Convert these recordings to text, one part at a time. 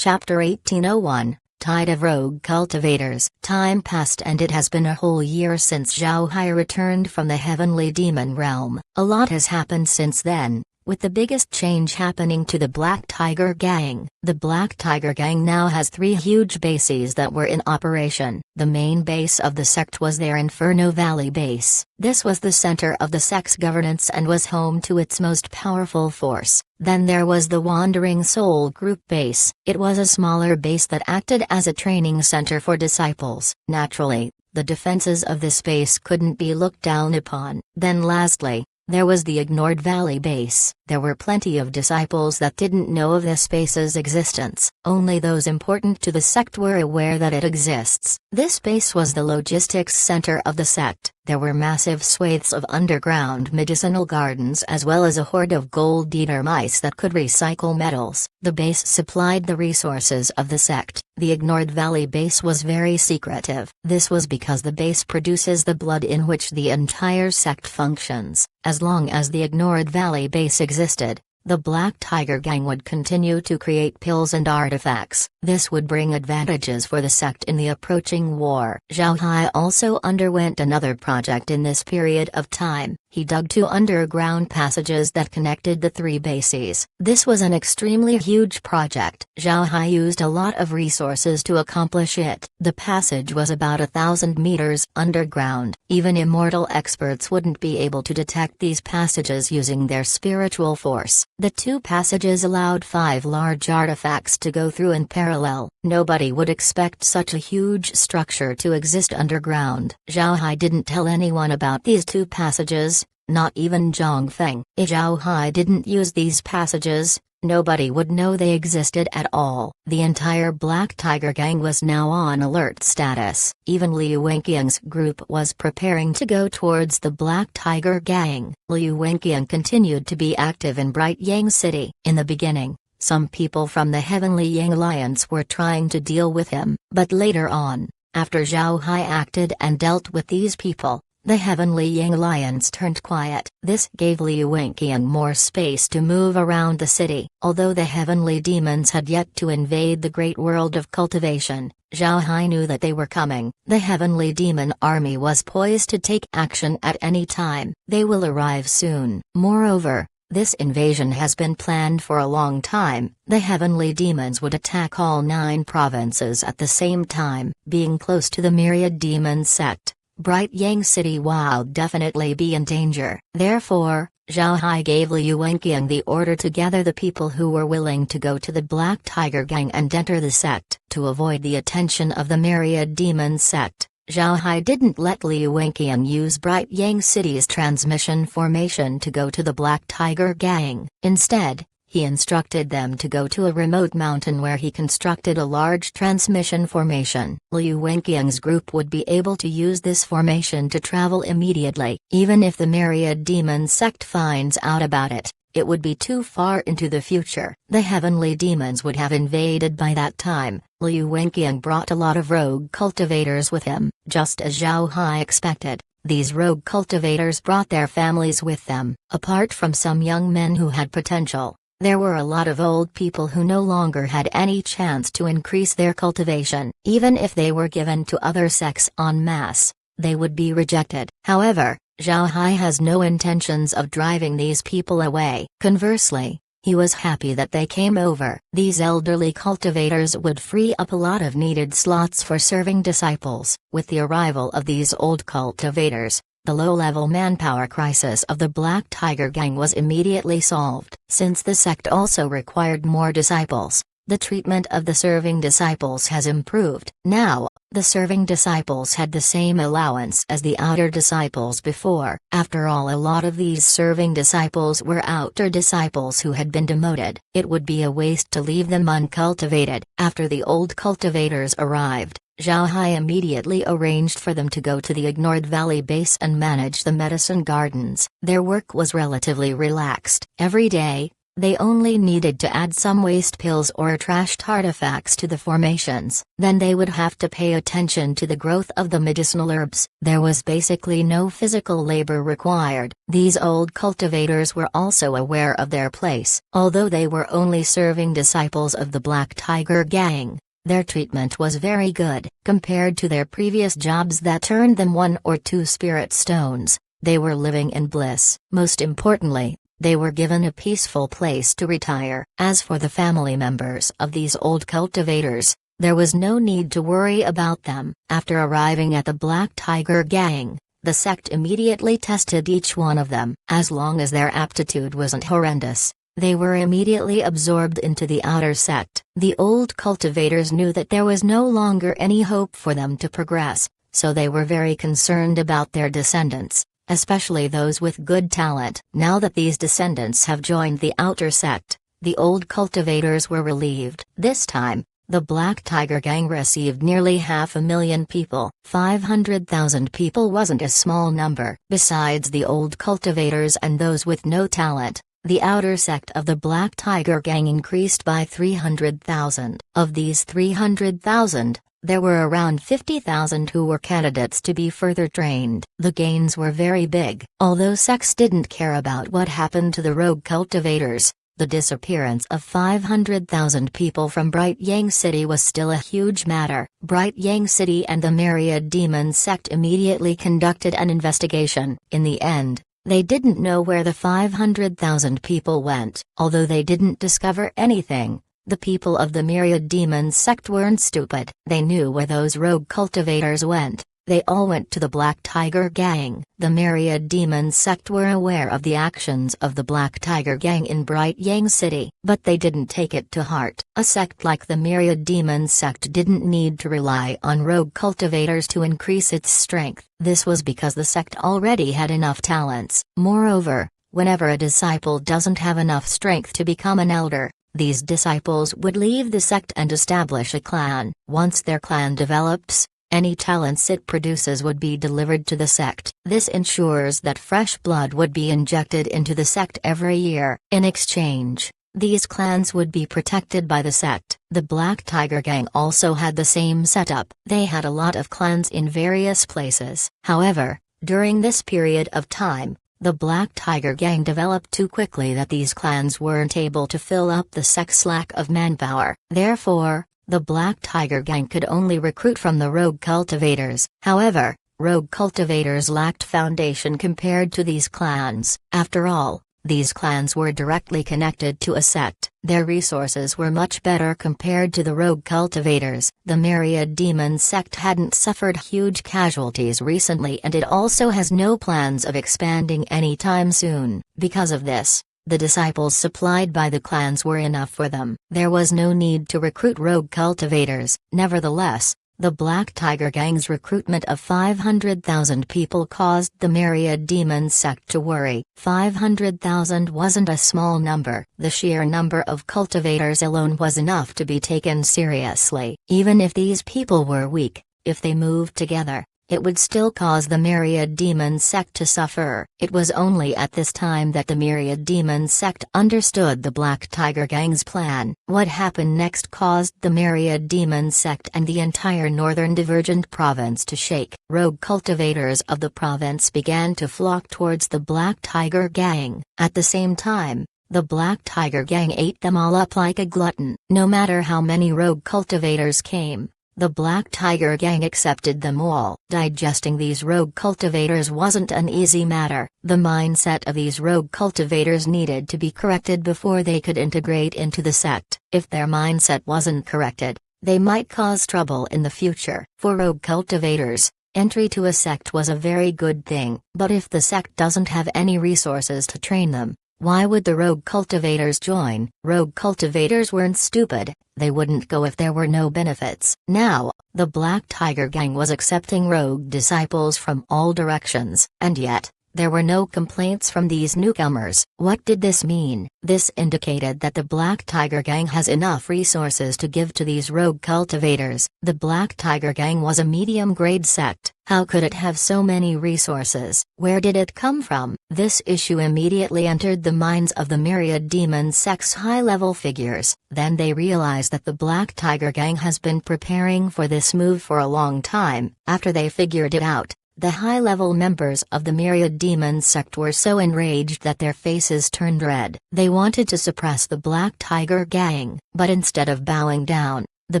Chapter 1801, Tide of Rogue Cultivators. Time passed and it has been a whole year since Zhao Hai returned from the heavenly demon realm. A lot has happened since then, with the biggest change happening to the Black Tiger Gang. The Black Tiger Gang now has 3 huge bases that were in operation. The main base of the sect was their Inferno Valley base. This was the center of the sect's governance and was home to its most powerful force. Then there was the Wandering Soul Group base. It was a smaller base that acted as a training center for disciples. Naturally, the defenses of this base couldn't be looked down upon. Then lastly, there was the Ignored Valley base. There were plenty of disciples that didn't know of this base's existence. Only those important to the sect were aware that it exists. This base was the logistics center of the sect. There were massive swathes of underground medicinal gardens as well as a horde of gold-eater mice that could recycle metals. The base supplied the resources of the sect. The Ignored Valley base was very secretive. This was because the base produces the blood in which the entire sect functions. As long as the Ignored Valley base existed, the Black Tiger Gang would continue to create pills and artifacts. This would bring advantages for the sect in the approaching war. Zhao Hai also underwent another project in this period of time. He dug 2 underground passages that connected the 3 bases. This was an extremely huge project. Zhao Hai used a lot of resources to accomplish it. The passage was about 1,000 meters underground. Even immortal experts wouldn't be able to detect these passages using their spiritual force. The 2 passages allowed 5 large artifacts to go through in parallel. Nobody would expect such a huge structure to exist underground. Zhao Hai didn't tell anyone about these 2 passages, not even Zhang Feng. If Zhao Hai didn't use these passages, nobody would know they existed at all. The entire Black Tiger Gang was now on alert status. Even Liu Wenqiang's group was preparing to go towards the Black Tiger Gang. Liu Wenqiang continued to be active in Bright Yang City. In the beginning, some people from the Heavenly Yang Alliance were trying to deal with him, but later on, after Zhao Hai acted and dealt with these people, the Heavenly Yang Alliance turned quiet. This gave Liu Wenqiang more space to move around the city. Although the heavenly demons had yet to invade the great world of cultivation, Zhao Hai knew that they were coming. The heavenly demon army was poised to take action at any time. They will arrive soon. Moreover, this invasion has been planned for a long time. The heavenly demons would attack all 9 provinces at the same time. Being close to the myriad demon sect, Bright Yang City would definitely be in danger. Therefore, Zhao Hai gave Liu Wenqiang the order to gather the people who were willing to go to the Black Tiger Gang and enter the sect. To avoid the attention of the myriad demon sect, Zhao Hai didn't let Liu Wenqiang use Bright Yang City's transmission formation to go to the Black Tiger Gang. Instead, he instructed them to go to a remote mountain where he constructed a large transmission formation. Liu Wenqiang's group would be able to use this formation to travel immediately. Even if the myriad demon sect finds out about it, it would be too far into the future. The heavenly demons would have invaded by that time. Liu Wenqiang brought a lot of rogue cultivators with him. Just as Zhao Hai expected, these rogue cultivators brought their families with them. Apart from some young men who had potential, there were a lot of old people who no longer had any chance to increase their cultivation. Even if they were given to other sects en masse, they would be rejected. However, Zhao Hai has no intentions of driving these people away. Conversely, he was happy that they came over. These elderly cultivators would free up a lot of needed slots for serving disciples. With the arrival of these old cultivators, the low-level manpower crisis of the Black Tiger Gang was immediately solved. Since the sect also required more disciples, the treatment of the serving disciples has improved. Now, the serving disciples had the same allowance as the outer disciples before. After all, a lot of these serving disciples were outer disciples who had been demoted. It would be a waste to leave them uncultivated. After the old cultivators arrived, Zhao Hai immediately arranged for them to go to the Ignored Valley base and manage the medicine gardens. Their work was relatively relaxed. Every day, They only needed to add some waste pills or trashed artifacts to the formations. Then they would have to pay attention to the growth of the medicinal herbs. There was basically no physical labor required. These old cultivators were also aware of their place. Although they were only serving disciples of the Black Tiger Gang, their treatment was very good. Compared to their previous jobs that earned them 1 or 2 spirit stones, they were living in bliss. Most importantly, they were given a peaceful place to retire. As for the family members of these old cultivators, there was no need to worry about them. After arriving at the Black Tiger Gang, the sect immediately tested each one of them. As long as their aptitude wasn't horrendous, they were immediately absorbed into the outer sect. The old cultivators knew that there was no longer any hope for them to progress, so they were very concerned about their descendants, especially those with good talent. Now that these descendants have joined the outer sect, the old cultivators were relieved. This time, the Black Tiger Gang received nearly 500,000 people. 500,000 people wasn't a small number. Besides the old cultivators and those with no talent, the outer sect of the Black Tiger Gang increased by 300,000. Of these 300,000, there were around 50,000 who were candidates to be further trained. The gains were very big. Although sects didn't care about what happened to the rogue cultivators, the disappearance of 500,000 people from Bright Yang City was still a huge matter. Bright Yang City and the Myriad Demon sect immediately conducted an investigation. In the end, they didn't know where the 500,000 people went. Although they didn't discover anything, the people of the Myriad Demon sect weren't stupid. They knew where those rogue cultivators went. They all went to the Black Tiger Gang. The Myriad Demon sect were aware of the actions of the Black Tiger Gang in Bright Yang City, but they didn't take it to heart. A sect like the Myriad Demon sect didn't need to rely on rogue cultivators to increase its strength. This was because the sect already had enough talents. Moreover, whenever a disciple doesn't have enough strength to become an elder, these disciples would leave the sect and establish a clan. Once their clan develops, any talents it produces would be delivered to the sect. This ensures that fresh blood would be injected into the sect every year. In exchange, these clans would be protected by the sect. The Black Tiger Gang also had the same setup. They had a lot of clans in various places. However, during this period of time, the Black Tiger Gang developed too quickly that these clans weren't able to fill up the sect's lack of manpower. Therefore, the Black Tiger Gang could only recruit from the rogue cultivators. However, rogue cultivators lacked foundation compared to these clans. After all, these clans were directly connected to a sect. Their resources were much better compared to the rogue cultivators. The Myriad Demon sect hadn't suffered huge casualties recently, and it also has no plans of expanding anytime soon. Because of this, the disciples supplied by the clans were enough for them. There was no need to recruit rogue cultivators. Nevertheless, the Black Tiger Gang's recruitment of 500,000 people caused the Myriad Demon sect to worry. 500,000 wasn't a small number. The sheer number of cultivators alone was enough to be taken seriously. Even if these people were weak, if they moved together, it would still cause the Myriad Demon sect to suffer. It was only at this time that the Myriad Demon sect understood the Black Tiger Gang's plan. What happened next caused the Myriad Demon sect and the entire northern Divergent province to shake. Rogue cultivators of the province began to flock towards the Black Tiger Gang. At the same time, the Black Tiger Gang ate them all up like a glutton. No matter how many rogue cultivators came, the Black Tiger Gang accepted them all. Digesting these rogue cultivators wasn't an easy matter. The mindset of these rogue cultivators needed to be corrected before they could integrate into the sect. If their mindset wasn't corrected, they might cause trouble in the future. For rogue cultivators, entry to a sect was a very good thing. But if the sect doesn't have any resources to train them, why would the rogue cultivators join? Rogue cultivators weren't stupid. They wouldn't go if there were no benefits. Now, the Black Tiger Gang was accepting rogue disciples from all directions. And yet, There were no complaints from these newcomers. What did this mean? This indicated that the Black Tiger Gang has enough resources to give to these rogue cultivators. The Black Tiger Gang was a medium-grade sect. How could it have so many resources? Where did it come from? This issue immediately entered the minds of the Myriad Demon Sect's high-level figures. Then they realized that the Black Tiger Gang has been preparing for this move for a long time. After they figured it out, the high-level members of the Myriad Demon Sect were so enraged that their faces turned red. They wanted to suppress the Black Tiger Gang, but instead of bowing down, the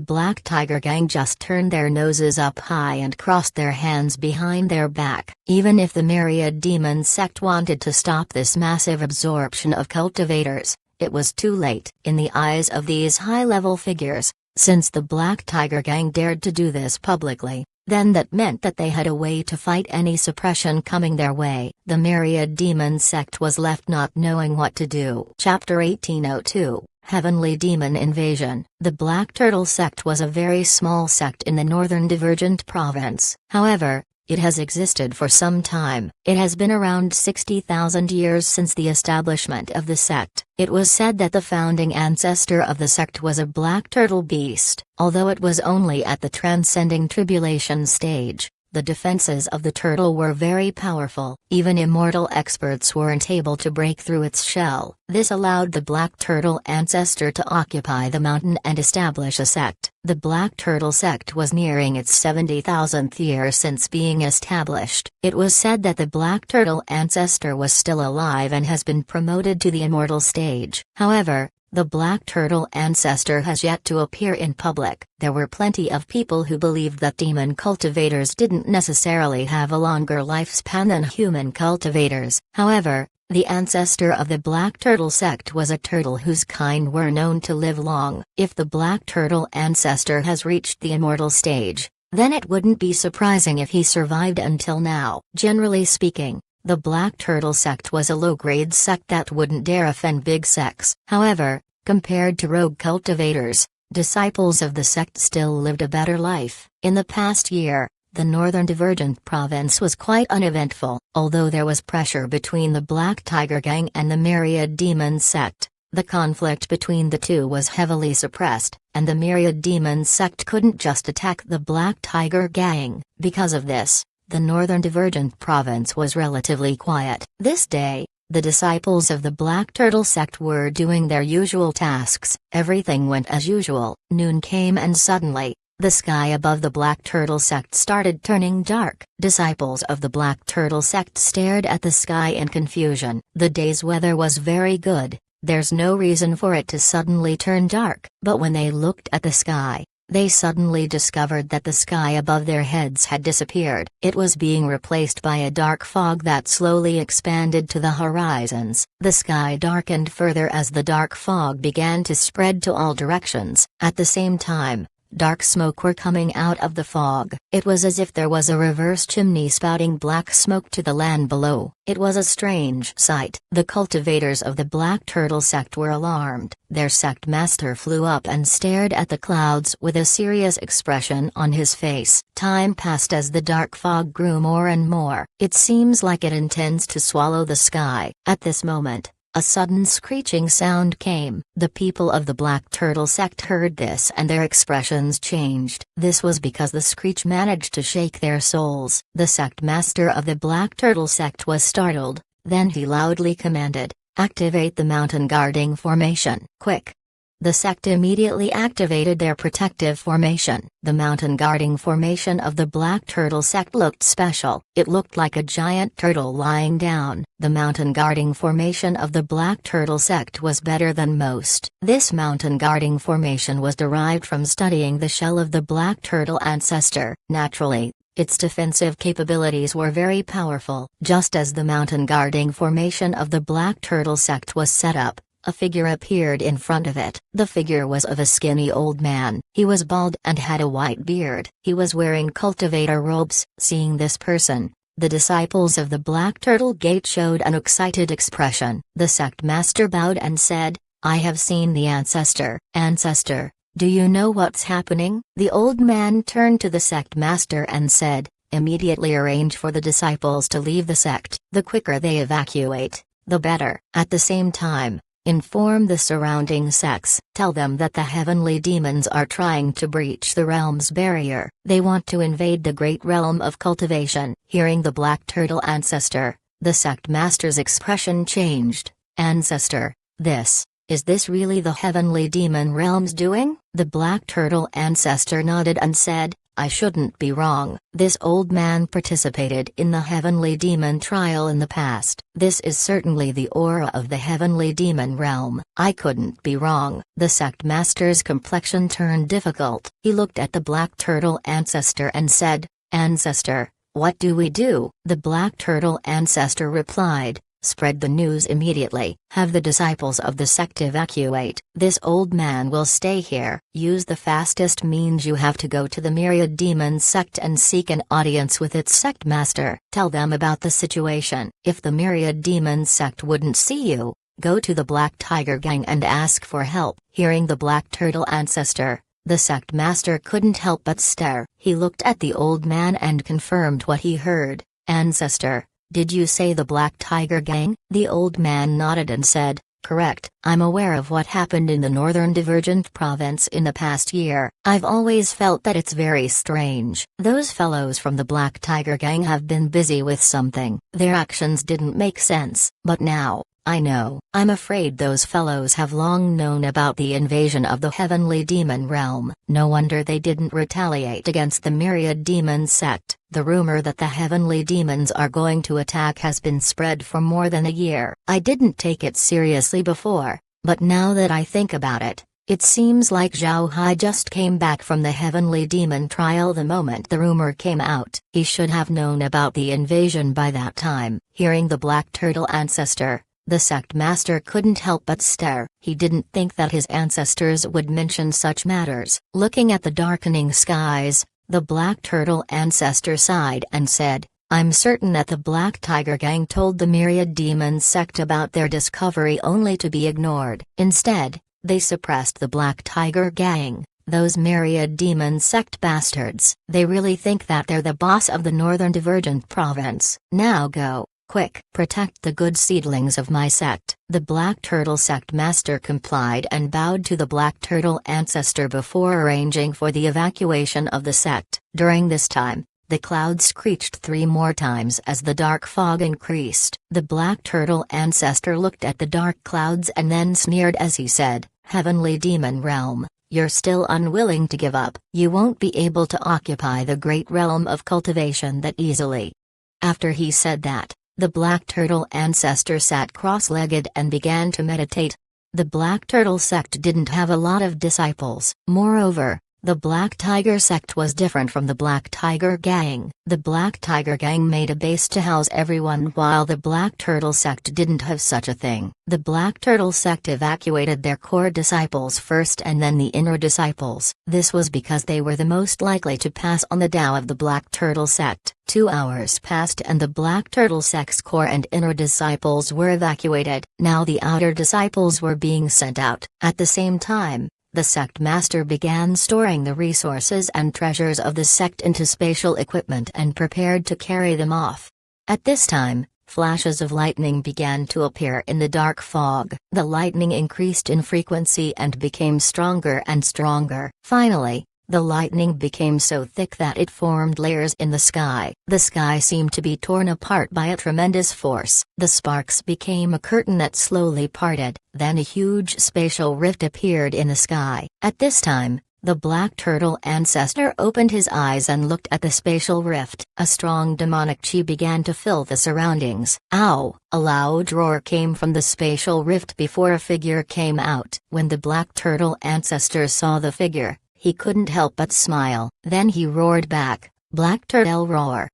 Black Tiger Gang just turned their noses up high and crossed their hands behind their back. Even if the Myriad Demon Sect wanted to stop this massive absorption of cultivators, it was too late. In the eyes of these high-level figures, since the Black Tiger Gang dared to do this publicly, then that meant that they had a way to fight any suppression coming their way. The Myriad Demon Sect was left not knowing what to do. Chapter 1802, Heavenly Demon Invasion. The Black Turtle Sect was a very small sect in the Northern Divergent Province. However, it has existed for some time. It has been around 60,000 years since the establishment of the sect. It was said that the founding ancestor of the sect was a black turtle beast. Although it was only at the transcending tribulation stage, the defenses of the turtle were very powerful. Even immortal experts weren't able to break through its shell. This allowed the Black Turtle ancestor to occupy the mountain and establish a sect. The Black Turtle sect was nearing its 70,000th year since being established. It was said that the Black Turtle ancestor was still alive and has been promoted to the immortal stage. However, the Black Turtle ancestor has yet to appear in public. There were plenty of people who believed that demon cultivators didn't necessarily have a longer lifespan than human cultivators. However, the ancestor of the Black Turtle sect was a turtle whose kind were known to live long. If the Black Turtle ancestor has reached the immortal stage, then it wouldn't be surprising if he survived until now. Generally speaking, the Black Turtle sect was a low-grade sect that wouldn't dare offend big sects. However, compared to rogue cultivators, disciples of the sect still lived a better life. In the past year, the Northern Divergent Province was quite uneventful. Although there was pressure between the Black Tiger Gang and the Myriad Demon Sect, the conflict between the two was heavily suppressed, and the Myriad Demon Sect couldn't just attack the Black Tiger Gang. Because of this, the Northern Divergent Province was relatively quiet. This day, the disciples of the Black Turtle sect were doing their usual tasks. Everything went as usual. Noon came and suddenly, the sky above the Black Turtle sect started turning dark. Disciples of the Black Turtle sect stared at the sky in confusion. The day's weather was very good. There's no reason for it to suddenly turn dark. But when they looked at the sky, they suddenly discovered that the sky above their heads had disappeared. It was being replaced by a dark fog that slowly expanded to the horizons. The sky darkened further as the dark fog began to spread to all directions. At the same time, dark smoke were coming out of the fog. It was as if there was a reverse chimney spouting black smoke to the land below. It was a strange sight. The cultivators of the Black Turtle sect were alarmed. Their sect master flew up and stared at the clouds with a serious expression on his face. Time passed as the dark fog grew more and more. It seems like it intends to swallow the sky. At this moment, a sudden screeching sound came. The people of the Black Turtle sect heard this and their expressions changed. This was because the screech managed to shake their souls. The sect master of the Black Turtle sect was startled, then he loudly commanded, "Activate the mountain guarding formation, quick!" The sect immediately activated their protective formation. The mountain guarding formation of the Black Turtle sect looked special. It looked like a giant turtle lying down. The mountain guarding formation of the Black Turtle sect was better than most. This mountain guarding formation was derived from studying the shell of the Black Turtle ancestor. Naturally, its defensive capabilities were very powerful. Just as the mountain guarding formation of the Black Turtle sect was set up, a figure appeared in front of it. The figure was of a skinny old man. He was bald and had a white beard. He was wearing cultivator robes. Seeing this person, the disciples of the Black Turtle Gate showed an excited expression. The sect master bowed and said, "I have seen the ancestor." "Ancestor, do you know what's happening?" The old man turned to the sect master and said, Immediately arrange for the disciples to leave the sect. The quicker they evacuate, the better. At the same time, inform the surrounding sects. Tell them that the heavenly demons are trying to breach the realm's barrier. They want to invade the great realm of cultivation. Hearing the Black Turtle Ancestor, the sect master's expression changed. Ancestor, is this really the heavenly demon realm's doing? The Black Turtle Ancestor nodded and said, I shouldn't be wrong. This old man participated in the heavenly demon trial in the past. This is certainly the aura of the heavenly demon realm. I couldn't be wrong. The sect master's complexion turned difficult. He looked at the Black Turtle Ancestor and said, Ancestor, what do we do? The Black Turtle Ancestor replied, spread the news immediately. Have the disciples of the sect evacuate. This old man will stay here. Use the fastest means you have to go to the Myriad Demon sect and seek an audience with its sect master. Tell them about the situation. If the Myriad Demon sect wouldn't see you, go to the Black Tiger Gang and ask for help. Hearing the Black Turtle Ancestor, the sect master couldn't help but stare. He looked at the old man and confirmed what he heard. Ancestor, did you say the Black Tiger Gang? The old man nodded and said, correct. I'm aware of what happened in the Northern Divergent Province in the past year. I've always felt that it's very strange. Those fellows from the Black Tiger Gang have been busy with something. Their actions didn't make sense. But now, I know. I'm afraid those fellows have long known about the invasion of the heavenly demon realm. No wonder they didn't retaliate against the Myriad Demon sect. The rumor that the heavenly demons are going to attack has been spread for more than a year. I didn't take it seriously before, but now that I think about it, it seems like Zhao Hai just came back from the heavenly demon trial the moment the rumor came out. He should have known about the invasion by that time. Hearing the Black Turtle Ancestor, the sect master couldn't help but stare. He didn't think that his ancestors would mention such matters. Looking at the darkening skies, the Black Turtle Ancestor sighed and said, I'm certain that the Black Tiger Gang told the Myriad Demon sect about their discovery only to be ignored. Instead, they suppressed the Black Tiger Gang. Those Myriad Demon sect bastards. They really think that they're the boss of the Northern Divergent Province. Now go. Quick, protect the good seedlings of my sect. The Black Turtle sect master complied and bowed to the Black Turtle Ancestor before arranging for the evacuation of the sect. During this time, the clouds screeched 3 more times as the dark fog increased. The Black Turtle Ancestor looked at the dark clouds and then sneered as he said, Heavenly Demon Realm, you're still unwilling to give up. You won't be able to occupy the great realm of cultivation that easily. After he said that, the Black Turtle Ancestor sat cross-legged and began to meditate. The Black Turtle sect didn't have a lot of disciples. Moreover, the Black Tiger sect was different from the Black Tiger Gang. The Black Tiger Gang made a base to house everyone while the Black Turtle sect didn't have such a thing. The Black Turtle sect evacuated their core disciples first and then the inner disciples. This was because they were the most likely to pass on the Tao of the Black Turtle sect. 2 hours passed and the Black Turtle sect's core and inner disciples were evacuated. Now the outer disciples were being sent out. At the same time, the sect master began storing the resources and treasures of the sect into spatial equipment and prepared to carry them off. At this time, flashes of lightning began to appear in the dark fog. The lightning increased in frequency and became stronger and stronger. Finally, the lightning became so thick that it formed layers in the sky. The sky seemed to be torn apart by a tremendous force. The sparks became a curtain that slowly parted, then a huge spatial rift appeared in the sky. At this time, the Black Turtle Ancestor opened his eyes and looked at the spatial rift. A strong demonic chi began to fill the surroundings. Ow! A loud roar came from the spatial rift before a figure came out. When the Black Turtle Ancestor saw the figure, he couldn't help but smile. Then he roared back, Black Turtle Roar.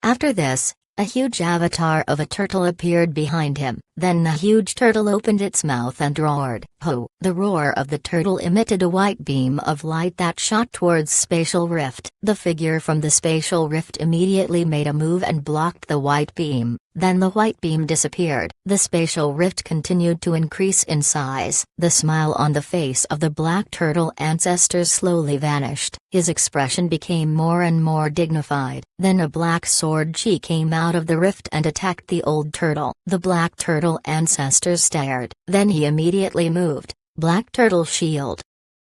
After this, a huge avatar of a turtle appeared behind him. Then the huge turtle opened its mouth and roared. Ho! The roar of the turtle emitted a white beam of light that shot towards Spatial Rift. The figure from the Spatial Rift immediately made a move and blocked the white beam. Then the white beam disappeared. The Spatial Rift continued to increase in size. The smile on the face of the black turtle ancestors slowly vanished. His expression became more and more dignified. Then a black sword chi came out of the rift and attacked the old turtle. The black turtle ancestors stared. Then he immediately moved. Black turtle shield.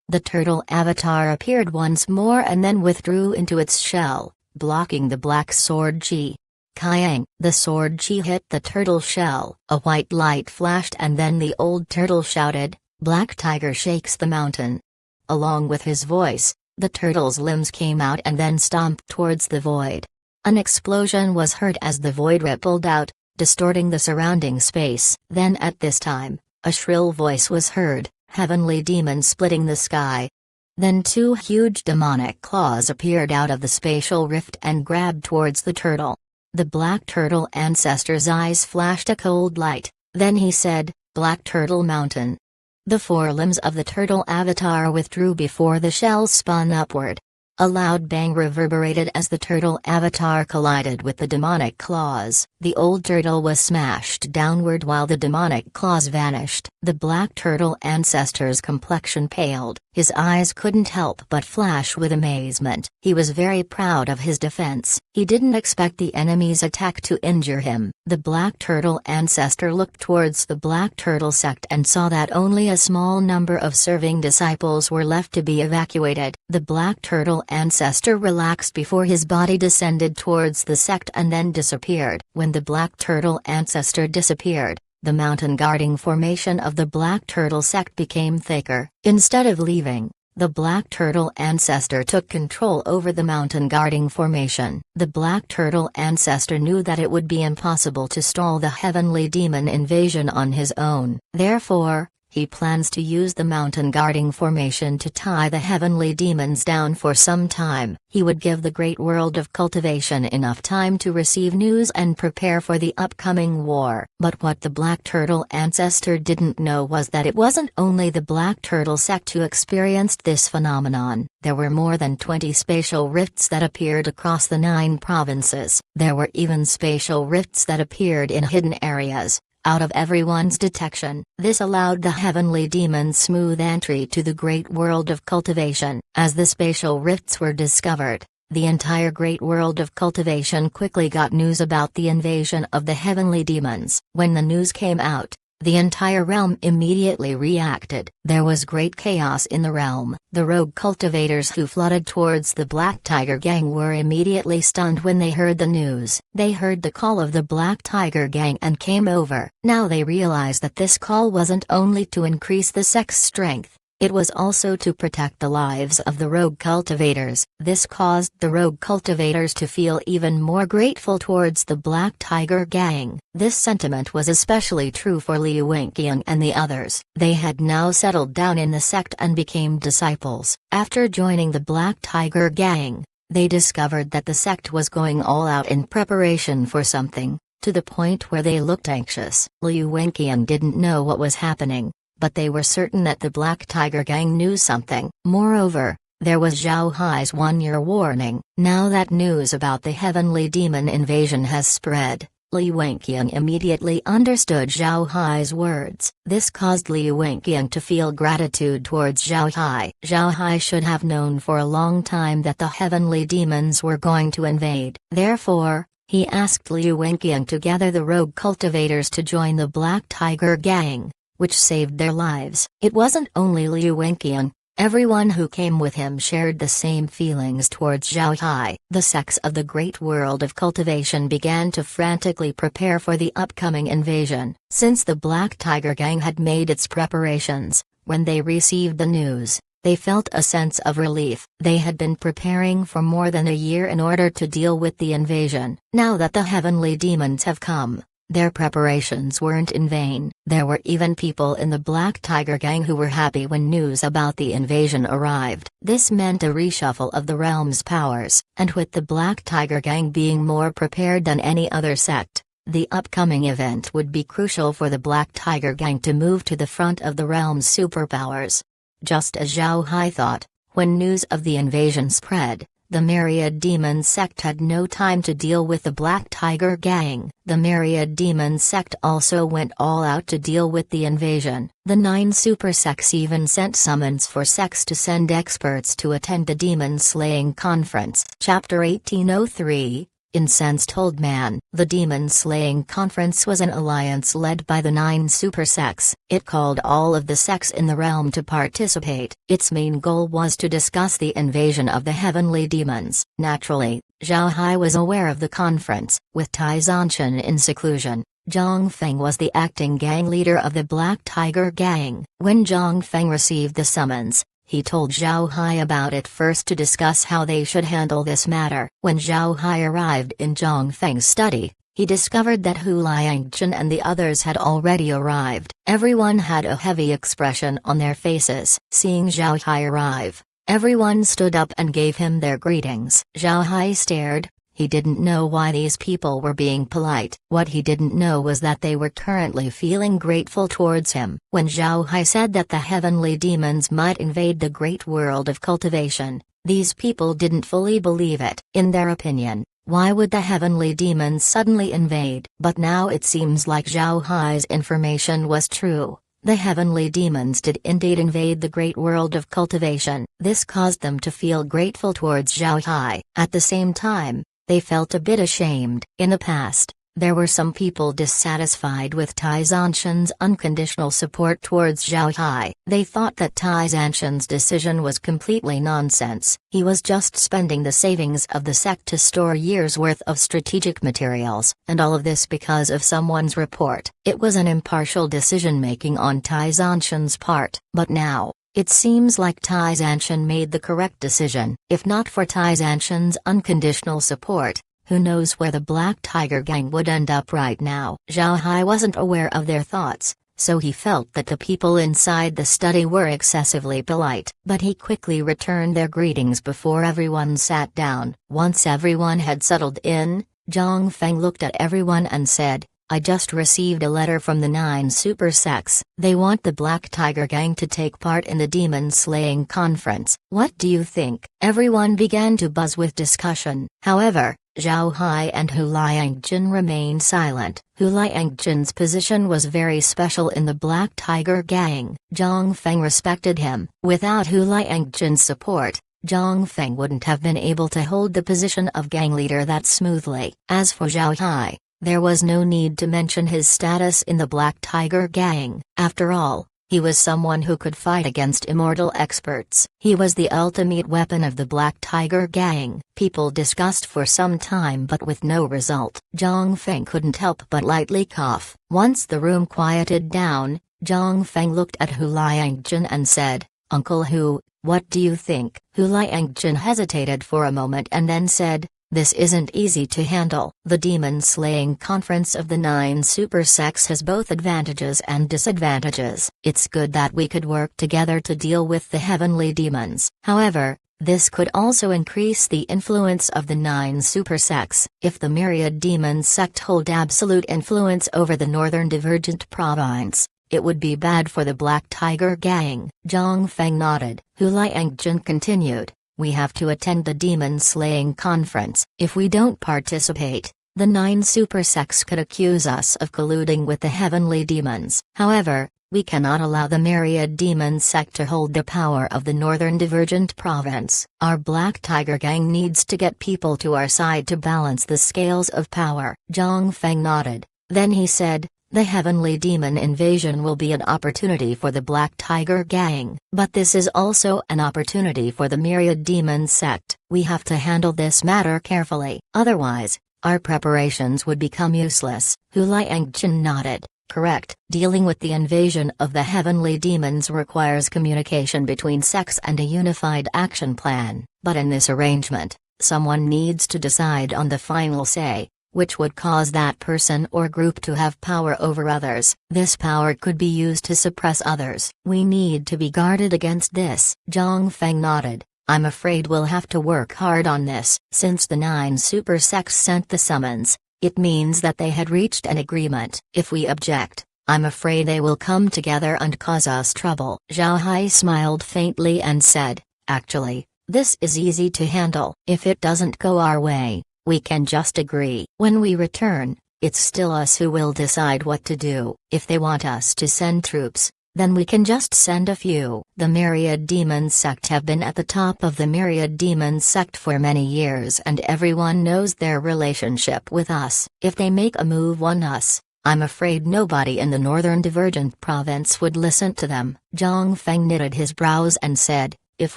The turtle avatar appeared once more and then withdrew into its shell, blocking the black sword chi. Kyang, the sword chi hit the turtle shell. A white light flashed and then the old turtle shouted, "Black tiger shakes the mountain." Along with his voice, the turtle's limbs came out and then stomped towards the void. An explosion was heard as the void rippled out, distorting the surrounding space. Then at this time, a shrill voice was heard, "Heavenly demon splitting the sky." Then two huge demonic claws appeared out of the spatial rift and grabbed towards the turtle. The black turtle ancestor's eyes flashed a cold light, then he said, "Black Turtle Mountain." The four limbs of the turtle avatar withdrew before the shell spun upward. A loud bang reverberated as the turtle avatar collided with the demonic claws. The old turtle was smashed downward while the demonic claws vanished. The black turtle ancestor's complexion paled. His eyes couldn't help but flash with amazement. He was very proud of his defense. He didn't expect the enemy's attack to injure him. The black turtle ancestor looked towards the black turtle sect and saw that only a small number of serving disciples were left to be evacuated. The black turtle ancestor relaxed before his body descended towards the sect and then disappeared. When the black turtle ancestor disappeared, the mountain guarding formation of the black turtle sect became thicker. Instead of leaving, the black turtle ancestor took control over the mountain guarding formation. The black turtle ancestor knew that it would be impossible to stall the heavenly demon invasion on his own. Therefore, he plans to use the mountain guarding formation to tie the heavenly demons down for some time. He would give the great world of cultivation enough time to receive news and prepare for the upcoming war. But what the black turtle ancestor didn't know was that it wasn't only the black turtle sect who experienced this phenomenon. There were more than 20 spatial rifts that appeared across the 9 provinces. There were even spatial rifts that appeared in hidden areas, out of everyone's detection. This allowed the heavenly demons smooth entry to the great world of cultivation. As the spatial rifts were discovered, the entire great world of cultivation quickly got news about the invasion of the heavenly demons. When the news came out, the entire realm immediately reacted. There was great chaos in the realm. The rogue cultivators who flooded towards the Black Tiger Gang were immediately stunned when they heard the news. They heard the call of the Black Tiger Gang and came over. Now they realized that this call wasn't only to increase the sect's strength, it was also to protect the lives of the rogue cultivators. This caused the rogue cultivators to feel even more grateful towards the Black Tiger Gang. This sentiment was especially true for Liu Wenqiang and the others. They had now settled down in the sect and became disciples. After joining the Black Tiger Gang, they discovered that the sect was going all out in preparation for something, to the point where they looked anxious. Liu Wenqiang didn't know what was happening, but they were certain that the Black Tiger Gang knew something. Moreover, there was Zhao Hai's one-year warning. Now that news about the heavenly demon invasion has spread, Liu Wenqiang immediately understood Zhao Hai's words. This caused Liu Wenqiang to feel gratitude towards Zhao Hai. Zhao Hai should have known for a long time that the heavenly demons were going to invade. Therefore, he asked Liu Wenqiang to gather the rogue cultivators to join the Black Tiger Gang, which saved their lives. It wasn't only Liu Wenqiang, everyone who came with him shared the same feelings towards Zhao Hai. The sects of the great world of cultivation began to frantically prepare for the upcoming invasion. Since the Black Tiger Gang had made its preparations, when they received the news, they felt a sense of relief. They had been preparing for more than a year in order to deal with the invasion. Now that the heavenly demons have come, their preparations weren't in vain. There were even people in the Black Tiger Gang who were happy when news about the invasion arrived. This meant a reshuffle of the realm's powers, and with the Black Tiger Gang being more prepared than any other sect, The upcoming event would be crucial for the Black Tiger Gang to move to the front of the realm's superpowers. Just as Zhao Hai thought, when news of the invasion spread, the Myriad Demon Sect had no time to deal with the Black Tiger Gang. The Myriad Demon Sect also went all out to deal with the invasion. The 9 super sects even sent summons for sects to send experts to attend the Demon Slaying Conference. Chapter 1803, Incensed Old Man. The Demon Slaying Conference was an alliance led by the 9 super sects. It called all of the sects in the realm to participate. Its main goal was to discuss the invasion of the heavenly demons. Naturally, Zhao Hai was aware of the conference. With Tai Zanshan in seclusion, Zhang Feng was the acting gang leader of the Black Tiger Gang. When Zhang Feng received the summons, he told Zhao Hai about it first to discuss how they should handle this matter. When Zhao Hai arrived in Zhang Feng's study, he discovered that Hu Liangjun and the others had already arrived. Everyone had a heavy expression on their faces. Seeing Zhao Hai arrive, everyone stood up and gave him their greetings. Zhao Hai stared. He didn't know why these people were being polite. What he didn't know was that they were currently feeling grateful towards him. When Zhao Hai said that the heavenly demons might invade the great world of cultivation, these people didn't fully believe it. In their opinion, why would the heavenly demons suddenly invade? But now it seems like Zhao Hai's information was true. The heavenly demons did indeed invade the great world of cultivation. This caused them to feel grateful towards Zhao Hai. At the same time, they felt a bit ashamed. In the past, there were some people dissatisfied with Tai Zanshan's unconditional support towards Zhao Hai. They thought that Tai Zanshan's decision was completely nonsense. He was just spending the savings of the sect to store years' worth of strategic materials. And all of this because of someone's report. It was an impartial decision-making on Tai Zanshan's part. But now, it seems like Tai Zanshan made the correct decision. If not for Tai Zanshan's unconditional support, who knows where the Black Tiger Gang would end up right now. Zhao Hai wasn't aware of their thoughts, so he felt that the people inside the study were excessively polite. But he quickly returned their greetings before everyone sat down. Once everyone had settled in, Zhang Feng looked at everyone and said, I just received a letter from the 9 super sects. They want the Black Tiger Gang to take part in the Demon Slaying Conference. What do you think? Everyone began to buzz with discussion. However, Zhao Hai and Hu Liangjun remained silent. Hu Liangjun's position was very special in the Black Tiger Gang. Zhang Feng respected him. Without Hu Liangjun's support, Zhang Feng wouldn't have been able to hold the position of gang leader that smoothly. As for Zhao Hai, there was no need to mention his status in the Black Tiger Gang. After all, he was someone who could fight against immortal experts. He was the ultimate weapon of the Black Tiger Gang. People discussed for some time but with no result. Zhang Feng couldn't help but lightly cough. Once the room quieted down, Zhang Feng looked at Hu Liangjun and said, Uncle Hu, what do you think? Hu Liangjun hesitated for a moment and then said, this isn't easy to handle. The Demon Slaying Conference of the 9 super sects has both advantages and disadvantages. It's good that we could work together to deal with the heavenly demons. However, this could also increase the influence of the 9 super sects. If the Myriad Demon Sect hold absolute influence over the Northern Divergent Province, it would be bad for the Black Tiger Gang. Zhang Feng nodded. Hu Liangjun continued. We have to attend the Demon Slaying Conference. If we don't participate, the 9 super sects could accuse us of colluding with the heavenly demons. However, we cannot allow the Myriad Demon Sect to hold the power of the Northern Divergent Province. Our Black Tiger Gang needs to get people to our side to balance the scales of power. Zhang Feng nodded. Then he said, the heavenly demon invasion will be an opportunity for the Black Tiger Gang, but this is also an opportunity for the Myriad Demon Sect. We have to handle this matter carefully, otherwise, our preparations would become useless. Hu Liangjun nodded. Correct. Dealing with the invasion of the heavenly demons requires communication between sects and a unified action plan, but in this arrangement, someone needs to decide on the final say, which would cause that person or group to have power over others. This power could be used to suppress others. We need to be guarded against this. Zhang Feng nodded. I'm afraid we'll have to work hard on this. Since the 9 super sects sent the summons, It means that they had reached an agreement. If we object, I'm afraid they will come together and cause us trouble. Zhao Hai smiled faintly and said, actually, this is easy to handle. If it doesn't go our way, we can just agree. When we return, it's still us who will decide what to do. If they want us to send troops, then we can just send a few. The Myriad Demon Sect have been at the top of the Myriad Demon Sect for many years and everyone knows their relationship with us. If they make a move on us, I'm afraid nobody in the Northern Divergent Province would listen to them. Zhang Feng knitted his brows and said, if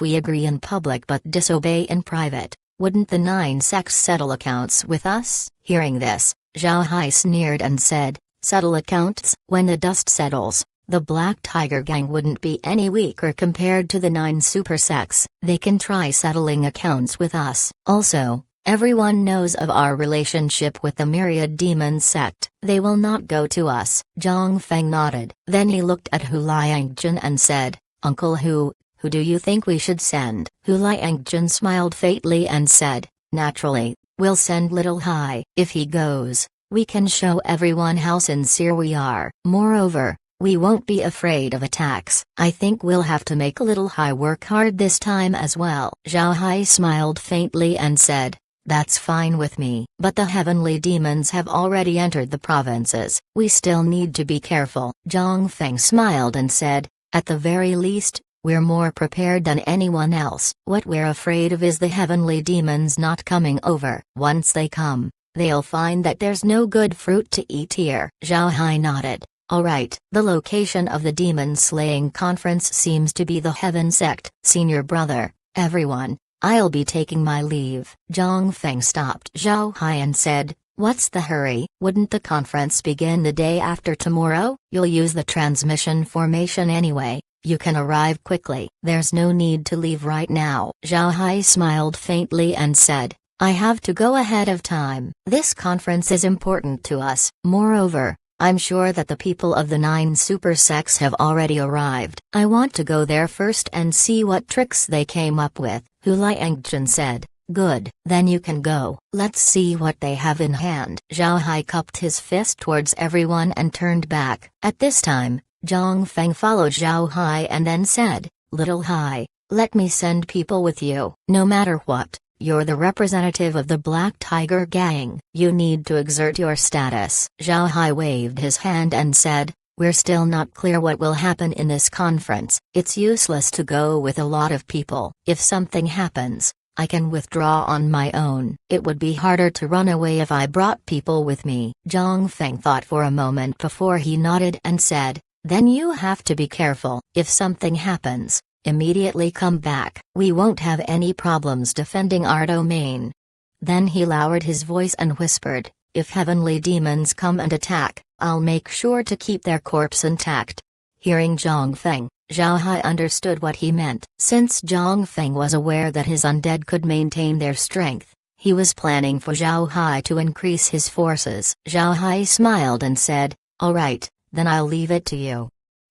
we agree in public but disobey in private, wouldn't the 9 sects settle accounts with us? Hearing this, Zhao Hai sneered and said, settle accounts? When the dust settles, the Black Tiger Gang wouldn't be any weaker compared to the 9 super sects. They can try settling accounts with us. Also, everyone knows of our relationship with the Myriad Demon Sect. They will not go to us. Zhang Feng nodded. Then he looked at Hu Liangjun and said, Uncle Hu do you think we should send? Hu Liangjun smiled faintly and said, naturally, we'll send Little Hai. If he goes, we can show everyone how sincere we are. Moreover, we won't be afraid of attacks. I think we'll have to make Little Hai work hard this time as well. Zhao Hai smiled faintly and said, that's fine with me. But the heavenly demons have already entered the provinces. We still need to be careful. Zhang Feng smiled and said, at the very least, we're more prepared than anyone else. What we're afraid of is the heavenly demons not coming over. Once they come, they'll find that there's no good fruit to eat here. Zhao Hai nodded. Alright. The location of the demon slaying conference seems to be the Heaven Sect. Senior brother, everyone, I'll be taking my leave. Zhang Feng stopped Zhao Hai and said, what's the hurry? Wouldn't the conference begin the day after tomorrow? You'll use the transmission formation anyway. You can arrive quickly. There's no need to leave right now. Zhao Hai smiled faintly and said, I have to go ahead of time. This conference is important to us. Moreover, I'm sure that the people of the 9 super sects have already arrived. I want to go there first and see what tricks they came up with. Hu Liangjun said, good, then you can go. Let's see what they have in hand. Zhao Hai cupped his fist towards everyone and turned back. At this time, Zhang Feng followed Zhao Hai and then said, Little Hai, let me send people with you. No matter what, you're the representative of the Black Tiger Gang. You need to exert your status. Zhao Hai waved his hand and said, we're still not clear what will happen in this conference. It's useless to go with a lot of people. If something happens, I can withdraw on my own. It would be harder to run away if I brought people with me. Zhang Feng thought for a moment before he nodded and said, then you have to be careful. If something happens, immediately come back. We won't have any problems defending our domain. Then he lowered his voice and whispered, if heavenly demons come and attack, I'll make sure to keep their corpse intact. Hearing Zhang Feng, Zhao Hai understood what he meant. Since Zhang Feng was aware that his undead could maintain their strength, he was planning for Zhao Hai to increase his forces. Zhao Hai smiled and said, all right. Then I'll leave it to you.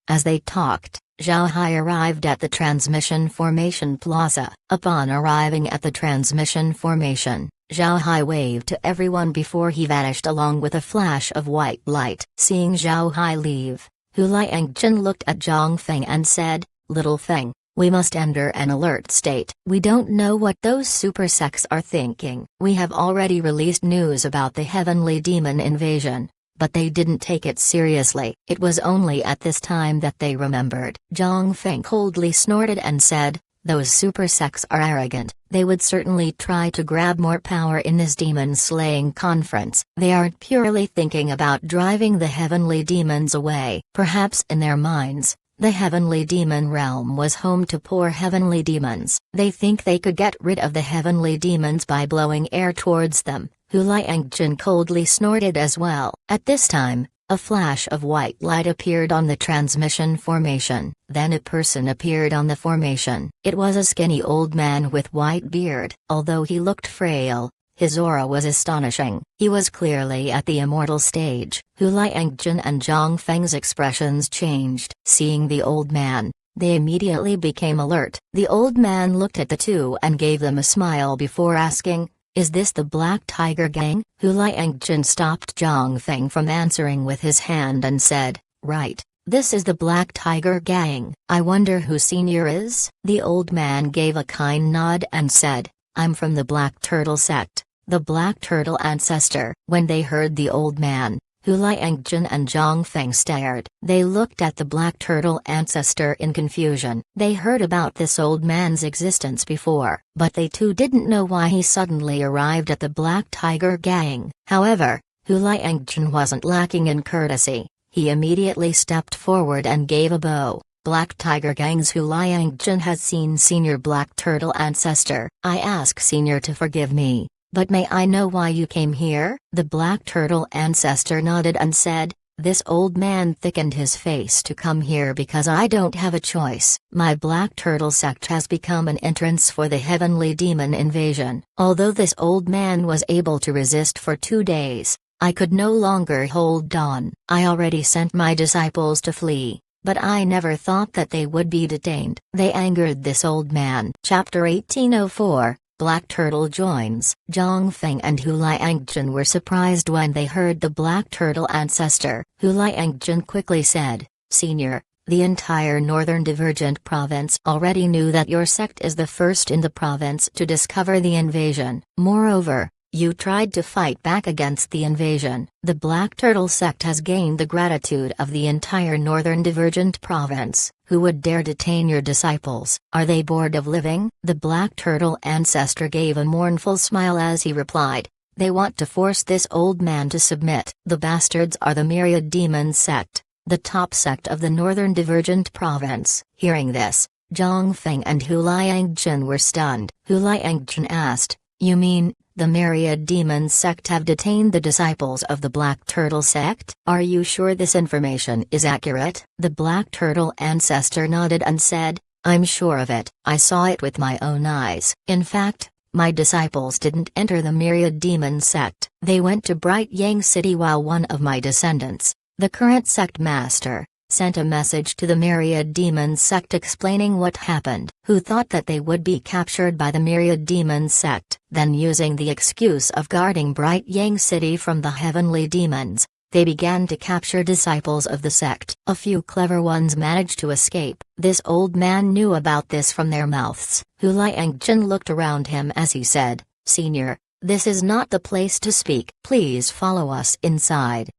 As they talked, Zhao Hai arrived at the transmission formation plaza. Upon arriving at the transmission formation, Zhao Hai waved to everyone before he vanished along with a flash of white light. Seeing Zhao Hai leave, Hu Liangjun looked at Zhang Feng and said, Little Feng, we must enter an alert state. We don't know what those super sects are thinking. We have already released news about the heavenly demon invasion, but they didn't take it seriously. It was only at this time that they remembered. Zhang Feng coldly snorted and said, those super sects are arrogant. They would certainly try to grab more power in this demon-slaying conference. They aren't purely thinking about driving the heavenly demons away. Perhaps in their minds, the heavenly demon realm was home to poor heavenly demons. They think they could get rid of the heavenly demons by blowing air towards them. Hu Liangjun coldly snorted as well. At this time, a flash of white light appeared on the transmission formation. Then a person appeared on the formation. It was a skinny old man with white beard. Although he looked frail, his aura was astonishing. He was clearly at the immortal stage. Hu Liangjun and Zhang Feng's expressions changed. Seeing the old man, they immediately became alert. The old man looked at the two and gave them a smile before asking, Is this the Black Tiger Gang? Hu Liangjun stopped Zhang Feng from answering with his hand and said, right, this is the Black Tiger Gang. I wonder who Senior is? The old man gave a kind nod and said, I'm from the Black Turtle sect, the Black Turtle ancestor. When they heard the old man, Hu Liangjun and Zhang Feng stared. They looked at the Black Turtle ancestor in confusion. They heard about this old man's existence before, but they too didn't know why he suddenly arrived at the Black Tiger Gang. However, Hu Liangjun wasn't lacking in courtesy. He immediately stepped forward and gave a bow. Black Tiger Gang's Hu Liangjun has seen Senior Black Turtle ancestor. I ask Senior to forgive me. But may I know why you came here? The Black Turtle ancestor nodded and said, this old man thickened his face to come here because I don't have a choice. My Black Turtle sect has become an entrance for the heavenly demon invasion. Although this old man was able to resist for 2 days, I could no longer hold on. I already sent my disciples to flee, but I never thought that they would be detained. They angered this old man. Chapter 1804. Black Turtle joins. Zhang Feng and Hu Liangjun were surprised when they heard the Black Turtle ancestor. Hu Liangjun quickly said, Senior, the entire Northern Divergent Province already knew that your sect is the first in the province to discover the invasion. Moreover, you tried to fight back against the invasion. The Black Turtle sect has gained the gratitude of the entire Northern Divergent Province. Who would dare detain your disciples? Are they bored of living? The Black Turtle ancestor gave a mournful smile as he replied, they want to force this old man to submit. The bastards are the Myriad Demon sect, the top sect of the Northern Divergent Province. Hearing this, Zhang Feng and Hu Liangjun were stunned. Hu Liangjun asked, you mean, the Myriad Demon sect have detained the disciples of the Black Turtle sect? Are you sure this information is accurate? The Black Turtle ancestor nodded and said, I'm sure of it. I saw it with my own eyes. In fact, my disciples didn't enter the Myriad Demon sect. They went to Bright Yang City while one of my descendants, the current sect master, sent a message to the Myriad Demon sect explaining what happened. Who thought that they would be captured by the Myriad Demon sect? Then using the excuse of guarding Bright Yang City from the heavenly demons, they began to capture disciples of the sect. A few clever ones managed to escape. This old man knew about this from their mouths. Hu Liangjun looked around him as he said, Senior, this is not the place to speak. Please follow us inside.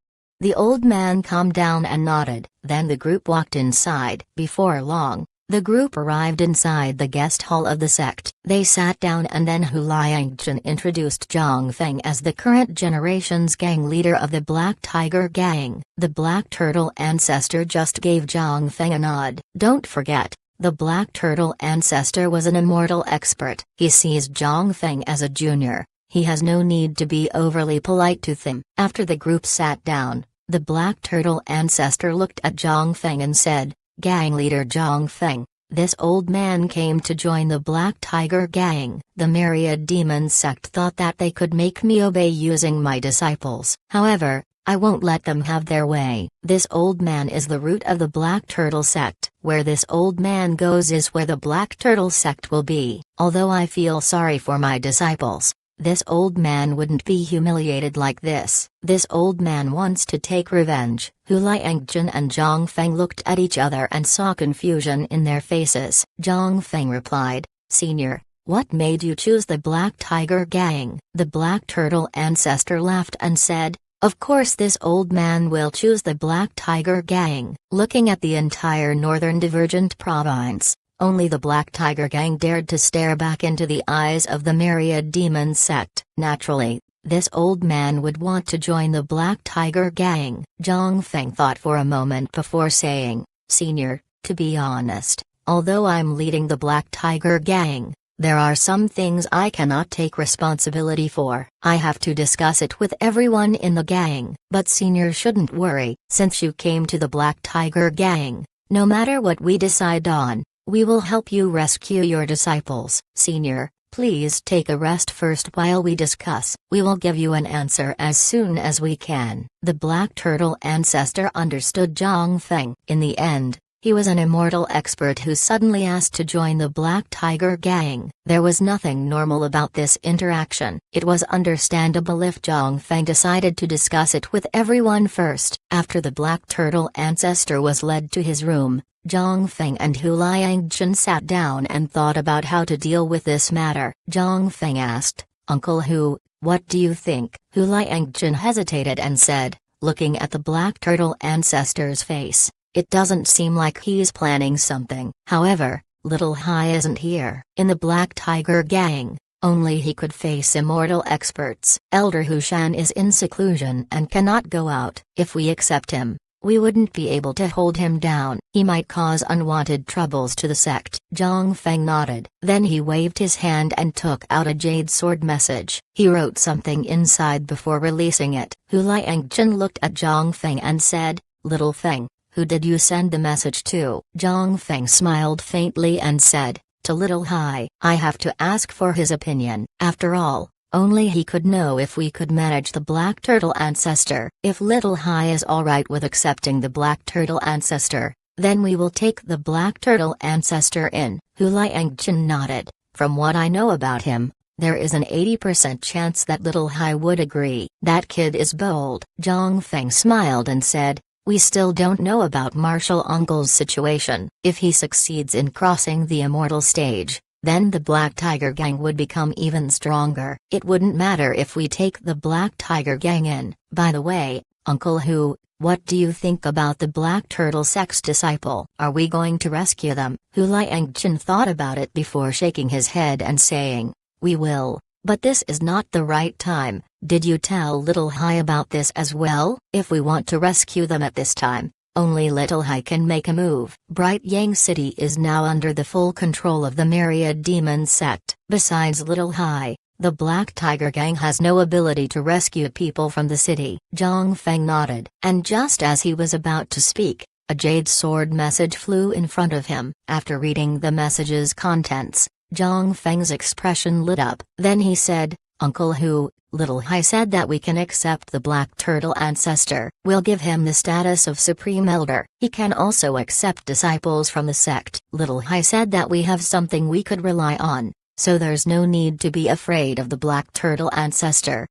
The old man calmed down and nodded. Then the group walked inside. Before long, the group arrived inside the guest hall of the sect. They sat down and then Hu Liangjun introduced Zhang Feng as the current generation's gang leader of the Black Tiger Gang. The Black Turtle ancestor just gave Zhang Feng a nod. Don't forget, the Black Turtle ancestor was an immortal expert. He sees Zhang Feng as a junior. He has no need to be overly polite to them. After the group sat down, the Black Turtle ancestor looked at Zhang Feng and said, Gang leader Zhang Feng, this old man came to join the Black Tiger Gang. The Myriad Demon sect thought that they could make me obey using my disciples. However, I won't let them have their way. This old man is the root of the Black Turtle sect. Where this old man goes is where the Black Turtle sect will be. Although I feel sorry for my disciples, this old man wouldn't be humiliated like this. This old man wants to take revenge. Hu Liangjun and Zhang Feng looked at each other and saw confusion in their faces. Zhang Feng replied, Senior, what made you choose the Black Tiger Gang? The Black Turtle ancestor laughed and said, of course this old man will choose the Black Tiger Gang. Looking at the entire Northern Divergent Province, only the Black Tiger Gang dared to stare back into the eyes of the Myriad Demon sect. Naturally, this old man would want to join the Black Tiger Gang. Zhang Feng thought for a moment before saying, Senior, to be honest, although I'm leading the Black Tiger Gang, there are some things I cannot take responsibility for. I have to discuss it with everyone in the gang. But Senior shouldn't worry, since you came to the Black Tiger Gang. No matter what we decide on, we will help you rescue your disciples. Senior, please take a rest first while we discuss. We will give you an answer as soon as we can. The Black Turtle ancestor understood Zhang Feng. In the end, He was an immortal expert who suddenly asked to join the Black Tiger Gang. There was nothing normal about this interaction. It was understandable if Zhang Feng decided to discuss it with everyone first. After the Black Turtle ancestor was led to his room, Zhang Feng and Hu Liangjun sat down and thought about how to deal with this matter. Zhang Feng asked, "Uncle Hu, what do you think?" Hu Liangjun hesitated and said, looking at the Black Turtle ancestor's face, "It doesn't seem like he's planning something." However, Little Hai isn't here. In the Black Tiger Gang, only he could face immortal experts. Elder Hu Shan is in seclusion and cannot go out. If we accept him, we wouldn't be able to hold him down. He might cause unwanted troubles to the sect. Zhang Feng nodded. Then he waved his hand and took out a jade sword message. He wrote something inside before releasing it. Hu Liangjun looked at Zhang Feng and said, "Little Feng, who did you send the message to?" Zhang Feng smiled faintly and said, "To Little Hai." I have to ask for his opinion. After all, only he could know if we could manage the Black Turtle ancestor. If Little Hai is alright with accepting the Black Turtle ancestor, then we will take the Black Turtle ancestor in. Hu Liangjun nodded. From what I know about him, there is an 80% chance that Little Hai would agree. That kid is bold. Zhang Feng smiled and said, "We still don't know about Martial Uncle's situation. If he succeeds in crossing the immortal stage, then the Black Tiger Gang would become even stronger. It wouldn't matter if we take the Black Tiger Gang in." By the way, Uncle Hu, what do you think about the Black Turtle sect's disciple? Are we going to rescue them? Hu Liangjun thought about it before shaking his head and saying, "We will, but this is not the right time." Did you tell Little Hai about this as well? If we want to rescue them at this time, only Little Hai can make a move. Bright Yang City is now under the full control of the Myriad Demon sect. Besides Little Hai, the Black Tiger Gang has no ability to rescue people from the city. Zhang Feng nodded. And just as he was about to speak, a jade sword message flew in front of him. After reading the message's contents, Zhang Feng's expression lit up. Then he said, "Uncle Hu, Little Hai said that we can accept the Black Turtle ancestor. We'll give him the status of Supreme Elder. He can also accept disciples from the sect. Little Hai said that we have something we could rely on, so there's no need to be afraid of the Black Turtle ancestor."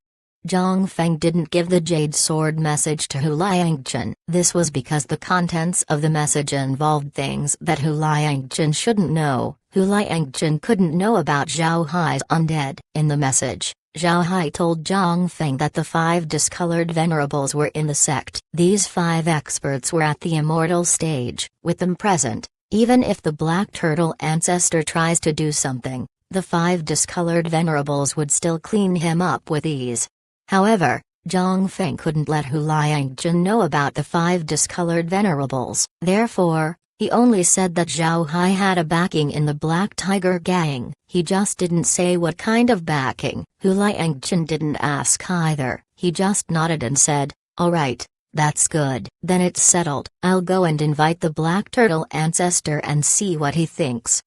Zhang Feng didn't give the jade sword message to Hu Liangjun. This was because the contents of the message involved things that Hu Liangjun shouldn't know. Hu Liangjun couldn't know about Zhao Hai's undead. In the message, Zhao Hai told Zhang Feng that the 5 discolored venerables were in the sect. These 5 experts were at the immortal stage. With them present, even if the Black Turtle ancestor tries to do something, the 5 discolored venerables would still clean him up with ease. However, Zhang Feng couldn't let Hu Liangjun know about the 5 discolored venerables. Therefore, he only said that Zhao Hai had a backing in the Black Tiger Gang. He just didn't say what kind of backing. Hu Liangjun didn't ask either. He just nodded and said, "Alright, that's good. Then it's settled. I'll go and invite the Black Turtle ancestor and see what he thinks."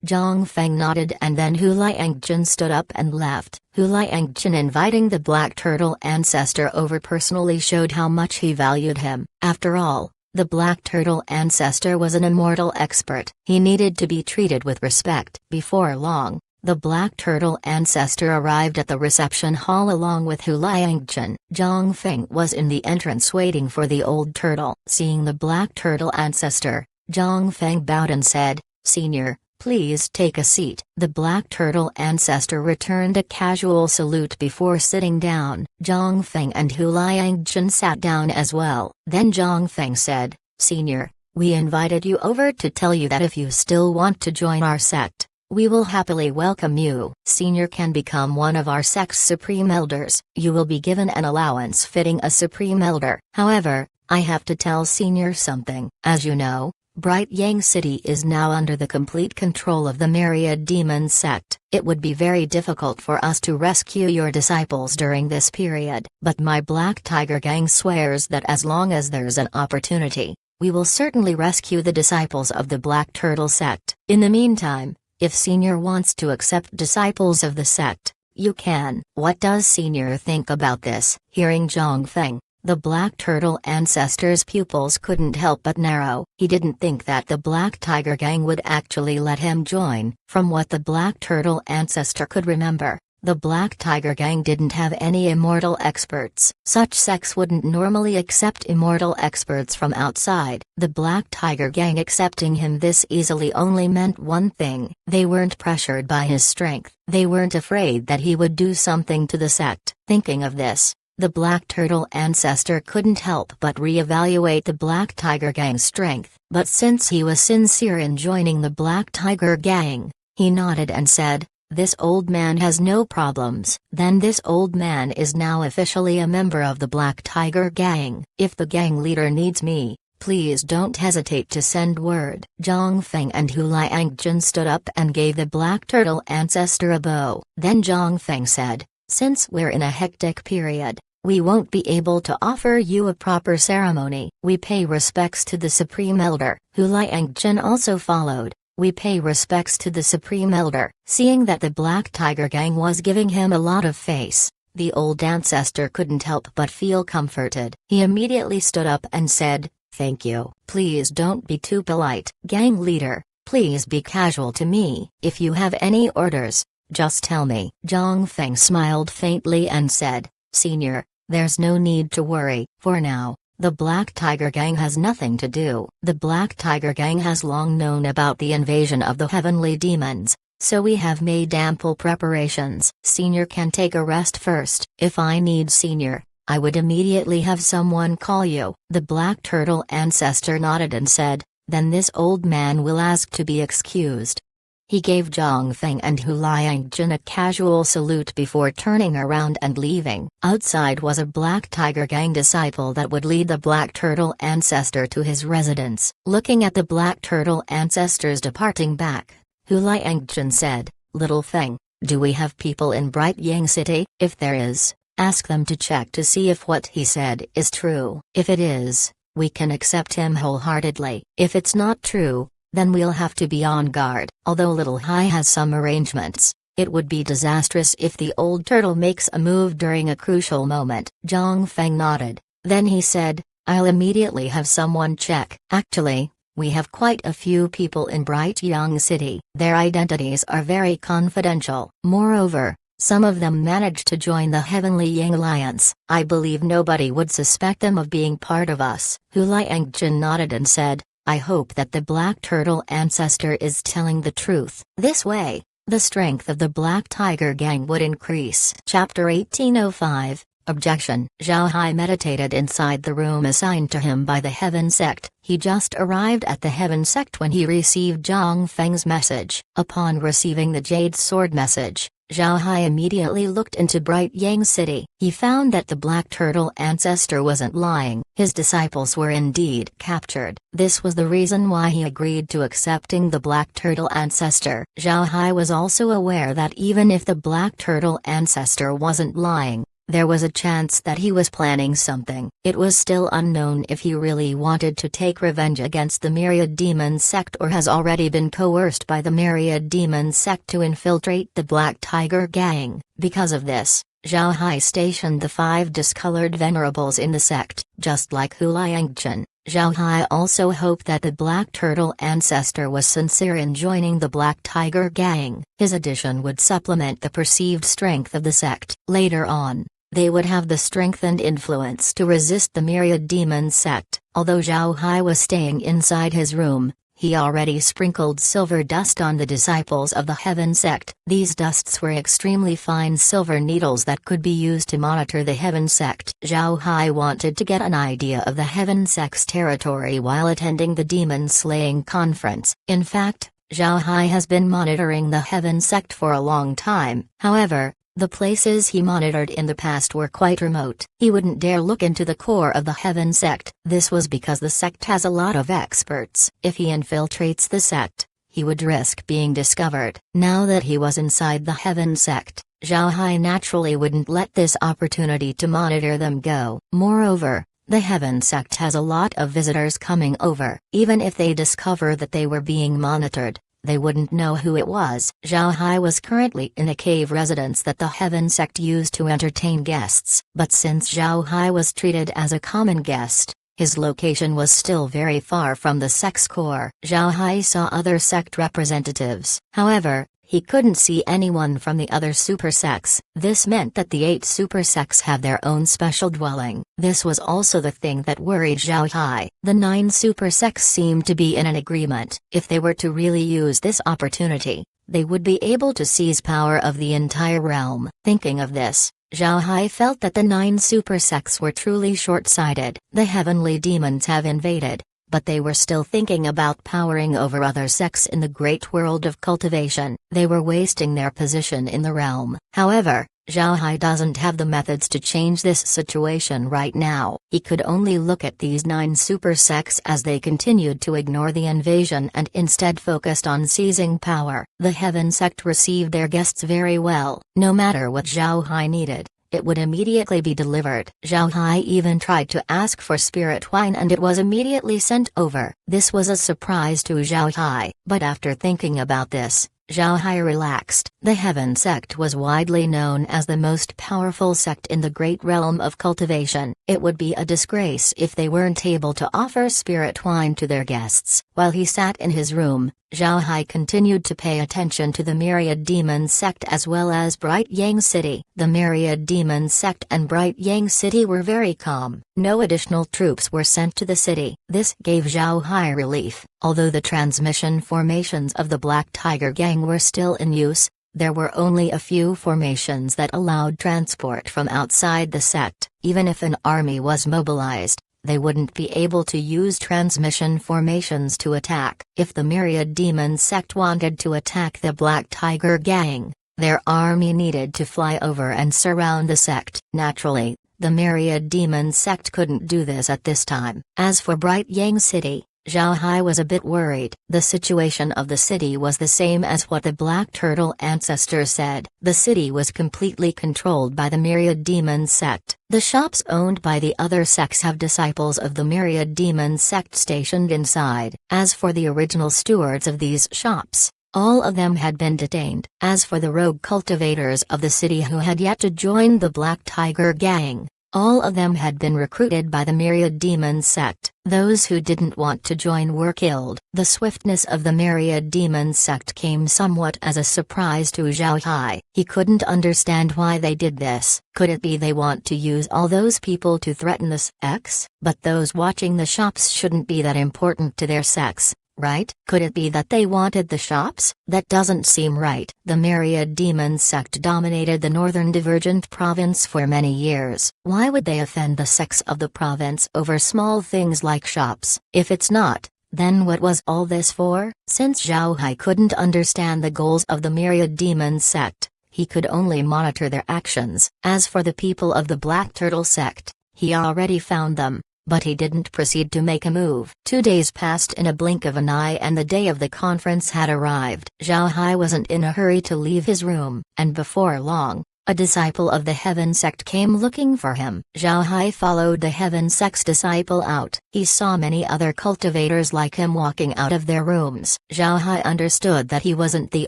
Zhang Feng nodded and then Hu Liangjun stood up and left. Hu Liangjun inviting the Black Turtle ancestor over personally showed how much he valued him. After all, the Black Turtle ancestor was an immortal expert. He needed to be treated with respect. Before long, the Black Turtle ancestor arrived at the reception hall along with Hu Liangjun. Zhang Feng was in the entrance waiting for the old turtle. Seeing the Black Turtle ancestor, Zhang Feng bowed and said, "Senior, please take a seat." The Black Turtle ancestor returned a casual salute before sitting down. Zhang Feng and Hu Liangjun sat down as well. Then Zhang Feng said, "Senior, we invited you over to tell you that if you still want to join our sect, we will happily welcome you. Senior can become one of our sect's Supreme Elders. You will be given an allowance fitting a Supreme Elder. However, I have to tell Senior something. As you know, Bright Yang City is now under the complete control of the Myriad Demon sect. It would be very difficult for us to rescue your disciples during this period. But my Black Tiger Gang swears that as long as there's an opportunity, we will certainly rescue the disciples of the Black Turtle sect. In the meantime, if Senior wants to accept disciples of the sect, you can." "What does Senior think about this?" Hearing Zhang Feng, The Black Turtle Ancestor's pupils couldn't help but narrow. He didn't think that the Black Tiger Gang would actually let him join. From what the Black Turtle Ancestor could remember, the Black Tiger Gang didn't have any immortal experts. Such sects wouldn't normally accept immortal experts from outside. The Black Tiger Gang accepting him this easily only meant one thing: they weren't pressured by his strength. They weren't afraid that he would do something to the sect. Thinking of this, the Black Turtle Ancestor couldn't help but re-evaluate the Black Tiger Gang's strength. But since he was sincere in joining the Black Tiger Gang, he nodded and said, "This old man has no problems." Then this old man is now officially a member of the Black Tiger Gang. If the gang leader needs me, please don't hesitate to send word. Zhang Feng and Hu Liangjun stood up and gave the Black Turtle Ancestor a bow. Then Zhang Feng said, "Since we're in a hectic period, we won't be able to offer you a proper ceremony. We pay respects to the Supreme Elder." Hu Liangjun also followed. "We pay respects to the Supreme Elder." Seeing that the Black Tiger Gang was giving him a lot of face, the old ancestor couldn't help but feel comforted. He immediately stood up and said, "Thank you. Please don't be too polite. Gang leader, please be casual to me. If you have any orders, just tell me." Zhang Feng smiled faintly and said, "Senior, there's no need to worry. For now, the Black Tiger Gang has nothing to do. The Black Tiger Gang has long known about the invasion of the heavenly demons, so we have made ample preparations. Senior can take a rest first. If I need Senior, I would immediately have someone call you." The Black Turtle Ancestor nodded and said, "Then this old man will ask to be excused." He gave Zhang Feng and Hu Liangjun a casual salute before turning around and leaving. Outside was a Black Tiger Gang disciple that would lead the Black Turtle Ancestor to his residence. Looking at the Black Turtle Ancestors departing back, Hu Liangjun said, "Little Feng, do we have people in Bright Yang City? If there is, ask them to check to see if what he said is true. If it is, we can accept him wholeheartedly. If it's not true, then we'll have to be on guard." Although Little Hai has some arrangements, it would be disastrous if the old turtle makes a move during a crucial moment. Zhang Feng nodded. Then he said, "I'll immediately have someone check." Actually, we have quite a few people in Bright Yang City. Their identities are very confidential. Moreover, some of them managed to join the Heavenly Yang Alliance. I believe nobody would suspect them of being part of us. Hu Liangjun nodded and said, "I hope that the Black Turtle Ancestor is telling the truth. This way, the strength of the Black Tiger Gang would increase." Chapter 1805, Objection. Zhao Hai meditated inside the room assigned to him by the Heaven Sect. He just arrived at the Heaven Sect when he received Zhang Feng's message. Upon receiving the Jade Sword message, Zhao Hai immediately looked into Bright Yang City. He found that the Black Turtle Ancestor wasn't lying. His disciples were indeed captured. This was the reason why he agreed to accepting the Black Turtle Ancestor. Zhao Hai was also aware that even if the Black Turtle Ancestor wasn't lying, there was a chance that he was planning something. It was still unknown if he really wanted to take revenge against the Myriad Demon Sect or has already been coerced by the Myriad Demon Sect to infiltrate the Black Tiger Gang. Because of this, Zhao Hai stationed the 5 discolored venerables in the sect. Just like Hu Liangjun, Zhao Hai also hoped that the Black Turtle Ancestor was sincere in joining the Black Tiger Gang. His addition would supplement the perceived strength of the sect. Later on, they would have the strength and influence to resist the Myriad Demon Sect. Although Zhao Hai was staying inside his room, he already sprinkled silver dust on the disciples of the Heaven Sect. These dusts were extremely fine silver needles that could be used to monitor the Heaven Sect. Zhao Hai wanted to get an idea of the Heaven Sect's territory while attending the Demon Slaying Conference. In fact, Zhao Hai has been monitoring the Heaven Sect for a long time. However, the places he monitored in the past were quite remote. He wouldn't dare look into the core of the Heaven Sect. This was because the sect has a lot of experts. If he infiltrates the sect, he would risk being discovered. Now that he was inside the Heaven Sect, Zhao Hai naturally wouldn't let this opportunity to monitor them go. Moreover, the Heaven Sect has a lot of visitors coming over. Even if they discover that they were being monitored, they wouldn't know who it was. Zhao Hai was currently in a cave residence that the Heaven Sect used to entertain guests, but since Zhao Hai was treated as a common guest, his location was still very far from the sect's core. Zhao Hai saw other sect representatives. However, he couldn't see anyone from the other super sects. This meant that the 8 super sects have their own special dwelling. This was also the thing that worried Zhao Hai. The 9 super sects seemed to be in an agreement. If they were to really use this opportunity, they would be able to seize power of the entire realm. Thinking of this, Zhao Hai felt that the 9 super sects were truly short-sighted. The heavenly demons have invaded, but they were still thinking about powering over other sects in the great world of cultivation. They were wasting their position in the realm. However, Zhao Hai doesn't have the methods to change this situation right now. He could only look at these 9 super sects as they continued to ignore the invasion and instead focused on seizing power. The Heaven Sect received their guests very well. No matter what Zhao Hai needed, it would immediately be delivered. Zhao Hai even tried to ask for spirit wine and it was immediately sent over. This was a surprise to Zhao Hai, but after thinking about this, Zhao Hai relaxed. The Heaven Sect was widely known as the most powerful sect in the great realm of cultivation. It would be a disgrace if they weren't able to offer spirit wine to their guests. While he sat in his room, Zhao Hai continued to pay attention to the Myriad Demon Sect as well as Bright Yang City. The Myriad Demon Sect and Bright Yang City were very calm. No additional troops were sent to the city. This gave Zhao Hai relief. Although the transmission formations of the Black Tiger Gang were still in use, there were only a few formations that allowed transport from outside the sect. Even if an army was mobilized, they wouldn't be able to use transmission formations to attack. If the Myriad Demon Sect wanted to attack the Black Tiger Gang, their army needed to fly over and surround the sect. Naturally, the Myriad Demon Sect couldn't do this at this time. As for Bright Yang City, Zhao Hai was a bit worried. The situation of the city was the same as what the Black Turtle ancestor said. The city was completely controlled by the Myriad Demon Sect. The shops owned by the other sects have disciples of the Myriad Demon Sect stationed inside. As for the original stewards of these shops, all of them had been detained. As for the rogue cultivators of the city who had yet to join the Black Tiger Gang, all of them had been recruited by the Myriad Demon Sect. Those who didn't want to join were killed. The swiftness of the Myriad Demon Sect came somewhat as a surprise to Zhao Hai. He couldn't understand why they did this. Could it be they want to use all those people to threaten the sects? But those watching the shops shouldn't be that important to their sects, right? Could it be that they wanted the shops? That doesn't seem right. The Myriad Demon Sect dominated the Northern Divergent Province for many years. Why would they offend the sects of the province over small things like shops? If it's not, then what was all this for? Since Zhao Hai couldn't understand the goals of the Myriad Demon Sect, he could only monitor their actions. As for the people of the Black Turtle Sect, he already found them, but he didn't proceed to make a move. 2 days passed in a blink of an eye and the day of the conference had arrived. Zhao Hai wasn't in a hurry to leave his room, and before long, a disciple of the Heaven Sect came looking for him. Zhao Hai followed the Heaven Sect's disciple out. He saw many other cultivators like him walking out of their rooms. Zhao Hai understood that he wasn't the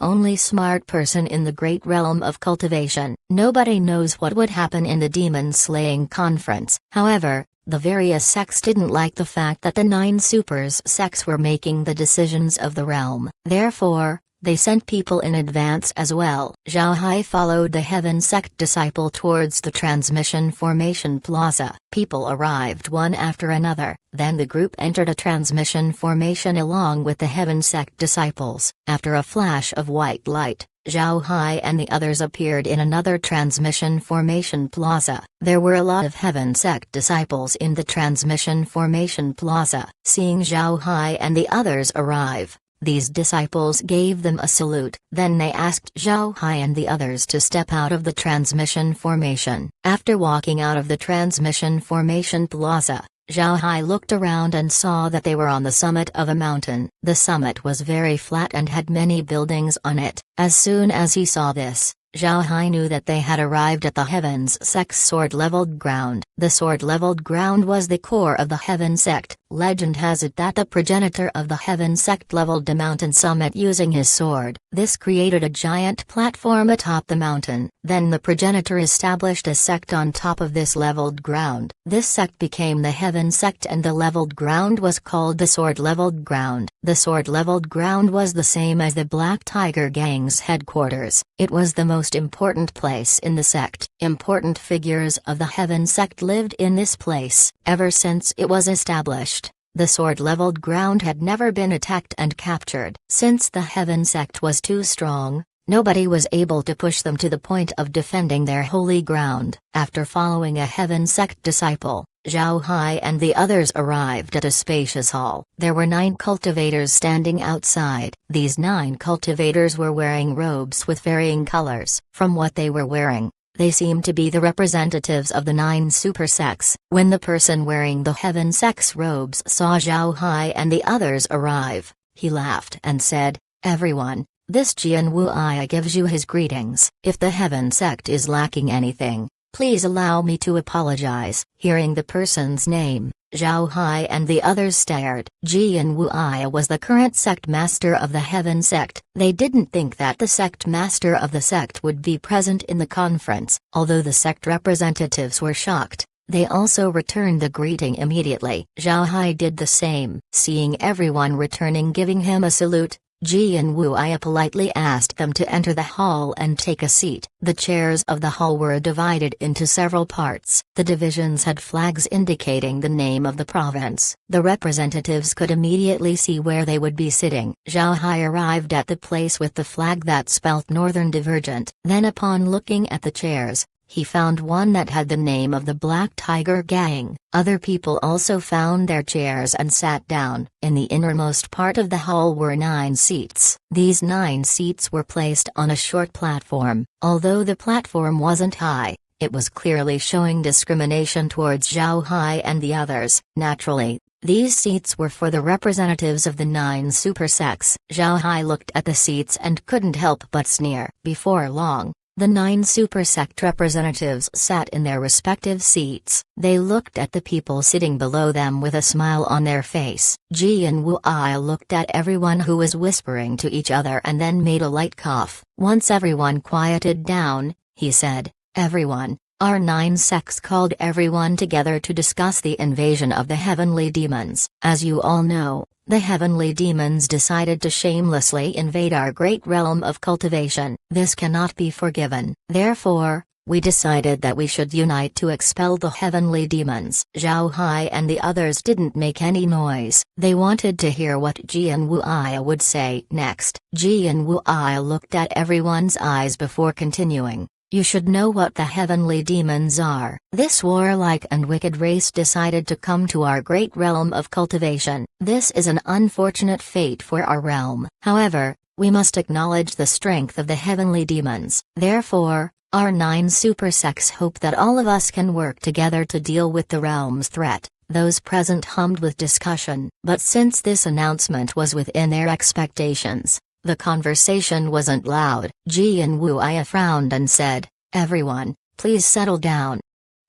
only smart person in the great realm of cultivation. Nobody knows what would happen in the demon slaying conference. However, the various sects didn't like the fact that the 9 supers sects were making the decisions of the realm. Therefore, they sent people in advance as well. Zhao Hai followed the Heaven Sect disciple towards the transmission formation plaza. People arrived one after another, then the group entered a transmission formation along with the Heaven Sect disciples. After a flash of white light, Zhao Hai and the others appeared in another transmission formation plaza. There were a lot of Heaven Sect disciples in the transmission formation plaza. Seeing Zhao Hai and the others arrive, these disciples gave them a salute. Then they asked Zhao Hai and the others to step out of the transmission formation. After walking out of the transmission formation plaza, Zhao Hai looked around and saw that they were on the summit of a mountain. The summit was very flat and had many buildings on it. As soon as he saw this, Zhao Hai knew that they had arrived at the Heavens Sect's sword-leveled ground. The sword-leveled ground was the core of the Heaven Sect. Legend has it that the progenitor of the Heaven sect leveled the mountain summit using his sword. This created a giant platform atop the mountain. Then the progenitor established a sect on top of this leveled ground. This sect became the Heaven sect, and the leveled ground was called the Sword Leveled Ground. The Sword Leveled Ground was the same as the Black Tiger Gang's headquarters. It was the most important place in the sect. Important figures of the Heaven sect lived in this place. Ever since it was established, the Sword Leveled Ground had never been attacked and captured. Since the Heaven sect was too strong, nobody was able to push them to the point of defending their holy ground. After following a Heaven sect disciple, Zhao Hai and the others arrived at a spacious hall. There were 9 cultivators standing outside. These 9 cultivators were wearing robes with varying colors. From what they were wearing, they seemed to be the representatives of the 9 super sects. When the person wearing the Heaven sect's robes saw Zhao Hai and the others arrive, he laughed and said, "Everyone, this Jian Wu'ai gives you his greetings. If the Heaven sect is lacking anything, please allow me to apologize." Hearing the person's name, Zhao Hai and the others stared. Jian Wu'ai was the current sect master of the Heaven sect. They didn't think that the sect master of the sect would be present in the conference. Although the sect representatives were shocked, they also returned the greeting immediately. Zhao Hai did the same. Seeing everyone returning giving him a salute, Jian Wu'ai politely asked them to enter the hall and take a seat. The chairs of the hall were divided into several parts. The divisions had flags indicating the name of the province. The representatives could immediately see where they would be sitting. Zhao Hai arrived at the place with the flag that spelt Northern Divergent. Then upon looking at the chairs, he found one that had the name of the Black Tiger Gang. Other people also found their chairs and sat down. In the innermost part of the hall were 9 seats. These 9 seats were placed on a short platform. Although the platform wasn't high, it was clearly showing discrimination towards Zhao Hai and the others. Naturally, these seats were for the representatives of the 9 super sects. Zhao Hai looked at the seats and couldn't help but sneer. Before long, the 9 super sect representatives sat in their respective seats. They looked at the people sitting below them with a smile on their face. Jian Wu'ai looked at everyone who was whispering to each other and then made a light cough. Once everyone quieted down, he said, "Everyone, our 9 sects called everyone together to discuss the invasion of the heavenly demons. As you all know, the heavenly demons decided to shamelessly invade our great realm of cultivation. This cannot be forgiven. Therefore, we decided that we should unite to expel the heavenly demons." Zhao Hai and the others didn't make any noise. They wanted to hear what Jian Wu'ai would say next. Jian Wu'ai looked at everyone's eyes before continuing. "You should know what the heavenly demons are. This warlike and wicked race decided to come to our great realm of cultivation. This is an unfortunate fate for our realm. However, we must acknowledge the strength of the heavenly demons. Therefore, our 9 super sects hope that all of us can work together to deal with the realm's threat." Those present hummed with discussion. But since this announcement was within their expectations, the conversation wasn't loud. Jian Wu'ai frowned and said, "Everyone, please settle down."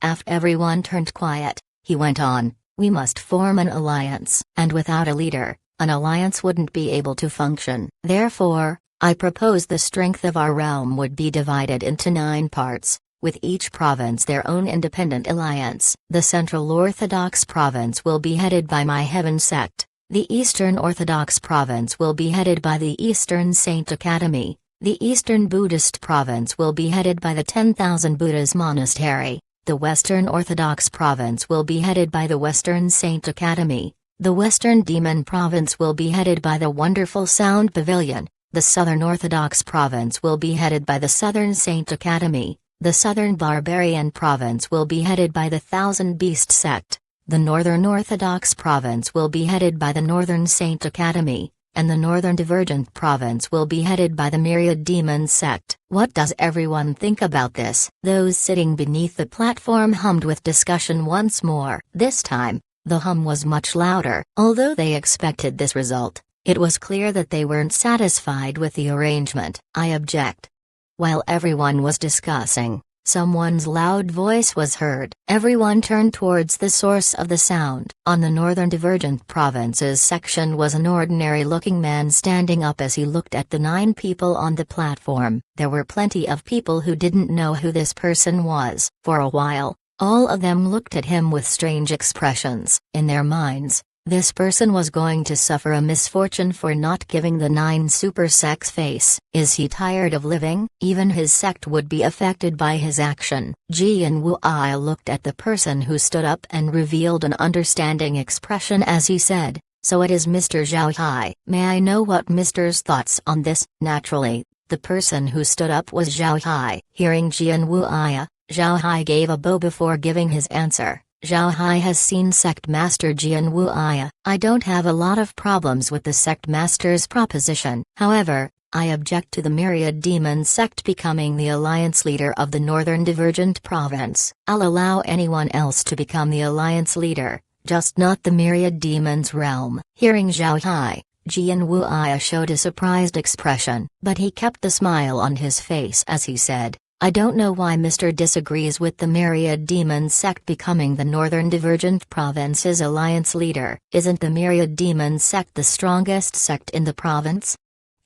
After everyone turned quiet, he went on, "We must form an alliance. And without a leader, an alliance wouldn't be able to function. Therefore, I propose the strength of our realm would be divided into 9 parts, with each province their own independent alliance. The Central Orthodox province will be headed by my Heaven sect. The Eastern Orthodox province will be headed by the Eastern Saint Academy. The Eastern Buddhist province will be headed by the 10,000 Buddhas Monastery. The Western Orthodox province will be headed by the Western Saint Academy. The Western Demon province will be headed by the Wonderful Sound Pavilion. The Southern Orthodox province will be headed by the Southern Saint Academy. The Southern Barbarian province will be headed by the Thousand Beast sect. The Northern Orthodox province will be headed by the Northern Saint Academy, and the Northern Divergent province will be headed by the Myriad Demon sect. What does everyone think about this? Those sitting beneath the platform hummed with discussion once more. This time, the hum was much louder. Although they expected this result, it was clear that they weren't satisfied with the arrangement. "I object." While everyone was discussing, Someone's loud voice was heard. Everyone turned towards the source of the sound. On the Northern Divergent Provinces section was an ordinary-looking man standing up as he looked at the 9 people on the platform. There were plenty of people who didn't know who this person was. For a while, all of them looked at him with strange expressions. In their minds, this person was going to suffer a misfortune for not giving the 9 super sects face. Is he tired of living? Even his sect would be affected by his action. Jian Wuai looked at the person who stood up and revealed an understanding expression as he said, "So it is Mr. Zhao Hai. May I know what Mr's thoughts on this?" Naturally, the person who stood up was Zhao Hai. Hearing Jian Wuai, Zhao Hai gave a bow before giving his answer. Zhao Hai has seen Sect Master Jian Wuai. I don't have a lot of problems with the Sect Master's proposition. However, I object to the Myriad Demon Sect becoming the alliance leader of the Northern Divergent Province. I'll allow anyone else to become the alliance leader, just not the Myriad Demon's realm. Hearing Zhao Hai, Jian Wuai showed a surprised expression, but he kept the smile on his face as he said, I don't know why Mr. disagrees with the Myriad Demon Sect becoming the Northern Divergent Province's alliance leader. Isn't the Myriad Demon Sect the strongest sect in the province?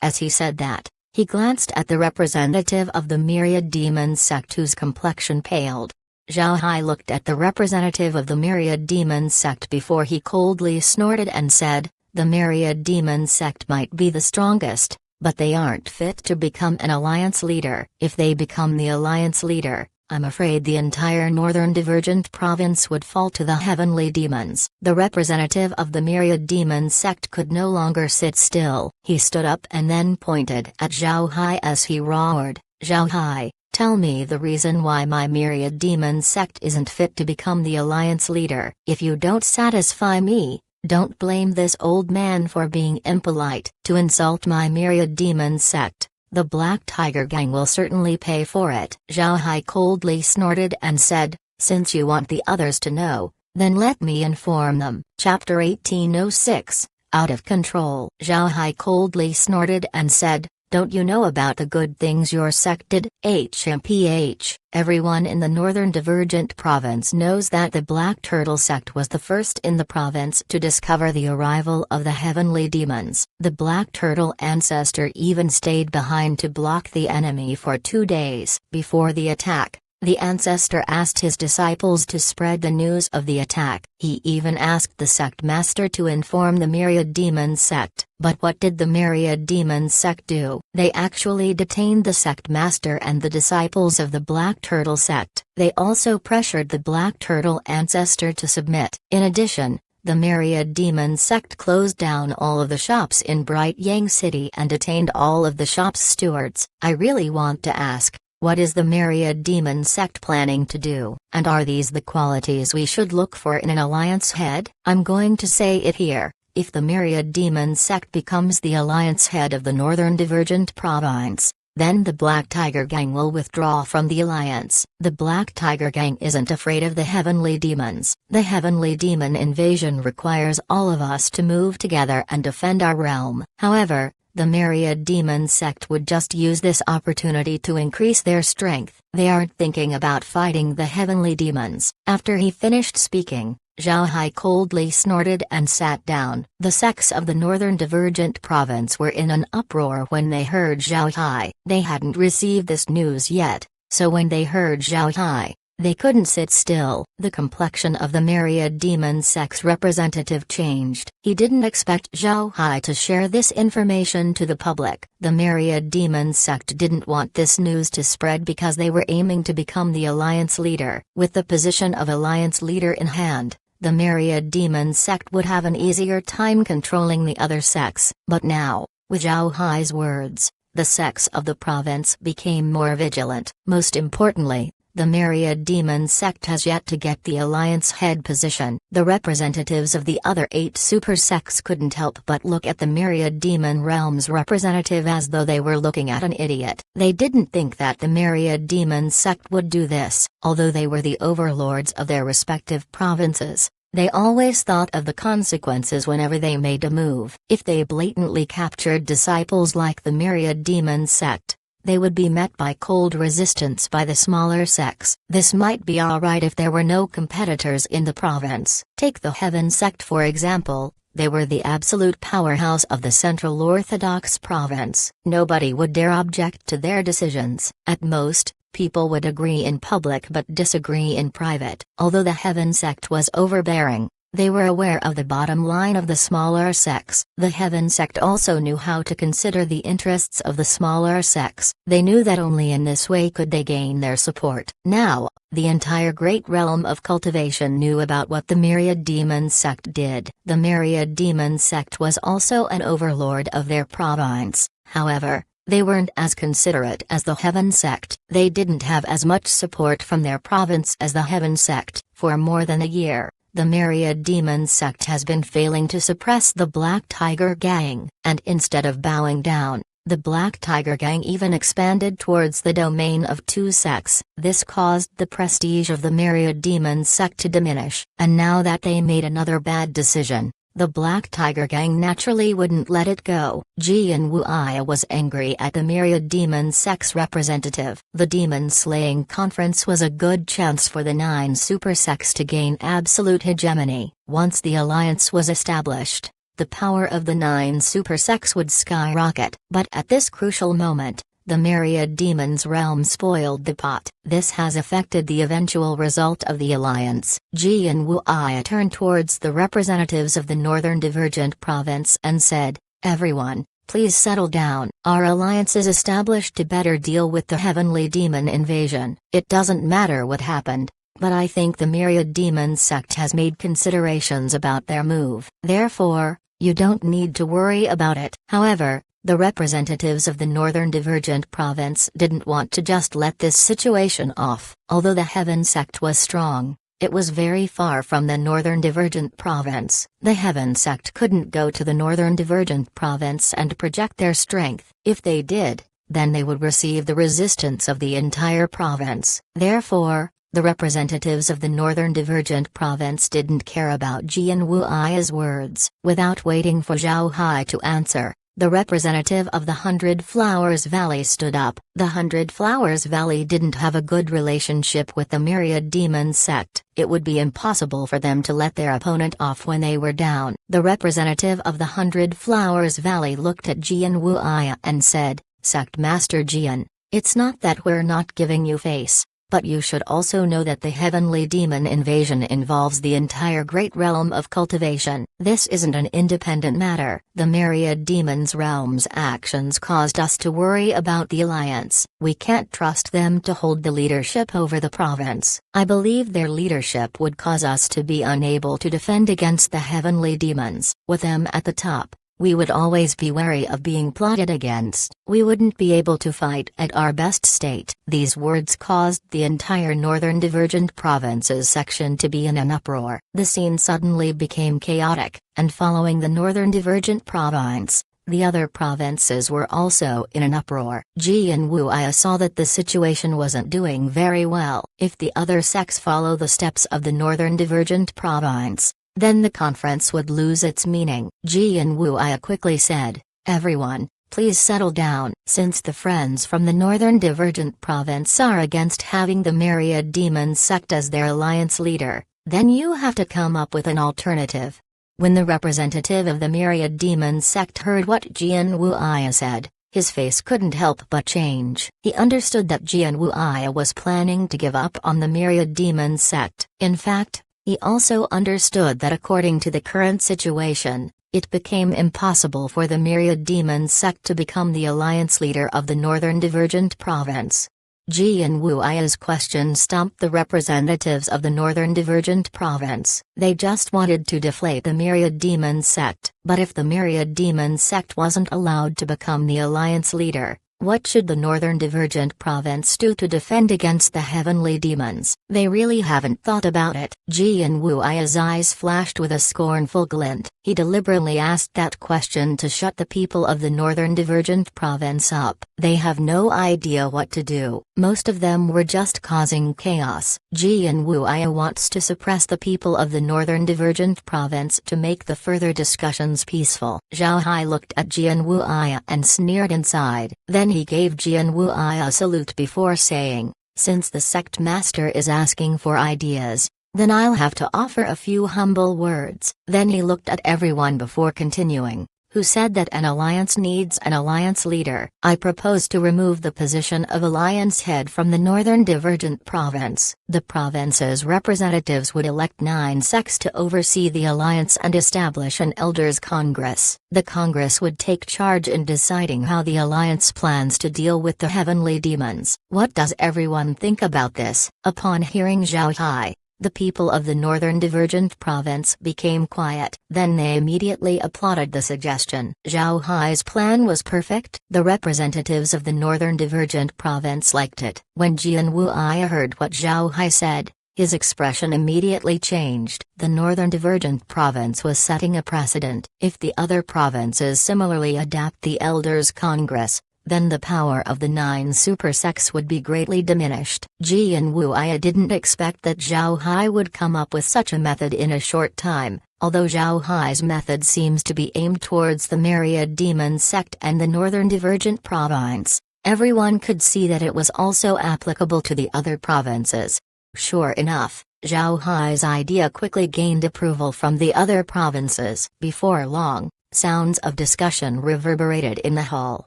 As he said that, he glanced at the representative of the Myriad Demon Sect whose complexion paled. Zhao Hai looked at the representative of the Myriad Demon Sect before he coldly snorted and said, the Myriad Demon Sect might be the strongest, but they aren't fit to become an alliance leader. If they become the alliance leader, I'm afraid the entire Northern Divergent Province would fall to the Heavenly Demons. The representative of the Myriad Demon Sect could no longer sit still. He stood up and then pointed at Zhao Hai as he roared, Zhao Hai, tell me the reason why my Myriad Demon Sect isn't fit to become the alliance leader. If you don't satisfy me, don't blame this old man for being impolite. To insult my Myriad Demon Sect, the Black Tiger Gang will certainly pay for it. Zhao Hai coldly snorted and said, since you want the others to know, then let me inform them. Chapter 1806, Out of Control. Zhao Hai coldly snorted and said, don't you know about the good things your sect did? HMPH. Everyone in the Northern Divergent Province knows that the Black Turtle Sect was the first in the province to discover the arrival of the Heavenly Demons. The Black Turtle Ancestor even stayed behind to block the enemy for 2 days. Before the attack, the Ancestor asked his disciples to spread the news of the attack. He even asked the Sect Master to inform the Myriad Demon Sect. But what did the Myriad Demon Sect do? They actually detained the Sect Master and the disciples of the Black Turtle Sect. They also pressured the Black Turtle Ancestor to submit. In addition, the Myriad Demon Sect closed down all of the shops in Bright Yang City and detained all of the shop's stewards. I really want to ask, what is the Myriad Demon Sect planning to do? And are these the qualities we should look for in an alliance head? I'm going to say it here. If the Myriad Demon Sect becomes the alliance head of the Northern Divergent Province, then the Black Tiger Gang will withdraw from the alliance. The Black Tiger Gang isn't afraid of the Heavenly Demons. The Heavenly Demon invasion requires all of us to move together and defend our realm. However, the Myriad Demon Sect would just use this opportunity to increase their strength. They aren't thinking about fighting the Heavenly Demons. After he finished speaking, Zhao Hai coldly snorted and sat down. The sects of the Northern Divergent Province were in an uproar when they heard Zhao Hai. They hadn't received this news yet, so when they heard Zhao Hai, they couldn't sit still. The complexion of the Myriad Demon Sect's representative changed. He didn't expect Zhao Hai to share this information to the public. The Myriad Demon Sect didn't want this news to spread because they were aiming to become the alliance leader. With the position of alliance leader in hand, the Myriad Demon Sect would have an easier time controlling the other sects. But now, with Zhao Hai's words, the sects of the province became more vigilant. Most importantly, the Myriad Demon Sect has yet to get the alliance head position. The representatives of the other 8 super sects couldn't help but look at the Myriad Demon Realm's representative as though they were looking at an idiot. They didn't think that the Myriad Demon Sect would do this. Although they were the overlords of their respective provinces, they always thought of the consequences whenever they made a move. If they blatantly captured disciples like the Myriad Demon Sect, they would be met by cold resistance by the smaller sects. This might be alright if there were no competitors in the province. Take the Heaven sect for example. They were the absolute powerhouse of the Central Orthodox province. Nobody would dare object to their decisions. At most, people would agree in public but disagree in private. Although the Heaven sect was overbearing, they were aware of the bottom line of the smaller sects. The Heaven sect also knew how to consider the interests of the smaller sects. They knew that only in this way could they gain their support. Now, the entire great realm of cultivation knew about what the Myriad Demon sect did. The Myriad Demon sect was also an overlord of their province. However, they weren't as considerate as the Heaven sect. They didn't have as much support from their province as the Heaven sect. For more than a year, the Myriad Demon sect has been failing to suppress the Black Tiger Gang, and instead of bowing down, the Black Tiger Gang even expanded towards the domain of two sects. This caused the prestige of the Myriad Demon sect to diminish, and now that they made another bad decision, the Black Tiger Gang naturally wouldn't let it go. Jian Wuya was angry at the Myriad Demon sect's representative. The Demon Slaying Conference was a good chance for the 9 super sects to gain absolute hegemony. Once the alliance was established, the power of the 9 super sects would skyrocket. But at this crucial moment, the Myriad Demons realm spoiled the pot. This has affected the eventual result of the alliance. Jian Wuya turned towards the representatives of the Northern Divergent Province and said, "Everyone, please settle down. Our alliance is established to better deal with the Heavenly Demon invasion. It doesn't matter what happened, but I think the Myriad Demon sect has made considerations about their move. Therefore, you don't need to worry about it." However, the representatives of the Northern Divergent Province didn't want to just let this situation off. Although the Heaven sect was strong, it was very far from the Northern Divergent Province. The Heaven sect couldn't go to the Northern Divergent Province and project their strength. If they did, then they would receive the resistance of the entire province. Therefore, the representatives of the Northern Divergent Province didn't care about Jian Wuya's words. Without waiting for Zhao Hai to answer, the representative of the 100 Flowers Valley stood up. The 100 Flowers Valley didn't have a good relationship with the Myriad Demon sect. It would be impossible for them to let their opponent off when they were down. The representative of the 100 Flowers Valley looked at Jian Wuya and said, "Sect Master Jian, it's not that we're not giving you face, but you should also know that the Heavenly Demon invasion involves the entire great realm of cultivation. This isn't an independent matter. The Myriad Demons realm's actions caused us to worry about the alliance. We can't trust them to hold the leadership over the province. I believe their leadership would cause us to be unable to defend against the Heavenly Demons. With them at the top, we would always be wary of being plotted against. We wouldn't be able to fight at our best state." These words caused the entire Northern Divergent Province's section to be in an uproar. The scene suddenly became chaotic, and following the Northern Divergent Province, the other provinces were also in an uproar. Jian Wuya saw that the situation wasn't doing very well. If the other sects follow the steps of the Northern Divergent Province, then the conference would lose its meaning. Jian Wuya quickly said, "Everyone, please settle down. Since the friends from the Northern Divergent Province are against having the Myriad Demon sect as their alliance leader, then you have to come up with an alternative." When the representative of the Myriad Demon sect heard what Jian Wuya said, his face couldn't help but change. He understood that Jian Wuya was planning to give up on the Myriad Demon sect. In fact, he also understood that according to the current situation, it became impossible for the Myriad Demon sect to become the alliance leader of the Northern Divergent Province. Jian Wuya's question stumped the representatives of the Northern Divergent Province. They just wanted to deflate the Myriad Demon sect. But if the Myriad Demon sect wasn't allowed to become the alliance leader, what should the Northern Divergent Province do to defend against the Heavenly Demons? They really haven't thought about it. Jian Wuya's eyes flashed with a scornful glint. He deliberately asked that question to shut the people of the Northern Divergent Province up. They have no idea what to do. Most of them were just causing chaos. Jian Wuya wants to suppress the people of the Northern Divergent Province to make the further discussions peaceful. Zhao Hai looked at Jian Wuya and sneered inside. Then he gave Jian Wuai a salute before saying, "Since the sect master is asking for ideas, then I'll have to offer a few humble words." Then he looked at everyone before continuing, "Who said that an alliance needs an alliance leader? I propose to remove the position of alliance head from the Northern Divergent Province. The province's representatives would elect 9 sects to oversee the alliance and establish an elders' congress. The congress would take charge in deciding how the alliance plans to deal with the heavenly demons. What does everyone think about this?" Upon hearing Zhao Hai, the people of the Northern Divergent Province became quiet. Then they immediately applauded the suggestion. Zhao Hai's plan was perfect. The representatives of the Northern Divergent Province liked it. When Jian Wuai heard what Zhao Hai said, his expression immediately changed. The Northern Divergent Province was setting a precedent. If the other provinces similarly adapt the Elders' Congress, then the power of the 9 super sects would be greatly diminished. Jian Wuai didn't expect that Zhao Hai would come up with such a method in a short time. Although Zhao Hai's method seems to be aimed towards the Myriad Demon sect and the Northern Divergent Province, everyone could see that it was also applicable to the other provinces. Sure enough, Zhao Hai's idea quickly gained approval from the other provinces. Before long, sounds of discussion reverberated in the hall.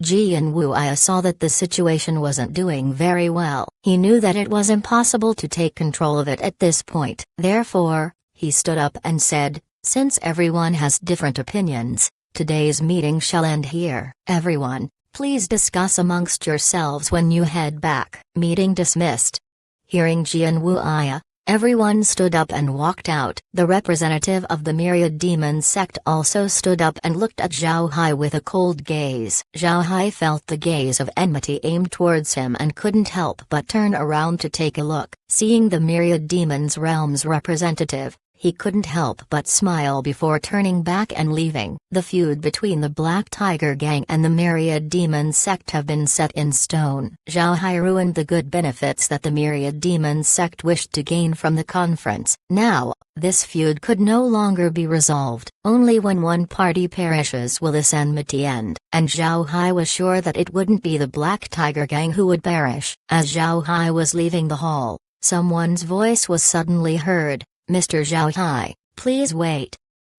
Jian Wuai saw that the situation wasn't doing very well. He knew that it was impossible to take control of it at this point. Therefore, he stood up and said, "Since everyone has different opinions, today's meeting shall end here. Everyone, please discuss amongst yourselves when you head back." Meeting dismissed. Hearing Jian Wuai, everyone stood up and walked out. The representative of the Myriad Demon sect also stood up and looked at Zhao Hai with a cold gaze. Zhao Hai felt the gaze of enmity aimed towards him and couldn't help but turn around to take a look. Seeing the Myriad Demon's realm's representative, he couldn't help but smile before turning back and leaving. The feud between the Black Tiger Gang and the Myriad Demon sect have been set in stone. Zhao Hai ruined the good benefits that the Myriad Demon sect wished to gain from the conference. Now, this feud could no longer be resolved. Only when one party perishes will this enmity end. And Zhao Hai was sure that it wouldn't be the Black Tiger Gang who would perish. As Zhao Hai was leaving the hall, someone's voice was suddenly heard. "Mr. Zhao Hai, please wait."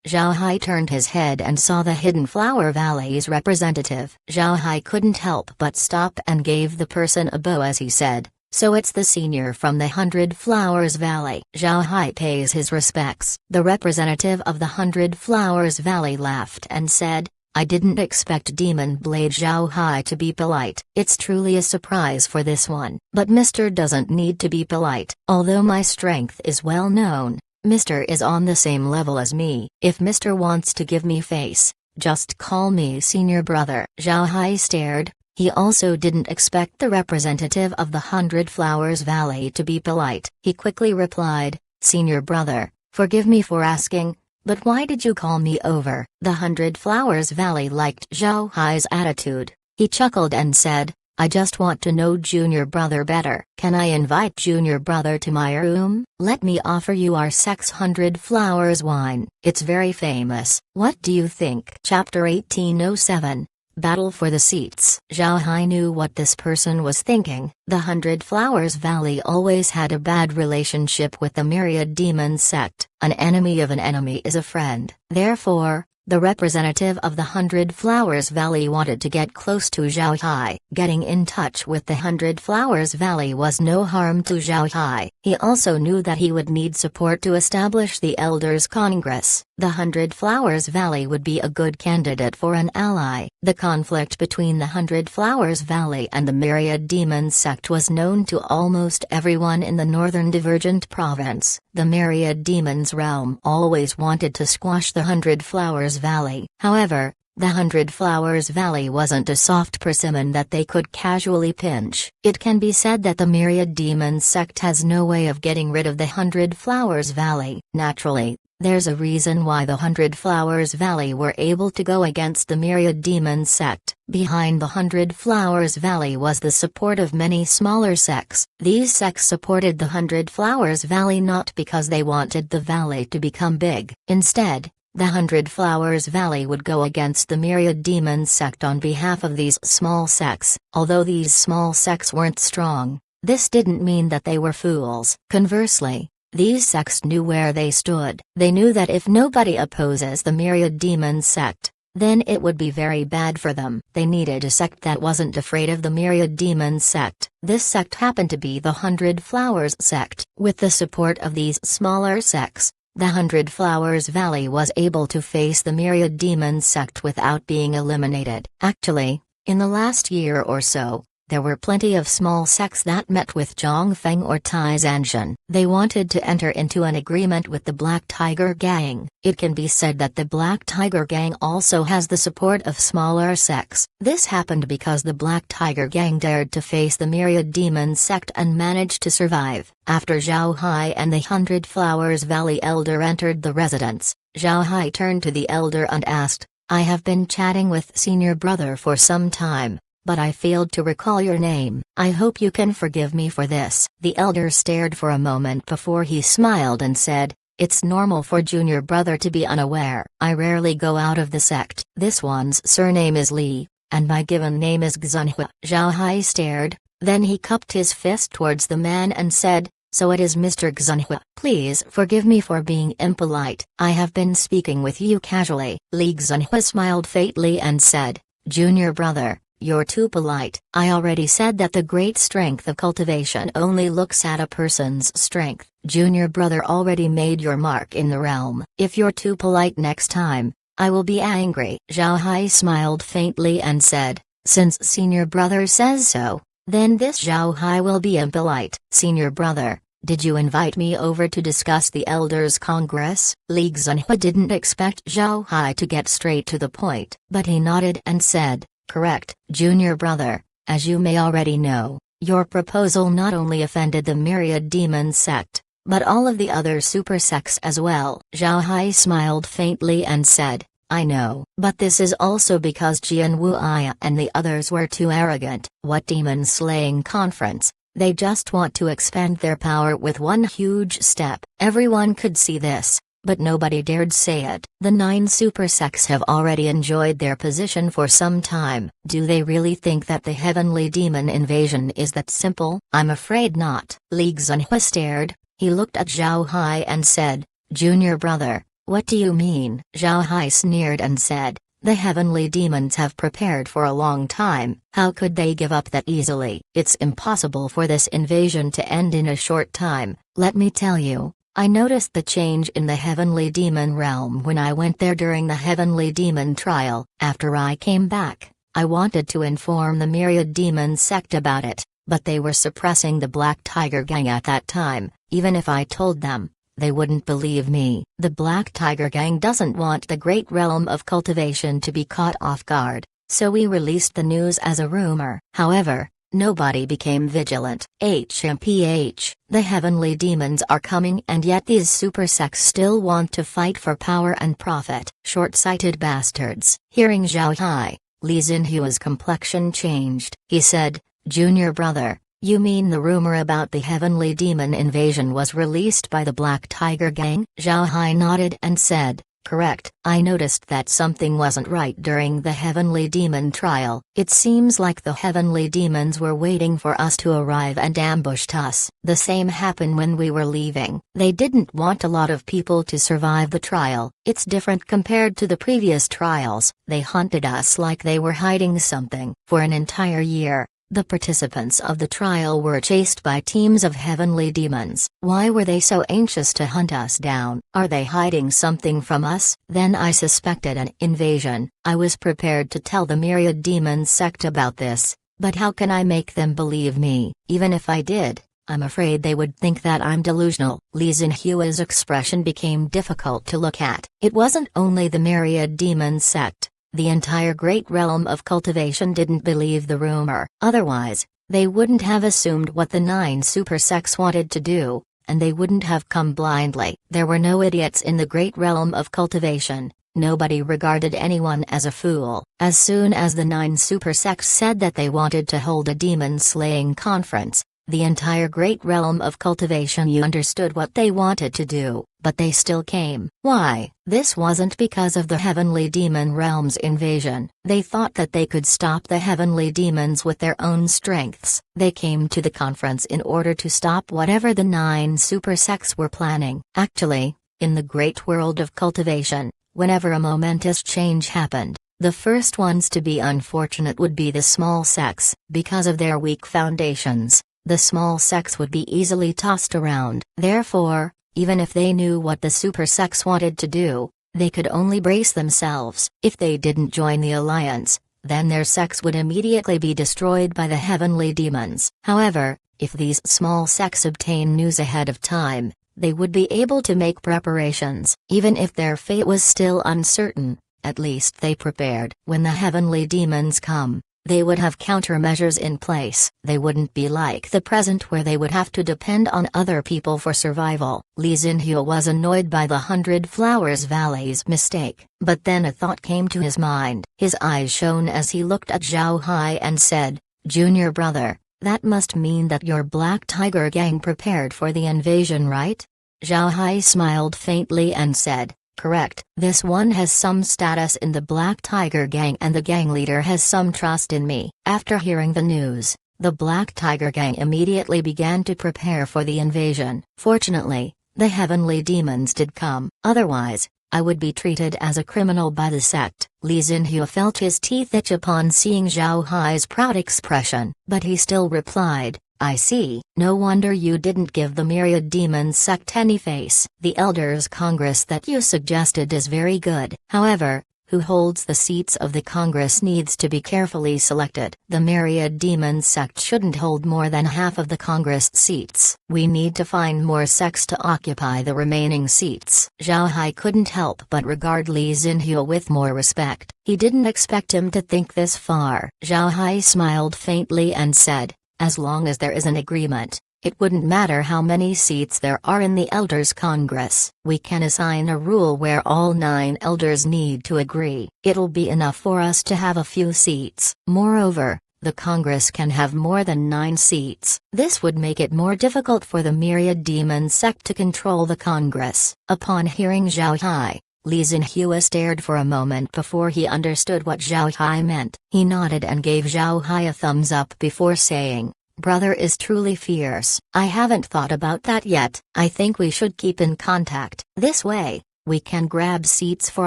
Zhao Hai turned his head and saw the Hidden Flower Valley's representative. Zhao Hai couldn't help but stop and gave the person a bow as he said, "So it's the senior from the 100 Flowers Valley." Zhao Hai pays his respects. The representative of the 100 Flowers Valley laughed and said, "I didn't expect Demon Blade Zhao Hai to be polite. It's truly a surprise for this one. But Mr. doesn't need to be polite. Although my strength is well known, Mr. is on the same level as me. If Mr. wants to give me face, just call me senior brother." Zhao Hai stared. He also didn't expect the representative of the 100 Flowers Valley to be polite. He quickly replied, "Senior brother, forgive me for asking, but why did you call me over?" The 100 Flowers Valley liked Zhao Hai's attitude. He chuckled and said, "I just want to know junior brother better. Can I invite junior brother to my room? Let me offer you our sect's 100 Flowers wine. It's very famous. What do you think?" Chapter 1807. Battle for the Seats. Zhao Hai knew what this person was thinking. The 100 Flowers Valley always had a bad relationship with the Myriad Demon sect. An enemy of an enemy is a friend. Therefore, the representative of the 100 Flowers Valley wanted to get close to Zhao Hai. Getting in touch with the 100 Flowers Valley was no harm to Zhao Hai. He also knew that he would need support to establish the Elders' Congress. The 100 Flowers Valley would be a good candidate for an ally. The conflict between the 100 Flowers Valley and the Myriad Demon sect was known to almost everyone in the Northern Divergent Province. The Myriad Demon's realm always wanted to squash the 100 Flowers Valley. However, the 100 Flowers Valley wasn't a soft persimmon that they could casually pinch. It can be said that the Myriad Demon sect has no way of getting rid of the 100 Flowers Valley. Naturally, there's a reason why the 100 Flowers Valley were able to go against the Myriad Demon sect. Behind the 100 Flowers Valley was the support of many smaller sects. These sects supported the 100 Flowers Valley not because they wanted the valley to become big. Instead, the 100 Flowers Valley would go against the Myriad Demon sect on behalf of these small sects. Although these small sects weren't strong, this didn't mean that they were fools. Conversely, these sects knew where they stood. They knew that if nobody opposes the Myriad Demon sect, then it would be very bad for them. They needed a sect that wasn't afraid of the Myriad Demon sect. This sect happened to be the 100 Flowers sect. With the support of these smaller sects, the 100 Flowers Valley was able to face the Myriad Demon sect without being eliminated. Actually, in the last year or so, there were plenty of small sects that met with Zhang Feng or Tai Zanshan. They wanted to enter into an agreement with the Black Tiger Gang. It can be said that the Black Tiger Gang also has the support of smaller sects. This happened because the Black Tiger Gang dared to face the Myriad Demon sect and managed to survive. After Zhao Hai and the 100 Flowers Valley elder entered the residence, Zhao Hai turned to the elder and asked, "I have been chatting with senior brother for some time, but I failed to recall your name. I hope you can forgive me for this." The elder stared for a moment before he smiled and said, "It's normal for junior brother to be unaware. I rarely go out of the sect. This one's surname is Li, and my given name is Xunhua." Zhao Hai stared, then he cupped his fist towards the man and said, "So it is Mr. Xunhua. Please forgive me for being impolite. I have been speaking with you casually." Li Xunhua smiled faintly and said, "Junior brother, you're too polite. I already said that the great strength of cultivation only looks at a person's strength. Junior brother already made your mark in the realm. If you're too polite next time, I will be angry." Zhao Hai smiled faintly and said, "Since senior brother says so, then this Zhao Hai will be impolite." "Senior brother, did you invite me over to discuss the Elders' Congress?" Li Xunhua didn't expect Zhao Hai to get straight to the point, but he nodded and said, "Correct, junior brother. As you may already know, your proposal not only offended the Myriad Demon sect, but all of the other super sects as well." Zhao Hai smiled faintly and said, "I know. But this is also because Jian Wuya and the others were too arrogant." "What demon-slaying conference? They just want to expand their power with one huge step." Everyone could see this, but nobody dared say it. The 9 super sects have already enjoyed their position for some time. Do they really think that the heavenly demon invasion is that simple? I'm afraid not. Li Xunhua stared, he looked at Zhao Hai and said, "Junior brother, what do you mean?" Zhao Hai sneered and said, "The heavenly demons have prepared for a long time. How could they give up that easily? It's impossible for this invasion to end in a short time. Let me tell you, I noticed the change in the heavenly demon realm when I went there during the heavenly demon trial. After I came back, I wanted to inform the Myriad Demon sect about it, but they were suppressing the Black Tiger Gang at that time. Even if I told them, they wouldn't believe me. The Black Tiger Gang doesn't want the great realm of cultivation to be caught off guard, so we released the news as a rumor. However, nobody became vigilant. HMPH, the heavenly demons are coming and yet these super sects still want to fight for power and profit. Short-sighted bastards. Hearing Zhao Hai, Li Xinhua's complexion changed. He said, "Junior brother, you mean the rumor about the heavenly demon invasion was released by the Black Tiger Gang?" Zhao Hai nodded and said, "Correct. I noticed that something wasn't right during the heavenly demon trial. It seems like the heavenly demons were waiting for us to arrive and ambushed us. The same happened when we were leaving. They didn't want a lot of people to survive the trial. It's different compared to the previous trials. They hunted us like they were hiding something. For an entire year, the participants of the trial were chased by teams of heavenly demons. Why were they so anxious to hunt us down? Are they hiding something from us?" Then I suspected an invasion. I was prepared to tell the Myriad Demon sect about this, but how can I make them believe me? Even if I did, I'm afraid they would think that I'm delusional. Li Xinhua's expression became difficult to look at. It wasn't only the Myriad Demon sect. The entire great realm of cultivation didn't believe the rumor. Otherwise, they wouldn't have assumed what the 9 super sects wanted to do, and they wouldn't have come blindly. There were no idiots in the great realm of cultivation. Nobody regarded anyone as a fool. As soon as the 9 super sects said that they wanted to hold a demon-slaying conference, the entire great realm of cultivation. You understood what they wanted to do, but they still came. Why? This wasn't because of the heavenly demon realm's invasion. They thought that they could stop the heavenly demons with their own strengths. They came to the conference in order to stop whatever the 9 super sects were planning. Actually, in the great world of cultivation, whenever a momentous change happened, the first ones to be unfortunate would be the small sects. Because of their weak foundations, the small sects would be easily tossed around. Therefore, even if they knew what the super sects wanted to do, they could only brace themselves. If they didn't join the alliance, then their sects would immediately be destroyed by the heavenly demons. However, if these small sects obtain news ahead of time, they would be able to make preparations. Even if their fate was still uncertain, at least they prepared. When the heavenly demons come, they would have countermeasures in place. They wouldn't be like the present where they would have to depend on other people for survival. Li Xinhua was annoyed by the 100 Flowers Valley's mistake, but then a thought came to his mind. His eyes shone as he looked at Zhao Hai and said, "Junior brother, that must mean that your Black Tiger gang prepared for the invasion, right?" Zhao Hai smiled faintly and said, "Correct. This one has some status in the Black Tiger gang and the gang leader has some trust in me." After hearing the news, the Black Tiger gang immediately began to prepare for the invasion. Fortunately, the heavenly demons did come. Otherwise, I would be treated as a criminal by the sect. Li Xinhua felt his teeth itch upon seeing Zhao Hai's proud expression, but he still replied, "I see. No wonder you didn't give the Myriad Demon sect any face. The Elders Congress that you suggested is very good. However, who holds the seats of the Congress needs to be carefully selected. The Myriad Demon sect shouldn't hold more than half of the Congress seats. We need to find more sects to occupy the remaining seats." Zhao Hai couldn't help but regard Li Xinhua with more respect. He didn't expect him to think this far. Zhao Hai smiled faintly and said, "As long as there is an agreement, it wouldn't matter how many seats there are in the Elders Congress. We can assign a rule where all 9 elders need to agree. It'll be enough for us to have a few seats. Moreover, the Congress can have more than 9 seats. This would make it more difficult for the Myriad Demon sect to control the Congress." Upon hearing Zhao Hai, Li Xinhua stared for a moment before he understood what Zhao Hai meant. He nodded and gave Zhao Hai a thumbs up before saying, "Brother is truly fierce. I haven't thought about that yet. I think we should keep in contact. This way, we can grab seats for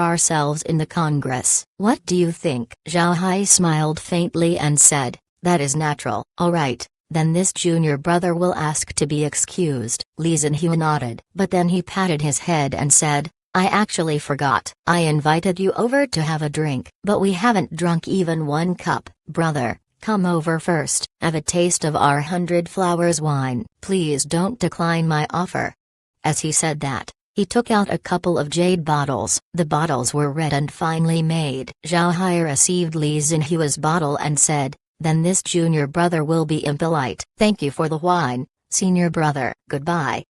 ourselves in the Congress. What do you think?" Zhao Hai smiled faintly and said, "That is natural." "All right, then this junior brother will ask to be excused." Li Xinhua nodded. But then he patted his head and said, "I actually forgot. I invited you over to have a drink, but we haven't drunk even one cup. Brother, come over first. Have a taste of our 100 Flowers wine. Please don't decline my offer." As he said that, he took out a couple of jade bottles. The bottles were red and finely made. Zhao Hai received Li Xinhua's bottle and said, "Then this junior brother will be impolite. Thank you for the wine, senior brother. Goodbye."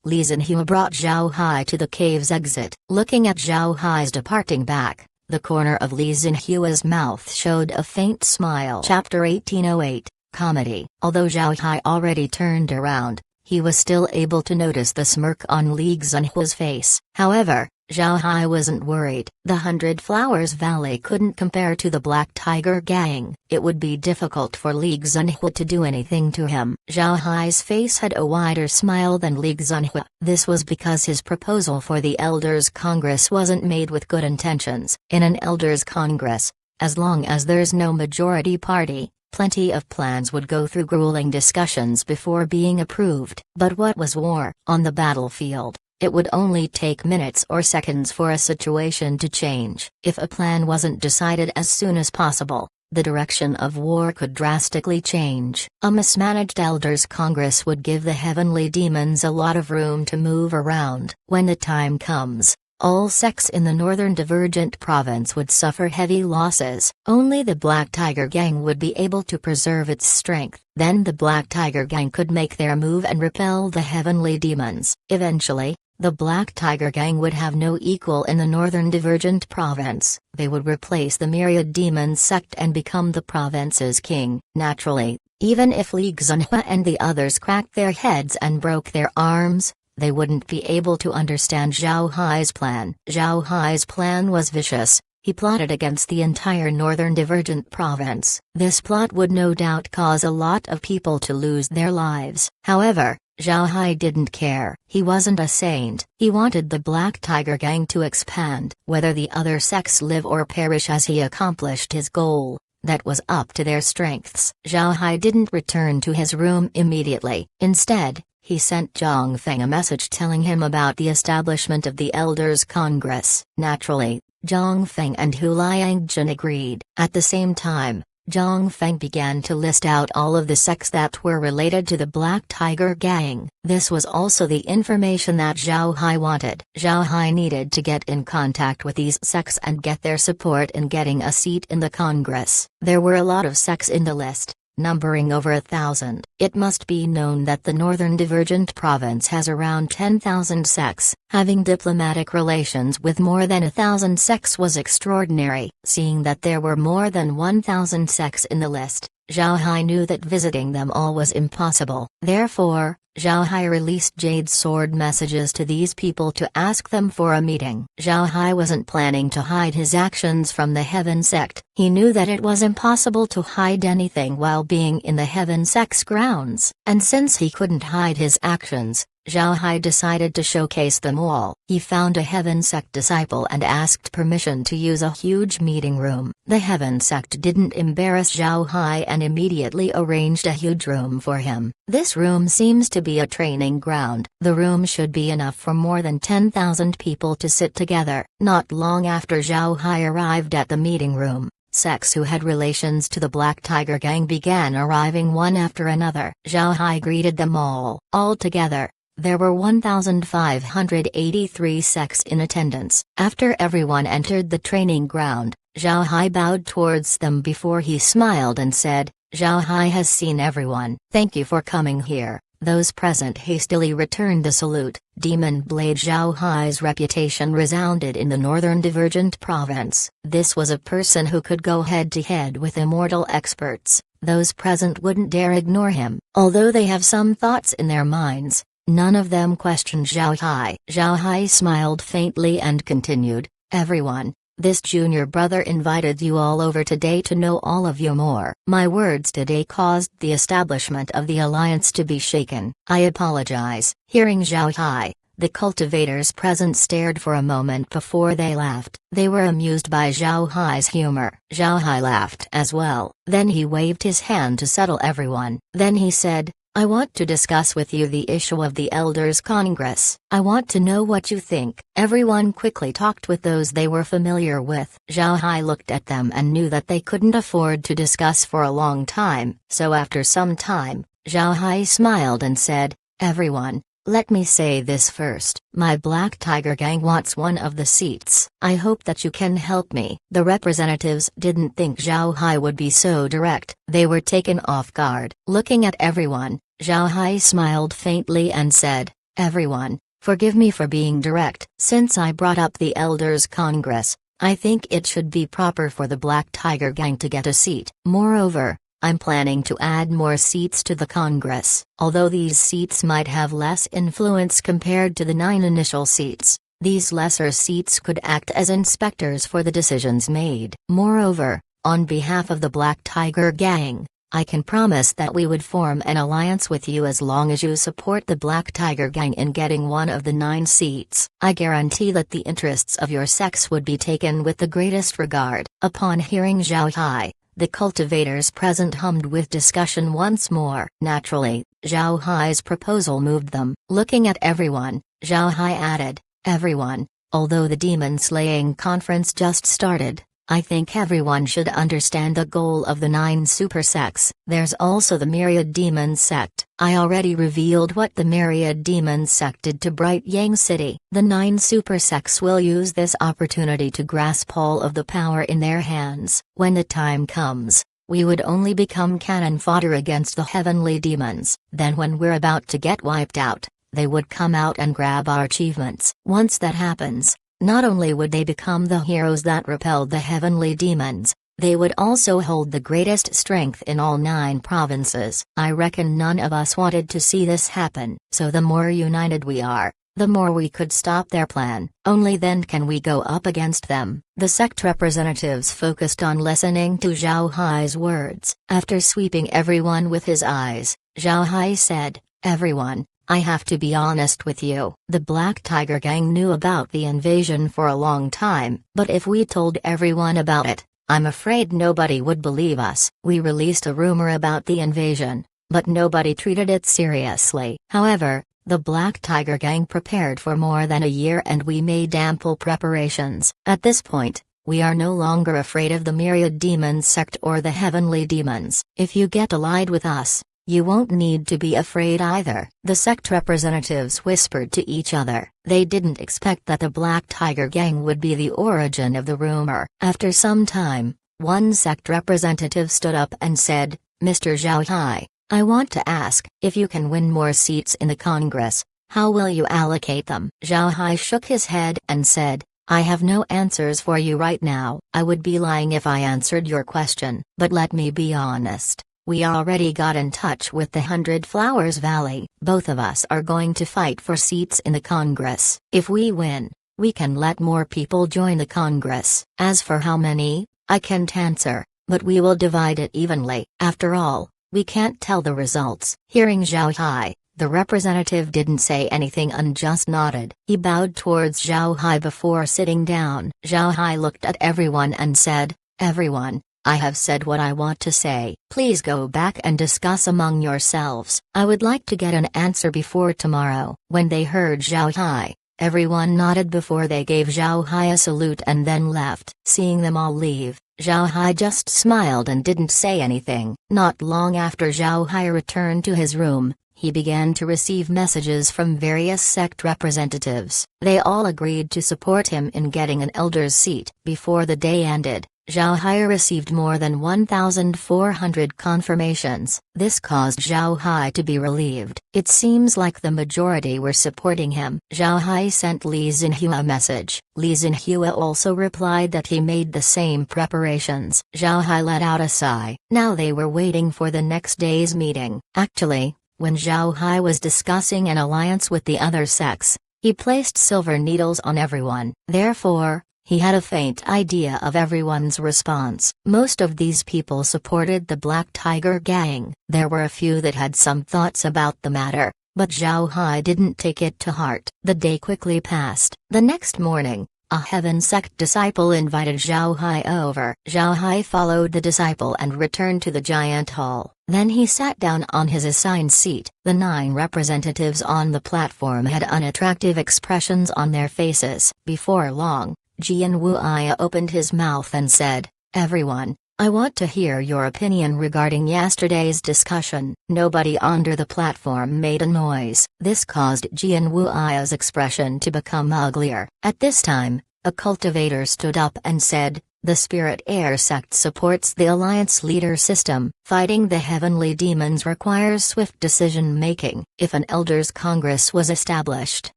Li Xinhua brought Zhao Hai to the cave's exit. Looking at Zhao Hai's departing back, the corner of Li Xinhua's mouth showed a faint smile. Chapter 1808, Comedy. Although Zhao Hai already turned around, he was still able to notice the smirk on Li Xinhua's face. However, Zhao Hai wasn't worried. The 100 Flowers Valley couldn't compare to the Black Tiger gang. It would be difficult for Li Xinhua to do anything to him. Zhao Hai's face had a wider smile than Li Xinhua. This was because his proposal for the Elders Congress wasn't made with good intentions. In an Elders Congress, as long as there's no majority party, plenty of plans would go through grueling discussions before being approved. But what was war? On the battlefield, it would only take minutes or seconds for a situation to change. If a plan wasn't decided as soon as possible, the direction of war could drastically change. A mismanaged Elders Congress would give the heavenly demons a lot of room to move around. When the time comes, all sects in the Northern Divergent Province would suffer heavy losses. Only the Black Tiger Gang would be able to preserve its strength. Then the Black Tiger Gang could make their move and repel the heavenly demons. Eventually, the Black Tiger Gang would have no equal in the Northern Divergent Province. They would replace the Myriad Demon sect and become the province's king. Naturally, Even if Li Xinhua and the others cracked their heads and broke their arms, they wouldn't be able to understand Zhao Hai's plan. Zhao Hai's plan was vicious. He plotted against the entire northern Divergent province. This plot would no doubt cause a lot of people to lose their lives. However, Zhao Hai didn't care. He wasn't a saint. He wanted the Black Tiger Gang to expand. Whether the other sects live or perish as he accomplished his goal, that was up to their strengths. Zhao Hai didn't return to his room immediately. Instead, he sent Zhang Feng a message telling him about the establishment of the Elders' Congress. Naturally, Zhang Feng and Hu Liangjun agreed. At the same time, Zhang Feng began to list out all of the sects that were related to the Black Tiger Gang. This was also the information that Zhao Hai wanted. Zhao Hai needed to get in contact with these sects and get their support in getting a seat in the Congress. There were a lot of sects in the list, numbering over 1,000. It must be known that the Northern Divergent Province has around 10,000 sects. Having diplomatic relations with more than 1,000 sects was extraordinary. Seeing that there were more than 1,000 sects in the list, Zhao Hai knew that visiting them all was impossible. Therefore, Zhao Hai released Jade Sword messages to these people to ask them for a meeting. Zhao Hai wasn't planning to hide his actions from the Heaven Sect. He knew that it was impossible to hide anything while being in the Heaven Sect's grounds. And since he couldn't hide his actions, Zhao Hai decided to showcase them all. He found a Heaven Sect disciple and asked permission to use a huge meeting room. The Heaven Sect didn't embarrass Zhao Hai and immediately arranged a huge room for him. This room seems to be a training ground. The room should be enough for more than 10,000 people to sit together. Not long after Zhao Hai arrived at the meeting room, sects who had relations to the Black Tiger Gang began arriving one after another. Zhao Hai greeted them all. Altogether, there were 1,583 sects in attendance. After everyone entered the training ground, Zhao Hai bowed towards them before he smiled and said, "Zhao Hai has seen everyone. Thank you for coming here." Those present hastily returned the salute. Demon Blade Zhao Hai's reputation resounded in the Northern Divergent Province. This was a person who could go head-to-head with immortal experts. Those present wouldn't dare ignore him. Although they have some thoughts in their minds, none of them questioned Zhao Hai. Zhao Hai smiled faintly and continued, "Everyone, this junior brother invited you all over today to know all of you more. My words today caused the establishment of the alliance to be shaken. I apologize." Hearing Zhao Hai, the cultivators present stared for a moment before they laughed. They were amused by Zhao Hai's humor. Zhao Hai laughed as well. Then he waved his hand to settle everyone. Then he said, "I want to discuss with you the issue of the Elders' Congress. I want to know what you think." Everyone quickly talked with those they were familiar with. Zhao Hai looked at them and knew that they couldn't afford to discuss for a long time. So after some time, Zhao Hai smiled and said, "Everyone, let me say this first. My Black Tiger Gang wants one of the seats. I hope that you can help me." The representatives didn't think Zhao Hai would be so direct. They were taken off guard. Looking at everyone, Zhao Hai smiled faintly and said, "Everyone, forgive me for being direct. Since I brought up the Elders' Congress, I think it should be proper for the Black Tiger Gang to get a seat. Moreover, I'm planning to add more seats to the Congress. Although these seats might have less influence compared to the 9 initial seats, these lesser seats could act as inspectors for the decisions made. Moreover, on behalf of the Black Tiger Gang, I can promise that we would form an alliance with you as long as you support the Black Tiger Gang in getting one of the 9 seats. I guarantee that the interests of your sects would be taken with the greatest regard." Upon hearing Zhao Hai, the cultivators present hummed with discussion once more. Naturally, Zhao Hai's proposal moved them. Looking at everyone, Zhao Hai added, "Everyone, although the demon-slaying conference just started, I think everyone should understand the goal of the 9 super sects. There's also the Myriad Demon Sect. I already revealed what the Myriad Demon Sect did to Bright Yang City. The 9 super sects will use this opportunity to grasp all of the power in their hands. When the time comes, we would only become cannon fodder against the heavenly demons. Then when we're about to get wiped out, they would come out and grab our achievements. Once that happens, not only would they become the heroes that repelled the heavenly demons, they would also hold the greatest strength in all 9 provinces. I reckon none of us wanted to see this happen, so the more united we are, the more we could stop their plan. Only then can we go up against them. The sect representatives focused on listening to Zhao Hai's words. After sweeping everyone with his eyes, Zhao Hai said, "Everyone, I have to be honest with you. The Black Tiger Gang knew about the invasion for a long time, but if we told everyone about it, I'm afraid nobody would believe us. We released a rumor about the invasion, but nobody treated it seriously. However, the Black Tiger Gang prepared for more than a year and we made ample preparations. At this point, we are no longer afraid of the Myriad Demons sect or the Heavenly Demons. If you get allied with us, you won't need to be afraid either." The sect representatives whispered to each other. They didn't expect that the Black Tiger Gang would be the origin of the rumor. After some time, one sect representative stood up and said, "Mr. Zhao Hai, I want to ask, if you can win more seats in the Congress, how will you allocate them?" Zhao Hai shook his head and said, "I have no answers for you right now. I would be lying if I answered your question, but let me be honest. We already got in touch with the 100 Flowers Valley. Both of us are going to fight for seats in the Congress. If we win, we can let more people join the Congress. As for how many, I can't answer, but we will divide it evenly. After all, we can't tell the results." Hearing Zhao Hai, the representative didn't say anything and just nodded. He bowed towards Zhao Hai before sitting down. Zhao Hai looked at everyone and said, "Everyone, I have said what I want to say. Please go back and discuss among yourselves. I would like to get an answer before tomorrow." When they heard Zhao Hai, everyone nodded before they gave Zhao Hai a salute and then left. Seeing them all leave, Zhao Hai just smiled and didn't say anything. Not long after Zhao Hai returned to his room, he began to receive messages from various sect representatives. They all agreed to support him in getting an elder's seat. Before the day ended, Zhao Hai received more than 1,400 confirmations. This caused Zhao Hai to be relieved. It seems like the majority were supporting him. Zhao Hai sent Li Xinhua a message. Li Xinhua also replied that he made the same preparations. Zhao Hai let out a sigh. Now they were waiting for the next day's meeting. Actually, when Zhao Hai was discussing an alliance with the other sects, he placed silver needles on everyone. Therefore, he had a faint idea of everyone's response. Most of these people supported the Black Tiger Gang. There were a few that had some thoughts about the matter, but Zhao Hai didn't take it to heart. The day quickly passed. The next morning, a Heaven Sect disciple invited Zhao Hai over. Zhao Hai followed the disciple and returned to the giant hall. Then he sat down on his assigned seat. The 9 representatives on the platform had unattractive expressions on their faces. Before long, Jian Wuya opened his mouth and said, "Everyone, I want to hear your opinion regarding yesterday's discussion." Nobody under the platform made a noise. This caused Jian Wuya's expression to become uglier. At this time, a cultivator stood up and said, "The Spirit Air sect supports the Alliance Leader system. Fighting the Heavenly Demons requires swift decision-making. If an Elders' Congress was established,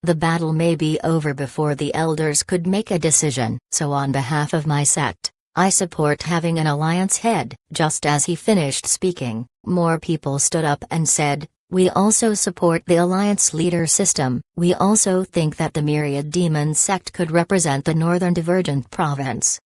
the battle may be over before the elders could make a decision. So on behalf of my sect, I support having an alliance head." Just as he finished speaking, more people stood up and said, "We also support the Alliance Leader system. We also think that the Myriad Demon sect could represent the Northern Divergent Province."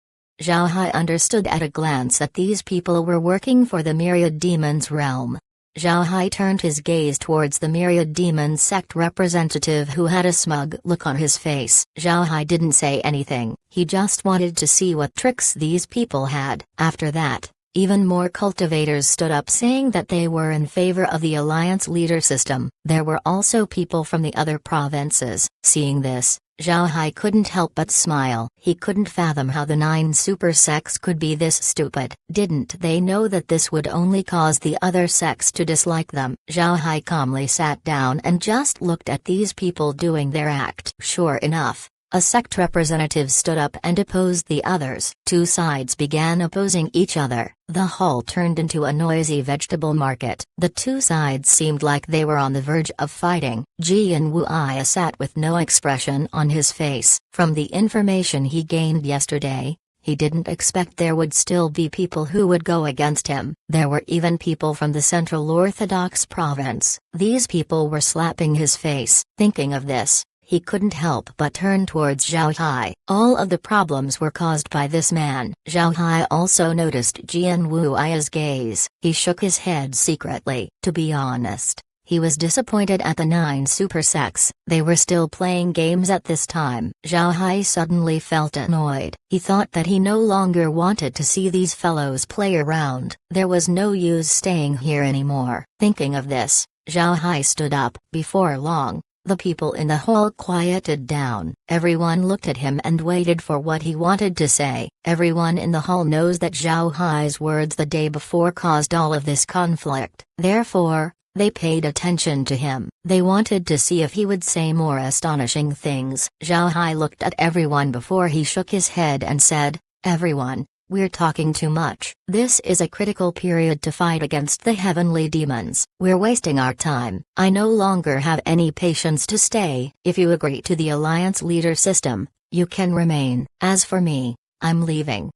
Zhao Hai understood at a glance that these people were working for the Myriad Demons realm. Zhao Hai turned his gaze towards the Myriad Demon sect representative who had a smug look on his face. Zhao Hai didn't say anything, he just wanted to see what tricks these people had. After that, even more cultivators stood up saying that they were in favor of the Alliance Leader system. There were also people from the other provinces. Seeing this, Zhao Hai couldn't help but smile. He couldn't fathom how the 9 super sects could be this stupid. Didn't they know that this would only cause the other sects to dislike them? Zhao Hai calmly sat down and just looked at these people doing their act. Sure enough, a sect representative stood up and opposed the others. 2 sides began opposing each other. The hall turned into a noisy vegetable market. The 2 sides seemed like they were on the verge of fighting. Jian Wuya sat with no expression on his face. From the information he gained yesterday, He didn't expect there would still be people who would go against him. There were even people from the Central Orthodox province. These people were slapping his face. Thinking of this, he couldn't help but turn towards Zhao Hai. All of the problems were caused by this man. Zhao Hai also noticed Jian Wui's gaze. He shook his head secretly. To be honest, he was disappointed at the 9 super sects. They were still playing games at this time. Zhao Hai suddenly felt annoyed. He thought that he no longer wanted to see these fellows play around. There was no use staying here anymore. Thinking of this, Zhao Hai stood up. Before long, the people in the hall quieted down. Everyone looked at him and waited for what he wanted to say. Everyone in the hall knows that Zhao Hai's words the day before caused all of this conflict. Therefore, they paid attention to him. They wanted to see if he would say more astonishing things. Zhao Hai looked at everyone before he shook his head and said, "Everyone, we're talking too much. This is a critical period to fight against the heavenly demons. We're wasting our time. I no longer have any patience to stay. If you agree to the Alliance leader system, you can remain. As for me, I'm leaving."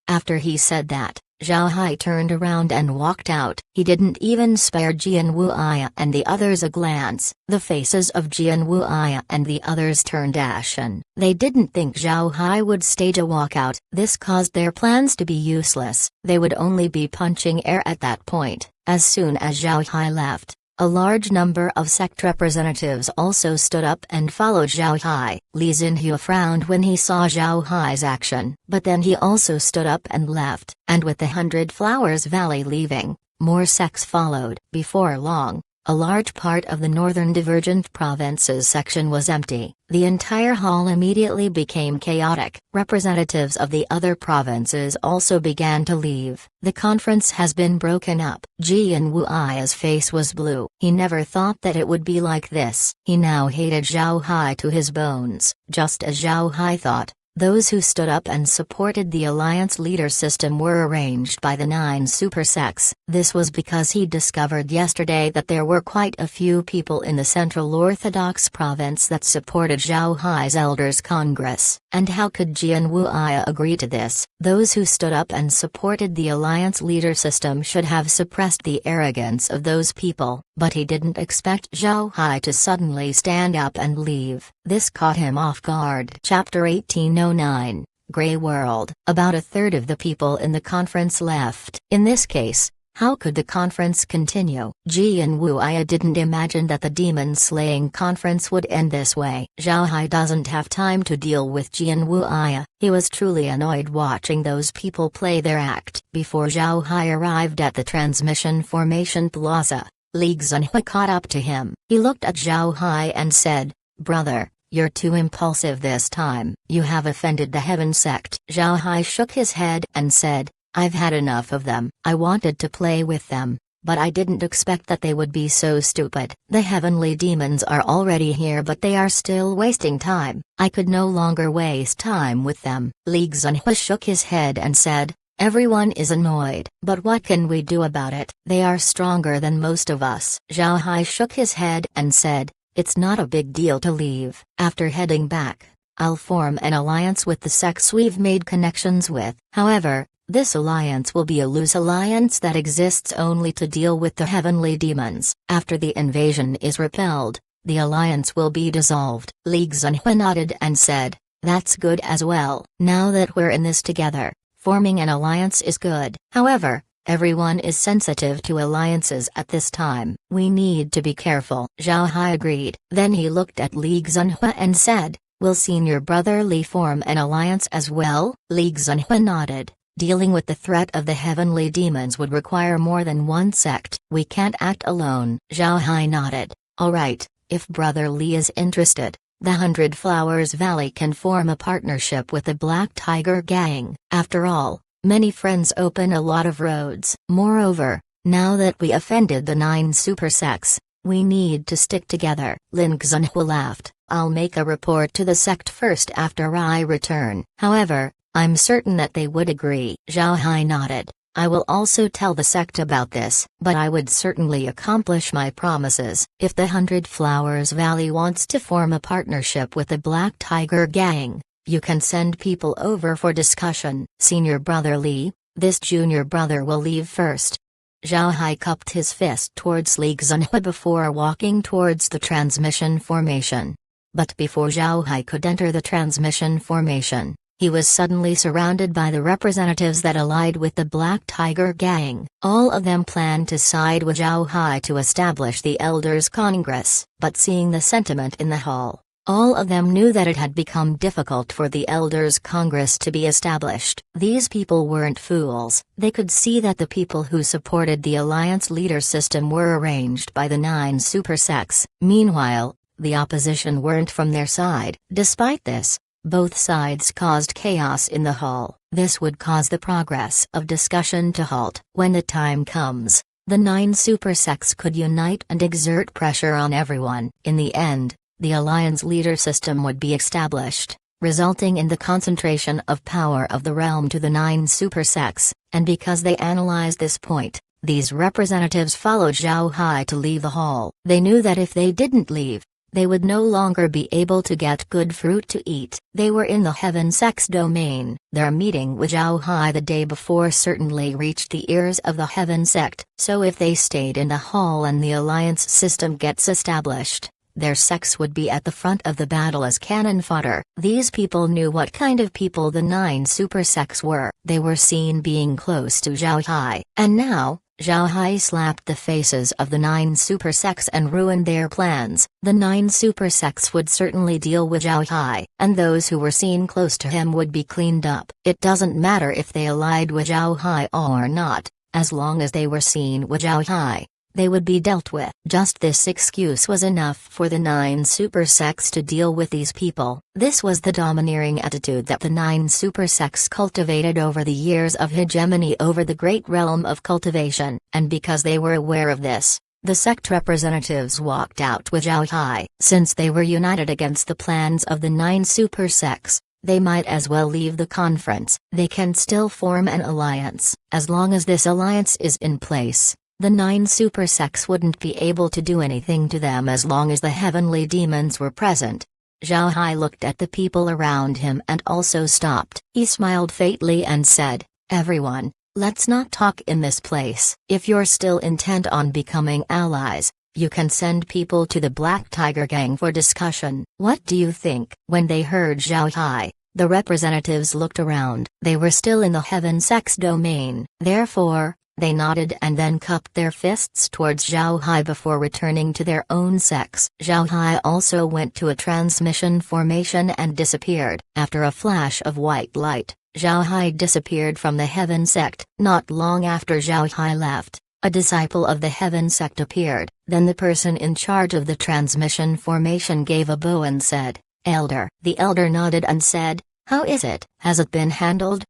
After he said that, Zhao Hai turned around and walked out. He didn't even spare Jian Wui and the others a glance. The faces of Jian Wui and the others turned ashen. They didn't think Zhao Hai would stage a walkout. This caused their plans to be useless. They would only be punching air at that point. As soon as Zhao Hai left, a large number of sect representatives also stood up and followed Zhao Hai. Li Xinhua frowned when he saw Zhao Hai's action, but then he also stood up and left, and with the 100 Flowers Valley leaving, more sects followed. Before long, a large part of the Northern Divergent Provinces section was empty. The entire hall immediately became chaotic. Representatives of the other provinces also began to leave. The conference has been broken up. Jian Wui's face was blue. He never thought that it would be like this. He now hated Zhao Hai to his bones. Just as Zhao Hai thought, those who stood up and supported the Alliance leader system were arranged by the 9 super sects. This was because he discovered yesterday that there were quite a few people in the Central Orthodox province that supported Zhao Hai's Elders Congress. And how could Jian Wui agree to this? Those who stood up and supported the Alliance leader system should have suppressed the arrogance of those people, but he didn't expect Zhao Hai to suddenly stand up and leave. This caught him off guard. Chapter 1809, Grey World. About a third of the people in the conference left. In this case, how could the conference continue? Jian Wui didn't imagine that the demon-slaying conference would end this way. Zhao Hai doesn't have time to deal with Jian Wui. He was truly annoyed watching those people play their act. Before Zhao Hai arrived at the transmission formation plaza, Li Xinhua caught up to him. He looked at Zhao Hai and said, "Brother, you're too impulsive this time. You have offended the Heaven sect." Zhao Hai shook his head and said, "I've had enough of them. I wanted to play with them, but I didn't expect that they would be so stupid. The heavenly demons are already here, but they are still wasting time. I could no longer waste time with them." Li Xinhua shook his head and said, "Everyone is annoyed, but what can we do about it? They are stronger than most of us." Zhao Hai shook his head and said, "It's not a big deal to leave. After heading back, I'll form an alliance with the sects we've made connections with. However, this alliance will be a loose alliance that exists only to deal with the heavenly demons. After the invasion is repelled, the alliance will be dissolved." Li Xinhua nodded and said, "That's good as well. Now that we're in this together, forming an alliance is good. However, everyone is sensitive to alliances at this time. We need to be careful." Zhao Hai agreed. Then he looked at Li Xinhua and said, "Will senior brother Li form an alliance as well?" Li Xinhua nodded. Dealing with the threat of the heavenly demons would require more than one sect. "We can't act alone." Zhao Hai nodded. "All right, if Brother Li is interested, the 100 Flowers Valley can form a partnership with the Black Tiger Gang. After all, many friends open a lot of roads. Moreover, now that we offended the 9 super sects, we need to stick together." Lin Xinhua laughed. "I'll make a report to the sect first after I return. However, I'm certain that they would agree." Zhao Hai nodded. "I will also tell the sect about this, but I would certainly accomplish my promises. If the 100 Flowers Valley wants to form a partnership with the Black Tiger Gang, You can send people over for discussion. Senior brother Li, this junior brother will leave first. Zhao Hai cupped his fist towards Li Xunhui before walking towards the transmission formation. But before Zhao Hai could enter the transmission formation, he was suddenly surrounded by the representatives that allied with the Black Tiger Gang. All of them planned to side with Zhao Hai to establish the Elders' Congress, but seeing the sentiment in the hall, all of them knew that it had become difficult for the Elders' Congress to be established. These people weren't fools. They could see that the people who supported the alliance leader system were arranged by the 9 super sects. Meanwhile, the opposition weren't from their side. Despite this, both sides caused chaos in the hall. This would cause the progress of discussion to halt. When the time comes, the 9 super sects could unite and exert pressure on everyone. In the end, the alliance leader system would be established, resulting in the concentration of power of the realm to the 9 super sects, and because they analyzed this point, these representatives followed Zhao Hai to leave the hall. They knew that if they didn't leave, they would no longer be able to get good fruit to eat. They were in the Heaven Sect's domain. Their meeting with Zhao Hai the day before certainly reached the ears of the Heaven Sect, so if they stayed in the hall and the alliance system gets established, their sects would be at the front of the battle as cannon fodder. These people knew what kind of people the 9 super sects were. They were seen being close to Zhao Hai, and now, Zhao Hai slapped the faces of the 9 super sects and ruined their plans. The 9 super sects would certainly deal with Zhao Hai, and those who were seen close to him would be cleaned up. It doesn't matter if they allied with Zhao Hai or not, as long as they were seen with Zhao Hai, they would be dealt with. Just this excuse was enough for the 9 super sects to deal with these people. This was the domineering attitude that the 9 super sects cultivated over the years of hegemony over the great realm of cultivation, and because they were aware of this, the sect representatives walked out with Zhao Hai. Since they were united against the plans of the 9 super sects, they might as well leave the conference. They can still form an alliance. As long as this alliance is in place, the 9 super sects wouldn't be able to do anything to them as long as the heavenly demons were present. Zhao Hai looked at the people around him and also stopped. He smiled faintly and said, "Everyone, let's not talk in this place. If you're still intent on becoming allies, you can send people to the Black Tiger Gang for discussion. What do you think?" When they heard Zhao Hai, the representatives looked around. They were still in the Heaven Sect's domain. Therefore, they nodded and then cupped their fists towards Zhao Hai before returning to their own sects. Zhao Hai also went to a transmission formation and disappeared. After a flash of white light, Zhao Hai disappeared from the Heaven Sect. Not long after Zhao Hai left, a disciple of the Heaven Sect appeared. Then the person in charge of the transmission formation gave a bow and said, "Elder." The elder nodded and said, "How is it? Has it been handled?"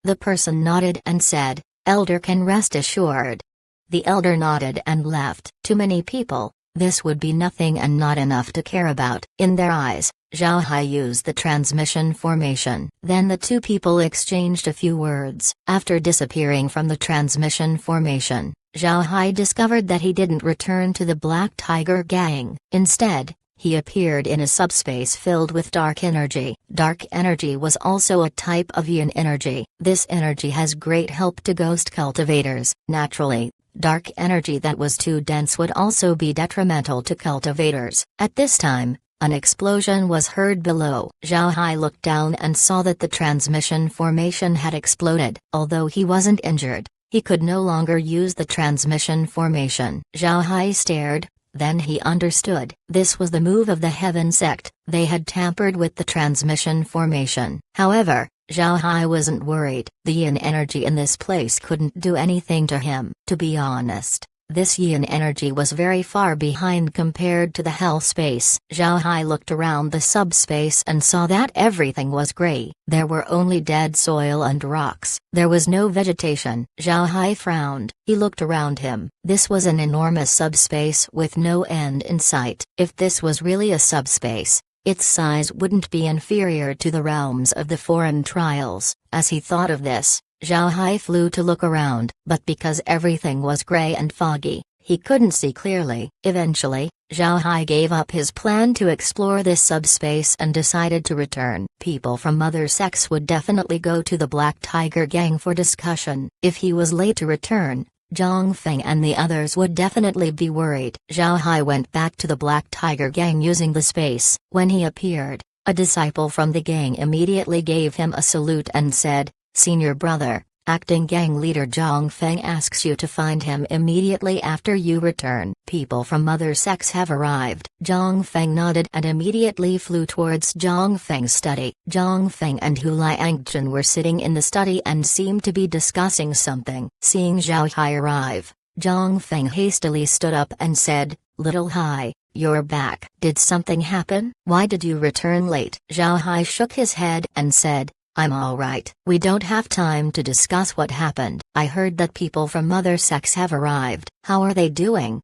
The person nodded and said, "Elder can rest assured." The elder nodded and left. Too many people, this would be nothing and not enough to care about. In their eyes, Zhao Hai used the transmission formation. Then the two people exchanged a few words. After disappearing from the transmission formation, Zhao Hai discovered that he didn't return to the Black Tiger Gang. Instead, he appeared in a subspace filled with dark energy. Dark energy was also a type of yin energy. This energy has great help to ghost cultivators. Naturally, dark energy that was too dense would also be detrimental to cultivators. At this time, an explosion was heard below. Zhao Hai looked down and saw that the transmission formation had exploded. Although he wasn't injured, he could no longer use the transmission formation. Zhao Hai stared. Then he understood. This was the move of the Heaven Sect. They had tampered with the transmission formation. However, Zhao Hai wasn't worried. The yin energy in this place couldn't do anything to him. To be honest, this yin energy was very far behind compared to the hell space. Zhao Hai looked around the subspace and saw that everything was gray. There were only dead soil and rocks. There was no vegetation. Zhao Hai frowned. He looked around him. This was an enormous subspace with no end in sight. If this was really a subspace, its size wouldn't be inferior to the realms of the foreign trials. As he thought of this, Zhao Hai flew to look around, but because everything was gray and foggy, he couldn't see clearly. Eventually, Zhao Hai gave up his plan to explore this subspace and decided to return. People from other sects would definitely go to the Black Tiger Gang for discussion. If he was late to return, Zhang Feng and the others would definitely be worried. Zhao Hai went back to the Black Tiger Gang using the space. When he appeared, a disciple from the gang immediately gave him a salute and said, "Senior brother, acting gang leader Zhang Feng asks you to find him immediately after you return. People from other sects have arrived." Zhang Feng nodded and immediately flew towards Zhang Feng's study. Zhang Feng and Hu Liangzhen were sitting in the study and seemed to be discussing something. Seeing Zhao Hai arrive, Zhang Feng hastily stood up and said, "Little Hai, you're back. Did something happen? Why did you return late?" Zhao Hai shook his head and said, "I'm alright. We don't have time to discuss what happened. I heard that people from other sects have arrived. How are they doing?"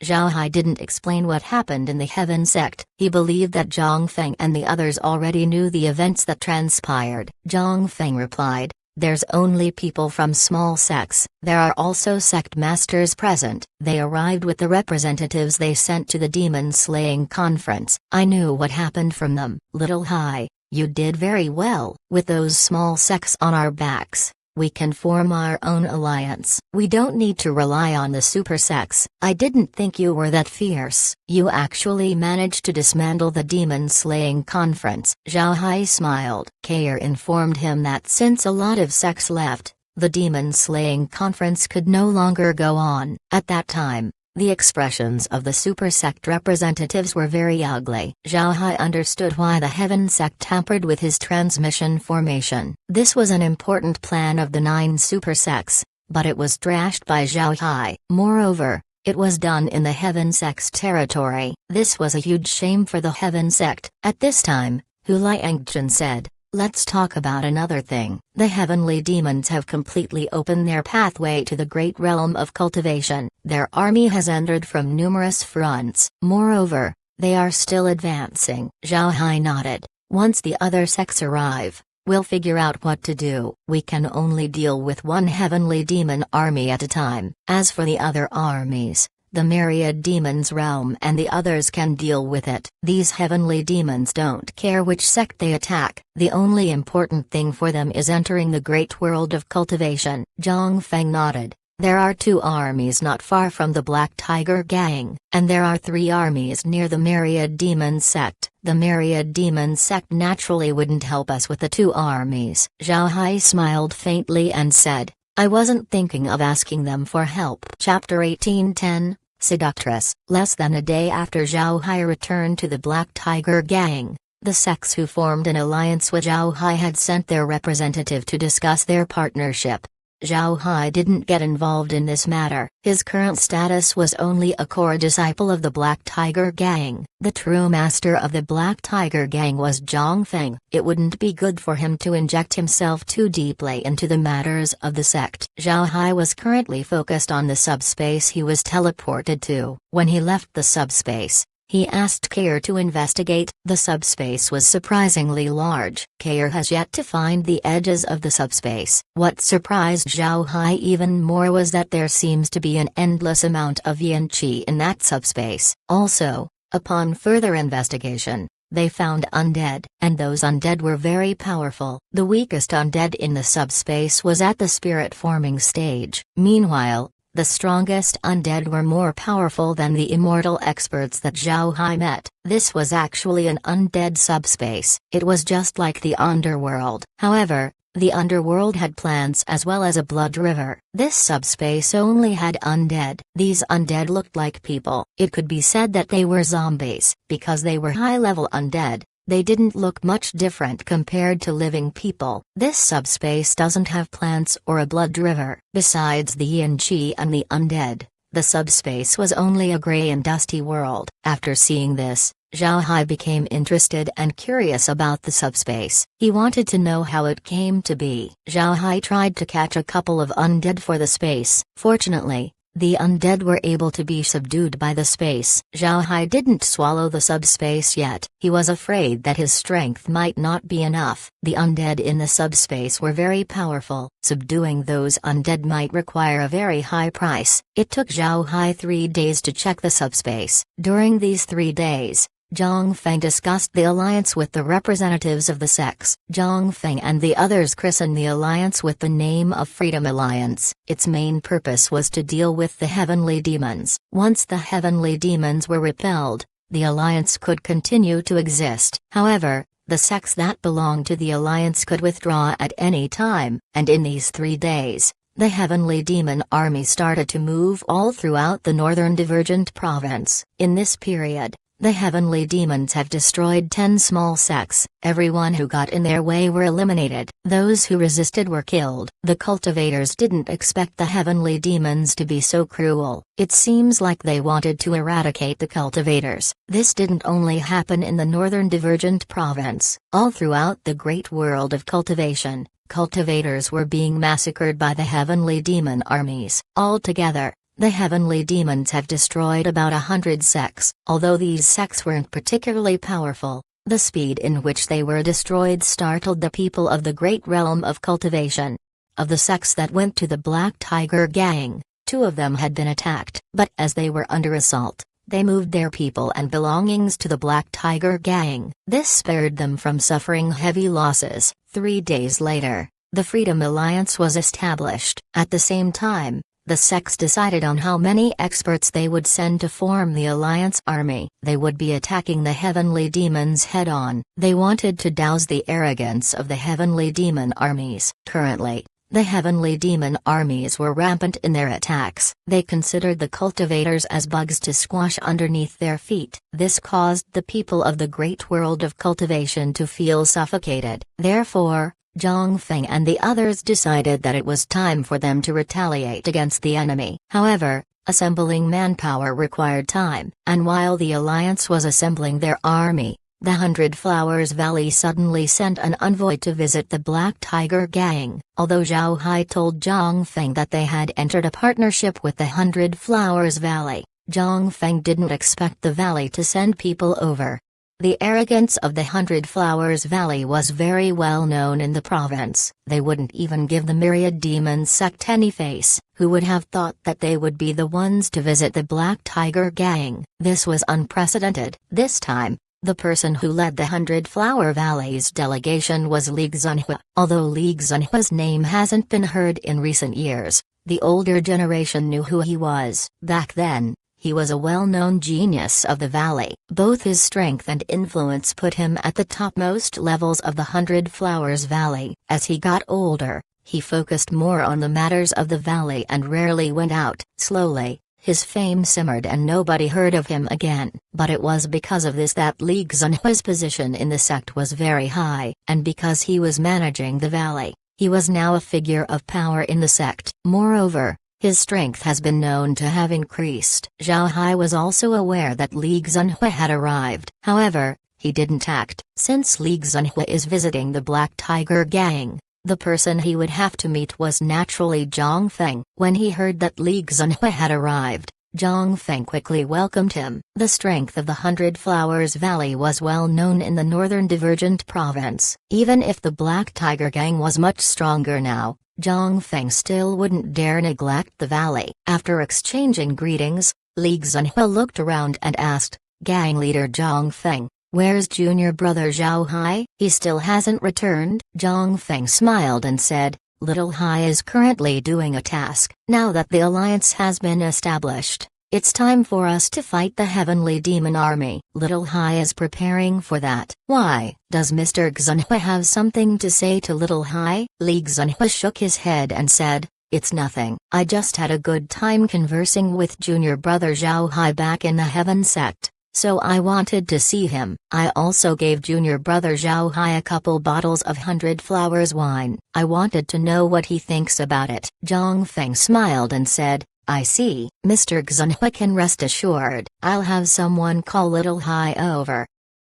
Zhao Hai didn't explain what happened in the Heaven sect. He believed that Zhang Feng and the others already knew the events that transpired. Zhang Feng replied, "There's only people from small sects. There are also sect masters present. They arrived with the representatives they sent to the demon slaying conference. I knew what happened from them." Little Hai, you did very well. With those small sects on our backs, we can form our own alliance. We don't need to rely on the super sects. I didn't think you were that fierce. You actually managed to dismantle the demon slaying conference. Zhao Hai smiled. Kair informed him that since a lot of sects left, the demon slaying conference could no longer go on. At that time, the expressions of the super sect representatives were very ugly. Zhao Hai understood why the Heaven sect tampered with his transmission formation. This was an important plan of the 9 super sects, but it was trashed by Zhao Hai. Moreover, it was done in the Heaven sect's territory. This was a huge shame for the Heaven sect. At this time, Hu Liangzhen said, "Let's talk about another thing. The heavenly demons have completely opened their pathway to the great realm of cultivation. Their army has entered from numerous fronts. Moreover, they are still advancing." Zhao Hai nodded. "Once the other sects arrive, we'll figure out what to do. We can only deal with one heavenly demon army at a time. As for the other armies, the myriad demons realm and the others can deal with it. These heavenly demons don't care which sect they attack. The only important thing for them is entering the great world of cultivation." Zhang Feng nodded. "There are 2 armies not far from the Black Tiger Gang, and there are 3 armies near the Myriad Demon sect. The Myriad Demon sect naturally wouldn't help us with the 2 armies." Zhao Hai smiled faintly and said, "I wasn't thinking of asking them for help." Chapter 1810, Seductress. Less than a day after Zhao Hai returned to the Black Tiger Gang, the sects who formed an alliance with Zhao Hai had sent their representative to discuss their partnership. Zhao Hai didn't get involved in this matter. His current status was only a core disciple of the Black Tiger Gang. The true master of the Black Tiger Gang was Zhang Feng. It wouldn't be good for him to inject himself too deeply into the matters of the sect. Zhao Hai was currently focused on the subspace he was teleported to. When he left the subspace, he asked Kair to investigate. The subspace was surprisingly large. Kair has yet to find the edges of the subspace. What surprised Zhao Hai even more was that there seems to be an endless amount of yin qi in that subspace. Also, upon further investigation, they found undead, and those undead were very powerful. The weakest undead in the subspace was at the spirit forming stage. Meanwhile, the strongest undead were more powerful than the immortal experts that Zhao Hai met. This was actually an undead subspace. It was just like the underworld. However, the underworld had plants as well as a blood river. This subspace only had undead. These undead looked like people. It could be said that they were zombies. Because they were high-level undead, they didn't look much different compared to living people. This subspace doesn't have plants or a blood river. Besides the yin qi and the undead, the subspace was only a gray and dusty world. After seeing this, Zhao Hai became interested and curious about the subspace. He wanted to know how it came to be. Zhao Hai tried to catch a couple of undead for the space. Fortunately, the undead were able to be subdued by the space. Zhao Hai didn't swallow the subspace yet. He was afraid that his strength might not be enough. The undead in the subspace were very powerful. Subduing those undead might require a very high price. It took Zhao Hai 3 days to check the subspace. During these 3 days, Zhang Feng discussed the alliance with the representatives of the sects. Zhang Feng and the others christened the alliance with the name of Freedom Alliance. Its main purpose was to deal with the heavenly demons. Once the heavenly demons were repelled, the alliance could continue to exist. However, the sects that belonged to the alliance could withdraw at any time, and in these 3 days, the heavenly demon army started to move all throughout the northern Divergent province. In this period, the heavenly demons have destroyed 10 small sects. Everyone who got in their way were eliminated. Those who resisted were killed. The cultivators didn't expect the heavenly demons to be so cruel. It seems like they wanted to eradicate the cultivators. This didn't only happen in the northern Divergent province. All throughout the great world of cultivation, cultivators were being massacred by the heavenly demon armies. Altogether, the heavenly demons have destroyed about 100 sects. Although these sects weren't particularly powerful, the speed in which they were destroyed startled the people of the great realm of cultivation. Of the sects that went to the Black Tiger Gang, 2 of them had been attacked. But as they were under assault, they moved their people and belongings to the Black Tiger Gang. This spared them from suffering heavy losses. 3 days later, the Freedom Alliance was established. At the same time, the sects decided on how many experts they would send to form the Alliance army. They would be attacking the heavenly demons head-on. They wanted to douse the arrogance of the heavenly demon armies. Currently, the heavenly demon armies were rampant in their attacks. They considered the cultivators as bugs to squash underneath their feet. This caused the people of the great world of cultivation to feel suffocated. Therefore, Zhang Feng and the others decided that it was time for them to retaliate against the enemy. However, assembling manpower required time, and while the alliance was assembling their army, the 100 Flowers Valley suddenly sent an envoy to visit the Black Tiger Gang. Although Zhao Hai told Zhang Feng that they had entered a partnership with the 100 Flowers Valley, Zhang Feng didn't expect the valley to send people over. The arrogance of the 100 Flowers Valley was very well known in the province. They wouldn't even give the Myriad Demons sect any face. Who would have thought that they would be the ones to visit the Black Tiger Gang? This was unprecedented. This time, the person who led the 100 Flower Valley's delegation was Li Xunhua. Although Li Xunhua's name hasn't been heard in recent years, the older generation knew who he was. Back then, he was a well-known genius of the valley. Both his strength and influence put him at the topmost levels of the 100 Flowers Valley. As he got older, he focused more on the matters of the valley and rarely went out. Slowly, his fame simmered and nobody heard of him again. But it was because of this that Li Xunhua's position in the sect was very high, and because he was managing the valley, he was now a figure of power in the sect. Moreover, his strength has been known to have increased. Zhao Hai was also aware that Li Xunhua had arrived. However, he didn't act. Since Li Xunhua is visiting the Black Tiger Gang, the person he would have to meet was naturally Zhang Feng. When he heard that Li Xunhua had arrived, Zhang Feng quickly welcomed him. The strength of the 100 Flowers Valley was well known in the northern Divergent province. Even if the Black Tiger Gang was much stronger now, Zhang Feng still wouldn't dare neglect the valley. After exchanging greetings, Li Xunhua looked around and asked, "Gang leader Zhang Feng, where's junior brother Zhao Hai? He still hasn't returned?" Zhang Feng smiled and said, "Little Hai is currently doing a task. Now that the alliance has been established, it's time for us to fight the heavenly demon army. Little Hai is preparing for that." "Why, does Mr. Xunhua have something to say to Little Hai?" Li Xunhua shook his head and said, "It's nothing. I just had a good time conversing with junior brother Zhao Hai back in the Heaven sect, so I wanted to see him. I also gave junior brother Zhao Hai a couple bottles of 100 Flowers wine. I wanted to know what he thinks about it." Zhang Feng smiled and said, "I see. Mr. Xunhua can rest assured. I'll have someone call Little Hai over."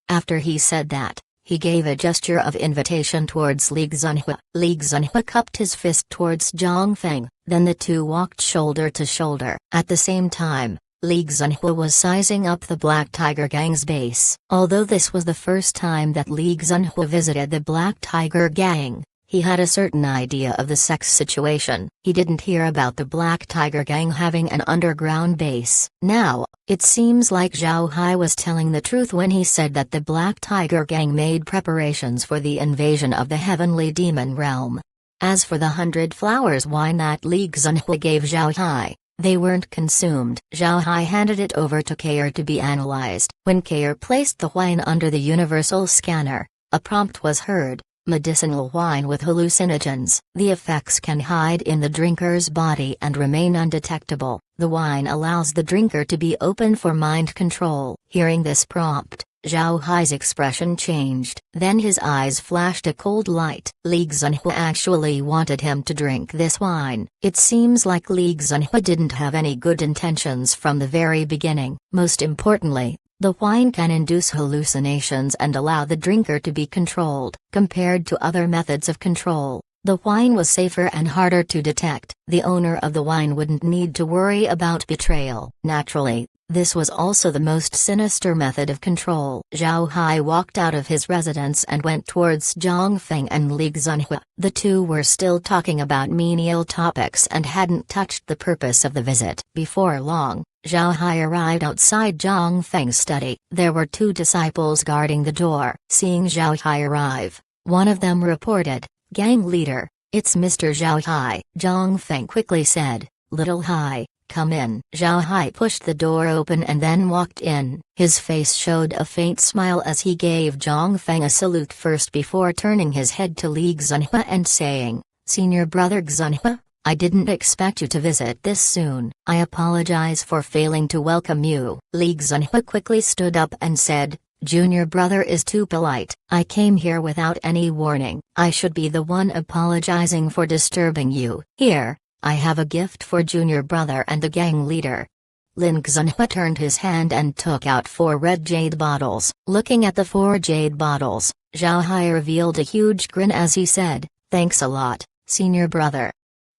After he said that, He gave a gesture of invitation towards Li Xunhua. Li Xunhua cupped his fist towards Zhang Feng, then the two walked shoulder to shoulder. At the same time, Li Xunhua was sizing up the Black Tiger Gang's base. Although this was the first time that Li Xunhua visited the Black Tiger Gang, he had a certain idea of the sex situation. He didn't hear about the Black Tiger Gang having an underground base. Now, it seems like Zhao Hai was telling the truth when he said that the Black Tiger Gang made preparations for the invasion of the Heavenly Demon Realm. As for the 100 Flowers wine that Li Xunhua gave Zhao Hai, they weren't consumed. Zhao Hai handed it over to Kair to be analyzed. When Kair placed the wine under the universal scanner, a prompt was heard. Medicinal wine with hallucinogens. The effects can hide in the drinker's body and remain undetectable. The wine allows the drinker to be open for mind control. Hearing this prompt, Zhao Hai's expression changed. Then his eyes flashed a cold light. Li Xunhua actually wanted him to drink this wine. It seems like Li Xunhua didn't have any good intentions from the very beginning. Most importantly, the wine can induce hallucinations and allow the drinker to be controlled. Compared to other methods of control, the wine was safer and harder to detect. The owner of the wine wouldn't need to worry about betrayal. Naturally, this was also the most sinister method of control. Zhao Hai walked out of his residence and went towards Zhang Feng and Li Xunhua. The two were still talking about menial topics and hadn't touched the purpose of the visit. Before long, Zhao Hai arrived outside Zhang Feng's study. There were two disciples guarding the door. Seeing Zhao Hai arrive, one of them reported, "Gang leader, it's Mr. Zhao Hai." Zhang Feng quickly said, "Little Hai, come in." Zhao Hai pushed the door open and then walked in. His face showed a faint smile as he gave Zhang Feng a salute first before turning his head to Li Xunhua and saying, "Senior brother Xunhua, I didn't expect you to visit this soon. I apologize for failing to welcome you." Li Xunhua quickly stood up and said, "Junior brother is too polite. I came here without any warning. I should be the one apologizing for disturbing you. Here, I have a gift for junior brother and the gang leader." Lin Xunhua turned his hand and took out 4 red jade bottles. Looking at the 4 jade bottles, Zhao Hai revealed a huge grin as he said, "Thanks a lot, senior brother."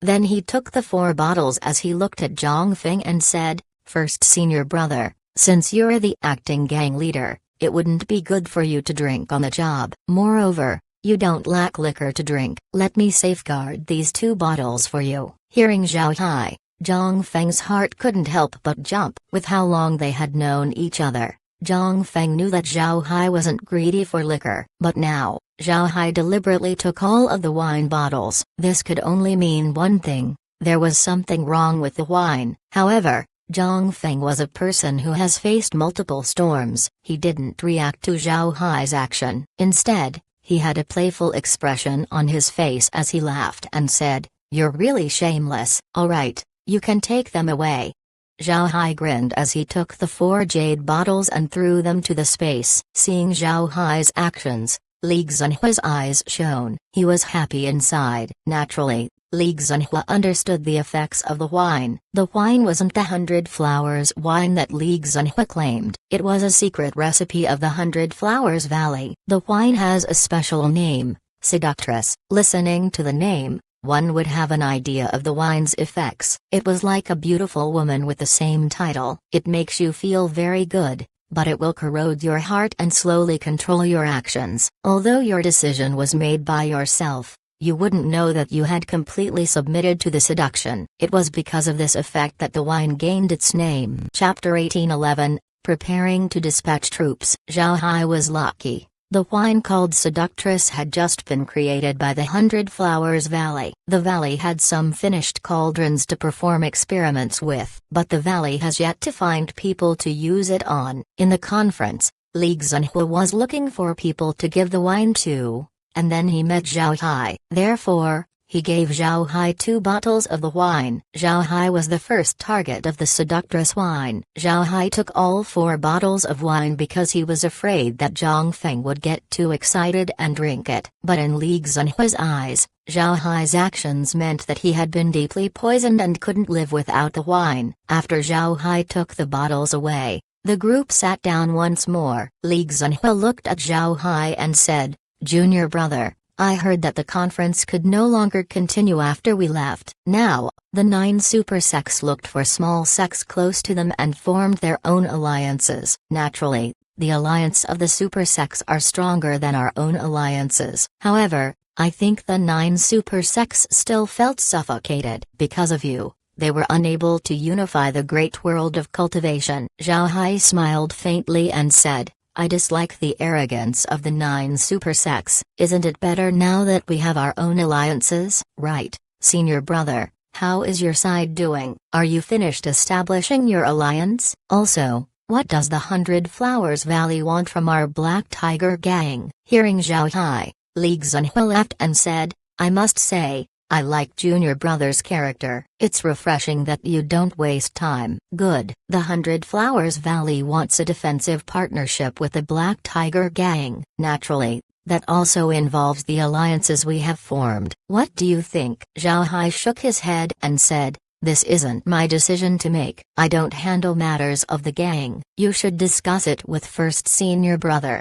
Then he took the 4 bottles as he looked at Zhang Feng and said, "First senior brother, since you're the acting gang leader, it wouldn't be good for you to drink on the job. Moreover, you don't lack liquor to drink. Let me safeguard these 2 bottles for you." Hearing Zhao Hai, Zhang Feng's heart couldn't help but jump. With how long they had known each other, Zhang Feng knew that Zhao Hai wasn't greedy for liquor. But now, Zhao Hai deliberately took all of the wine bottles. This could only mean one thing: there was something wrong with the wine. However, Zhang Feng was a person who has faced multiple storms. He didn't react to Zhao Hai's action. Instead, he had a playful expression on his face as he laughed and said, "You're really shameless. All right, you can take them away." Zhao Hai grinned as he took the 4 jade bottles and threw them to the space. Seeing Zhao Hai's actions, Li Xunhua's eyes shone. He was happy inside. Naturally, Li Xunhua understood the effects of the wine. The wine wasn't the 100 Flowers wine that Li Xunhua claimed. It was a secret recipe of the 100 Flowers Valley. The wine has a special name, Seductress. Listening to the name, one would have an idea of the wine's effects. It was like a beautiful woman with the same title. It makes you feel very good, but it will corrode your heart and slowly control your actions. Although your decision was made by yourself, you wouldn't know that you had completely submitted to the seduction. It was because of this effect that the wine gained its name. Chapter 1811, Preparing to Dispatch Troops. Zhao Hai was lucky. The wine called Seductress had just been created by the 100 Flowers Valley. The valley had some finished cauldrons to perform experiments with, but the valley has yet to find people to use it on. In the conference, Li Xunhua was looking for people to give the wine to, and then he met Zhao Hai. Therefore, he gave Zhao Hai 2 bottles of the wine. Zhao Hai was the first target of the Seductress wine. Zhao Hai took all 4 bottles of wine because he was afraid that Zhang Feng would get too excited and drink it. But in Li Xunhua's eyes, Zhao Hai's actions meant that he had been deeply poisoned and couldn't live without the wine. After Zhao Hai took the bottles away, The group sat down once more. Li Xinhua looked at Zhao Hai and said, "Junior brother, I heard that the conference could no longer continue after we left." Now, the 9 super sects looked for small sects close to them and formed their own alliances. Naturally, the alliance of the super sects are stronger than our own alliances. However, I think the 9 super sects still felt suffocated. Because of you, they were unable to unify the great world of cultivation. Zhao Hai smiled faintly and said, "I dislike the arrogance of the 9 super sects. Isn't it better now that we have our own alliances?" "Right, senior brother. How is your side doing? Are you finished establishing your alliance? Also, what does the 100 Flowers Valley want from our Black Tiger gang?" Hearing Zhao Hai, Li Xinhua laughed and said, "I must say, I like Junior Brother's character. It's refreshing that you don't waste time." "Good. The 100 Flowers Valley wants a defensive partnership with the Black Tiger gang. Naturally, that also involves the alliances we have formed. What do you think?" Zhao Hai shook his head and said, "This isn't my decision to make. I don't handle matters of the gang. You should discuss it with first senior brother."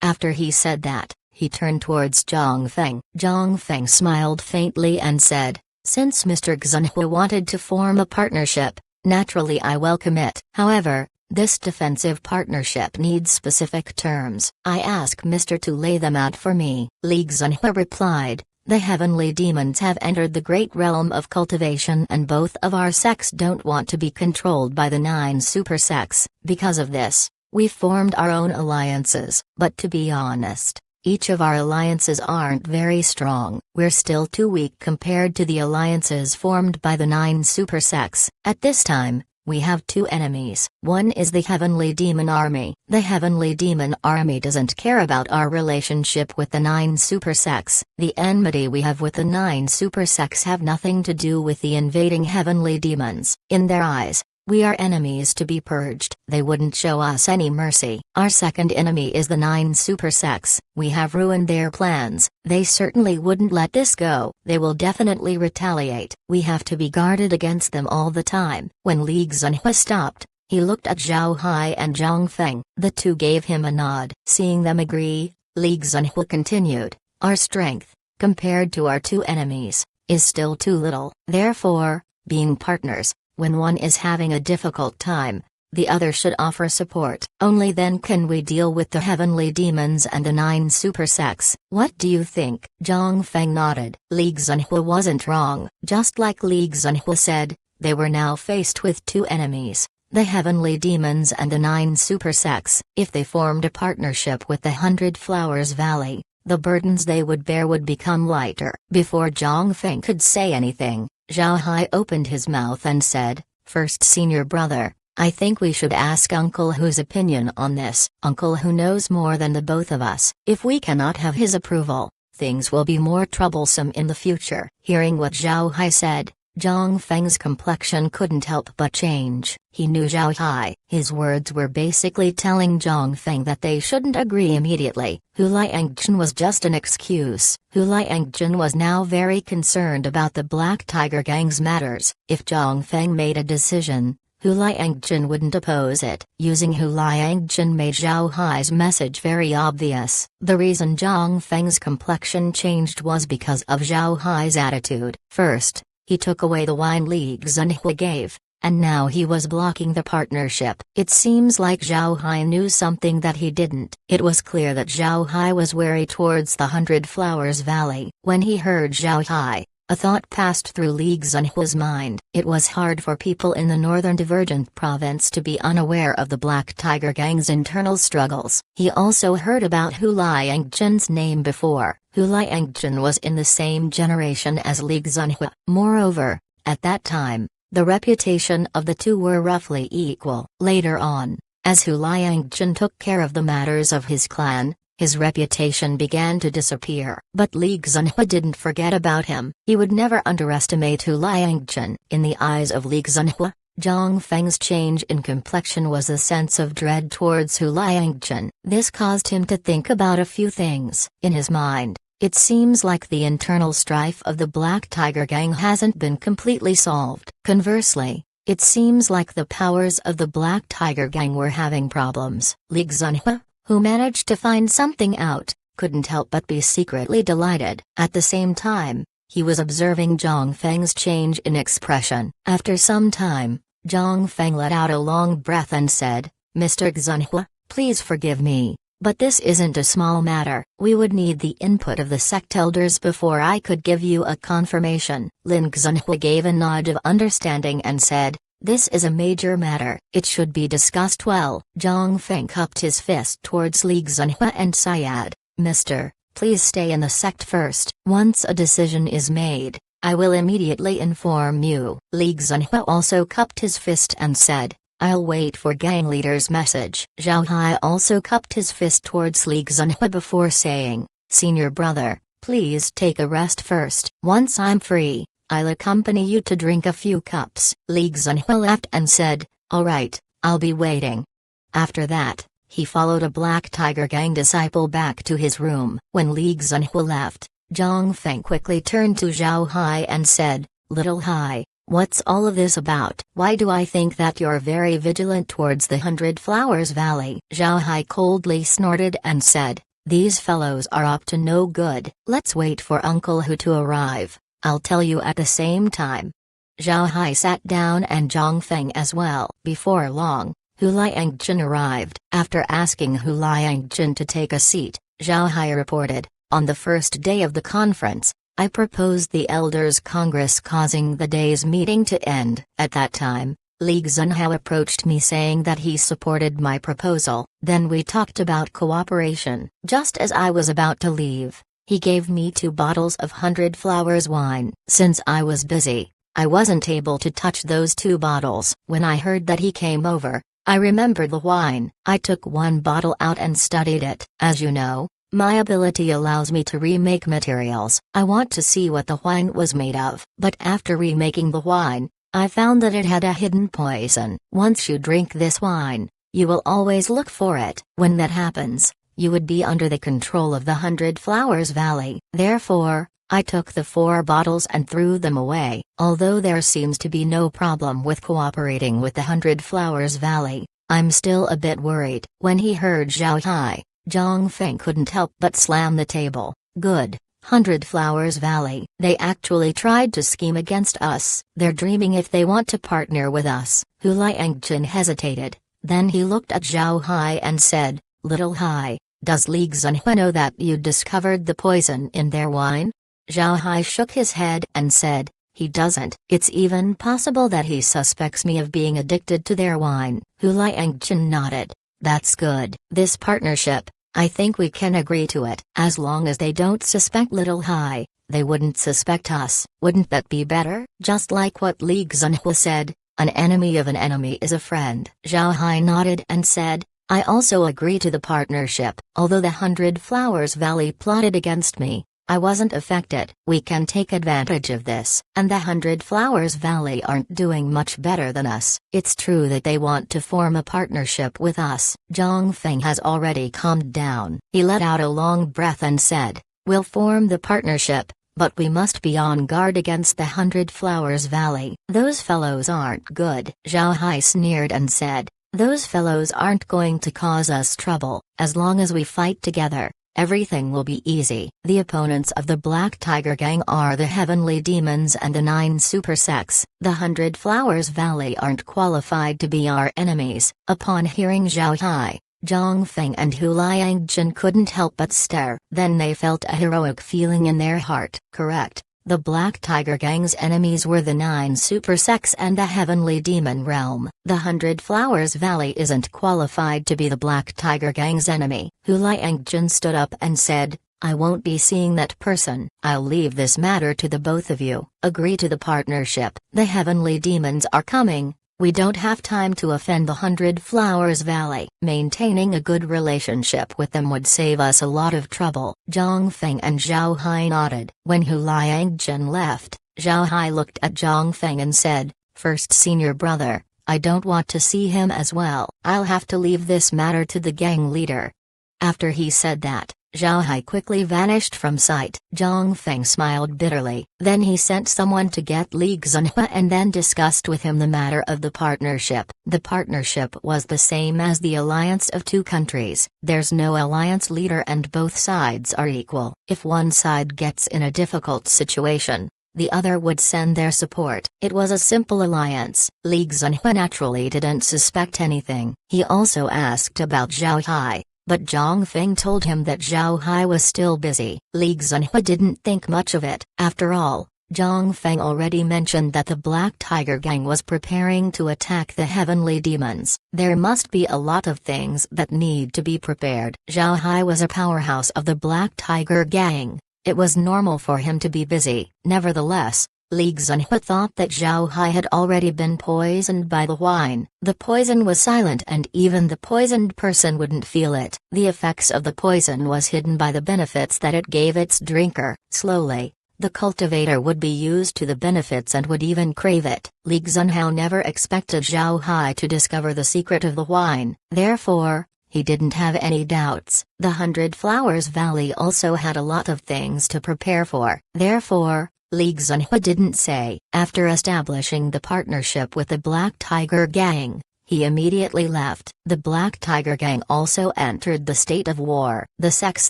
After he said that, he turned towards Zhang Feng. Zhang Feng smiled faintly and said, "Since Mr. Xinhua wanted to form a partnership, naturally I welcome it. However, this defensive partnership needs specific terms. I ask Mr. to lay them out for me." Li Xinhua replied, "The heavenly demons have entered the great realm of cultivation and both of our sects don't want to be controlled by the 9 super sects. Because of this, we formed our own alliances. But to be honest, each of our alliances aren't very strong. We're still too weak compared to the alliances formed by the 9 super sects. At this time, we have 2 enemies. One is the Heavenly Demon Army. The Heavenly Demon Army doesn't care about our relationship with the 9 super sects. The enmity we have with the 9 super sects have nothing to do with the invading heavenly demons. In their eyes, we are enemies to be purged. They wouldn't show us any mercy. Our second enemy is the 9 super sects. We have ruined their plans. They certainly wouldn't let this go. They will definitely retaliate. We have to be guarded against them all the time." When Li Xinhua stopped, he looked at Zhao Hai and Zhang Feng. The two gave him a nod. Seeing them agree, Li Xinhua continued, "Our strength, compared to our 2 enemies, is still too little. Therefore, being partners, when one is having a difficult time, the other should offer support. Only then can we deal with the heavenly demons and the 9 super sects. What do you think?" Zhang Feng nodded. Li Xinhua wasn't wrong. Just like Li Xinhua said, they were now faced with 2 enemies, the heavenly demons and the 9 super sects. If they formed a partnership with the 100 Flowers Valley, the burdens they would bear would become lighter. Before Zhang Feng could say anything, Zhao Hai opened his mouth and said, "First senior brother, I think we should ask Uncle Hu's opinion on this. Uncle Hu knows more than the both of us. If we cannot have his approval, things will be more troublesome in the future." Hearing what Zhao Hai said, Zhang Feng's complexion couldn't help but change. He knew Zhao Hai. His words were basically telling Zhang Feng that they shouldn't agree immediately. Hu Liangjun was just an excuse. Hu Liangjun was now very concerned about the Black Tiger Gang's matters. If Zhang Feng made a decision, Hu Liangjun wouldn't oppose it. Using Hu Liangjun made Zhao Hai's message very obvious. The reason Zhang Feng's complexion changed was because of Zhao Hai's attitude. First, he took away the wine Li Xinhua gave, and now he was blocking the partnership. It seems like Zhao Hai knew something that he didn't. It was clear that Zhao Hai was wary towards the 100 Flowers Valley. When he heard Zhao Hai, a thought passed through Li Xinhua's mind. It was hard for people in the northern Divergent province to be unaware of the Black Tiger Gang's internal struggles. He also heard about Hu Liangjun's name before. Hu Liangjun was in the same generation as Li Xinhua. Moreover, at that time, the reputation of the two were roughly equal. Later on, as Hu Liangjun took care of the matters of his clan, his reputation began to disappear. But Li Xinhua didn't forget about him. He would never underestimate Hu Liangjun. In the eyes of Li Xinhua, Zhang Feng's change in complexion was a sense of dread towards Hu Liangjun. This caused him to think about a few things. In his mind, it seems like the internal strife of the Black Tiger Gang hasn't been completely solved. Conversely, It seems like the powers of the Black Tiger Gang were having problems. Li Xunhua, who managed to find something out, couldn't help but be secretly delighted. At the same time, he was observing Zhang Feng's change in expression. After some time, Zhang Feng let out a long breath and said, "Mr. Xunhua, please forgive me, but this isn't a small matter. We would need the input of the sect elders before I could give you a confirmation." Lin Xunhua gave a nod of understanding and said, "This is a major matter. It should be discussed well." Zhang Feng cupped his fist towards Li Xunhua and Syed, "Mr. Please stay in the sect first. Once a decision is made, I will immediately inform you." Li Xunhua also cupped his fist and said, "I'll wait for gang leader's message." Zhao Hai also cupped his fist towards Li Xunhua before saying, "Senior brother, please take a rest first. Once I'm free, I'll accompany you to drink a few cups." Li Xunhua laughed and said, "All right, I'll be waiting." After that, he followed a Black Tiger Gang disciple back to his room. When Li Xunhua left, Zhang Feng quickly turned to Zhao Hai and said, "Little Hai, what's all of this about? Why do I think that you're very vigilant towards the Hundred Flowers Valley?" Zhao Hai coldly snorted and said, "These fellows are up to no good. Let's wait for Uncle Hu to arrive. I'll tell you at the same time." Zhao Hai sat down and Zhang Feng as well. Before long, Hu Liangjun arrived. After asking Hu Liangjun to take a seat, Zhao Hai reported, "On the first day of the conference, I proposed the Elders' Congress causing the day's meeting to end. At that time, Li Xunhua approached me saying that he supported my proposal. Then we talked about cooperation. Just as I was about to leave, he gave me 2 bottles of Hundred Flowers wine. Since I was busy, I wasn't able to touch those 2 bottles. When I heard that he came over, I remembered the wine. I took 1 bottle out and studied it. As you know, my ability allows me to remake materials. I want to see what the wine was made of. But after remaking the wine, I found that it had a hidden poison. Once you drink this wine, you will always look for it. When that happens, you would be under the control of the Hundred Flowers Valley. Therefore, I took the 4 bottles and threw them away. Although there seems to be no problem with cooperating with the Hundred Flowers Valley, I'm still a bit worried." When he heard Zhao Hai, Zhang Feng couldn't help but slam the table. "Good, Hundred Flowers Valley. They actually tried to scheme against us. They're dreaming if they want to partner with us." Hu Liangjun hesitated, then he looked at Zhao Hai and said, "Little Hai, does Li Xunhua know that you discovered the poison in their wine?" Zhao Hai shook his head and said, "He doesn't. It's even possible that he suspects me of being addicted to their wine." Hu Liangjun nodded. "That's good. This partnership, I think we can agree to it. As long as they don't suspect Little Hai, they wouldn't suspect us. Wouldn't that be better?" Just like what Li Xunhua said, an enemy of an enemy is a friend. Zhao Hai nodded and said, "I also agree to the partnership. Although the Hundred Flowers Valley plotted against me, I wasn't affected. We can take advantage of this. And the Hundred Flowers Valley aren't doing much better than us. It's true that they want to form a partnership with us." Zhang Feng has already calmed down. He let out a long breath and said, "We'll form the partnership, but we must be on guard against the Hundred Flowers Valley. Those fellows aren't good." Zhao Hai sneered and said, "Those fellows aren't going to cause us trouble. As long as we fight together, everything will be easy." The opponents of the Black Tiger Gang are the Heavenly Demons and the 9 super sects. The Hundred Flowers Valley aren't qualified to be our enemies. Upon hearing Zhao Hai, Zhang Feng and Hu Liangjun couldn't help but stare. Then they felt a heroic feeling in their heart. Correct. The Black Tiger Gang's enemies were the 9 super sects and the Heavenly Demon Realm. The Hundred Flowers Valley isn't qualified to be the Black Tiger Gang's enemy. Hu Liangjun stood up and said, "I won't be seeing that person. I'll leave this matter to the both of you. Agree to the partnership. The Heavenly Demons are coming. We don't have time to offend the Hundred Flowers Valley. Maintaining a good relationship with them would save us a lot of trouble." Zhang Feng and Zhao Hai nodded. When Hu Liangjun left, Zhao Hai looked at Zhang Feng and said, "First senior brother, I don't want to see him as well. I'll have to leave this matter to the gang leader." After he said that, Zhao Hai quickly vanished from sight. Zhang Feng smiled bitterly. Then he sent someone to get Li Xunhua and then discussed with him the matter of the partnership. The partnership was the same as the alliance of two countries. There's no alliance leader and both sides are equal. If one side gets in a difficult situation, the other would send their support. It was a simple alliance. Li Xunhua naturally didn't suspect anything. He also asked about Zhao Hai, but Zhang Feng told him that Zhao Hai was still busy. Li Xunhua didn't think much of it. After all, Zhang Feng already mentioned that the Black Tiger Gang was preparing to attack the heavenly demons. There must be a lot of things that need to be prepared. Zhao Hai was a powerhouse of the Black Tiger Gang. It was normal for him to be busy. Nevertheless, Li Xunhua thought that Zhao Hai had already been poisoned by the wine. The poison was silent and even the poisoned person wouldn't feel it. The effects of the poison was hidden by the benefits that it gave its drinker. Slowly, the cultivator would be used to the benefits and would even crave it. Li Xunhua never expected Zhao Hai to discover the secret of the wine. Therefore, he didn't have any doubts. The 100 Flowers Valley also had a lot of things to prepare for. Therefore, Li Xunhua didn't say. After establishing the partnership with the Black Tiger Gang, he immediately left. The Black Tiger Gang also entered the state of war. The sects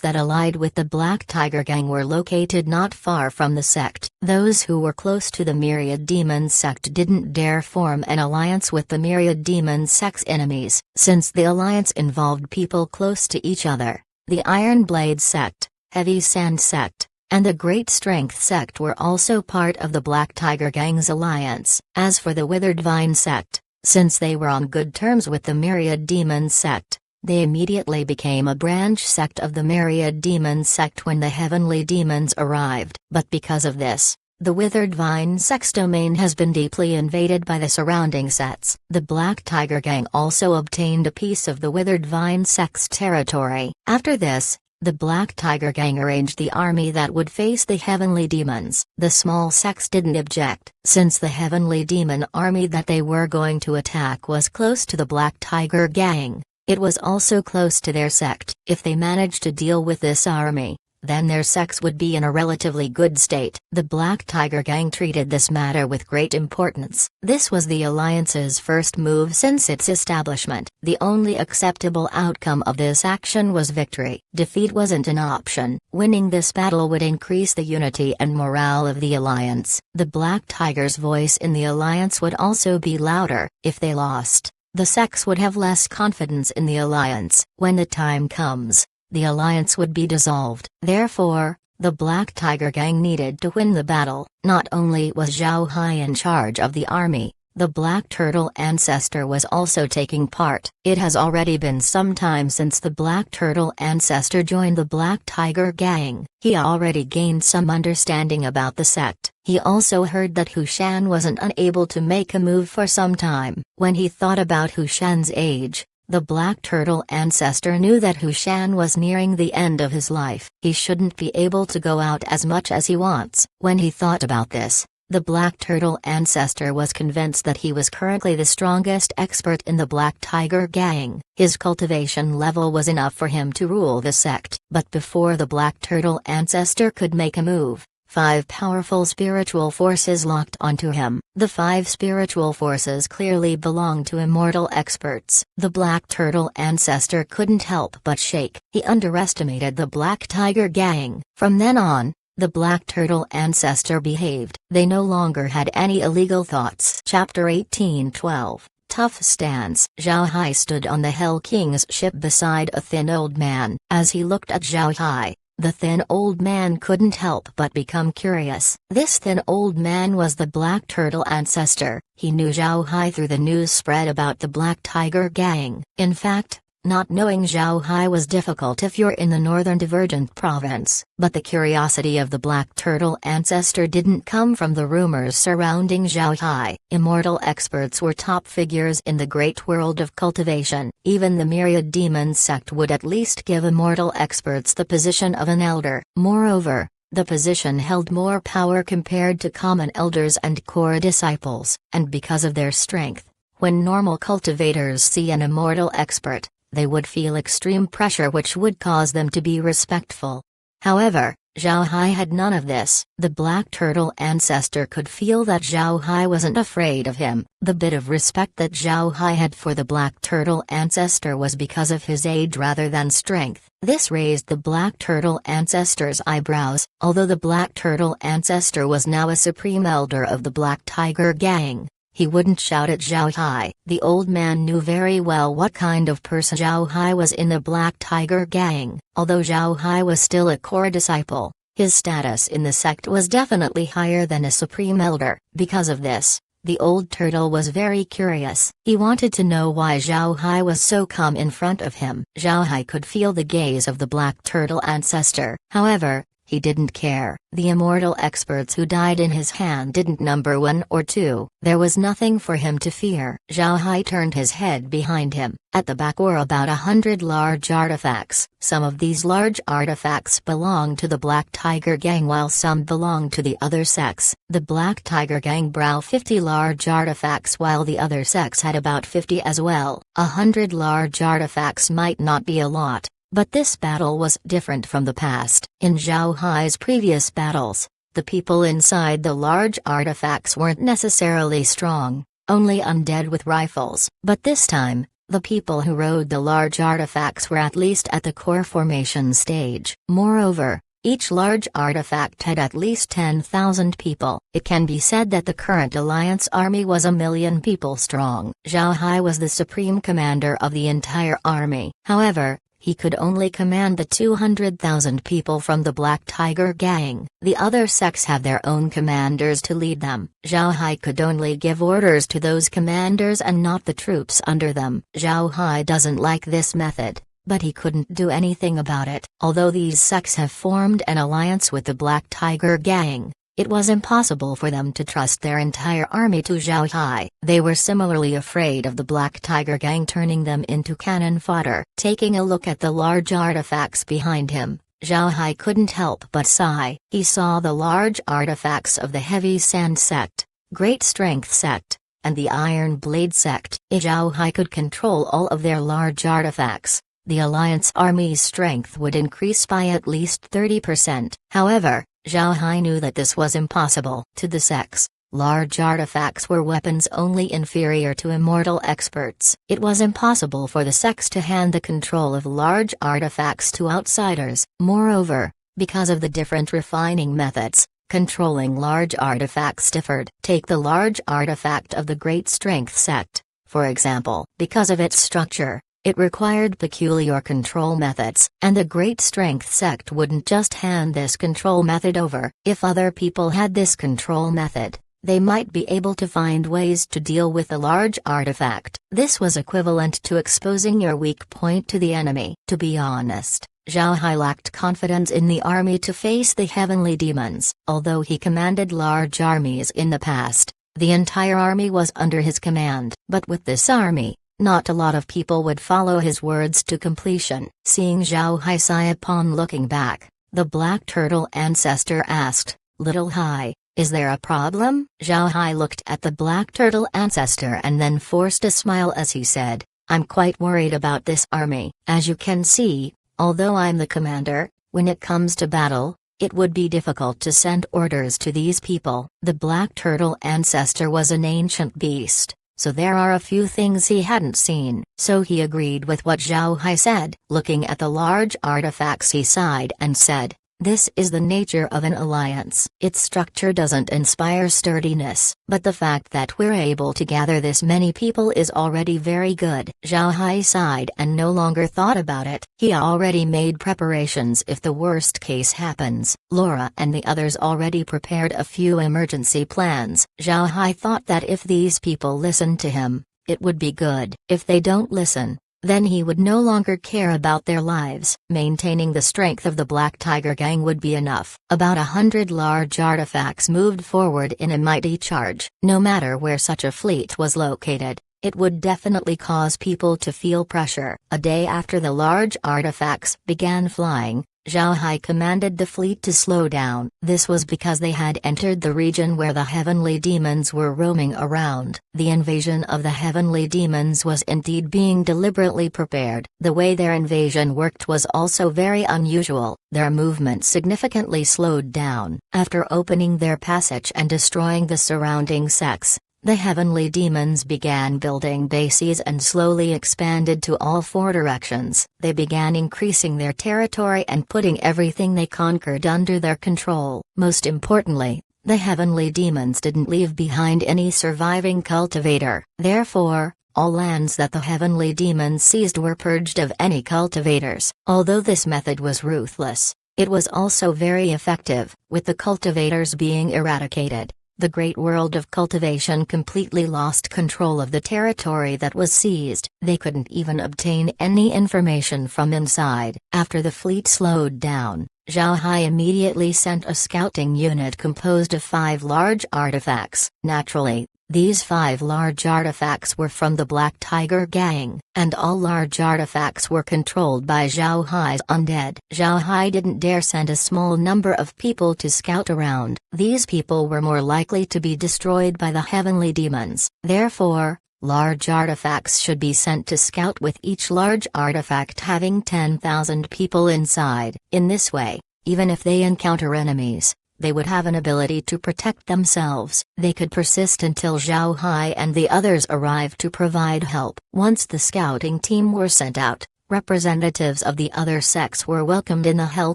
that allied with the Black Tiger Gang were located not far from the sect. Those who were close to the Myriad Demon sect didn't dare form an alliance with the Myriad Demon sect's enemies, since the alliance involved people close to each other. The Iron Blade sect, Heavy Sand sect, and the Great Strength sect were also part of the Black Tiger Gang's alliance. As for the Withered Vine sect, since they were on good terms with the Myriad Demon sect, they immediately became a branch sect of the Myriad Demon sect when the heavenly demons arrived. But because of this, the Withered Vine sect's domain has been deeply invaded by the surrounding sects. The Black Tiger Gang also obtained a piece of the Withered Vine sect's territory. After this, the Black Tiger Gang arranged the army that would face the heavenly demons. The small sects didn't object, since the heavenly demon army that they were going to attack was close to the Black Tiger Gang. It was also close to their sect. If they managed to deal with this army, then their sects would be in a relatively good state. The Black Tiger Gang treated this matter with great importance. This was the alliance's first move since its establishment. The only acceptable outcome of this action was victory. Defeat wasn't an option. Winning this battle would increase the unity and morale of the alliance. The Black Tiger's voice in the alliance would also be louder. If they lost, the sects would have less confidence in the alliance. When the time comes, the alliance would be dissolved. Therefore, the Black Tiger Gang needed to win the battle. Not only was Zhao Hai in charge of the army, the Black Turtle Ancestor was also taking part. It has already been some time since the Black Turtle Ancestor joined the Black Tiger Gang. He already gained some understanding about the sect. He also heard that Hu Shan wasn't unable to make a move for some time. When he thought about Hu Shan's age, the Black Turtle Ancestor knew that Hu Shan was nearing the end of his life. He shouldn't be able to go out as much as he wants. When he thought about this, the Black Turtle Ancestor was convinced that he was currently the strongest expert in the Black Tiger Gang. His cultivation level was enough for him to rule the sect. But before the Black Turtle Ancestor could make a move, 5 powerful spiritual forces locked onto him. The 5 spiritual forces clearly belonged to immortal experts. The Black Turtle Ancestor couldn't help but shake. He underestimated the Black Tiger Gang. From then on, the Black Turtle Ancestor behaved. They no longer had any illegal thoughts. Chapter 1812. Tough Stance. Zhao Hai stood on the Hell King's ship beside a thin old man. As he looked at Zhao Hai, the thin old man couldn't help but become curious. This thin old man was the Black Turtle Ancestor. He knew Zhao Hai through the news spread about the Black Tiger Gang. In fact, not knowing Zhao Hai was difficult if you're in the Northern Divergent Province. But the curiosity of the Black Turtle Ancestor didn't come from the rumors surrounding Zhao Hai. Immortal experts were top figures in the great world of cultivation. Even the Myriad Demon sect would at least give immortal experts the position of an elder. Moreover, the position held more power compared to common elders and core disciples. And because of their strength, when normal cultivators see an immortal expert, they would feel extreme pressure which would cause them to be respectful. However, Zhao Hai had none of this. The Black Turtle ancestor could feel that Zhao Hai wasn't afraid of him. The bit of respect that Zhao Hai had for the Black Turtle ancestor was because of his age rather than strength. This raised the Black Turtle ancestor's eyebrows. Although the Black Turtle ancestor was now a supreme elder of the Black Tiger Gang, he wouldn't shout at Zhao Hai. The old man knew very well what kind of person Zhao Hai was in the Black Tiger Gang. Although Zhao Hai was still a core disciple, his status in the sect was definitely higher than a supreme elder. Because of this, the old turtle was very curious. He wanted to know why Zhao Hai was so calm in front of him. Zhao Hai could feel the gaze of the Black Turtle ancestor. However, he didn't care. The immortal experts who died in his hand didn't number 1 or 2. There was nothing for him to fear. Zhao Hai turned his head behind him. At the back were about 100 large artifacts. Some of these large artifacts belonged to the Black Tiger Gang while some belonged to the other sects. The Black Tiger Gang brought 50 large artifacts while the other sects had about 50 as well. 100 large artifacts might not be a lot, but this battle was different from the past. In Zhao Hai's previous battles, the people inside the large artifacts weren't necessarily strong, only undead with rifles. But this time, the people who rode the large artifacts were at least at the core formation stage. Moreover, each large artifact had at least 10,000 people. It can be said that the current Alliance army was 1,000,000 people strong. Zhao Hai was the supreme commander of the entire army. However, he could only command the 200,000 people from the Black Tiger Gang. The other sects have their own commanders to lead them. Zhao Hai could only give orders to those commanders and not the troops under them. Zhao Hai doesn't like this method, but he couldn't do anything about it. Although these sects have formed an alliance with the Black Tiger Gang, it was impossible for them to trust their entire army to Zhao Hai. They were similarly afraid of the Black Tiger Gang turning them into cannon fodder. Taking a look at the large artifacts behind him, Zhao Hai couldn't help but sigh. He saw the large artifacts of the Heavy Sand Sect, Great Strength Sect, and the Iron Blade Sect. If Zhao Hai could control all of their large artifacts, the Alliance army's strength would increase by at least 30%. However, Zhao Hai knew that this was impossible. To the sects, large artifacts were weapons only inferior to immortal experts. It was impossible for the sects to hand the control of large artifacts to outsiders. Moreover, because of the different refining methods, controlling large artifacts differed. Take the large artifact of the Great Strength Sect, for example. Because of its structure, it required peculiar control methods, and the Great Strength Sect wouldn't just hand this control method over. If other people had this control method, they might be able to find ways to deal with a large artifact. This was equivalent to exposing your weak point to the enemy. To be honest, Zhao Hai lacked confidence in the army to face the heavenly demons. Although he commanded large armies in the past, the entire army was under his command. But with this army, not a lot of people would follow his words to completion. Seeing Zhao Hai sigh upon looking back, the Black Turtle ancestor asked, "Little Hai, is there a problem?" Zhao Hai looked at the Black Turtle ancestor and then forced a smile as he said, "I'm quite worried about this army. As you can see, although I'm the commander, when it comes to battle, it would be difficult to send orders to these people." The Black Turtle ancestor was an ancient beast, so there are a few things he hadn't seen. So he agreed with what Zhao Hai said. Looking at the large artifacts, he sighed and said, "This is the nature of an alliance. Its structure doesn't inspire sturdiness, but the fact that we're able to gather this many people is already very good." Zhao Hai sighed and no longer thought about it. He already made preparations if the worst case happens. Laura and the others already prepared a few emergency plans. Zhao Hai thought that if these people listened to him, it would be good. If they don't listen, then he would no longer care about their lives. Maintaining the strength of the Black Tiger Gang would be enough. About 100 large artifacts moved forward in a mighty charge. No matter where such a fleet was located, it would definitely cause people to feel pressure. A day after the large artifacts began flying, Zhao Hai commanded the fleet to slow down. This was because they had entered the region where the heavenly demons were roaming around. The invasion of the heavenly demons was indeed being deliberately prepared. The way their invasion worked was also very unusual. Their movement significantly slowed down. After opening their passage and destroying the surrounding sects, the heavenly demons began building bases and slowly expanded to all four directions. They began increasing their territory and putting everything they conquered under their control. Most importantly, the heavenly demons didn't leave behind any surviving cultivator. Therefore, all lands that the heavenly demons seized were purged of any cultivators. Although this method was ruthless, it was also very effective. With the cultivators being eradicated, the great world of cultivation completely lost control of the territory that was seized. They couldn't even obtain any information from inside. After the fleet slowed down, Zhao Hai immediately sent a scouting unit composed of 5 large artifacts. Naturally, these 5 large artifacts were from the Black Tiger Gang, and all large artifacts were controlled by Zhao Hai's undead. Zhao Hai didn't dare send a small number of people to scout around. These people were more likely to be destroyed by the heavenly demons. Therefore, large artifacts should be sent to scout, with each large artifact having 10,000 people inside. In this way, even if they encounter enemies, they would have an ability to protect themselves. They could persist until Zhao Hai and the others arrived to provide help. Once the scouting team were sent out, representatives of the other sects were welcomed in the Hell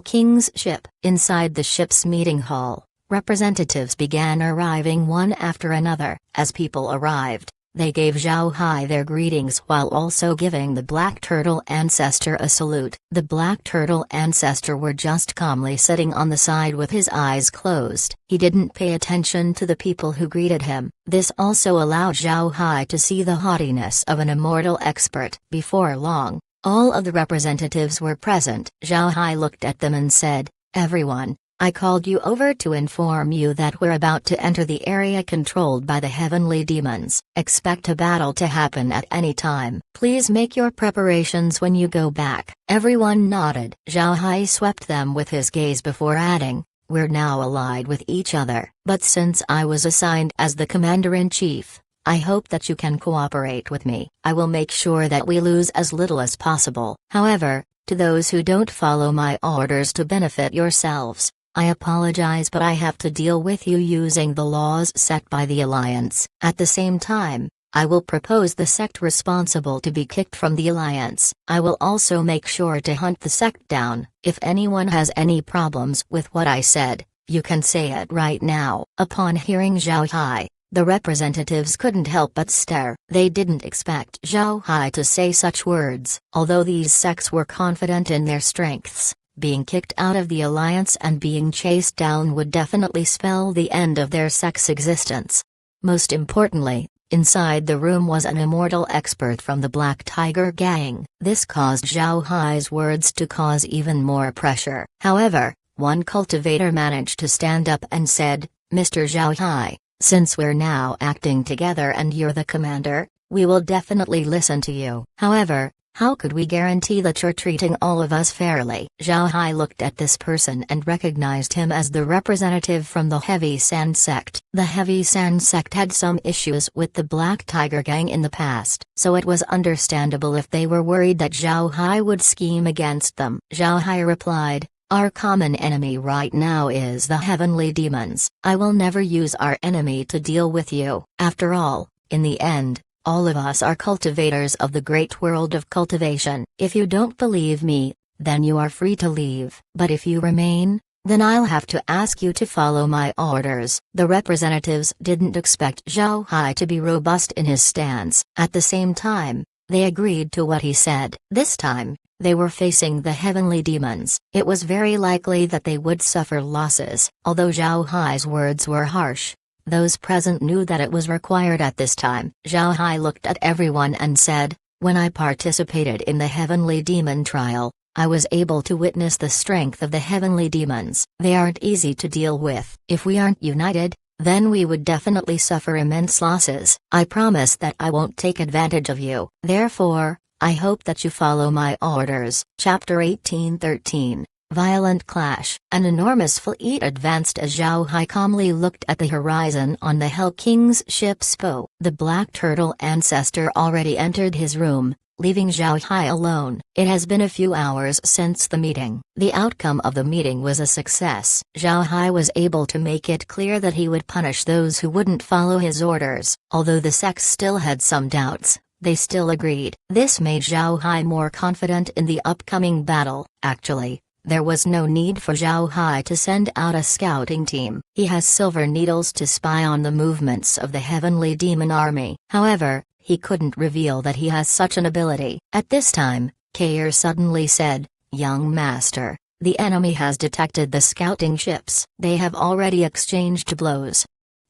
King's ship. Inside the ship's meeting hall, representatives began arriving one after another. As people arrived, they gave Zhao Hai their greetings while also giving the Black Turtle Ancestor a salute. The Black Turtle Ancestor were just calmly sitting on the side with his eyes closed. He didn't pay attention to the people who greeted him. This also allowed Zhao Hai to see the haughtiness of an immortal expert. Before long, all of the representatives were present. Zhao Hai looked at them and said, "Everyone, I called you over to inform you that we're about to enter the area controlled by the heavenly demons. Expect a battle to happen at any time. Please make your preparations when you go back." Everyone nodded. Zhao Hai swept them with his gaze before adding, "We're now allied with each other. But since I was assigned as the Commander-in-Chief, I hope that you can cooperate with me. I will make sure that we lose as little as possible. However, to those who don't follow my orders to benefit yourselves, I apologize, but I have to deal with you using the laws set by the Alliance. At the same time, I will propose the sect responsible to be kicked from the Alliance. I will also make sure to hunt the sect down. If anyone has any problems with what I said, you can say it right now." Upon hearing Zhao Hai, the representatives couldn't help but stare. They didn't expect Zhao Hai to say such words. Although these sects were confident in their strengths, being kicked out of the Alliance and being chased down would definitely spell the end of their sect's existence. Most importantly, inside the room was an immortal expert from the Black Tiger Gang. This caused Zhao Hai's words to cause even more pressure. However, one cultivator managed to stand up and said, "Mr. Zhao Hai, since we're now acting together and you're the commander, we will definitely listen to you. However, how could we guarantee that you're treating all of us fairly?" Zhao Hai looked at this person and recognized him as the representative from the Heavy Sand Sect. The Heavy Sand Sect had some issues with the Black Tiger Gang in the past, so it was understandable if they were worried that Zhao Hai would scheme against them. Zhao Hai replied, "Our common enemy right now is the heavenly demons. I will never use our enemy to deal with you. After all, in the end, all of us are cultivators of the great world of cultivation. If you don't believe me, then you are free to leave. But if you remain, then I'll have to ask you to follow my orders." The representatives didn't expect Zhao Hai to be robust in his stance. At the same time, they agreed to what he said. This time, they were facing the heavenly demons. It was very likely that they would suffer losses. Although Zhao Hai's words were harsh, those present knew that it was required at this time. Zhao Hai looked at everyone and said, "When I participated in the heavenly demon trial, I was able to witness the strength of the heavenly demons. They aren't easy to deal with. If we aren't united, then we would definitely suffer immense losses. I promise that I won't take advantage of you. Therefore, I hope that you follow my orders." Chapter 1813 Violent clash. An enormous fleet advanced as Zhao Hai calmly looked at the horizon on the Hell King's ship's bow. The Black Turtle ancestor already entered his room, leaving Zhao Hai alone. It has been a few hours since the meeting. The outcome of the meeting was a success. Zhao Hai was able to make it clear that he would punish those who wouldn't follow his orders. Although the sects still had some doubts, they still agreed. This made Zhao Hai more confident in the upcoming battle. Actually, there was no need for Zhao Hai to send out a scouting team. He has silver needles to spy on the movements of the heavenly demon army. However, he couldn't reveal that he has such an ability. At this time, Kair suddenly said, "Young master, the enemy has detected the scouting ships. They have already exchanged blows."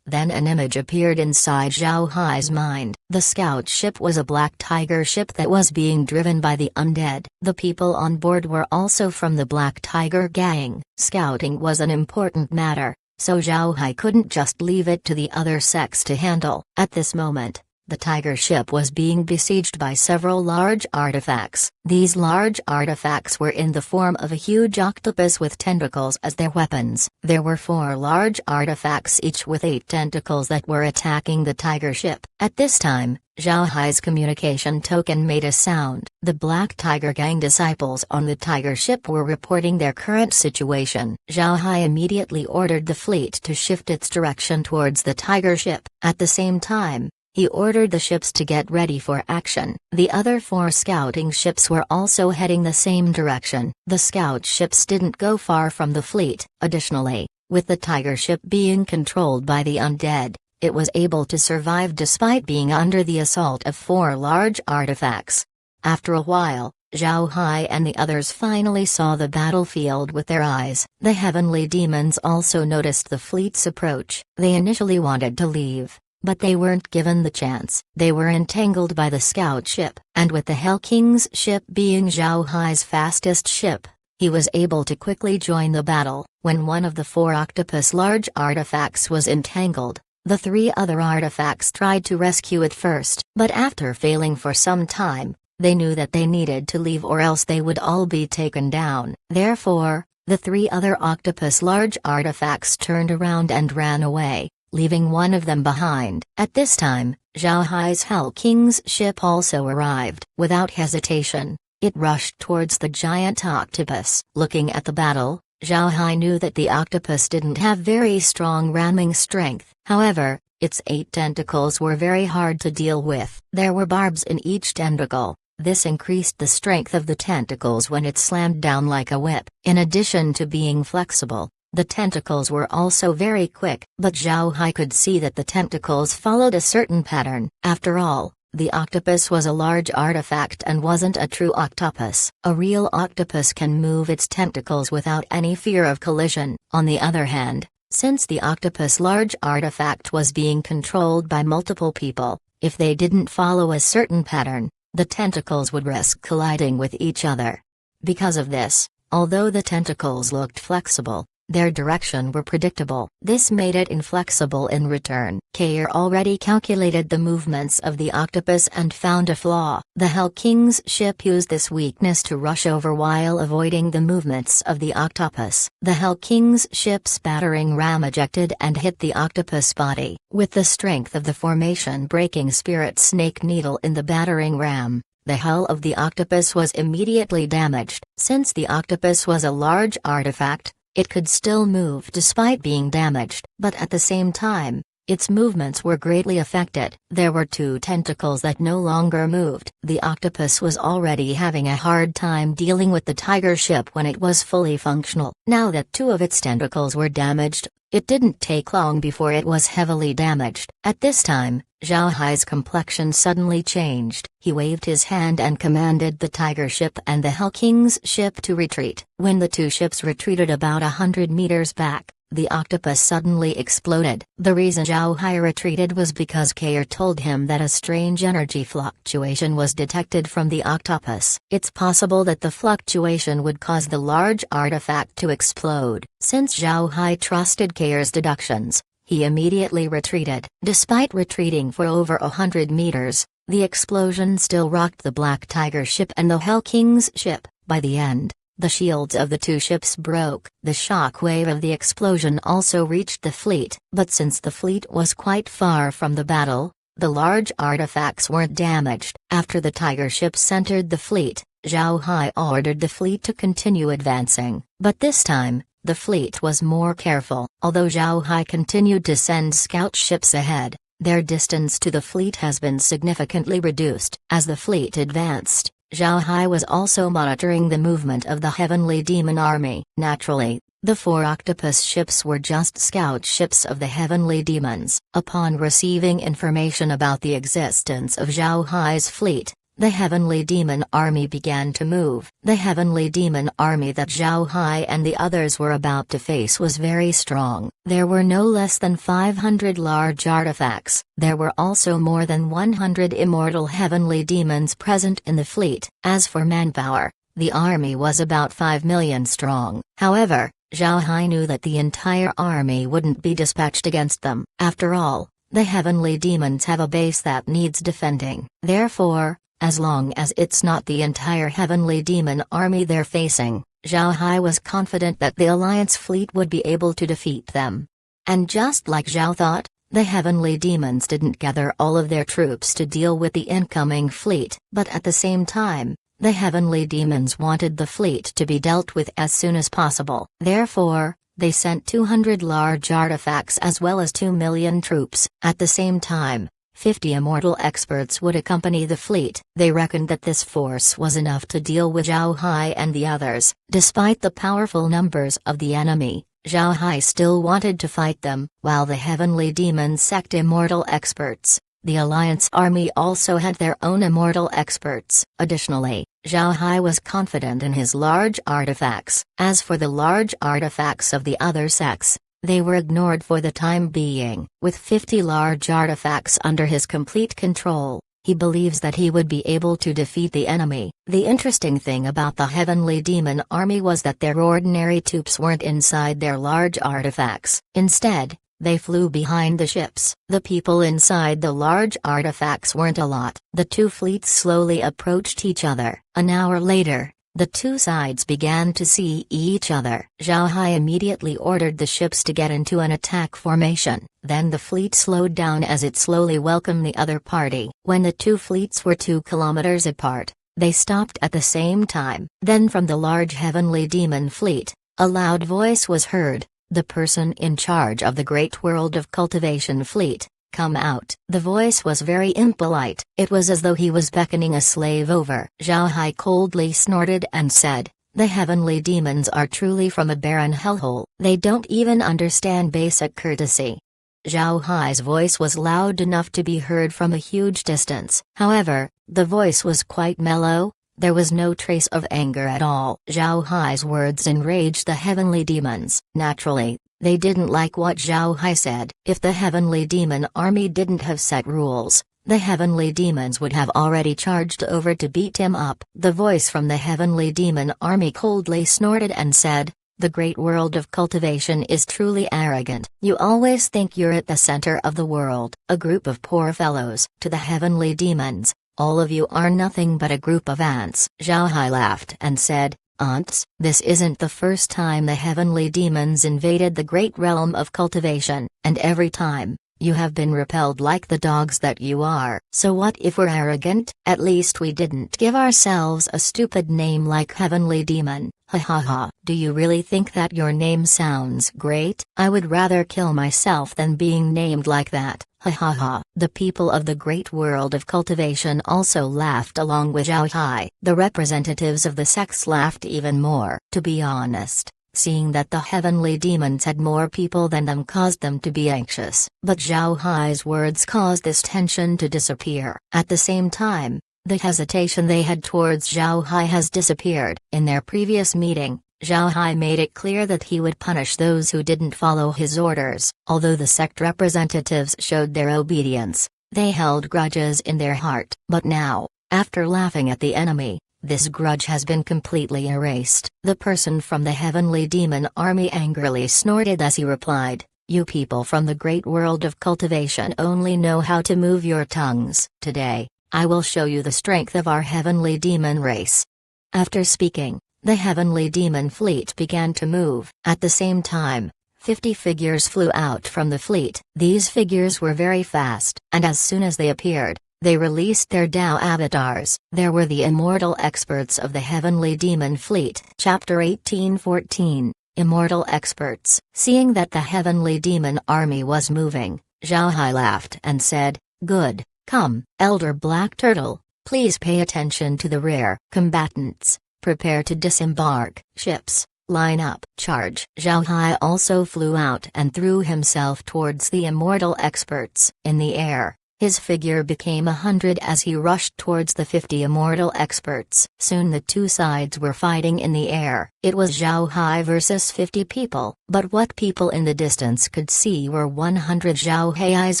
Then an image appeared inside Zhao Hai's mind. The scout ship was a Black Tiger ship that was being driven by the undead. The people on board were also from the Black Tiger gang. Scouting was an important matter, so Zhao Hai couldn't just leave it to the other sects to handle. At this moment, the Tiger ship was being besieged by several large artifacts. These large artifacts were in the form of a huge octopus with tentacles as their weapons. There were 4 large artifacts each with 8 tentacles that were attacking the Tiger ship. At this time, Zhao Hai's communication token made a sound. The Black Tiger gang disciples on the Tiger ship were reporting their current situation. Zhao Hai immediately ordered the fleet to shift its direction towards the Tiger ship. At the same time, he ordered the ships to get ready for action. The other 4 scouting ships were also heading the same direction. The scout ships didn't go far from the fleet. Additionally, with the Tiger ship being controlled by the undead, it was able to survive despite being under the assault of 4 large artifacts. After a while, Zhao Hai and the others finally saw the battlefield with their eyes. The heavenly demons also noticed the fleet's approach. They initially wanted to leave, but they weren't given the chance. They were entangled by the scout ship, and with the Hell King's ship being Zhao Hai's fastest ship, he was able to quickly join the battle. When one of the 4 octopus large artifacts was entangled, the 3 other artifacts tried to rescue it first. But after failing for some time, they knew that they needed to leave or else they would all be taken down. Therefore, the 3 other octopus large artifacts turned around and ran away, leaving one of them behind. At this time, Zhao Hai's Hell King's ship also arrived. Without hesitation, it rushed towards the giant octopus. Looking at the battle, Zhao Hai knew that the octopus didn't have very strong ramming strength. However, its 8 tentacles were very hard to deal with. There were barbs in each tentacle. This increased the strength of the tentacles when it slammed down like a whip. In addition to being flexible, the tentacles were also very quick. But Zhao Hai could see that the tentacles followed a certain pattern. After all, the octopus was a large artifact and wasn't a true octopus. A real octopus can move its tentacles without any fear of collision. On the other hand, since the octopus large artifact was being controlled by multiple people, if they didn't follow a certain pattern, the tentacles would risk colliding with each other. Because of this, although the tentacles looked flexible, their direction were predictable. This made it inflexible in return. Kair already calculated the movements of the octopus and found a flaw. The Hell King's ship used this weakness to rush over while avoiding the movements of the octopus. The Hell King's ship's battering ram ejected and hit the octopus body. With the strength of the formation-breaking spirit snake needle in the battering ram, the hull of the octopus was immediately damaged. Since the octopus was a large artifact, it could still move despite being damaged, but at the same time, its movements were greatly affected. There were 2 tentacles that no longer moved. The octopus was already having a hard time dealing with the Tiger ship when it was fully functional. Now that 2 of its tentacles were damaged, it didn't take long before it was heavily damaged. At this time, Zhao Hai's complexion suddenly changed. He waved his hand and commanded the Tiger ship and the Hell King's ship to retreat. When the 2 ships retreated about 100 meters back, the octopus suddenly exploded. The reason Zhao Hai retreated was because Kair told him that a strange energy fluctuation was detected from the octopus. It's possible that the fluctuation would cause the large artifact to explode. Since Zhao Hai trusted Kair's deductions, he immediately retreated. Despite retreating for over 100 meters, the explosion still rocked the Black Tiger ship and the Hell King's ship. By the end, The shields of the two ships broke. The shock wave of the explosion also reached the fleet, but since the fleet was quite far from the battle, the large artifacts weren't damaged. After the Tiger ships entered the fleet, Zhao Hai ordered the fleet to continue advancing, but this time, the fleet was more careful. Although Zhao Hai continued to send scout ships ahead, their distance to the fleet has been significantly reduced. As the fleet advanced, Zhao Hai was also monitoring the movement of the Heavenly Demon Army. Naturally, the 4 octopus ships were just scout ships of the Heavenly Demons. Upon receiving information about the existence of Zhao Hai's fleet, the Heavenly Demon Army began to move. The Heavenly Demon Army that Zhao Hai and the others were about to face was very strong. There were no less than 500 large artifacts. There were also more than 100 immortal Heavenly Demons present in the fleet. As for manpower, the army was about 5 million strong. However, Zhao Hai knew that the entire army wouldn't be dispatched against them. After all, the Heavenly Demons have a base that needs defending. Therefore, as long as it's not the entire Heavenly Demon Army they're facing, Zhao Hai was confident that the Alliance fleet would be able to defeat them. And just like Zhao thought, the Heavenly Demons didn't gather all of their troops to deal with the incoming fleet, but at the same time, the Heavenly Demons wanted the fleet to be dealt with as soon as possible. Therefore, they sent 200 large artifacts as well as 2 million troops. At the same time, 50 immortal experts would accompany the fleet. They reckoned that this force was enough to deal with Zhao Hai and the others. Despite the powerful numbers of the enemy, Zhao Hai still wanted to fight them. While the Heavenly Demons sect immortal experts, the Alliance army also had their own immortal experts. Additionally, Zhao Hai was confident in his large artifacts. As for the large artifacts of the other sects, they were ignored for the time being. With 50 large artifacts under his complete control, he believes that he would be able to defeat the enemy. The interesting thing about the Heavenly Demon Army was that their ordinary troops weren't inside their large artifacts. Instead, they flew behind the ships. The people inside the large artifacts weren't a lot. The two fleets slowly approached each other. An hour later, the two sides began to see each other. Zhao Hai immediately ordered the ships to get into an attack formation. Then the fleet slowed down as it slowly welcomed the other party. When the two fleets were 2 kilometers apart, they stopped at the same time. Then from the large Heavenly Demon fleet, a loud voice was heard. The person in charge of the Great World of Cultivation fleet, come out. The voice was very impolite. It was as though he was beckoning a slave over. Zhao Hai coldly snorted and said, the Heavenly Demons are truly from a barren hellhole. They don't even understand basic courtesy. Zhao Hai's voice was loud enough to be heard from a huge distance. However, the voice was quite mellow. There was no trace of anger at all. Zhao Hai's words enraged the Heavenly Demons. Naturally, they didn't like what Zhao Hai said. If the Heavenly Demon Army didn't have set rules, the Heavenly Demons would have already charged over to beat him up. The voice from the Heavenly Demon Army coldly snorted and said, the Great World of Cultivation is truly arrogant. You always think you're at the center of the world. A group of poor fellows. To the Heavenly Demons, all of you are nothing but a group of ants. Zhao Hai laughed and said, ants? This isn't the first time the Heavenly Demons invaded the great realm of cultivation, and every time, you have been repelled like the dogs that you are. So what if we're arrogant? At least we didn't give ourselves a stupid name like Heavenly Demon. Ha ha ha. Do you really think that your name sounds great? I would rather kill myself than being named like that. Ha ha ha. The people of the Great World of Cultivation also laughed along with Zhao Hai. The representatives of the sects laughed even more. To be honest, seeing that the Heavenly Demons had more people than them caused them to be anxious. But Zhao Hai's words caused this tension to disappear. At the same time, the hesitation they had towards Zhao Hai has disappeared. In their previous meeting, Zhao Hai made it clear that he would punish those who didn't follow his orders. Although the sect representatives showed their obedience, they held grudges in their heart. But now, after laughing at the enemy, this grudge has been completely erased. The person from the Heavenly Demon Army angrily snorted as he replied, you people from the Great World of Cultivation only know how to move your tongues. Today, I will show you the strength of our Heavenly Demon race. After speaking, the heavenly demon fleet began to move. At the same time, 50 figures flew out from the fleet. These figures were very fast, and as soon as they appeared, they released their Tao avatars. There were the immortal experts of the heavenly demon fleet. Chapter 18:14 Immortal experts. Seeing that the heavenly demon army was moving, Zhao Hai laughed and said, "Good, come, Elder Black Turtle, please pay attention to the rear. Combatants, prepare to disembark. Ships, line up. Charge." Zhao Hai also flew out and threw himself towards the immortal experts. In the air, his figure became 100 as he rushed towards the 50 immortal experts. Soon the two sides were fighting in the air. It was Zhao Hai versus 50 people, but what people in the distance could see were 100 Zhao Hai's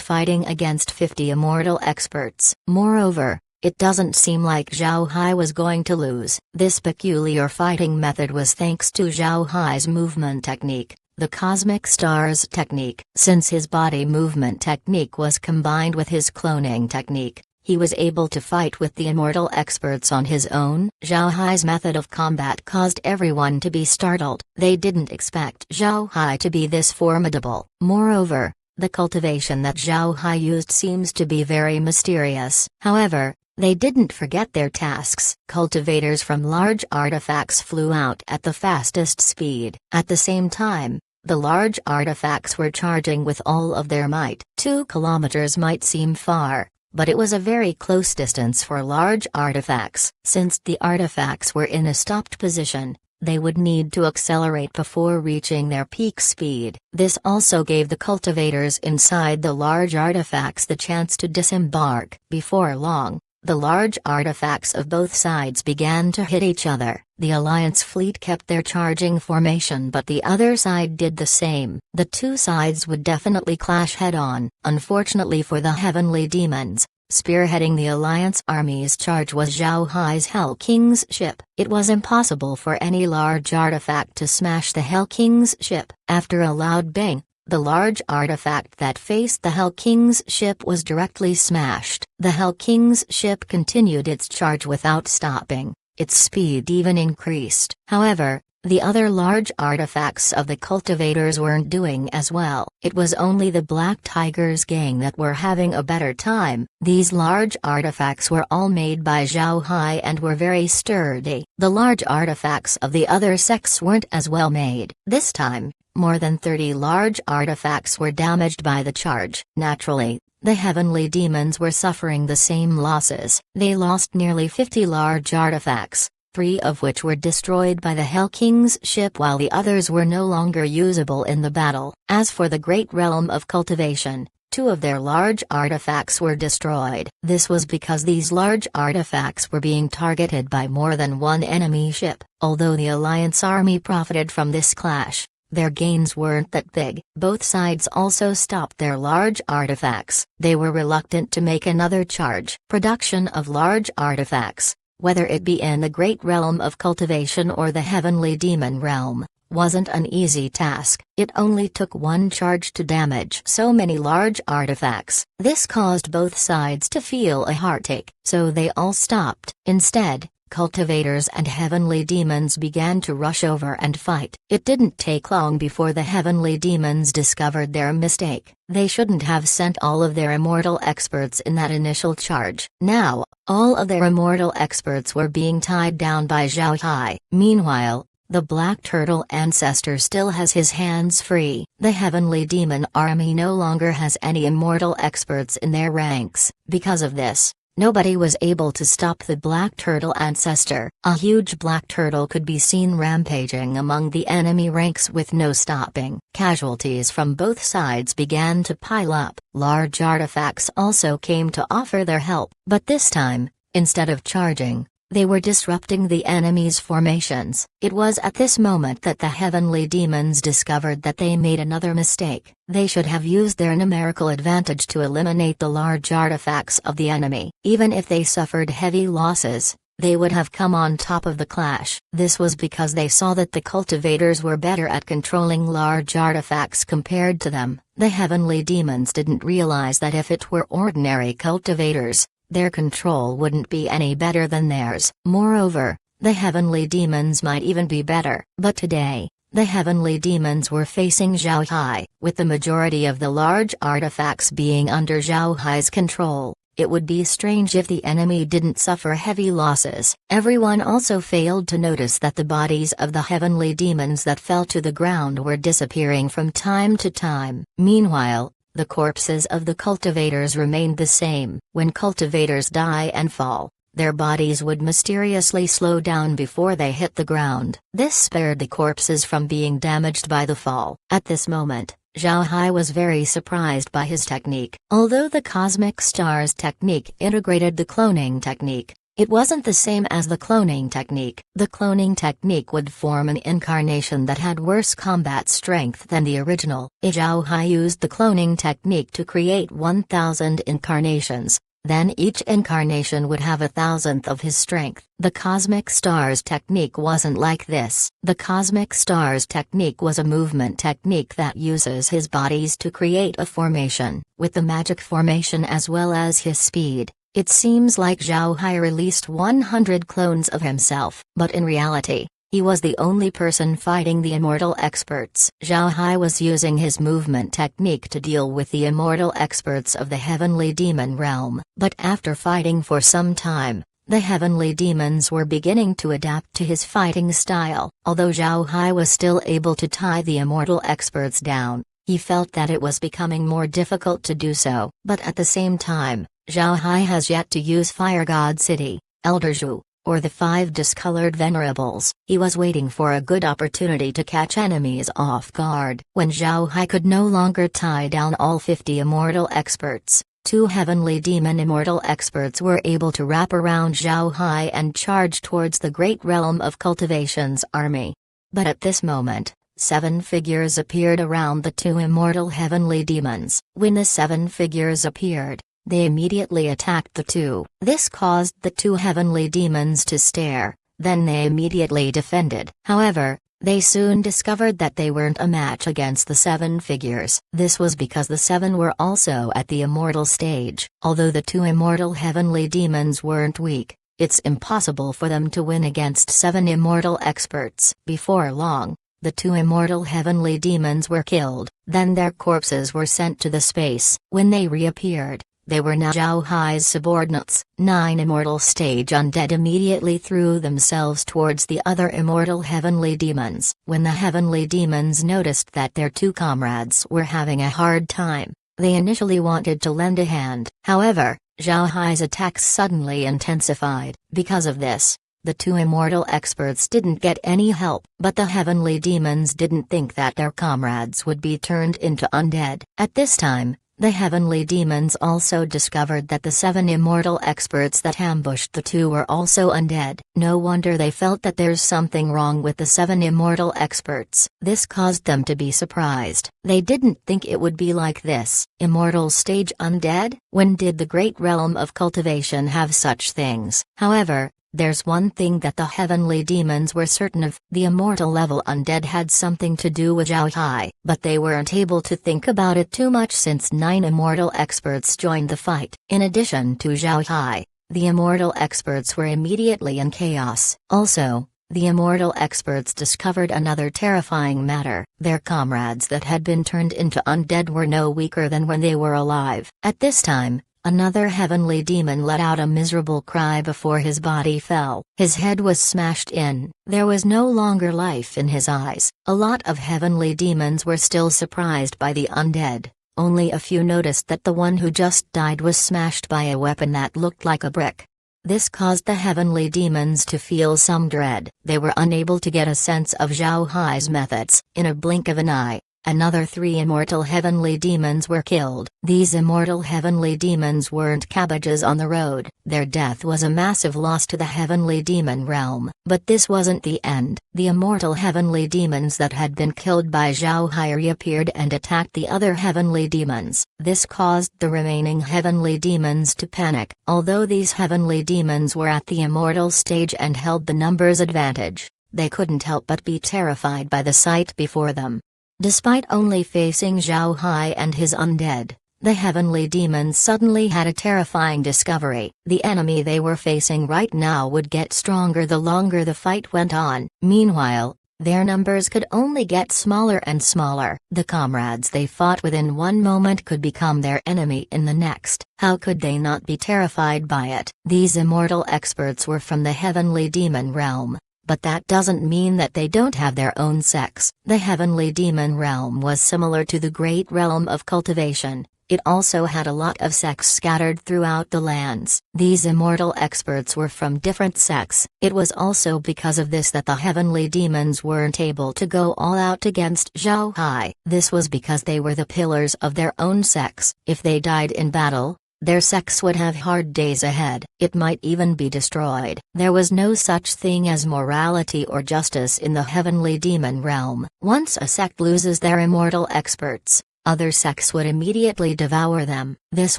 fighting against 50 immortal experts. Moreover, it doesn't seem like Zhao Hai was going to lose. This peculiar fighting method was thanks to Zhao Hai's movement technique, the Cosmic Stars technique. Since his body movement technique was combined with his cloning technique, he was able to fight with the immortal experts on his own. Zhao Hai's method of combat caused everyone to be startled. They didn't expect Zhao Hai to be this formidable. Moreover, the cultivation that Zhao Hai used seems to be very mysterious. However, they didn't forget their tasks. Cultivators from large artifacts flew out at the fastest speed. At the same time, the large artifacts were charging with all of their might. 2 kilometers might seem far, but it was a very close distance for large artifacts. Since the artifacts were in a stopped position, they would need to accelerate before reaching their peak speed. This also gave the cultivators inside the large artifacts the chance to disembark. Before long, the large artifacts of both sides began to hit each other. The Alliance fleet kept their charging formation, but the other side did the same. The two sides would definitely clash head-on. Unfortunately for the heavenly demons, spearheading the Alliance army's charge was Zhao Hai's Hell King's ship. It was impossible for any large artifact to smash the Hell King's ship. After a loud bang, the large artifact that faced the Hell King's ship was directly smashed. The Hell King's ship continued its charge without stopping. Its speed even increased. However, the other large artifacts of the cultivators weren't doing as well. It was only the Black Tiger's gang that were having a better time. These large artifacts were all made by Zhao Hai and were very sturdy. The large artifacts of the other sects weren't as well made. This time, more than 30 large artifacts were damaged by the charge. Naturally, the heavenly demons were suffering the same losses. They lost nearly 50 large artifacts, 3 of which were destroyed by the Hell King's ship while the others were no longer usable in the battle. As for the Great Realm of Cultivation, 2 of their large artifacts were destroyed. This was because these large artifacts were being targeted by more than one enemy ship. Although the Alliance army profited from this clash, their gains weren't that big. Both sides also stopped their large artifacts. They were reluctant to make another charge. Production of large artifacts, whether it be in the Great Realm of Cultivation or the Heavenly Demon Realm, wasn't an easy task. It only took one charge to damage so many large artifacts. This caused both sides to feel a heartache, so they all stopped. Instead, cultivators and heavenly demons began to rush over and fight. It didn't take long before the heavenly demons discovered their mistake. They shouldn't have sent all of their immortal experts in that initial charge. Now, all of their immortal experts were being tied down by Zhao Hai. Meanwhile, the Black Turtle Ancestor still has his hands free. The heavenly demon army no longer has any immortal experts in their ranks. Because of this, nobody was able to stop the Black Turtle Ancestor. A huge black turtle could be seen rampaging among the enemy ranks with no stopping. Casualties from both sides began to pile up. Large artifacts also came to offer their help, but this time, instead of charging, they were disrupting the enemy's formations. It was at this moment that the heavenly demons discovered that they made another mistake. They should have used their numerical advantage to eliminate the large artifacts of the enemy. Even if they suffered heavy losses, they would have come on top of the clash. This was because they saw that the cultivators were better at controlling large artifacts compared to them. The heavenly demons didn't realize that if it were ordinary cultivators, their control wouldn't be any better than theirs. Moreover, the heavenly demons might even be better. But today, the heavenly demons were facing Zhao Hai, with the majority of the large artifacts being under Zhao Hai's control. It would be strange if the enemy didn't suffer heavy losses. Everyone also failed to notice that the bodies of the heavenly demons that fell to the ground were disappearing from time to time. Meanwhile, the corpses of the cultivators remained the same. When cultivators die and fall, their bodies would mysteriously slow down before they hit the ground. This spared the corpses from being damaged by the fall. At this moment, Zhao Hai was very surprised by his technique. Although the Cosmic Stars technique integrated the cloning technique, it wasn't the same as the cloning technique. The cloning technique would form an incarnation that had worse combat strength than the original. Zhao Hai used the cloning technique to create 1,000 incarnations. Then each incarnation would have 1,000th of his strength. The Cosmic Stars technique wasn't like this. The Cosmic Stars technique was a movement technique that uses his bodies to create a formation. With the magic formation as well as his speed, it seems like Zhao Hai released 100 clones of himself. But in reality, he was the only person fighting the immortal experts. Zhao Hai was using his movement technique to deal with the immortal experts of the heavenly demon realm. But after fighting for some time, the heavenly demons were beginning to adapt to his fighting style. Although Zhao Hai was still able to tie the immortal experts down, he felt that it was becoming more difficult to do so. But at the same time, Zhao Hai has yet to use Fire God City, Elder Zhu, or the 5 discolored venerables. He was waiting for a good opportunity to catch enemies off guard. When Zhao Hai could no longer tie down all 50 immortal experts, 2 heavenly demon immortal experts were able to wrap around Zhao Hai and charge towards the great realm of cultivation's army. But at this moment, 7 figures appeared around the 2 immortal heavenly demons. When the 7 figures appeared, they immediately attacked the 2. This caused the 2 heavenly demons to stare, then they immediately defended. However, they soon discovered that they weren't a match against the 7 figures. This was because the 7 were also at the immortal stage. Although the 2 immortal heavenly demons weren't weak, it's impossible for them to win against 7 immortal experts. Before long, the 2 immortal heavenly demons were killed, then their corpses were sent to the space. When they reappeared, they were now Zhao Hai's subordinates. 9 immortal stage undead immediately threw themselves towards the other immortal heavenly demons. When the heavenly demons noticed that their 2 comrades were having a hard time, they initially wanted to lend a hand. However, Zhao Hai's attacks suddenly intensified. Because of this, the 2 immortal experts didn't get any help. But the heavenly demons didn't think that their comrades would be turned into undead. At this time, the heavenly demons also discovered that the 7 immortal experts that ambushed the 2 were also undead. No wonder they felt that there's something wrong with the 7 immortal experts. This caused them to be surprised. They didn't think it would be like this. Immortal stage undead? When did the great realm of cultivation have such things? However, there's one thing that the heavenly demons were certain of: the immortal level undead had something to do with Zhao Hai. But they weren't able to think about it too much since 9 immortal experts joined the fight. In addition to Zhao Hai, the immortal experts were immediately in chaos. Also, the immortal experts discovered another terrifying matter. Their comrades that had been turned into undead were no weaker than when they were alive. At this time, another heavenly demon let out a miserable cry before his body fell. His head was smashed in. There was no longer life in his eyes. A lot of heavenly demons were still surprised by the undead. Only a few noticed that the one who just died was smashed by a weapon that looked like a brick. This caused the heavenly demons to feel some dread. They were unable to get a sense of Zhao Hai's methods. In a blink of an eye, another 3 immortal heavenly demons were killed. These immortal heavenly demons weren't cabbages on the road. Their death was a massive loss to the heavenly demon realm. But this wasn't the end. The immortal heavenly demons that had been killed by Zhao Hai reappeared and attacked the other heavenly demons. This caused the remaining heavenly demons to panic. Although these heavenly demons were at the immortal stage and held the numbers advantage, they couldn't help but be terrified by the sight before them. Despite only facing Zhao Hai and his undead, the heavenly demons suddenly had a terrifying discovery. The enemy they were facing right now would get stronger the longer the fight went on. Meanwhile, their numbers could only get smaller and smaller. The comrades they fought with in one moment could become their enemy in the next. How could they not be terrified by it? These immortal experts were from the heavenly demon realm, but that doesn't mean that they don't have their own sex. The heavenly demon realm was similar to the great realm of cultivation. It also had a lot of sects scattered throughout the lands. These immortal experts were from different sects. It was also because of this that the heavenly demons weren't able to go all out against Zhao Hai. This was because they were the pillars of their own sects. If they died in battle, their sects would have hard days ahead. It might even be destroyed. There was no such thing as morality or justice in the heavenly demon realm. Once a sect loses their immortal experts, other sects would immediately devour them. This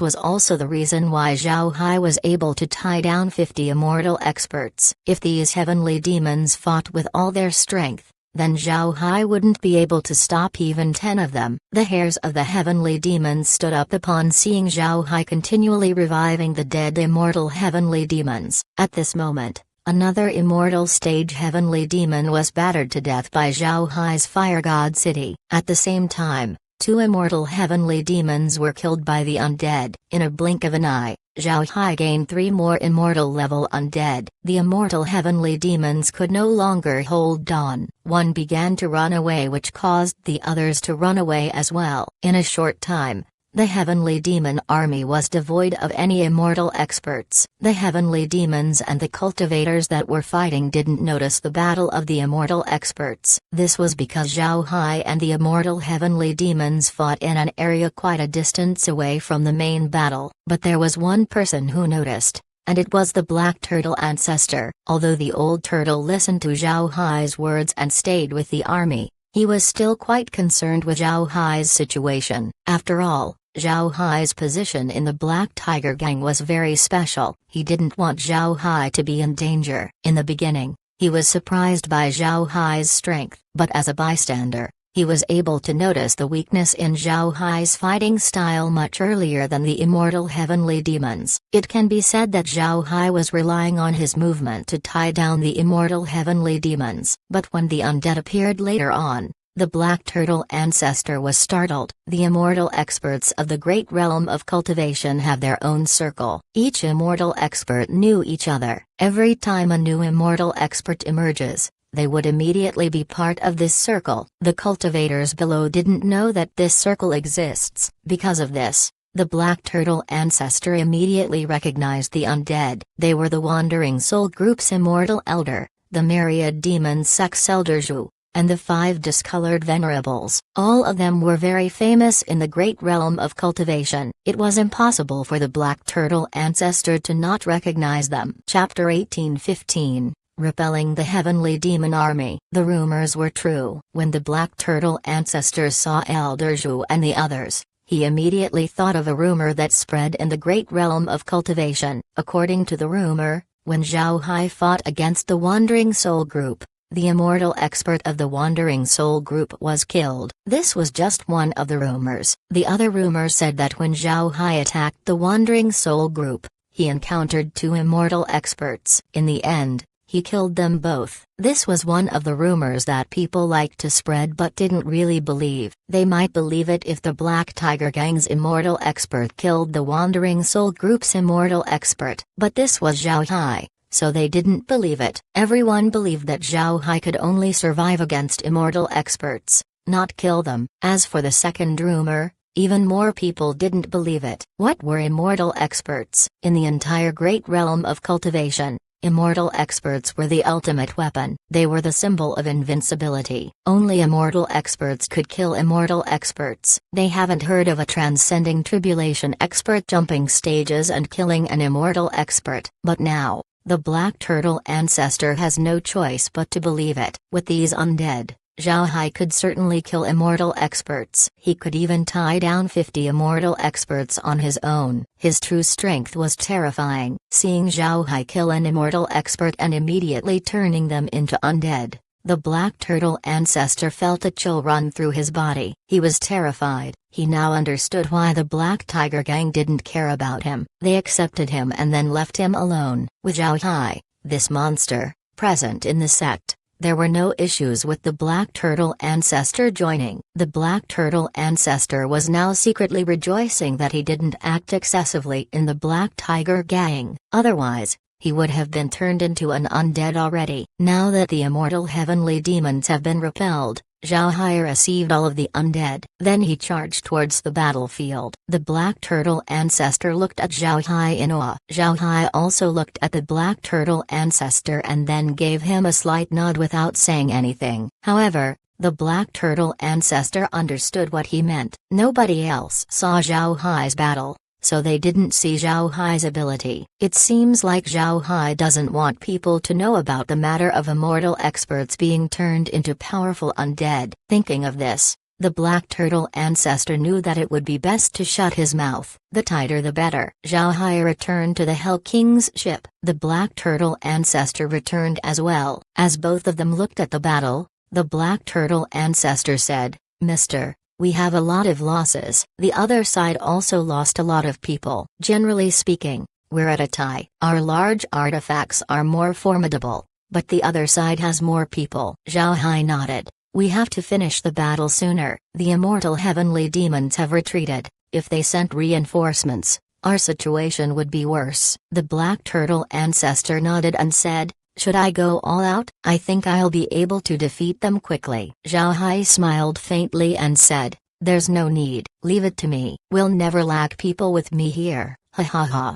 was also the reason why Zhao Hai was able to tie down 50 immortal experts. If these heavenly demons fought with all their strength, then Zhao Hai wouldn't be able to stop even 10 of them. The hairs of the heavenly demons stood up upon seeing Zhao Hai continually reviving the dead immortal heavenly demons. At this moment, another immortal stage heavenly demon was battered to death by Zhao Hai's fire god city. At the same time, 2 immortal heavenly demons were killed by the undead. In a blink of an eye, Zhao Hai gained 3 more immortal level undead. The immortal heavenly demons could no longer hold on. One began to run away, which caused the others to run away as well. In a short time, the heavenly demon army was devoid of any immortal experts. The heavenly demons and the cultivators that were fighting didn't notice the battle of the immortal experts. This was because Zhao Hai and the immortal heavenly demons fought in an area quite a distance away from the main battle. But there was one person who noticed, and it was the Black Turtle ancestor. Although the old turtle listened to Zhao Hai's words and stayed with the army, he was still quite concerned with Zhao Hai's situation. After all, Zhao Hai's position in the Black Tiger Gang was very special. He didn't want Zhao Hai to be in danger. In the beginning, he was surprised by Zhao Hai's strength, but as a bystander, he was able to notice the weakness in Zhao Hai's fighting style much earlier than the immortal heavenly demons. It can be said that Zhao Hai was relying on his movement to tie down the immortal heavenly demons. But when the undead appeared later on, the Black Turtle ancestor was startled. The immortal experts of the great realm of cultivation have their own circle. Each immortal expert knew each other. Every time a new immortal expert emerges, they would immediately be part of this circle. The cultivators below didn't know that this circle exists. Because of this, the Black Turtle ancestor immediately recognized the undead. They were the Wandering Soul Group's immortal elder, the Myriad Demon Sex Elder Zhu, and the 5 discolored venerables. All of them were very famous in the great realm of cultivation. It was impossible for the Black Turtle ancestor to not recognize them. Chapter 1815. Repelling the heavenly demon army. The rumors were true. When the Black Turtle ancestor saw Elder Zhu and the others, he immediately thought of a rumor that spread in the great realm of cultivation. According to the rumor, when Zhao Hai fought against the Wandering Soul Group, the immortal expert of the Wandering Soul Group was killed. This was just one of the rumors. The other rumor said that when Zhao Hai attacked the Wandering Soul Group, he encountered 2 immortal experts. In the end, he killed them both. This was one of the rumors that people liked to spread but didn't really believe. They might believe it if the Black Tiger Gang's immortal expert killed the Wandering Soul Group's immortal expert. But this was Zhao Hai, so they didn't believe it. Everyone believed that Zhao Hai could only survive against immortal experts, not kill them. As for the second rumor, even more people didn't believe it. What were immortal experts? In the entire great realm of cultivation, immortal experts were the ultimate weapon. They were the symbol of invincibility. Only immortal experts could kill immortal experts. They haven't heard of a transcending tribulation expert jumping stages and killing an immortal expert. But now, the Black Turtle ancestor has no choice but to believe it. With these undead, Zhao Hai could certainly kill immortal experts. He could even tie down 50 immortal experts on his own. His true strength was terrifying. Seeing Zhao Hai kill an immortal expert and immediately turning them into undead, The Black Turtle ancestor felt a chill run through his body. He was terrified. He now understood why the Black Tiger Gang didn't care about him. They accepted him and then left him alone. With Zhao Hai, this monster, present in the sect, there were no issues with the Black Turtle ancestor joining. The Black Turtle ancestor was now secretly rejoicing that he didn't act excessively in the Black Tiger Gang. Otherwise, he would have been turned into an undead already. Now that the immortal heavenly demons have been repelled, Zhao Hai received all of the undead. Then he charged towards the battlefield. The Black Turtle ancestor looked at Zhao Hai in awe. Zhao Hai also looked at the Black Turtle ancestor and then gave him a slight nod without saying anything. However, the Black Turtle ancestor understood what he meant. Nobody else saw Zhao Hai's battle, so they didn't see Zhao Hai's ability. It seems like Zhao Hai doesn't want people to know about the matter of immortal experts being turned into powerful undead. Thinking of this, the Black Turtle ancestor knew that it would be best to shut his mouth. The tighter the better. Zhao Hai returned to the Hell King's ship. The Black Turtle ancestor returned as well. As both of them looked at the battle, the Black Turtle ancestor said, "Mister, we have a lot of losses. The other side also lost a lot of people. Generally speaking, we're at a tie. Our large artifacts are more formidable, but the other side has more people." Zhao Hai nodded. "We have to finish the battle sooner. The immortal heavenly demons have retreated. If they sent reinforcements, our situation would be worse." The Black Turtle ancestor nodded and said, "Should I go all out? I think I'll be able to defeat them quickly." Zhao Hai smiled faintly and said, "There's no need. Leave it to me. We'll never lack people with me here. Ha ha ha."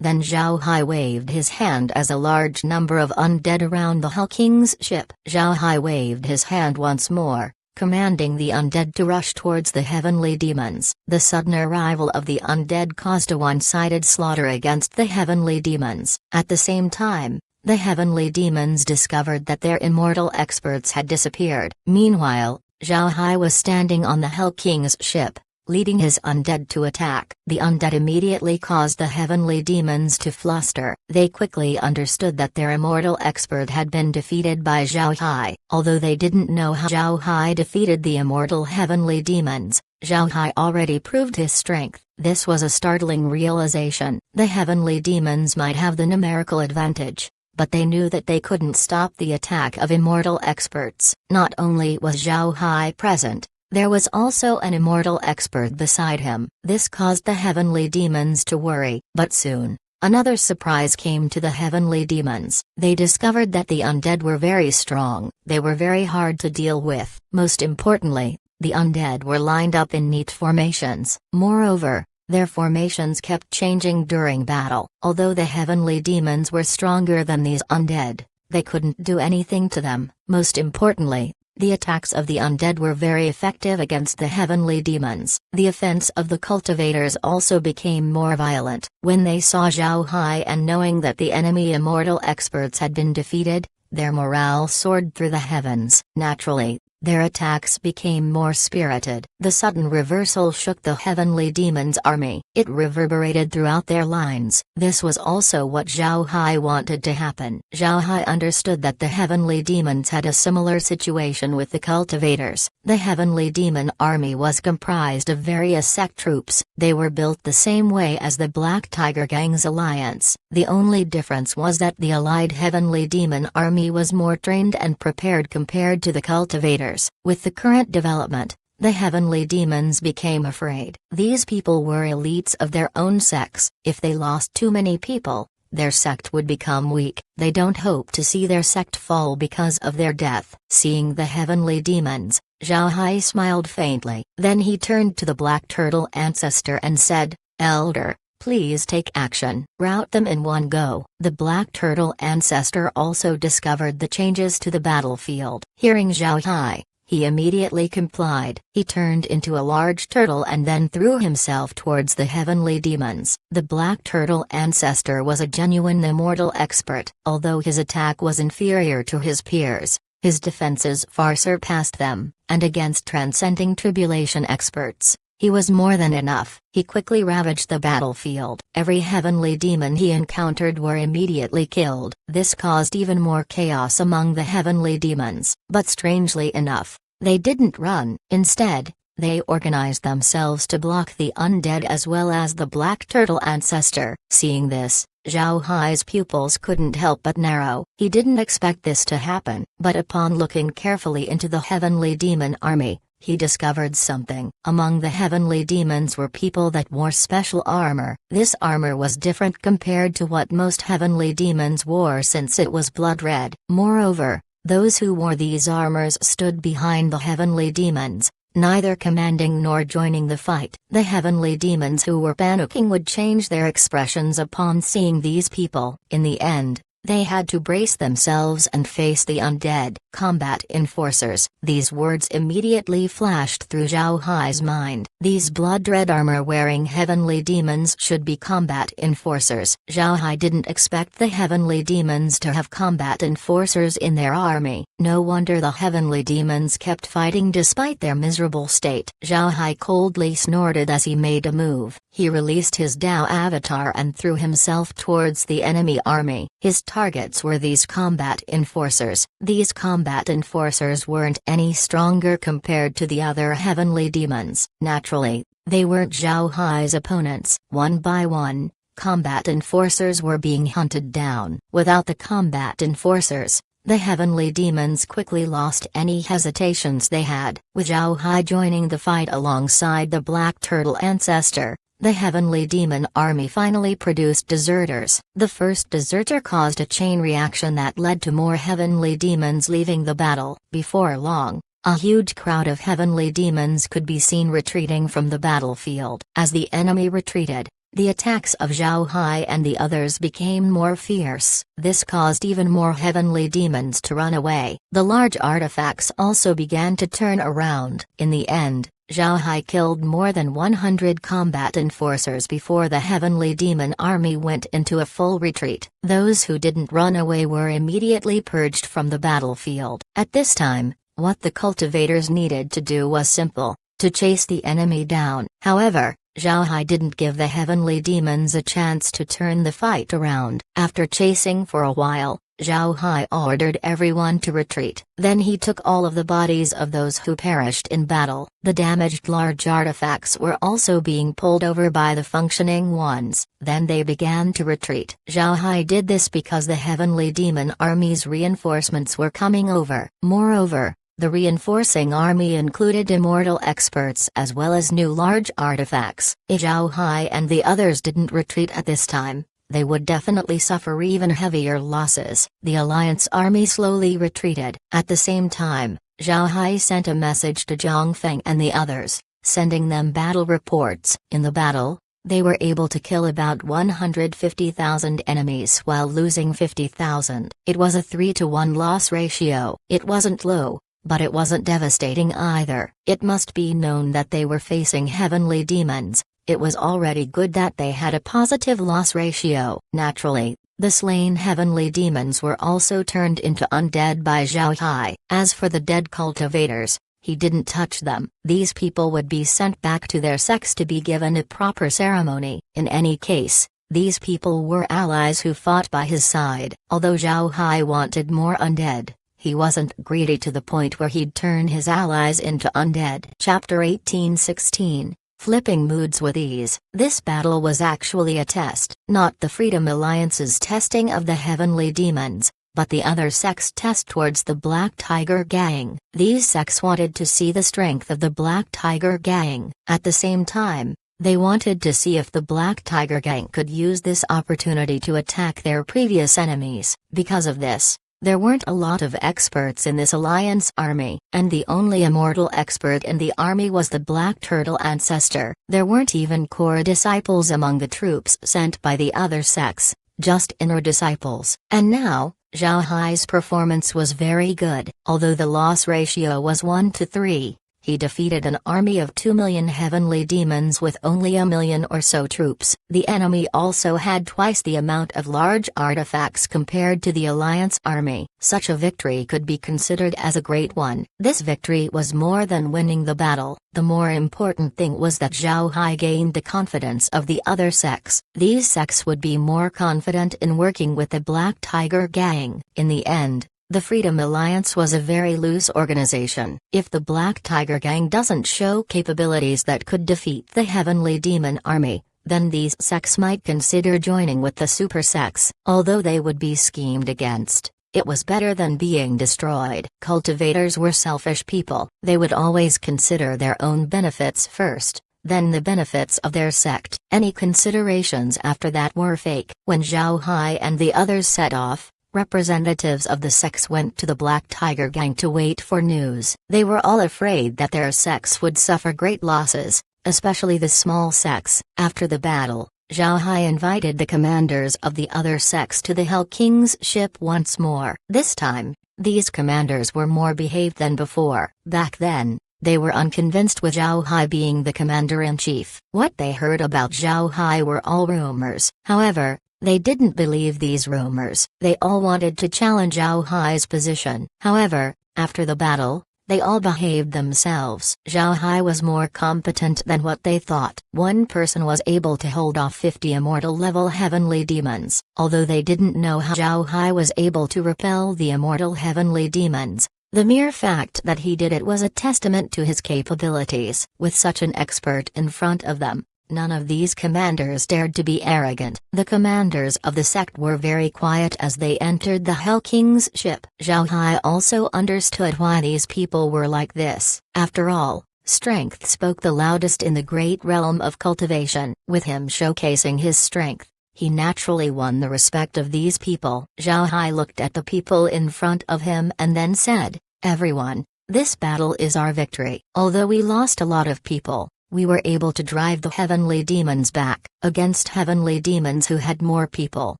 Then Zhao Hai waved his hand as a large number of undead around the Hell King's ship. Zhao Hai waved his hand once more, commanding the undead to rush towards the heavenly demons. The sudden arrival of the undead caused a one-sided slaughter against the heavenly demons. At the same time, the heavenly demons discovered that their immortal experts had disappeared. Meanwhile, Zhao Hai was standing on the Hell King's ship, leading his undead to attack. The undead immediately caused the heavenly demons to fluster. They quickly understood that their immortal expert had been defeated by Zhao Hai. Although they didn't know how Zhao Hai defeated the immortal heavenly demons, Zhao Hai already proved his strength. This was a startling realization. The heavenly demons might have the numerical advantage, but they knew that they couldn't stop the attack of immortal experts. Not only was Zhao Hai present, there was also an immortal expert beside him. This caused the heavenly demons to worry. But soon, another surprise came to the heavenly demons. They discovered that the undead were very strong. They were very hard to deal with. Most importantly, the undead were lined up in neat formations. Moreover, their formations kept changing during battle. Although the heavenly demons were stronger than these undead, they couldn't do anything to them. Most importantly, the attacks of the undead were very effective against the heavenly demons. The offense of the cultivators also became more violent. When they saw Zhao Hai and knowing that the enemy immortal experts had been defeated, their morale soared through the heavens. Naturally, their attacks became more spirited. The sudden reversal shook the heavenly demons' army. It reverberated throughout their lines. This was also what Zhao Hai wanted to happen. Zhao Hai understood that the heavenly demons had a similar situation with the cultivators. The heavenly demon army was comprised of various sect troops. They were built the same way as the Black Tiger Gang's alliance. The only difference was that the allied heavenly demon army was more trained and prepared compared to the cultivators. With the current development, the heavenly demons became afraid. These people were elites of their own sects. If they lost too many people, their sect would become weak. They don't hope to see their sect fall because of their death. Seeing the heavenly demons, Zhao Hai smiled faintly. Then he turned to the Black Turtle ancestor and said, "Elder, please take action. Rout them in one go." The Black Turtle ancestor also discovered the changes to the battlefield. Hearing Zhao Hai, he immediately complied. He turned into a large turtle and then threw himself towards the heavenly demons. The Black Turtle ancestor was a genuine immortal expert. Although his attack was inferior to his peers, his defenses far surpassed them, and against transcending tribulation experts, He was more than enough. He quickly ravaged the battlefield. Every heavenly demon he encountered were immediately killed. This caused even more chaos among the heavenly demons. But strangely enough, they didn't run. Instead, they organized themselves to block the undead as well as the Black Turtle ancestor. Seeing this, Zhao Hai's pupils couldn't help but narrow. He didn't expect this to happen, but upon looking carefully into the heavenly demon army, he discovered something. Among the heavenly demons were people that wore special armor. This armor was different compared to what most heavenly demons wore since it was blood red. Moreover, those who wore these armors stood behind the heavenly demons, neither commanding nor joining the fight. The heavenly demons who were panicking would change their expressions upon seeing these people. In the end, they had to brace themselves and face the undead. Combat enforcers. These words immediately flashed through Zhao Hai's mind. These blood-red armor-wearing heavenly demons should be combat enforcers. Zhao Hai didn't expect the heavenly demons to have combat enforcers in their army. No wonder the heavenly demons kept fighting despite their miserable state. Zhao Hai coldly snorted as he made a move. He released his Dao avatar and threw himself towards the enemy army. His targets were these combat enforcers. These combat enforcers weren't any stronger compared to the other heavenly demons. Naturally, they weren't Zhao Hai's opponents. One by one, combat enforcers were being hunted down. Without the combat enforcers, the heavenly demons quickly lost any hesitations they had. With Zhao Hai joining the fight alongside the Black Turtle ancestor, the heavenly demon army finally produced deserters. The first deserter caused a chain reaction that led to more heavenly demons leaving the battle. Before long, a huge crowd of heavenly demons could be seen retreating from the battlefield. As the enemy retreated, the attacks of Zhao Hai and the others became more fierce. This caused even more heavenly demons to run away. The large artifacts also began to turn around. In the end, Zhao Hai killed more than 100 combat enforcers before the heavenly demon army went into a full retreat. Those who didn't run away were immediately purged from the battlefield. At this time, what the cultivators needed to do was simple: to chase the enemy down. However, Zhao Hai didn't give the heavenly demons a chance to turn the fight around. After chasing for a while, Zhao Hai ordered everyone to retreat. Then he took all of the bodies of those who perished in battle. The damaged large artifacts were also being pulled over by the functioning ones. Then they began to retreat. Zhao Hai did this because the heavenly demon army's reinforcements were coming over. Moreover, the reinforcing army included immortal experts as well as new large artifacts. If Zhao Hai and the others didn't retreat at this time, they would definitely suffer even heavier losses. The Alliance army slowly retreated. At the same time, Zhao Hai sent a message to Zhang Feng and the others, sending them battle reports. In the battle, they were able to kill about 150,000 enemies while losing 50,000. It was a 3-to-1 loss ratio. It wasn't low, but it wasn't devastating either. It must be known that they were facing heavenly demons. It was already good that they had a positive loss ratio. Naturally, the slain heavenly demons were also turned into undead by Zhao Hai. As for the dead cultivators, he didn't touch them. These people would be sent back to their sects to be given a proper ceremony. In any case, these people were allies who fought by his side. Although Zhao Hai wanted more undead, he wasn't greedy to the point where he'd turn his allies into undead. Chapter 18:16. Flipping moods with ease. This battle was actually a test, not the Freedom Alliance's testing of the heavenly demons, but the other sects' test towards the Black Tiger Gang. These sects wanted to see the strength of the Black Tiger Gang. At the same time, they wanted to see if the Black Tiger Gang could use this opportunity to attack their previous enemies. Because of this, there weren't a lot of experts in this Alliance army, and the only immortal expert in the army was the Black Turtle ancestor. There weren't even core disciples among the troops sent by the other sects, just inner disciples. And now, Zhao Hai's performance was very good. Although the loss ratio was 1 to 3, he defeated an army of 2 million heavenly demons with only 1 million or so troops. The enemy also had twice the amount of large artifacts compared to the Alliance army. Such a victory could be considered as a great one. This victory was more than winning the battle. The more important thing was that Zhao Hai gained the confidence of the other sects. These sects would be more confident in working with the Black Tiger Gang. In the end, the Freedom Alliance was a very loose organization. If the Black Tiger Gang doesn't show capabilities that could defeat the Heavenly Demon Army, then these sects might consider joining with the super sects. Although they would be schemed against, it was better than being destroyed. Cultivators were selfish people. They would always consider their own benefits first, then the benefits of their sect. Any considerations after that were fake. When Zhao Hai and the others set off, representatives of the sects went to the Black Tiger Gang to wait for news. They were all afraid that their sects would suffer great losses, especially the small sects. After the battle, Zhao Hai invited the commanders of the other sects to the Hell King's ship once more. This time, these commanders were more behaved than before. Back then, they were unconvinced with Zhao Hai being the commander-in-chief. What they heard about Zhao Hai were all rumors. However, they didn't believe these rumors. They all wanted to challenge Zhao Hai's position. However, after the battle, they all behaved themselves. Zhao Hai was more competent than what they thought. One person was able to hold off 50 immortal-level heavenly demons. Although they didn't know how Zhao Hai was able to repel the immortal heavenly demons, the mere fact that he did it was a testament to his capabilities. With such an expert in front of them, none of these commanders dared to be arrogant. The commanders of the sect were very quiet as they entered the Hell King's ship. Zhao Hai also understood why these people were like this. After all, strength spoke the loudest in the great realm of cultivation. With him showcasing his strength, he naturally won the respect of these people. Zhao Hai looked at the people in front of him and then said, "Everyone, this battle is our victory. Although we lost a lot of people, we were able to drive the heavenly demons back. Against heavenly demons who had more people,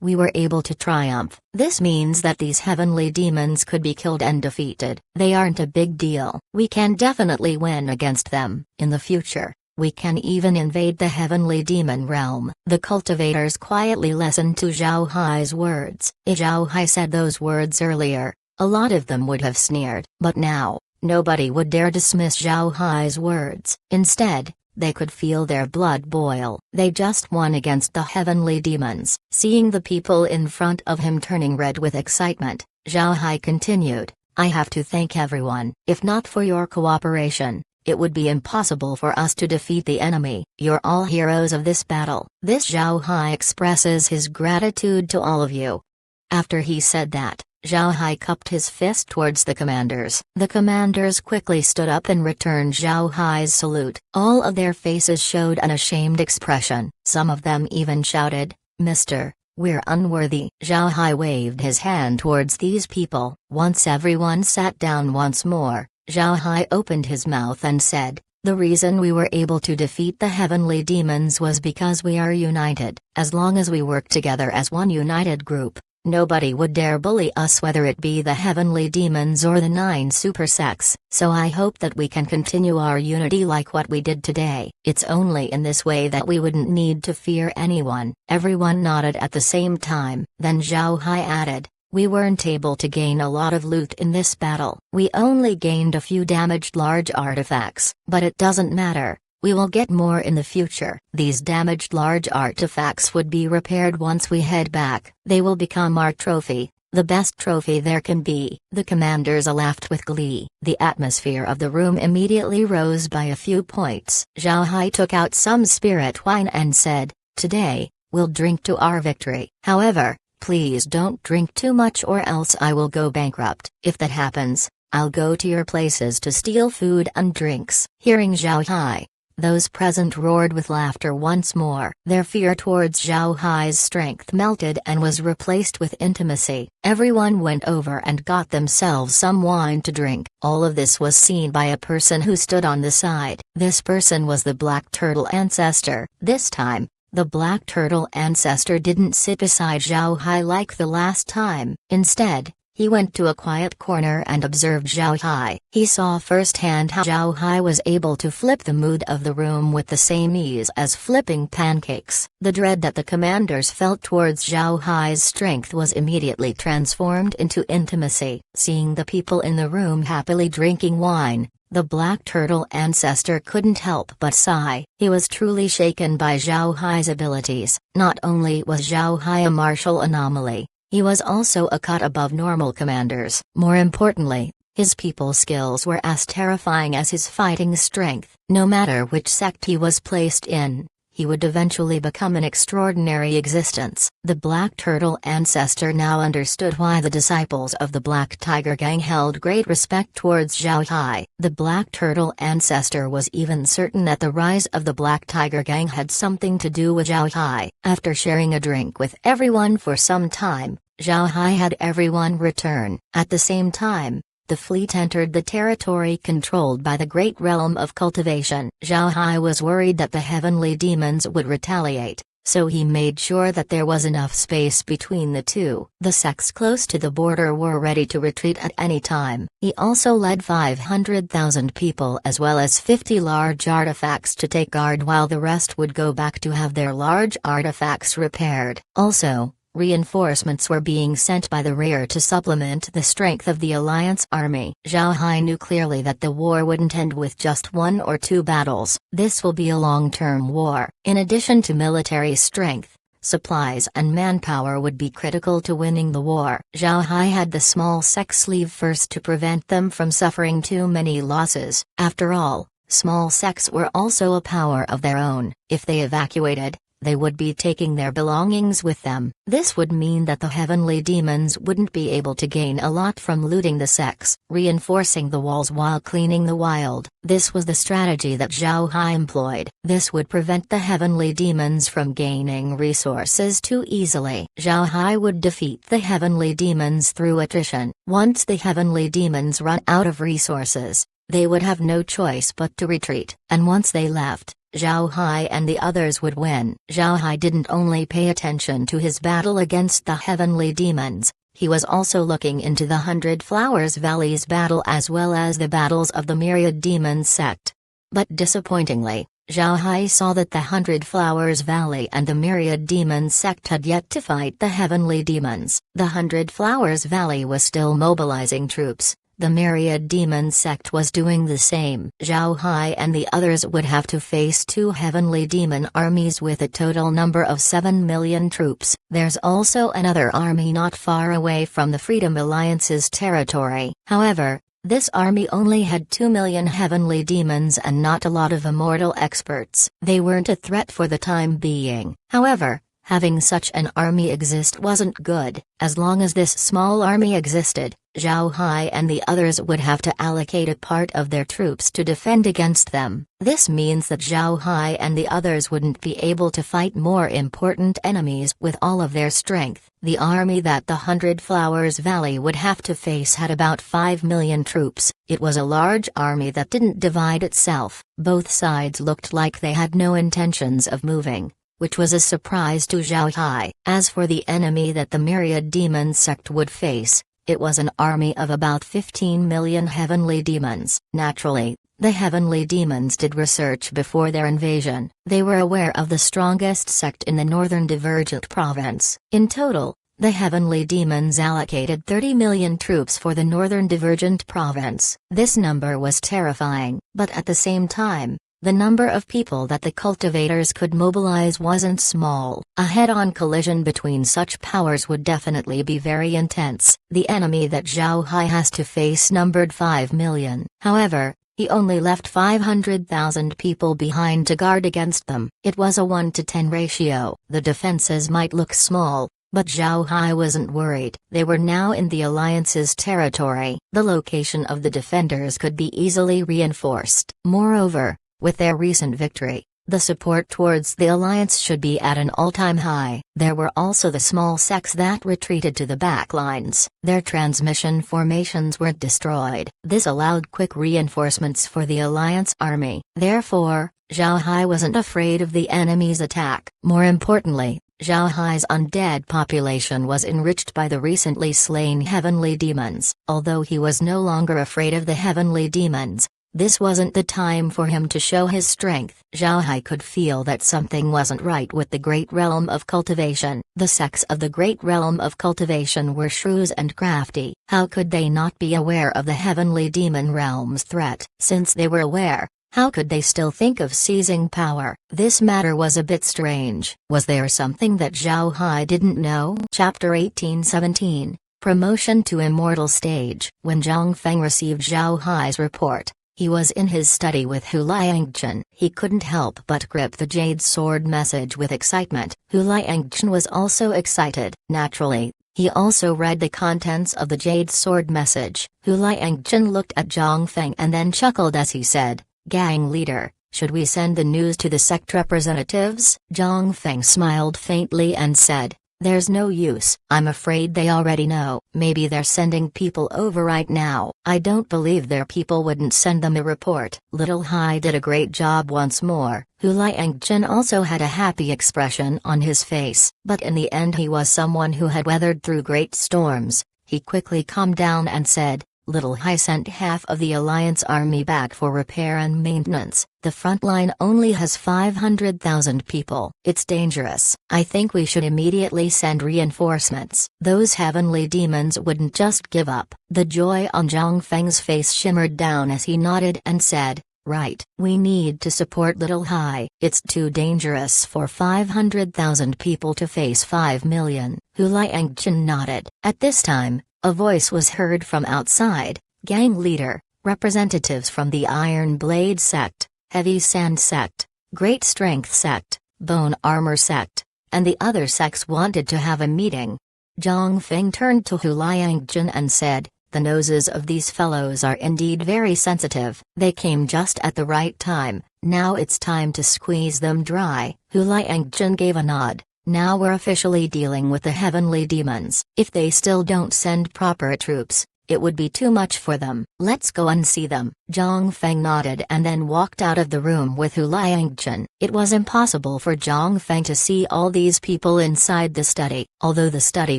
we were able to triumph. This means that these heavenly demons could be killed and defeated. They aren't a big deal. We can definitely win against them. In the future, we can even invade the heavenly demon realm." The cultivators quietly listened to Zhao Hai's words. If Zhao Hai said those words earlier, a lot of them would have sneered. But now, nobody would dare dismiss Zhao Hai's words. Instead, they could feel their blood boil. They just won against the heavenly demons. Seeing the people in front of him turning red with excitement, Zhao Hai continued, "I have to thank everyone. If not for your cooperation, it would be impossible for us to defeat the enemy. You're all heroes of this battle." This Zhao Hai expresses his gratitude to all of you. After he said that, Zhao Hai cupped his fist towards the commanders. The commanders quickly stood up and returned Zhao Hai's salute. All of their faces showed an ashamed expression. Some of them even shouted, "Mister, we're unworthy." Zhao Hai waved his hand towards these people. Once everyone sat down once more, Zhao Hai opened his mouth and said, "The reason we were able to defeat the heavenly demons was because we are united. As long as we work together as one united group, nobody would dare bully us, whether it be the heavenly demons or the 9 super sects. So I hope that we can continue our unity like what we did today. It's only in this way that we wouldn't need to fear anyone." Everyone nodded at the same time. Then Zhao Hai added, "We weren't able to gain a lot of loot in this battle. We only gained a few damaged large artifacts. But it doesn't matter. We will get more in the future. These damaged large artifacts would be repaired once we head back. They will become our trophy, the best trophy there can be." The commanders laughed with glee. The atmosphere of the room immediately rose by a few points. Zhao Hai took out some spirit wine and said, "Today, we'll drink to our victory. However, please don't drink too much or else I will go bankrupt. If that happens, I'll go to your places to steal food and drinks." Hearing Zhao Hai, those present roared with laughter once more. Their fear towards Zhao Hai's strength melted and was replaced with intimacy. Everyone went over and got themselves some wine to drink. All of this was seen by a person who stood on the side. This person was the Black Turtle Ancestor. This time, the Black Turtle Ancestor didn't sit beside Zhao Hai like the last time. Instead, He went to a quiet corner and observed Zhao Hai. He saw firsthand how Zhao Hai was able to flip the mood of the room with the same ease as flipping pancakes. The dread that the commanders felt towards Zhao Hai's strength was immediately transformed into intimacy. Seeing the people in the room happily drinking wine, the Black Turtle ancestor couldn't help but sigh. He was truly shaken by Zhao Hai's abilities. Not only was Zhao Hai a martial anomaly, he was also a cut above normal commanders. More importantly, his people skills were as terrifying as his fighting strength. No matter which sect he was placed in, he would eventually become an extraordinary existence. The Black Turtle ancestor now understood why the disciples of the Black Tiger Gang held great respect towards Zhao Hai. The Black Turtle ancestor was even certain that the rise of the Black Tiger Gang had something to do with Zhao Hai. After sharing a drink with everyone for some time, Zhao Hai had everyone return. At the same time, the fleet entered the territory controlled by the Great Realm of Cultivation. Zhao Hai was worried that the heavenly demons would retaliate, so he made sure that there was enough space between the two. The sects close to the border were ready to retreat at any time. He also led 500,000 people as well as 50 large artifacts to take guard while the rest would go back to have their large artifacts repaired. Also, reinforcements were being sent by the rear to supplement the strength of the Alliance army. Zhao Hai knew clearly that the war wouldn't end with just 1 or 2 battles. This will be a long-term war. In addition to military strength, supplies and manpower would be critical to winning the war. Zhao Hai had the small sects leave first to prevent them from suffering too many losses. After all, small sects were also a power of their own. If they evacuated, they would be taking their belongings with them. This would mean that the heavenly demons wouldn't be able to gain a lot from looting the sects, reinforcing the walls while cleaning the wild. This was the strategy that Zhao Hai employed. This would prevent the heavenly demons from gaining resources too easily. Zhao Hai would defeat the heavenly demons through attrition. Once the heavenly demons run out of resources, they would have no choice but to retreat. And once they left, Zhao Hai and the others would win. Zhao Hai didn't only pay attention to his battle against the heavenly demons, he was also looking into the 100 Flowers Valley's battle as well as the battles of the Myriad Demons sect. But disappointingly, Zhao Hai saw that the 100 Flowers Valley and the Myriad Demons sect had yet to fight the heavenly demons. The 100 Flowers Valley was still mobilizing troops. The Myriad Demon sect was doing the same. Zhao Hai and the others would have to face 2 heavenly demon armies with a total number of 7 million troops. There's also another army not far away from the Freedom Alliance's territory. However, this army only had 2 million heavenly demons and not a lot of immortal experts. They weren't a threat for the time being. However, having such an army exist wasn't good. As long as this small army existed, Zhao Hai and the others would have to allocate a part of their troops to defend against them. This means that Zhao Hai and the others wouldn't be able to fight more important enemies with all of their strength. The army that the 100 Flowers Valley would have to face had about 5 million troops. It was a large army that didn't divide itself. Both sides looked like they had no intentions of moving, which was a surprise to Zhao Hai. As for the enemy that the Myriad Demon sect would face, it was an army of about 15 million heavenly demons. Naturally, the heavenly demons did research before their invasion. They were aware of the strongest sect in the northern Divergent province. In total, the heavenly demons allocated 30 million troops for the northern Divergent province. This number was terrifying, but at the same time, the number of people that the cultivators could mobilize wasn't small. A head-on collision between such powers would definitely be very intense. The enemy that Zhao Hai has to face numbered 5 million. However, he only left 500,000 people behind to guard against them. It was a 1-to-10 ratio. The defenses might look small, but Zhao Hai wasn't worried. They were now in the Alliance's territory. The location of the defenders could be easily reinforced. Moreover, with their recent victory, the support towards the Alliance should be at an all-time high. There were also the small sects that retreated to the back lines. Their transmission formations weren't destroyed. This allowed quick reinforcements for the Alliance army. Therefore, Zhao Hai wasn't afraid of the enemy's attack. More importantly, Zhao Hai's undead population was enriched by the recently slain heavenly demons. Although he was no longer afraid of the heavenly demons, this wasn't the time for him to show his strength. Zhao Hai could feel that something wasn't right with the Great Realm of Cultivation. The sects of the Great Realm of Cultivation were shrewd and crafty. How could they not be aware of the heavenly demon realm's threat? Since they were aware, how could they still think of seizing power? This matter was a bit strange. Was there something that Zhao Hai didn't know? Chapter 1817, Promotion to Immortal Stage. When Zhang Feng received Zhao Hai's report, he was in his study with Hu Liangchen. He couldn't help but grip the Jade Sword message with excitement. Hu Liangchen was also excited. Naturally, he also read the contents of the Jade Sword message. Hu Liangchen looked at Zhang Feng and then chuckled as he said, "Gang leader, should we send the news to the sect representatives?" Zhang Feng smiled faintly and said, "There's no use. I'm afraid they already know. Maybe they're sending people over right now. I don't believe their people wouldn't send them a report." Little Hai did a great job once more. Hu Liangchen also had a happy expression on his face. But in the end he was someone who had weathered through great storms. He quickly calmed down and said, "Little Hai sent half of the Alliance army back for repair and maintenance. The front line only has 500,000 people. It's dangerous. I think we should immediately send reinforcements. Those heavenly demons wouldn't just give up." The joy on Zhang Feng's face shimmered down as he nodded and said, "Right. We need to support Little Hai. It's too dangerous for 500,000 people to face 5 million. Hu Liangchen nodded. At this time, a voice was heard from outside. "Gang leader, representatives from the Iron Blade sect, Heavy Sand sect, Great Strength sect, Bone Armor sect, and the other sects wanted to have a meeting." Zhang Feng turned to Hu Liangchen and said, "The noses of these fellows are indeed very sensitive. They came just at the right time. Now it's time to squeeze them dry." Hu Liangchen gave a nod. "Now we're officially dealing with the heavenly demons. If they still don't send proper troops, it would be too much for them. Let's go and see them." Zhang Feng nodded and then walked out of the room with Hu Liangchen. It was impossible for Zhang Feng to see all these people inside the study. Although the study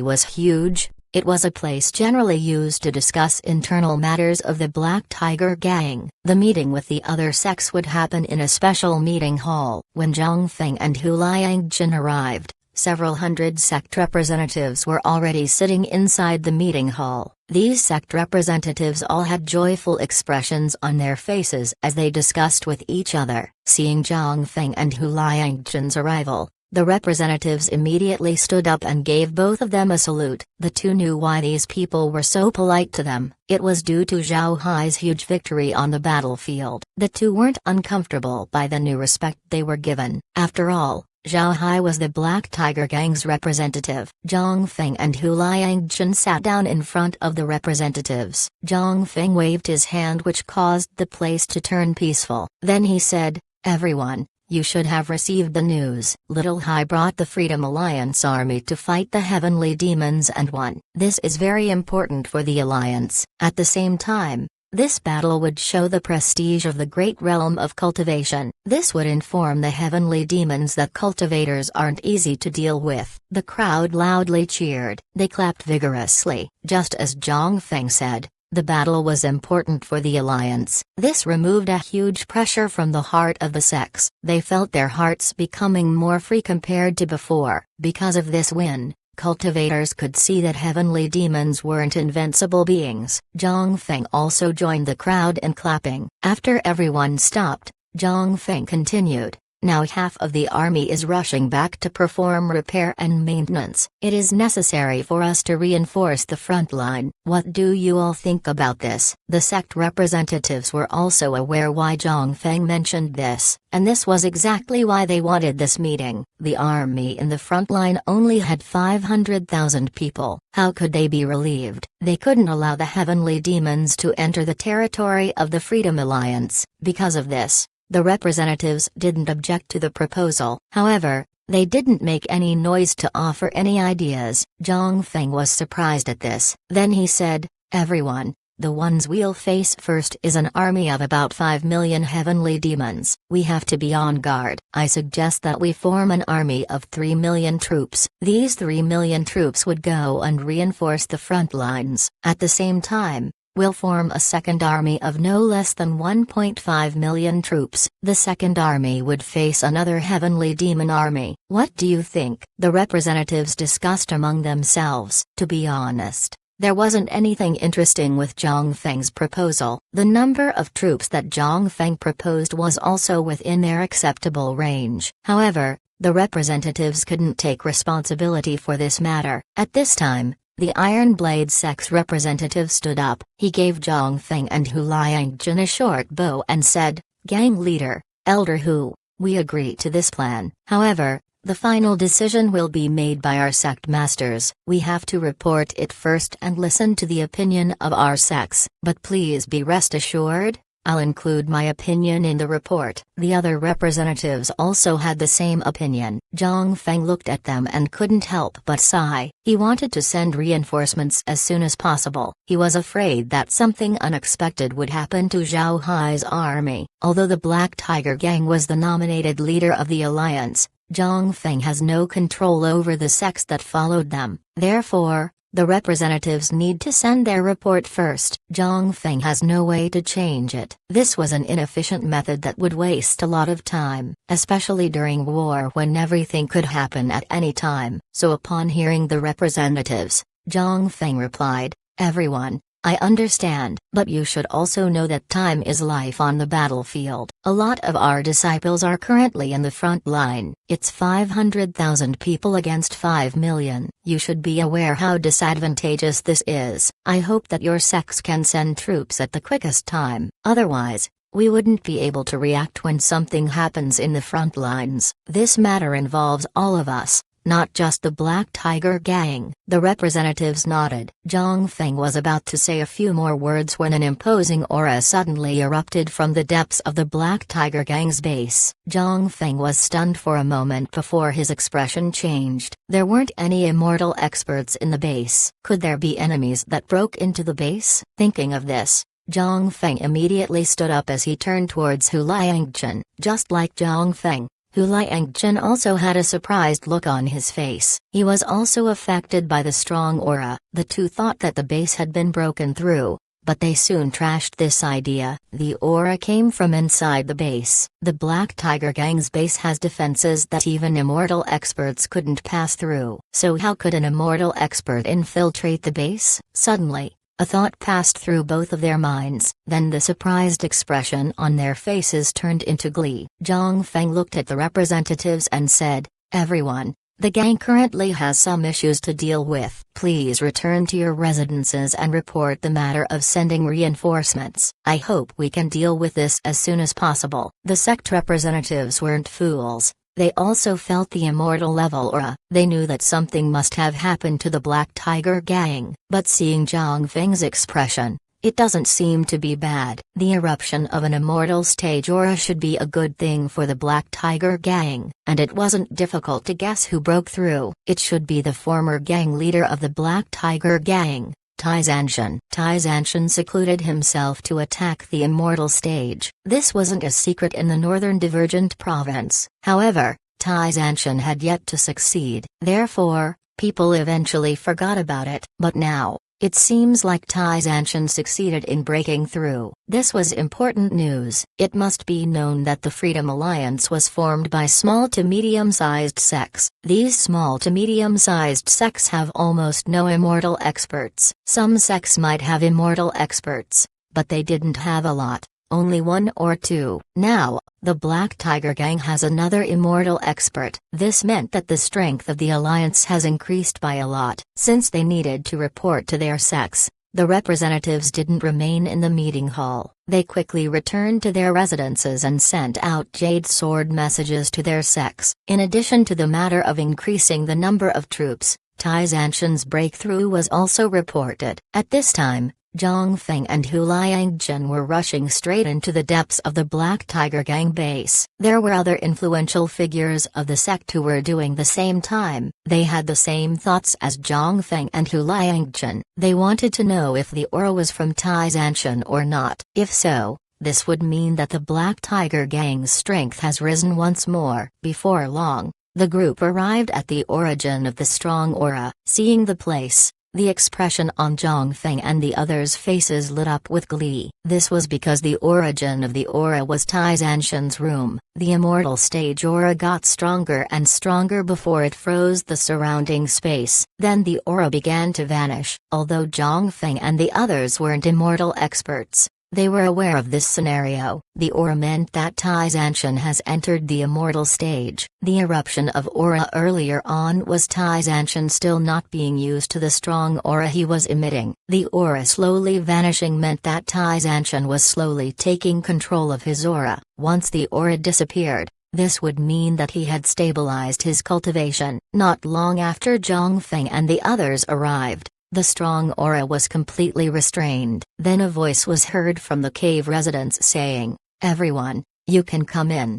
was huge, it was a place generally used to discuss internal matters of the Black Tiger Gang. The meeting with the other sects would happen in a special meeting hall. When Zhang Feng and Hu Liangchen arrived, several hundred sect representatives were already sitting inside the meeting hall. These sect representatives all had joyful expressions on their faces as they discussed with each other. Seeing Zhang Feng and Hu Liangchen's arrival, the representatives immediately stood up and gave both of them a salute. The two knew why these people were so polite to them. It was due to Zhao Hai's huge victory on the battlefield. The two weren't uncomfortable by the new respect they were given. After all, Zhao Hai was the Black Tiger Gang's representative. Zhang Feng and Hu Liangchen sat down in front of the representatives. Zhang Feng waved his hand, which caused the place to turn peaceful. Then he said, "Everyone, you should have received the news. Little Hai brought the Freedom Alliance army to fight the heavenly demons and won. This is very important for the Alliance. At the same time, this battle would show the prestige of the Great Realm of Cultivation. This would inform the heavenly demons that cultivators aren't easy to deal with." The crowd loudly cheered. They clapped vigorously. Just as Zhang Feng said, the battle was important for the Alliance. This removed a huge pressure from the heart of the sects. They felt their hearts becoming more free compared to before. Because of this win, cultivators could see that heavenly demons weren't invincible beings. Zhang Feng also joined the crowd in clapping. After everyone stopped, Zhang Feng continued, "Now half of the army is rushing back to perform repair and maintenance. It is necessary for us to reinforce the front line. What do you all think about this?" The sect representatives were also aware why Zhang Feng mentioned this, and this was exactly why they wanted this meeting. The army in the front line only had 500,000 people. How could they be relieved? They couldn't allow the heavenly demons to enter the territory of the Freedom Alliance. Because of this, the representatives didn't object to the proposal. However, they didn't make any noise to offer any ideas. Zhang Feng was surprised at this. Then he said, "Everyone, The ones we'll face first is an army of about 5 million heavenly demons. We have to be on guard. I suggest that we form an army of 3 million troops. These 3 million troops would go and reinforce the front lines. At the same time, we'll form a second army of no less than 1.5 million troops. The second army would face another heavenly demon army. What do you think? The representatives discussed among themselves. To be honest, there wasn't anything interesting with Zhang Feng's proposal. The number of troops that Zhang Feng proposed was also within their acceptable range. However, the representatives couldn't take responsibility for this matter. At this time, the Iron Blade sect's representative stood up. He gave Zhang Feng and Hu Liangjun a short bow and said, "Gang leader, Elder Hu, we agree to this plan. However, the final decision will be made by our sect masters. We have to report it first and listen to the opinion of our sects. But please be rest assured, I'll include my opinion in the report." The other representatives also had the same opinion. Zhang Feng looked at them and couldn't help but sigh. He wanted to send reinforcements as soon as possible. He was afraid that something unexpected would happen to Zhao Hai's army. Although the Black Tiger Gang was the nominated leader of the alliance, Zhang Feng has no control over the sects that followed them. Therefore, the representatives need to send their report first. Zhang Feng has no way to change it. This was an inefficient method that would waste a lot of time, especially during war when everything could happen at any time. So upon hearing the representatives, Zhang Feng replied, "Everyone, I understand, but you should also know that time is life on the battlefield. A lot of our disciples are currently in the front line. It's 500,000 people against 5 million. You should be aware how disadvantageous this is. I hope that your sects can send troops at the quickest time. Otherwise, we wouldn't be able to react when something happens in the front lines. This matter involves all of us, not just the Black Tiger Gang." The representatives nodded. Zhang Feng was about to say a few more words when an imposing aura suddenly erupted from the depths of the Black Tiger Gang's base. Zhang Feng was stunned for a moment before his expression changed. There weren't any immortal experts in the base. Could there be enemies that broke into the base? Thinking of this, Zhang Feng immediately stood up as he turned towards Hu Liangjun. Just like Zhang Feng, Hu Liangjun also had a surprised look on his face. He was also affected by the strong aura. The two thought that the base had been broken through, but they soon trashed this idea. The aura came from inside the base. The Black Tiger Gang's base has defenses that even immortal experts couldn't pass through. So how could an immortal expert infiltrate the base? Suddenly, a thought passed through both of their minds, then the surprised expression on their faces turned into glee. Zhang Feng looked at the representatives and said, "Everyone, the gang currently has some issues to deal with. Please return to your residences and report the matter of sending reinforcements. I hope we can deal with this as soon as possible." The sect representatives weren't fools. They also felt the immortal level aura. They knew that something must have happened to the Black Tiger Gang, but seeing Zhang Feng's expression, it doesn't seem to be bad. The eruption of an immortal stage aura should be a good thing for the Black Tiger Gang, and it wasn't difficult to guess who broke through. It should be the former gang leader of the Black Tiger Gang, Tai Zanshan. Tai Zanshan secluded himself to attack the immortal stage. This wasn't a secret in the northern Divergent province. However, Tai Zanshan had yet to succeed. Therefore, people eventually forgot about it. But now, it seems like Tai Zanshan succeeded in breaking through. This was important news. It must be known that the Freedom Alliance was formed by small to medium-sized sects. These small to medium-sized sects have almost no immortal experts. Some sects might have immortal experts, but they didn't have a lot. Only one or two. Now, the Black Tiger Gang has another immortal expert. This meant that the strength of the alliance has increased by a lot. Since they needed to report to their sects, the representatives didn't remain in the meeting hall. They quickly returned to their residences and sent out Jade Sword messages to their sects. In addition to the matter of increasing the number of troops, Tai Zanshan's breakthrough was also reported. At this time, Zhang Feng and Hu Liangjun were rushing straight into the depths of the Black Tiger Gang base. There were other influential figures of the sect who were doing the same time. They had the same thoughts as Zhang Feng and Hu Liangjun. They wanted to know if the aura was from Tai Zanshan or not. If so, this would mean that the Black Tiger Gang's strength has risen once more. Before long, the group arrived at the origin of the strong aura. Seeing the place, the expression on Zhang Feng and the others' faces lit up with glee. This was because the origin of the aura was Tai Zanshan's room. The immortal stage aura got stronger and stronger before it froze the surrounding space. Then the aura began to vanish. Although Zhang Feng and the others weren't immortal experts, they were aware of this scenario. The aura meant that Tai Zanshan has entered the immortal stage. The eruption of aura earlier on was Tai Zanshan still not being used to the strong aura he was emitting. The aura slowly vanishing meant that Tai Zanshan was slowly taking control of his aura. Once the aura disappeared, this would mean that he had stabilized his cultivation. Not long after Zhang Feng and the others arrived, the strong aura was completely restrained. Then a voice was heard from the cave residents saying, "Everyone, you can come in."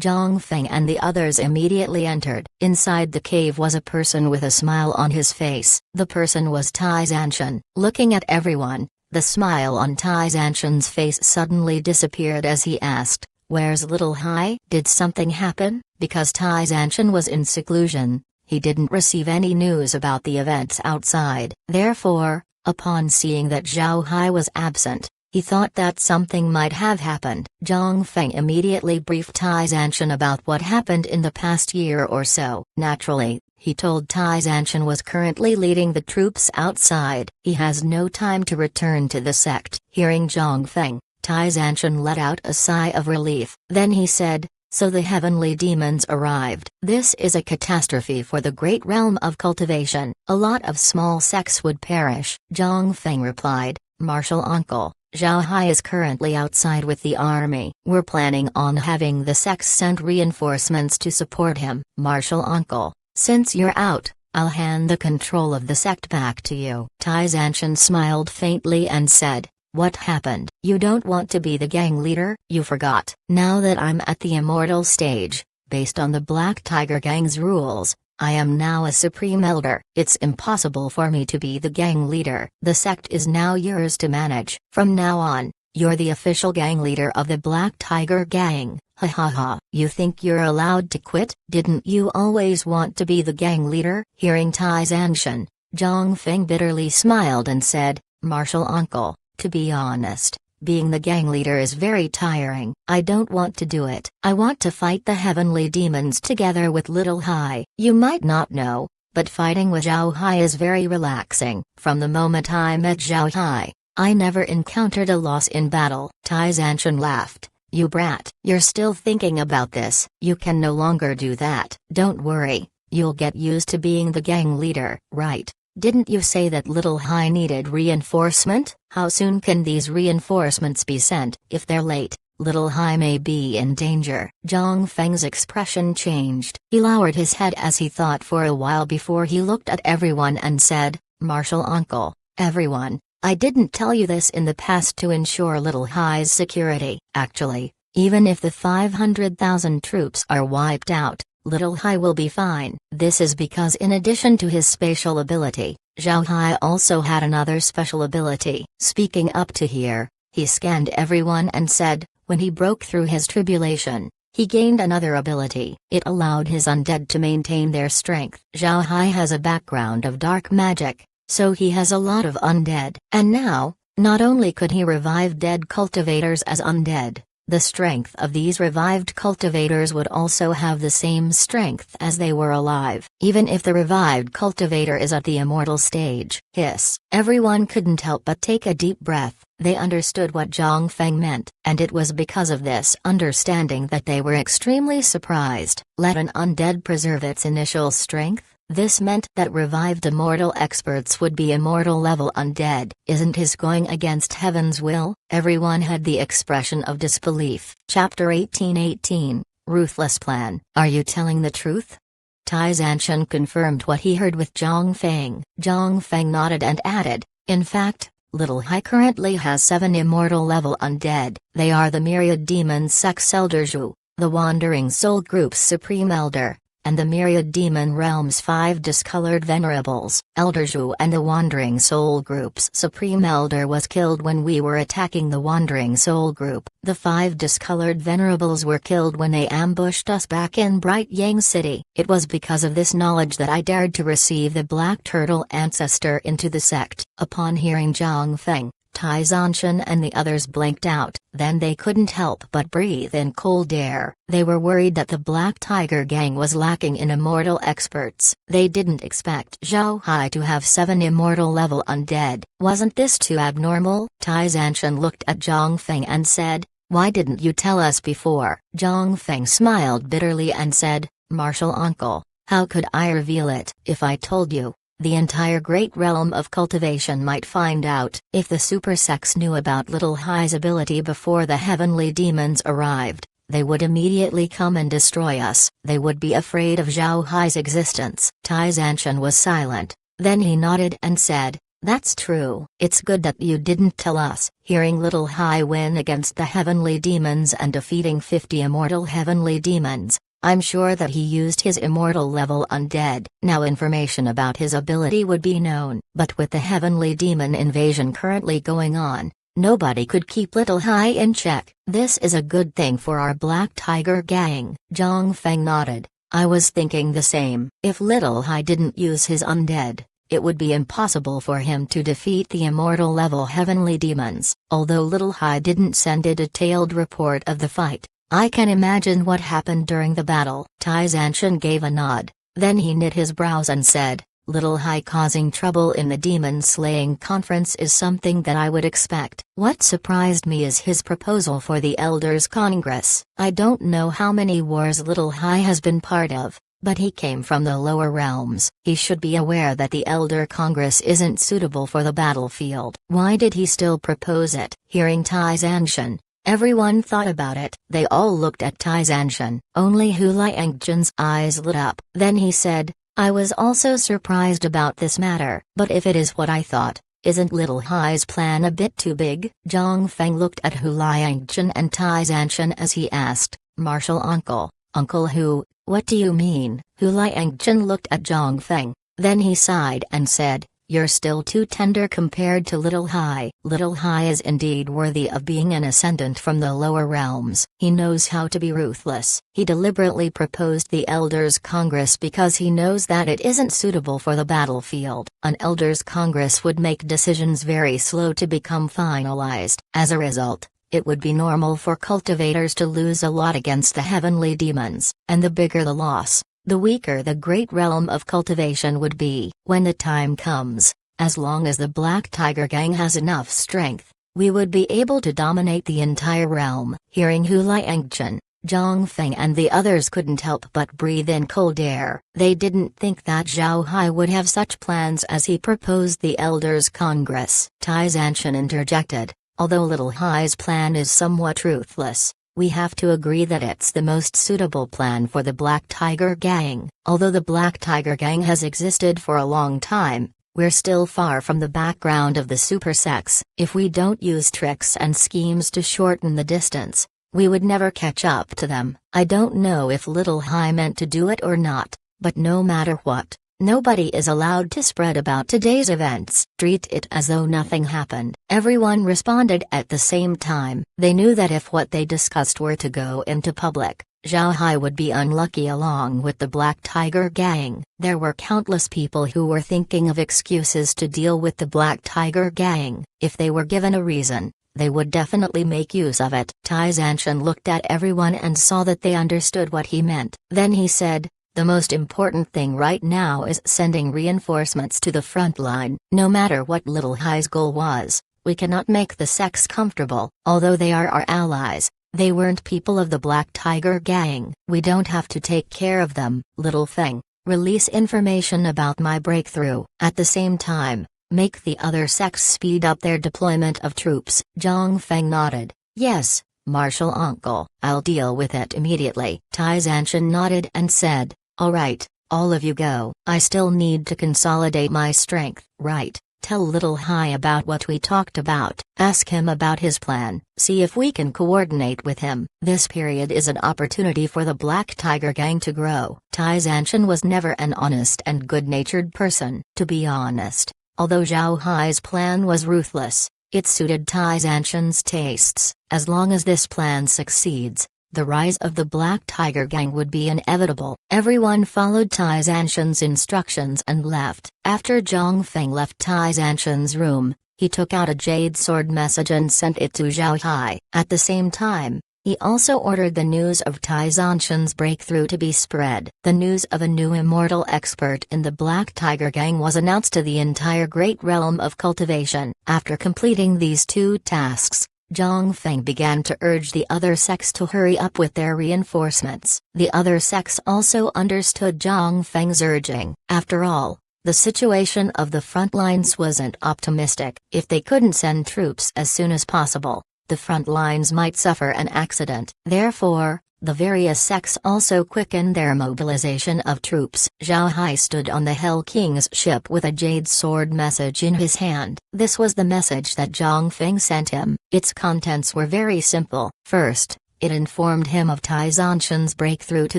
Zhang Feng and the others immediately entered. Inside the cave was a person with a smile on his face. The person was Tai Zanshan. Looking at everyone, the smile on Tai Zanshan's face suddenly disappeared as he asked, "Where's Little Hai?" Did something happen? Because Tai Zanshan was in seclusion, he didn't receive any news about the events outside. Therefore, upon seeing that Zhao Hai was absent, he thought that something might have happened. Zhang Feng immediately briefed Tai Zanshan about what happened in the past year or so. Naturally, he told Tai Zanshan was currently leading the troops outside. He has no time to return to the sect. Hearing Zhang Feng, Tai Zanshan let out a sigh of relief. Then he said, "So the heavenly demons arrived. This is a catastrophe for the great realm of cultivation. A lot of small sects would perish." Zhang Feng replied, "Martial uncle, Zhao Hai is currently outside with the army. We're planning on having the sects send reinforcements to support him." "Martial uncle, since you're out, I'll hand the control of the sect back to you." Tai Zanshan smiled faintly and said, "What happened? You don't want to be the gang leader? You forgot. Now that I'm at the immortal stage, based on the Black Tiger Gang's rules, I am now a supreme elder. It's impossible for me to be the gang leader. The sect is now yours to manage. From now on, you're the official gang leader of the Black Tiger Gang." "Ha ha ha. You think you're allowed to quit? Didn't you always want to be the gang leader?" Hearing Tai Zanshan, Zhang Feng bitterly smiled and said, "Martial uncle, to be honest, being the gang leader is very tiring. I don't want to do it. I want to fight the heavenly demons together with Little Hai. You might not know, but fighting with Zhao Hai is very relaxing. From the moment I met Zhao Hai, I never encountered a loss in battle." Tai Zanshan laughed. "You brat. You're still thinking about this. You can no longer do that. Don't worry, you'll get used to being the gang leader." "Right. Didn't you say that Little Hai needed reinforcement? How soon can these reinforcements be sent? If they're late, Little Hai may be in danger." Zhang Feng's expression changed. He lowered his head as he thought for a while before he looked at everyone and said, "Martial uncle, everyone, I didn't tell you this in the past to ensure Little Hai's security. Actually, even if the 500,000 troops are wiped out, Little Hai will be fine." This is because in addition to his spatial ability, Zhao Hai also had another special ability. Speaking up to here, he scanned everyone and said, when he broke through his tribulation, he gained another ability. It allowed his undead to maintain their strength. Zhao Hai has a background of dark magic, so he has a lot of undead. And now, not only could he revive dead cultivators as undead, the strength of these revived cultivators would also have the same strength as they were alive. Even if the revived cultivator is at the immortal stage. Hiss. Everyone couldn't help but take a deep breath. They understood what Zhang Feng meant, and it was because of this understanding that they were extremely surprised. Let an undead preserve its initial strength? This meant that revived immortal experts would be immortal level undead. Isn't his going against heaven's will? Everyone had the expression of disbelief. Chapter 18:18, Ruthless Plan. Are you telling the truth? Tai Zanshan confirmed what he heard with Zhang Feng. Zhang Feng nodded and added, in fact, Little Hai currently has 7 immortal level undead. They are the Myriad Demon Sex Elder Zhu, the Wandering Soul Group's Supreme Elder, and the Myriad Demon Realm's 5 Discolored Venerables. Elder Zhu and the Wandering Soul Group's Supreme Elder was killed when we were attacking the Wandering Soul Group. The 5 Discolored Venerables were killed when they ambushed us back in Bright Yang City. It was because of this knowledge that I dared to receive the Black Turtle Ancestor into the sect. Upon hearing Zhang Feng, Tai Zanshan and the others blinked out, then they couldn't help but breathe in cold air. They were worried that the Black Tiger Gang was lacking in immortal experts. They didn't expect Zhao Hai to have 7 immortal level undead. Wasn't this too abnormal? Tai Zanshan looked at Zhang Feng and said, "Why didn't you tell us before?" Zhang Feng smiled bitterly and said, "Martial uncle, how could I reveal it? If I told you, the entire great realm of cultivation might find out." If the Super Sects knew about Little Hai's ability before the heavenly demons arrived, they would immediately come and destroy us. They would be afraid of Zhao Hai's existence. Tai Zanshan was silent, then he nodded and said, "That's true. It's good that you didn't tell us." Hearing Little Hai win against the heavenly demons and defeating 50 immortal heavenly demons, I'm sure that he used his immortal level undead. Now information about his ability would be known. But with the heavenly demon invasion currently going on, nobody could keep Little Hai in check. This is a good thing for our Black Tiger Gang. Zhang Feng nodded. I was thinking the same. If Little Hai didn't use his undead, it would be impossible for him to defeat the immortal level heavenly demons. Although Little Hai didn't send a detailed report of the fight, I can imagine what happened during the battle. Tai Zanshan gave a nod, then he knit his brows and said, Little Hai causing trouble in the demon slaying conference is something that I would expect. What surprised me is his proposal for the Elders Congress. I don't know how many wars Little Hai has been part of, but he came from the lower realms. He should be aware that the Elder Congress isn't suitable for the battlefield. Why did he still propose it? Hearing Tai Zanshan, everyone thought about it. They all looked at Tai Zanshan. Only Hu Liangjun's eyes lit up. Then he said, I was also surprised about this matter. But if it is what I thought, isn't Little Hai's plan a bit too big? Zhang Feng looked at Hu Liangjun and Tai Zanshan as he asked, Martial uncle, Uncle Hu, what do you mean? Hu Liangjun looked at Zhang Feng, then he sighed and said, You're still too tender compared to Little Hai. Little Hai is indeed worthy of being an ascendant from the lower realms. He knows how to be ruthless. He deliberately proposed the Elders Congress because he knows that it isn't suitable for the battlefield. An Elders Congress would make decisions very slow to become finalized. As a result, it would be normal for cultivators to lose a lot against the heavenly demons, and the bigger the loss, the weaker the great realm of cultivation would be. When the time comes, as long as the Black Tiger Gang has enough strength, we would be able to dominate the entire realm. Hearing Hu Liangjun, Zhang Feng and the others couldn't help but breathe in cold air. They didn't think that Zhao Hai would have such plans as he proposed the Elders Congress. Tai Zanshan interjected, although Little Hai's plan is somewhat ruthless, we have to agree that it's the most suitable plan for the Black Tiger Gang. Although the Black Tiger Gang has existed for a long time, we're still far from the background of the Super Sects. If we don't use tricks and schemes to shorten the distance, we would never catch up to them. I don't know if Little Hai meant to do it or not, but no matter what, nobody is allowed to spread about today's events. Treat it as though nothing happened. Everyone responded at the same time. They knew that if what they discussed were to go into public, Zhao Hai would be unlucky along with the Black Tiger Gang. There were countless people who were thinking of excuses to deal with the Black Tiger Gang. If they were given a reason, they would definitely make use of it. Tai Zanshan looked at everyone and saw that they understood what he meant. Then he said, the most important thing right now is sending reinforcements to the front line. No matter what Little Hai's goal was, we cannot make the sects comfortable. Although they are our allies, they weren't people of the Black Tiger Gang. We don't have to take care of them. Little Feng, release information about my breakthrough. At the same time, make the other sects speed up their deployment of troops. Zhang Feng nodded. Yes, Martial uncle. I'll deal with it immediately. Tai Zanshan nodded and said, all right, all of you go. I still need to consolidate my strength. Right. Tell Little Hai about what we talked about. Ask him about his plan. See if we can coordinate with him. This period is an opportunity for the Black Tiger Gang to grow. Tai Zanshan was never an honest and good-natured person. To be honest, although Zhao Hai's plan was ruthless, it suited Tai Zanshan's tastes. As long as this plan succeeds, the rise of the Black Tiger Gang would be inevitable. Everyone followed Tai Zanshan's instructions and left. After Zhang Feng left Tai Zanshan's room, he took out a jade sword message and sent it to Zhao Hai. At the same time, he also ordered the news of Tai Zanshan's breakthrough to be spread. The news of a new immortal expert in the Black Tiger Gang was announced to the entire great realm of cultivation. After completing these two tasks, Zhang Feng began to urge the other sects to hurry up with their reinforcements. The other sects also understood Zhang Feng's urging. After all, the situation of the front lines wasn't optimistic. If they couldn't send troops as soon as possible, the front lines might suffer an accident. Therefore, the various sects also quickened their mobilization of troops. Zhao Hai stood on the Hell King's ship with a jade sword message in his hand. This was the message that Zhang Feng sent him. Its contents were very simple. First, it informed him of Tai Zanshan's breakthrough to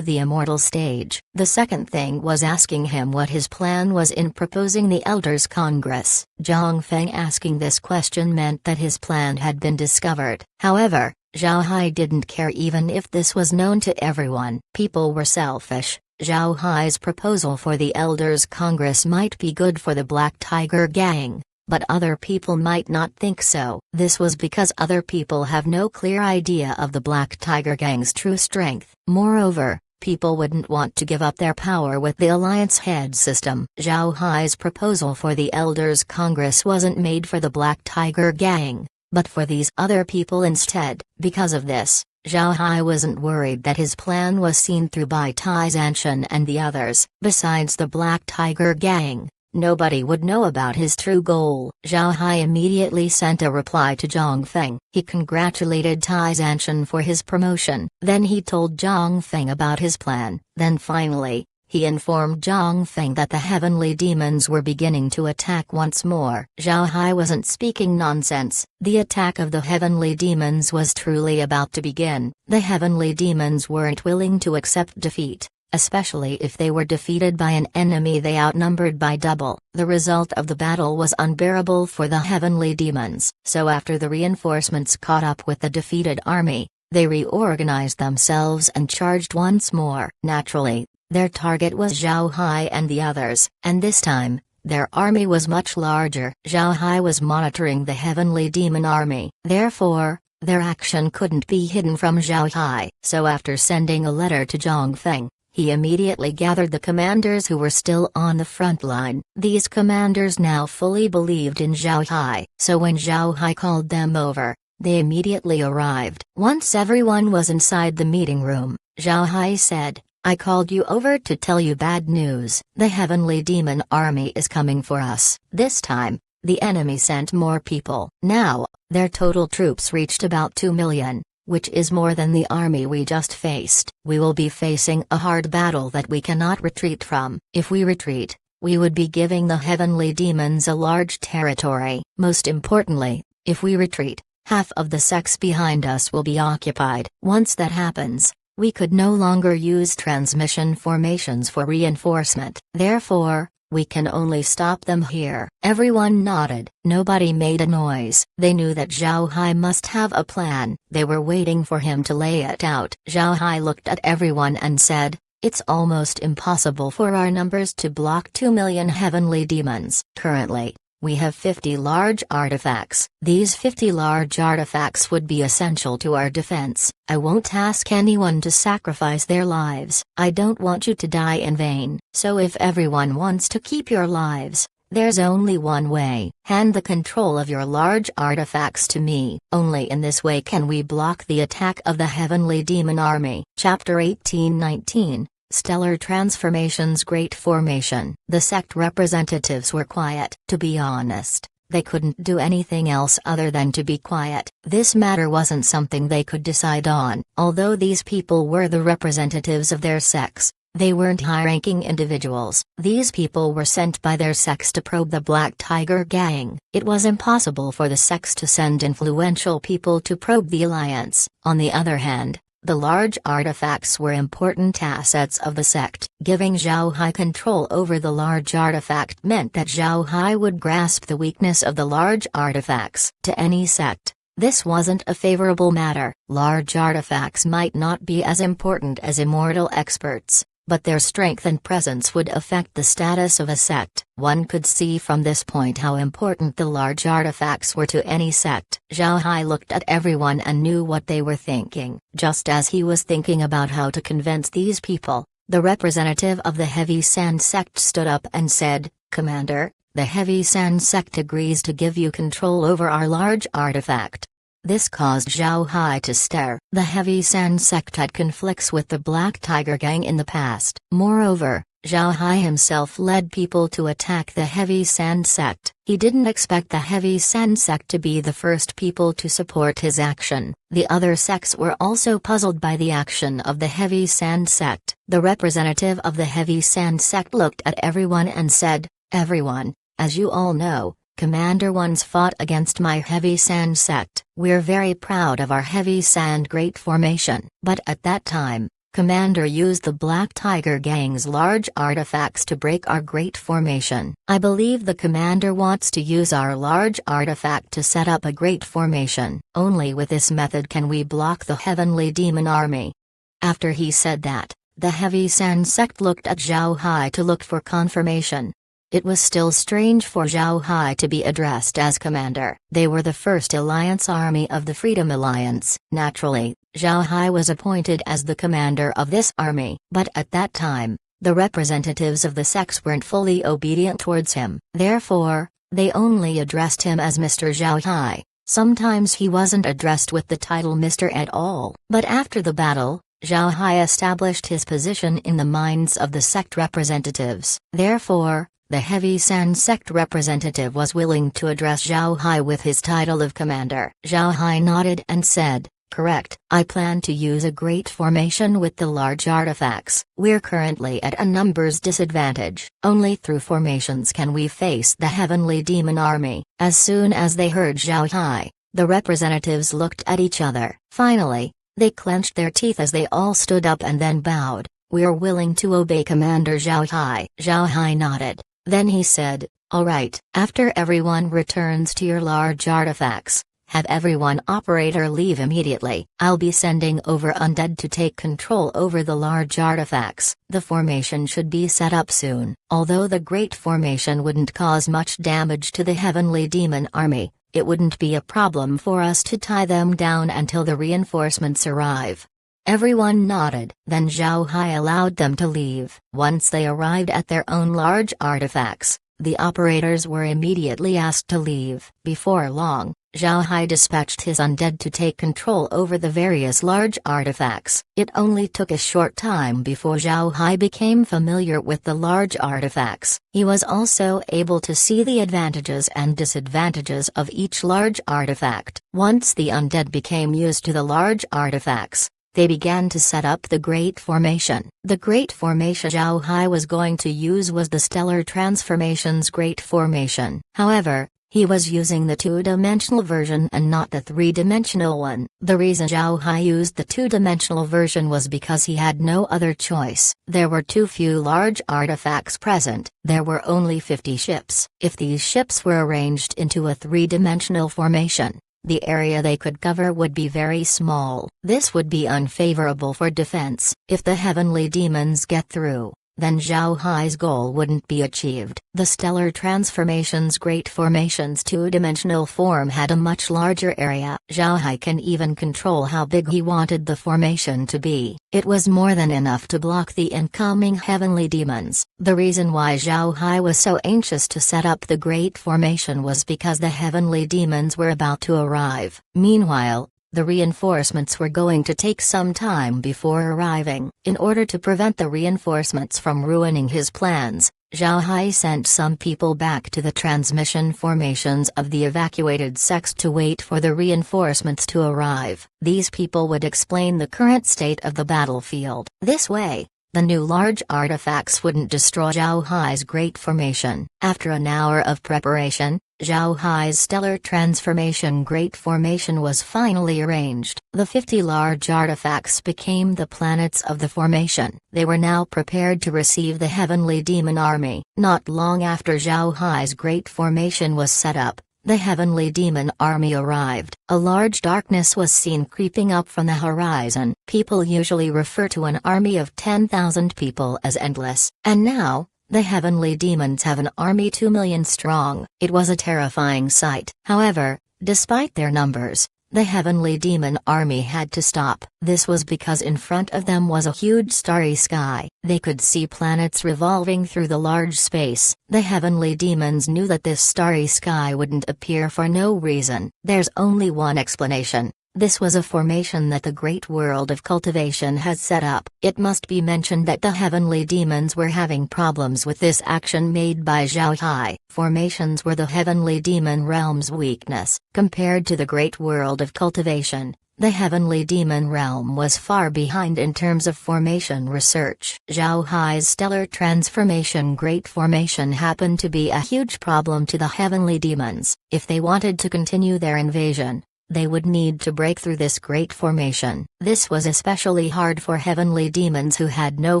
the immortal stage. The second thing was asking him what his plan was in proposing the Elders' Congress. Zhang Feng asking this question meant that his plan had been discovered. However, Zhao Hai didn't care even if this was known to everyone. People were selfish. Zhao Hai's proposal for the Elders' Congress might be good for the Black Tiger Gang, but other people might not think so. This was because other people have no clear idea of the Black Tiger Gang's true strength. Moreover, people wouldn't want to give up their power with the Alliance Head system. Zhao Hai's proposal for the Elders' Congress wasn't made for the Black Tiger Gang, but for these other people instead. Because of this, Zhao Hai wasn't worried that his plan was seen through by Tai Zanshan and the others. Besides the Black Tiger Gang, nobody would know about his true goal. Zhao Hai immediately sent a reply to Zhang Feng. He congratulated Tai Zanshan for his promotion. Then he told Zhang Feng about his plan. Then finally, he informed Zhang Feng that the heavenly demons were beginning to attack once more. Zhao Hai wasn't speaking nonsense. The attack of the heavenly demons was truly about to begin. The heavenly demons weren't willing to accept defeat, especially if they were defeated by an enemy they outnumbered by double. The result of the battle was unbearable for the heavenly demons. So after the reinforcements caught up with the defeated army, they reorganized themselves and charged once more. Naturally, their target was Zhao Hai and the others, and this time, their army was much larger. Zhao Hai was monitoring the heavenly demon army. Therefore, their action couldn't be hidden from Zhao Hai. So after sending a letter to Zhang Feng, he immediately gathered the commanders who were still on the front line. These commanders now fully believed in Zhao Hai. So when Zhao Hai called them over, they immediately arrived. Once everyone was inside the meeting room, Zhao Hai said, "I called you over to tell you bad news. The heavenly demon army is coming for us." This time, the enemy sent more people. Now, their total troops reached about 2 million, which is more than the army we just faced. We will be facing a hard battle that we cannot retreat from. If we retreat, we would be giving the heavenly demons a large territory. Most importantly, if we retreat, half of the sects behind us will be occupied. Once that happens, we could no longer use transmission formations for reinforcement. Therefore, we can only stop them here. Everyone nodded. Nobody made a noise. They knew that Zhao Hai must have a plan. They were waiting for him to lay it out. Zhao Hai looked at everyone and said, "It's almost impossible for our numbers to block 2 million heavenly demons. Currently, we have 50 large artifacts. These 50 large artifacts would be essential to our defense. I won't ask anyone to sacrifice their lives. I don't want you to die in vain. So if everyone wants to keep your lives, there's only one way. Hand the control of your large artifacts to me. Only in this way can we block the attack of the heavenly demon army." Chapter 18-19. Stellar Transformation's Great Formation. The sect representatives were quiet. To be honest, they couldn't do anything else other than to be quiet. This matter wasn't something they could decide on. Although these people were the representatives of their sects, They weren't high-ranking individuals. These people were sent by their sects to probe the Black Tiger Gang. It was impossible for the sects to send influential people to probe the Alliance. On the other hand, the large artifacts were important assets of the sect. Giving Zhao Hai control over the large artifact meant that Zhao Hai would grasp the weakness of the large artifacts. To any sect, this wasn't a favorable matter. Large artifacts might not be as important as immortal experts, but their strength and presence would affect the status of a sect. One could see from this point how important the large artifacts were to any sect. Zhao Hai looked at everyone and knew what they were thinking. Just as he was thinking about how to convince these people, the representative of the Heavy Sand Sect stood up and said, "Commander, the Heavy Sand Sect agrees to give you control over our large artifact." This caused Zhao Hai to stare. The Heavy Sand Sect had conflicts with the Black Tiger Gang in the past. Moreover, Zhao Hai himself led people to attack the Heavy Sand Sect. He didn't expect the Heavy Sand Sect to be the first people to support his action. The other sects were also puzzled by the action of the Heavy Sand Sect. The representative of the Heavy Sand Sect looked at everyone and said, "Everyone, as you all know, Commander once fought against my Heavy Sand Sect. We're very proud of our Heavy Sand Great Formation. But at that time, Commander used the Black Tiger Gang's large artifacts to break our Great Formation. I believe the Commander wants to use our large artifact to set up a Great Formation. Only with this method can we block the Heavenly Demon Army." After he said that, the Heavy Sand Sect looked at Zhao Hai to look for confirmation. It was still strange for Zhao Hai to be addressed as commander. They were the first alliance army of the Freedom Alliance. Naturally, Zhao Hai was appointed as the commander of this army. But at that time, the representatives of the sects weren't fully obedient towards him. Therefore, they only addressed him as Mr. Zhao Hai. Sometimes he wasn't addressed with the title Mr. at all. But after the battle, Zhao Hai established his position in the minds of the sect representatives. Therefore, the Heavy Sand Sect representative was willing to address Zhao Hai with his title of commander. Zhao Hai nodded and said, "Correct. I plan to use a great formation with the large artifacts. We're currently at a numbers disadvantage. Only through formations can we face the Heavenly Demon Army." As soon as they heard Zhao Hai, the representatives looked at each other. Finally, they clenched their teeth as they all stood up and then bowed. "We're willing to obey Commander Zhao Hai." Zhao Hai nodded. Then he said, "All right. After everyone returns to your large artifacts, have everyone operator leave immediately. I'll be sending over undead to take control over the large artifacts. The formation should be set up soon." Although the Great Formation wouldn't cause much damage to the Heavenly Demon Army, it wouldn't be a problem for us to tie them down until the reinforcements arrive. Everyone nodded. Then Zhao Hai allowed them to leave. Once they arrived at their own large artifacts, the operators were immediately asked to leave. Before long, Zhao Hai dispatched his undead to take control over the various large artifacts. It only took a short time before Zhao Hai became familiar with the large artifacts. He was also able to see the advantages and disadvantages of each large artifact. Once the undead became used to the large artifacts, they began to set up the Great Formation. The Great Formation Zhao Hai was going to use was the Stellar Transformation's Great Formation. However, he was using the two-dimensional version and not the three-dimensional one. The reason Zhao Hai used the two-dimensional version was because he had no other choice. There were too few large artifacts present. There were only 50 ships. If these ships were arranged into a three-dimensional formation, the area they could cover would be very small. This would be unfavorable for defense. If the heavenly demons get through, then Zhao Hai's goal wouldn't be achieved. The Stellar Transformation's Great Formation's two-dimensional form had a much larger area. Zhao Hai can even control how big he wanted the formation to be. It was more than enough to block the incoming heavenly demons. The reason why Zhao Hai was so anxious to set up the Great Formation was because the heavenly demons were about to arrive. Meanwhile, the reinforcements were going to take some time before arriving. In order to prevent the reinforcements from ruining his plans, Zhao Hai sent some people back to the transmission formations of the evacuated sects to wait for the reinforcements to arrive. These people would explain the current state of the battlefield. This way, The new large artifacts wouldn't destroy Zhao Hai's Great Formation. After an hour of preparation, Zhao Hai's stellar transformation Great Formation was finally arranged. The 50 large artifacts became the planets of the formation. They were now prepared to receive the Heavenly Demon Army. Not long after Zhao Hai's Great Formation was set up, the Heavenly Demon Army arrived. A large darkness was seen creeping up from the horizon. People usually refer to an army of 10,000 people as endless, and now, the Heavenly Demons have an army 2 million strong. It was a terrifying sight. However, despite their numbers, the Heavenly Demon Army had to stop. This was because in front of them was a huge starry sky. They could see planets revolving through the large space. The Heavenly Demons knew that this starry sky wouldn't appear for no reason. There's only one explanation. This was a formation that the great world of cultivation has set up. It must be mentioned that the Heavenly Demons were having problems with this action made by Zhao Hai. Formations were the Heavenly Demon realm's weakness. Compared to the great world of cultivation, the Heavenly Demon realm was far behind in terms of formation research. Zhao Hai's stellar transformation Great Formation happened to be a huge problem to the Heavenly Demons. If they wanted to continue their invasion, they would need to break through this great formation. This was especially hard for Heavenly Demons who had no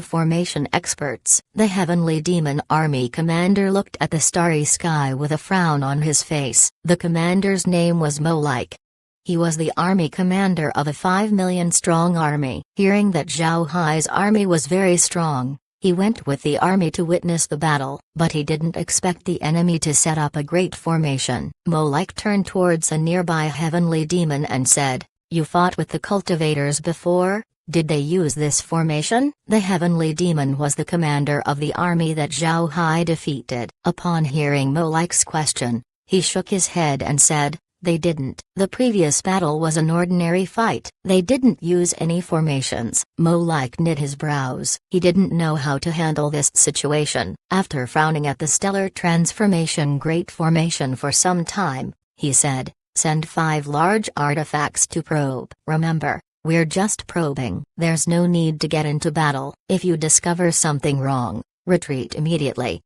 formation experts. The Heavenly Demon Army commander looked at the starry sky with a frown on his face. The commander's name was Molike. He was the army commander of a 5 million strong army. Hearing that Zhao Hai's army was very strong, he went with the army to witness the battle, but he didn't expect the enemy to set up a great formation. Molike turned towards a nearby Heavenly Demon and said, "You fought with the cultivators before? Did they use this formation?" The Heavenly Demon was the commander of the army that Zhao Hai defeated. Upon hearing Molike's question, he shook his head and said, "They didn't. The previous battle was an ordinary fight. They didn't use any formations." Molike knit his brows. He didn't know how to handle this situation. After frowning at the stellar transformation Great Formation for some time, he said, "Send 5 large artifacts to probe. Remember, we're just probing. There's no need to get into battle. If you discover something wrong, retreat immediately."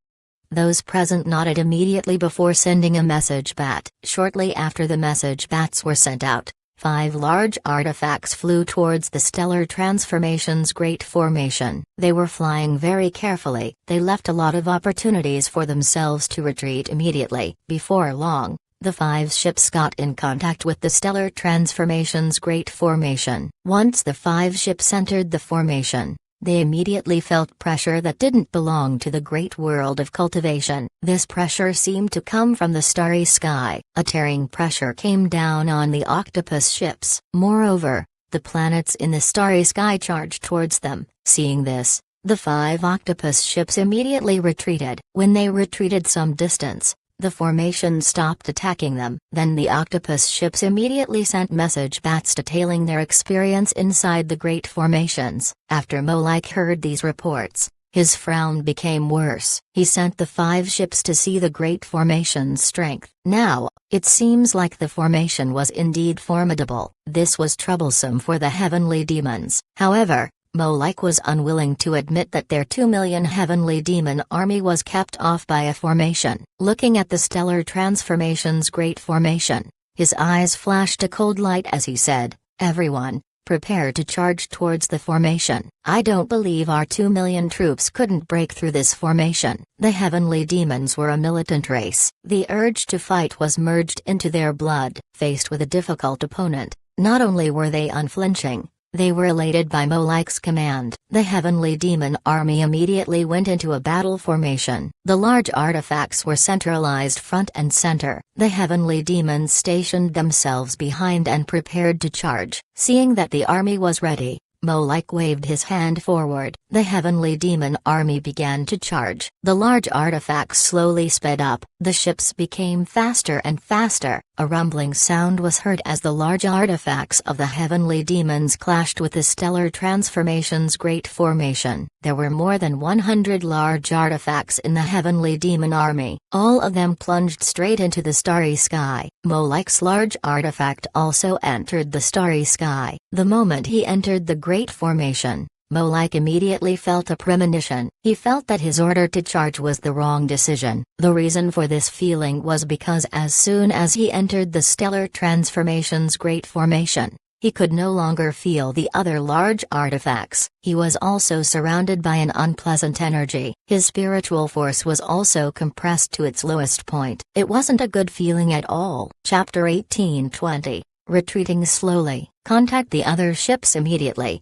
Those present nodded immediately before sending a message bat. Shortly after the message bats were sent out, 5 large artifacts flew towards the stellar transformation's Great Formation. They were flying very carefully. They left a lot of opportunities for themselves to retreat immediately. Before long, the 5 ships got in contact with the stellar transformation's Great Formation. Once the 5 ships entered the formation, they immediately felt pressure that didn't belong to the great world of cultivation. This pressure seemed to come from the starry sky. A tearing pressure came down on the octopus ships. Moreover, the planets in the starry sky charged towards them. Seeing this, the 5 octopus ships immediately retreated. When they retreated some distance, the formation stopped attacking them. Then the octopus ships immediately sent message bats detailing their experience inside the great formations. After Molike heard these reports, his frown became worse. He sent the 5 ships to see the great formation's strength. Now, it seems like the formation was indeed formidable. This was troublesome for the Heavenly Demons. However, Molike was unwilling to admit that their 2 million Heavenly Demon army was kept off by a formation. Looking at the stellar transformation's Great Formation, his eyes flashed a cold light as he said, "Everyone, prepare to charge towards the formation. I don't believe our 2 million troops couldn't break through this formation." The Heavenly Demons were a militant race. The urge to fight was merged into their blood. Faced with a difficult opponent, not only were they unflinching, they were elated by Molike's command. The Heavenly Demon army immediately went into a battle formation. The large artifacts were centralized front and center. The Heavenly Demons stationed themselves behind and prepared to charge. Seeing that the army was ready, Molike waved his hand forward. The Heavenly Demon army began to charge. The large artifacts slowly sped up. The ships became faster and faster. A rumbling sound was heard as the large artifacts of the Heavenly Demons clashed with the stellar transformation's Great Formation. There were more than 100 large artifacts in the Heavenly Demon army. All of them plunged straight into the starry sky. Molike's large artifact also entered the starry sky. The moment he entered the Great Formation, Molech immediately felt a premonition. He felt that his order to charge was the wrong decision. The reason for this feeling was because as soon as he entered the stellar transformation's great formation, he could no longer feel the other large artifacts. He was also surrounded by an unpleasant energy. His spiritual force was also compressed to its lowest point. It wasn't a good feeling at all. Chapter 18:20. Retreating slowly. Contact the other ships immediately.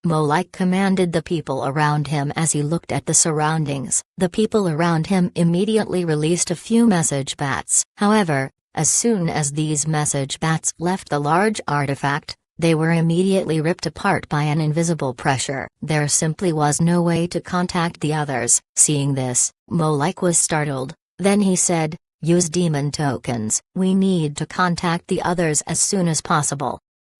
Molech commanded the people around him as he looked at the surroundings. The people around him immediately released a few message bats. However, as soon as these message bats left the large artifact, they were immediately ripped apart by an invisible pressure. There simply was no way to contact the others. Seeing this, Molech was startled. Then he said, "Use demon tokens. We need to contact the others as soon as possible."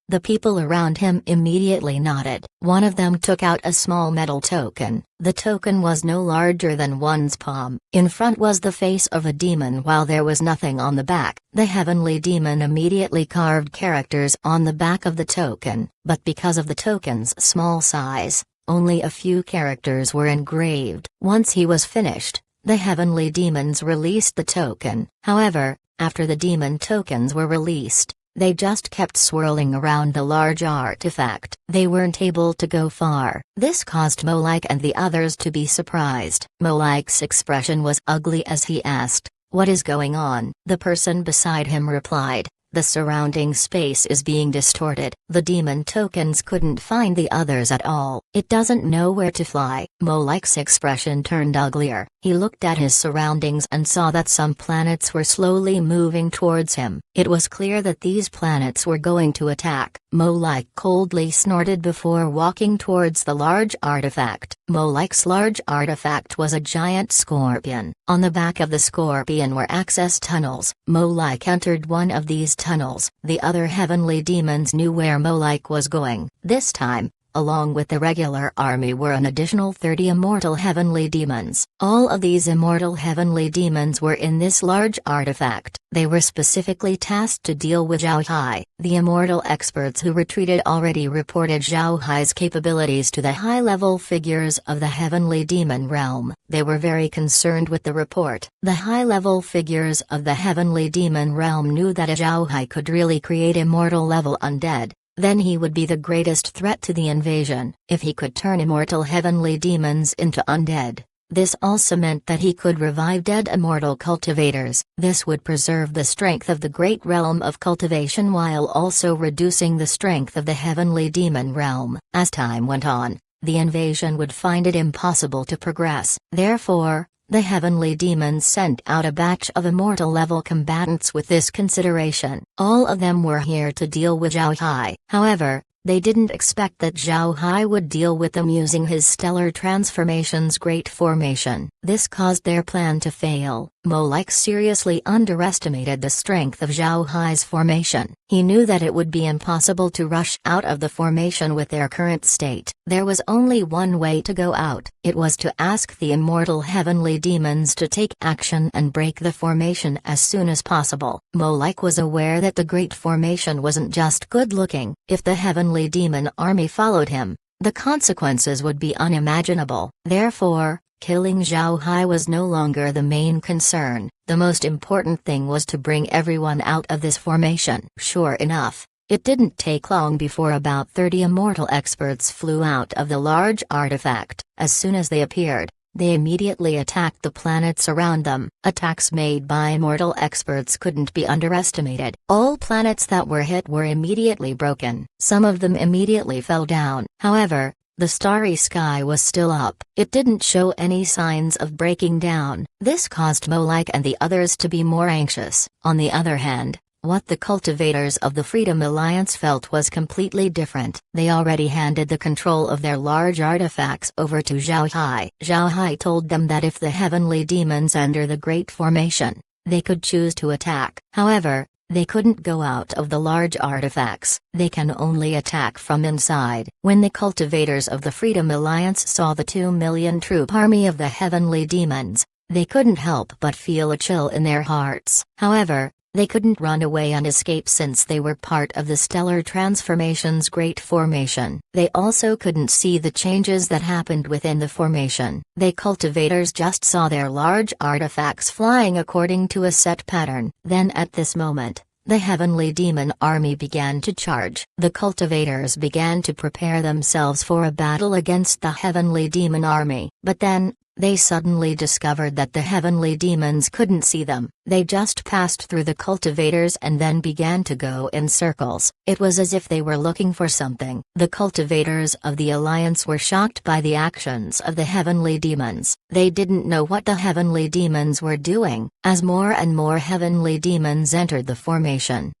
The people around him immediately nodded. One of them took out a small metal token. The token was no larger than one's palm. In front was the face of a demon while there was nothing on the back. The heavenly demon immediately carved characters on the back of the token, but because of the token's small size, only a few characters were engraved. Once he was finished, the heavenly demons released the token. However, after the demon tokens were released, they just kept swirling around the large artifact. They weren't able to go far. This caused Molech and the others to be surprised. Molech's expression was ugly as he asked, "What is going on?" The person beside him replied, "The surrounding space is being distorted. The demon tokens couldn't find the others at all. It doesn't know where to fly." Molech's expression turned uglier. He looked at his surroundings and saw that some planets were slowly moving towards him. It was clear that these planets were going to attack. Molech coldly snorted before walking towards the large artifact. Molech's large artifact was a giant scorpion. On the back of the scorpion were access tunnels. Molech entered one of these tunnels. The other heavenly demons knew where Molech was going. This time, along with the regular army were an additional 30 immortal heavenly demons. All of these immortal heavenly demons were in this large artifact. They were specifically tasked to deal with Zhao Hai. The immortal experts who retreated already reported Zhao Hai's capabilities to the high-level figures of the heavenly demon realm. They were very concerned with the report. The high-level figures of the heavenly demon realm knew that Zhao Hai could really create immortal-level undead. Then he would be the greatest threat to the invasion. If he could turn immortal heavenly demons into undead, this also meant that he could revive dead immortal cultivators. This would preserve the strength of the great realm of cultivation while also reducing the strength of the heavenly demon realm. As time went on, the invasion would find it impossible to progress. Therefore, the heavenly demons sent out a batch of immortal-level combatants with this consideration. All of them were here to deal with Zhao Hai. However, they didn't expect that Zhao Hai would deal with them using his stellar transformation's great formation. This caused their plan to fail. Molech seriously underestimated the strength of Zhao Hai's formation. He knew that it would be impossible to rush out of the formation with their current state. There was only one way to go out. It was to ask the immortal heavenly demons to take action and break the formation as soon as possible. Molech was aware that the great formation wasn't just good-looking. If the heavenly demon army followed him, the consequences would be unimaginable. Therefore, killing Zhao Hai was no longer the main concern. The most important thing was to bring everyone out of this formation. Sure enough, it didn't take long before about 30 immortal experts flew out of the large artifact. As soon as they appeared, they immediately attacked the planets around them. Attacks made by immortal experts couldn't be underestimated. All planets that were hit were immediately broken. Some of them immediately fell down. However, the starry sky was still up. It didn't show any signs of breaking down. This caused Molech and the others to be more anxious. On the other hand, what the cultivators of the Freedom Alliance felt was completely different. They already handed the control of their large artifacts over to Zhao Hai. Zhao Hai told them that if the heavenly demons enter the Great Formation, they could choose to attack. However, they couldn't go out of the large artifacts. They can only attack from inside. When the cultivators of the Freedom Alliance saw the 2 million troop army of the heavenly demons, they couldn't help but feel a chill in their hearts. However, They couldn't run away and escape since they were part of the stellar transformation's great formation. They also couldn't see the changes that happened within the formation. The cultivators just saw their large artifacts flying according to a set pattern. Then at this moment, the heavenly demon army began to charge. The cultivators began to prepare themselves for a battle against the heavenly demon army. But then, they suddenly discovered that the heavenly demons couldn't see them. They just passed through the cultivators and then began to go in circles. It was as if they were looking for something. The cultivators of the Alliance were shocked by the actions of the heavenly demons. They didn't know what the heavenly demons were doing. As more and more heavenly demons entered the formation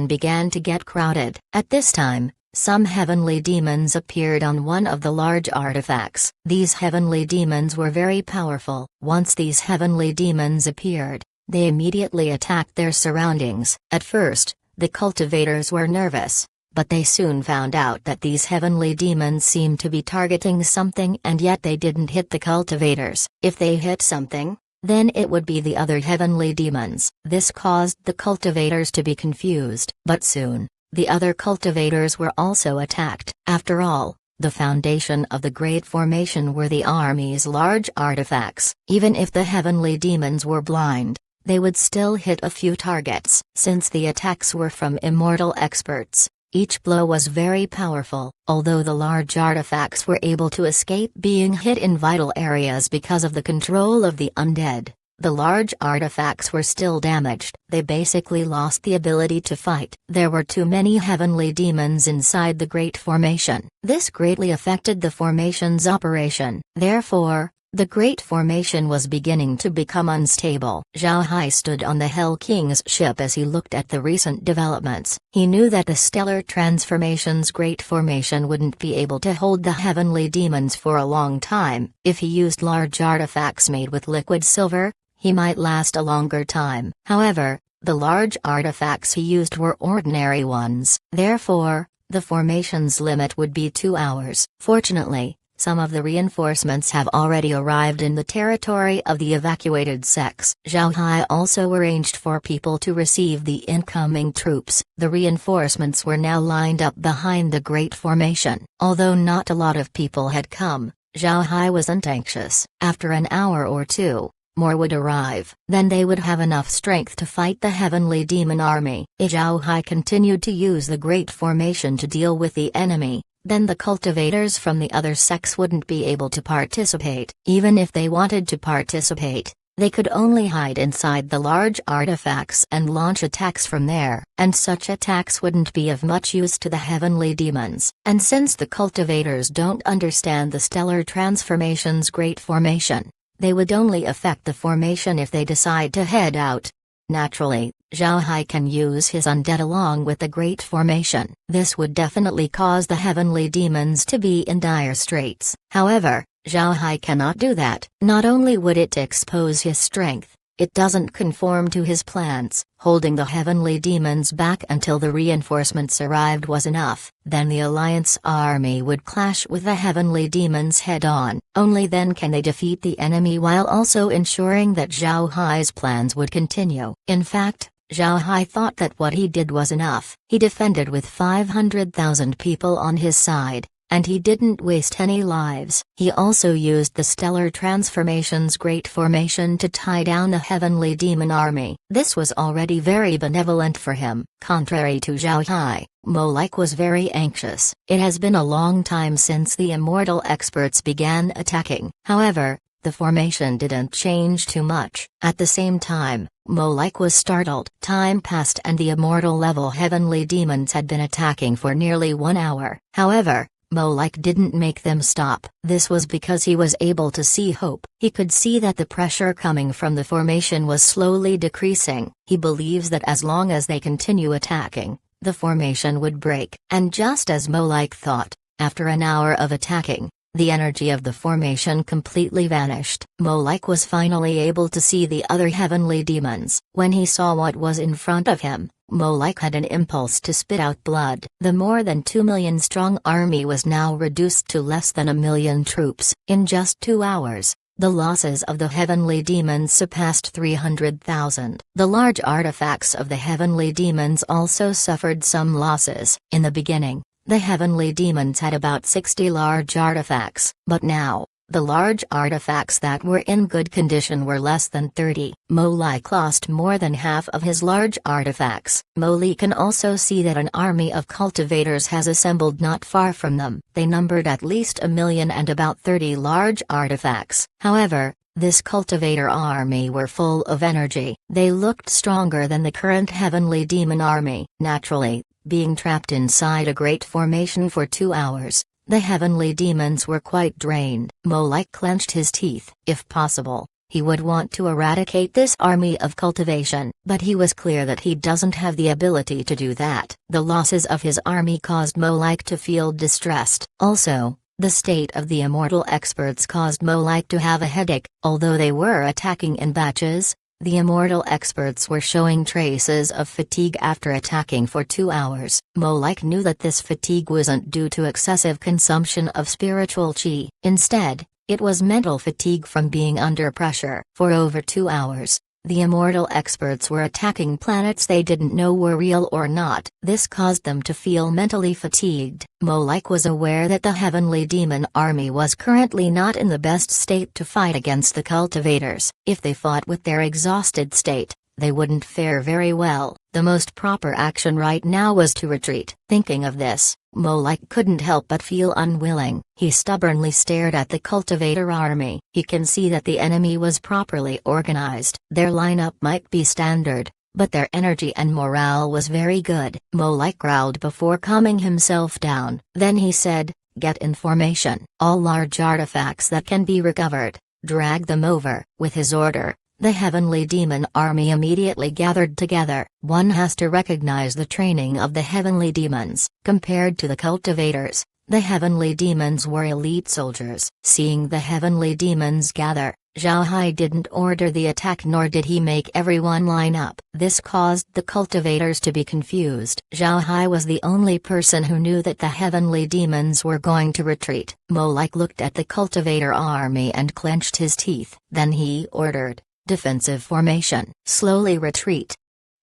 began to get crowded. At this time, some heavenly demons appeared on one of the large artifacts. These heavenly demons were very powerful. Once these heavenly demons appeared, they immediately attacked their surroundings. At first, the cultivators were nervous, but they soon found out that these heavenly demons seemed to be targeting something, and yet they didn't hit the cultivators. If they hit something, then it would be the other heavenly demons. This caused the cultivators to be confused. But soon, the other cultivators were also attacked. After all, the foundation of the Great Formation were the army's large artifacts. Even if the heavenly demons were blind, they would still hit a few targets. Since the attacks were from immortal experts, each blow was very powerful. Although the large artifacts were able to escape being hit in vital areas because of the control of the undead, the large artifacts were still damaged. They basically lost the ability to fight. There were too many heavenly demons inside the Great Formation. This greatly affected the formation's operation. Therefore, the Great Formation was beginning to become unstable. Zhao Hai stood on the Hell King's ship as he looked at the recent developments. He knew that the Stellar Transformation's Great Formation wouldn't be able to hold the heavenly demons for a long time. If he used large artifacts made with liquid silver, he might last a longer time. However, the large artifacts he used were ordinary ones. Therefore, the formation's limit would be 2 hours. Fortunately, some of the reinforcements have already arrived in the territory of the evacuated sects. Zhao Hai also arranged for people to receive the incoming troops. The reinforcements were now lined up behind the Great Formation. Although not a lot of people had come, Zhao Hai wasn't anxious. After an hour or two, more would arrive. Then they would have enough strength to fight the heavenly demon army. Zhao Hai continued to use the Great Formation to deal with the enemy. Then the cultivators from the other sects wouldn't be able to participate. Even if they wanted to participate, they could only hide inside the large artifacts and launch attacks from there. And such attacks wouldn't be of much use to the heavenly demons. And since the cultivators don't understand the Stellar Transformation's Great Formation, they would only affect the formation if they decide to head out. Naturally, Zhao Hai can use his undead along with the Great Formation. This would definitely cause the heavenly demons to be in dire straits. However, Zhao Hai cannot do that. Not only would it expose his strength, it doesn't conform to his plans. Holding the heavenly demons back until the reinforcements arrived was enough. Then the Alliance army would clash with the heavenly demons head-on. Only then can they defeat the enemy while also ensuring that Zhao Hai's plans would continue. In fact, Zhao Hai thought that what he did was enough. He defended with 500,000 people on his side, and he didn't waste any lives. He also used the Stellar Transformation's Great Formation to tie down the heavenly demon army. This was already very benevolent for him. Contrary to Zhao Hai, Molike was very anxious. It has been a long time since the immortal experts began attacking. However, the formation didn't change too much. At the same time, Molike was startled. Time passed and the immortal level heavenly demons had been attacking for nearly 1 hour. However, Molike didn't make them stop. This was because he was able to see hope. He could see that the pressure coming from the formation was slowly decreasing. He believes that as long as they continue attacking, the formation would break. And just as Molike thought, after an hour of attacking, the energy of the formation completely vanished. Molike was finally able to see the other heavenly demons. When he saw what was in front of him, Molike had an impulse to spit out blood. The more than 2 million strong army was now reduced to less than 1 million troops. In just 2 hours, The losses of the heavenly demons surpassed 300,000. The large artifacts of the heavenly demons also suffered some losses. In the beginning, the heavenly demons had about 60 large artifacts, but now, the large artifacts that were in good condition were less than 30. Molech lost more than half of his large artifacts. Molech can also see that an army of cultivators has assembled not far from them. They numbered at least 1,000,000 and about 30 large artifacts. However, this cultivator army were full of energy. They looked stronger than the current heavenly demon army. Naturally, being trapped inside a great formation for 2 hours, the heavenly demons were quite drained. Molech clenched his teeth. If possible, he would want to eradicate this army of cultivation, but he was clear that he doesn't have the ability to do that. The losses of his army caused Molech to feel distressed. Also, the state of the immortal experts caused Molech to have a headache. Although they were attacking in batches, the immortal experts were showing traces of fatigue after attacking for 2 hours. Molech knew that this fatigue wasn't due to excessive consumption of spiritual chi. Instead, it was mental fatigue from being under pressure. For over 2 hours, the immortal experts were attacking planets they didn't know were real or not. This caused them to feel mentally fatigued. Molech was aware that the heavenly demon army was currently not in the best state to fight against the cultivators. If they fought with their exhausted state, they wouldn't fare very well. The most proper action right now was to retreat. Thinking of this, Molech couldn't help but feel unwilling. He stubbornly stared at the cultivator army. He can see that the enemy was properly organized. Their lineup might be standard, but their energy and morale was very good. Molech growled before calming himself down. Then he said, "Get in formation. All large artifacts that can be recovered, drag them over." With his order, the heavenly demon army immediately gathered together. One has to recognize the training of the heavenly demons. Compared to the cultivators, the heavenly demons were elite soldiers. Seeing the heavenly demons gather, Zhao Hai didn't order the attack nor did he make everyone line up. This caused the cultivators to be confused. Zhao Hai was the only person who knew that the heavenly demons were going to retreat. Molech looked at the cultivator army and clenched his teeth. Then he ordered, "Defensive formation. Slowly retreat."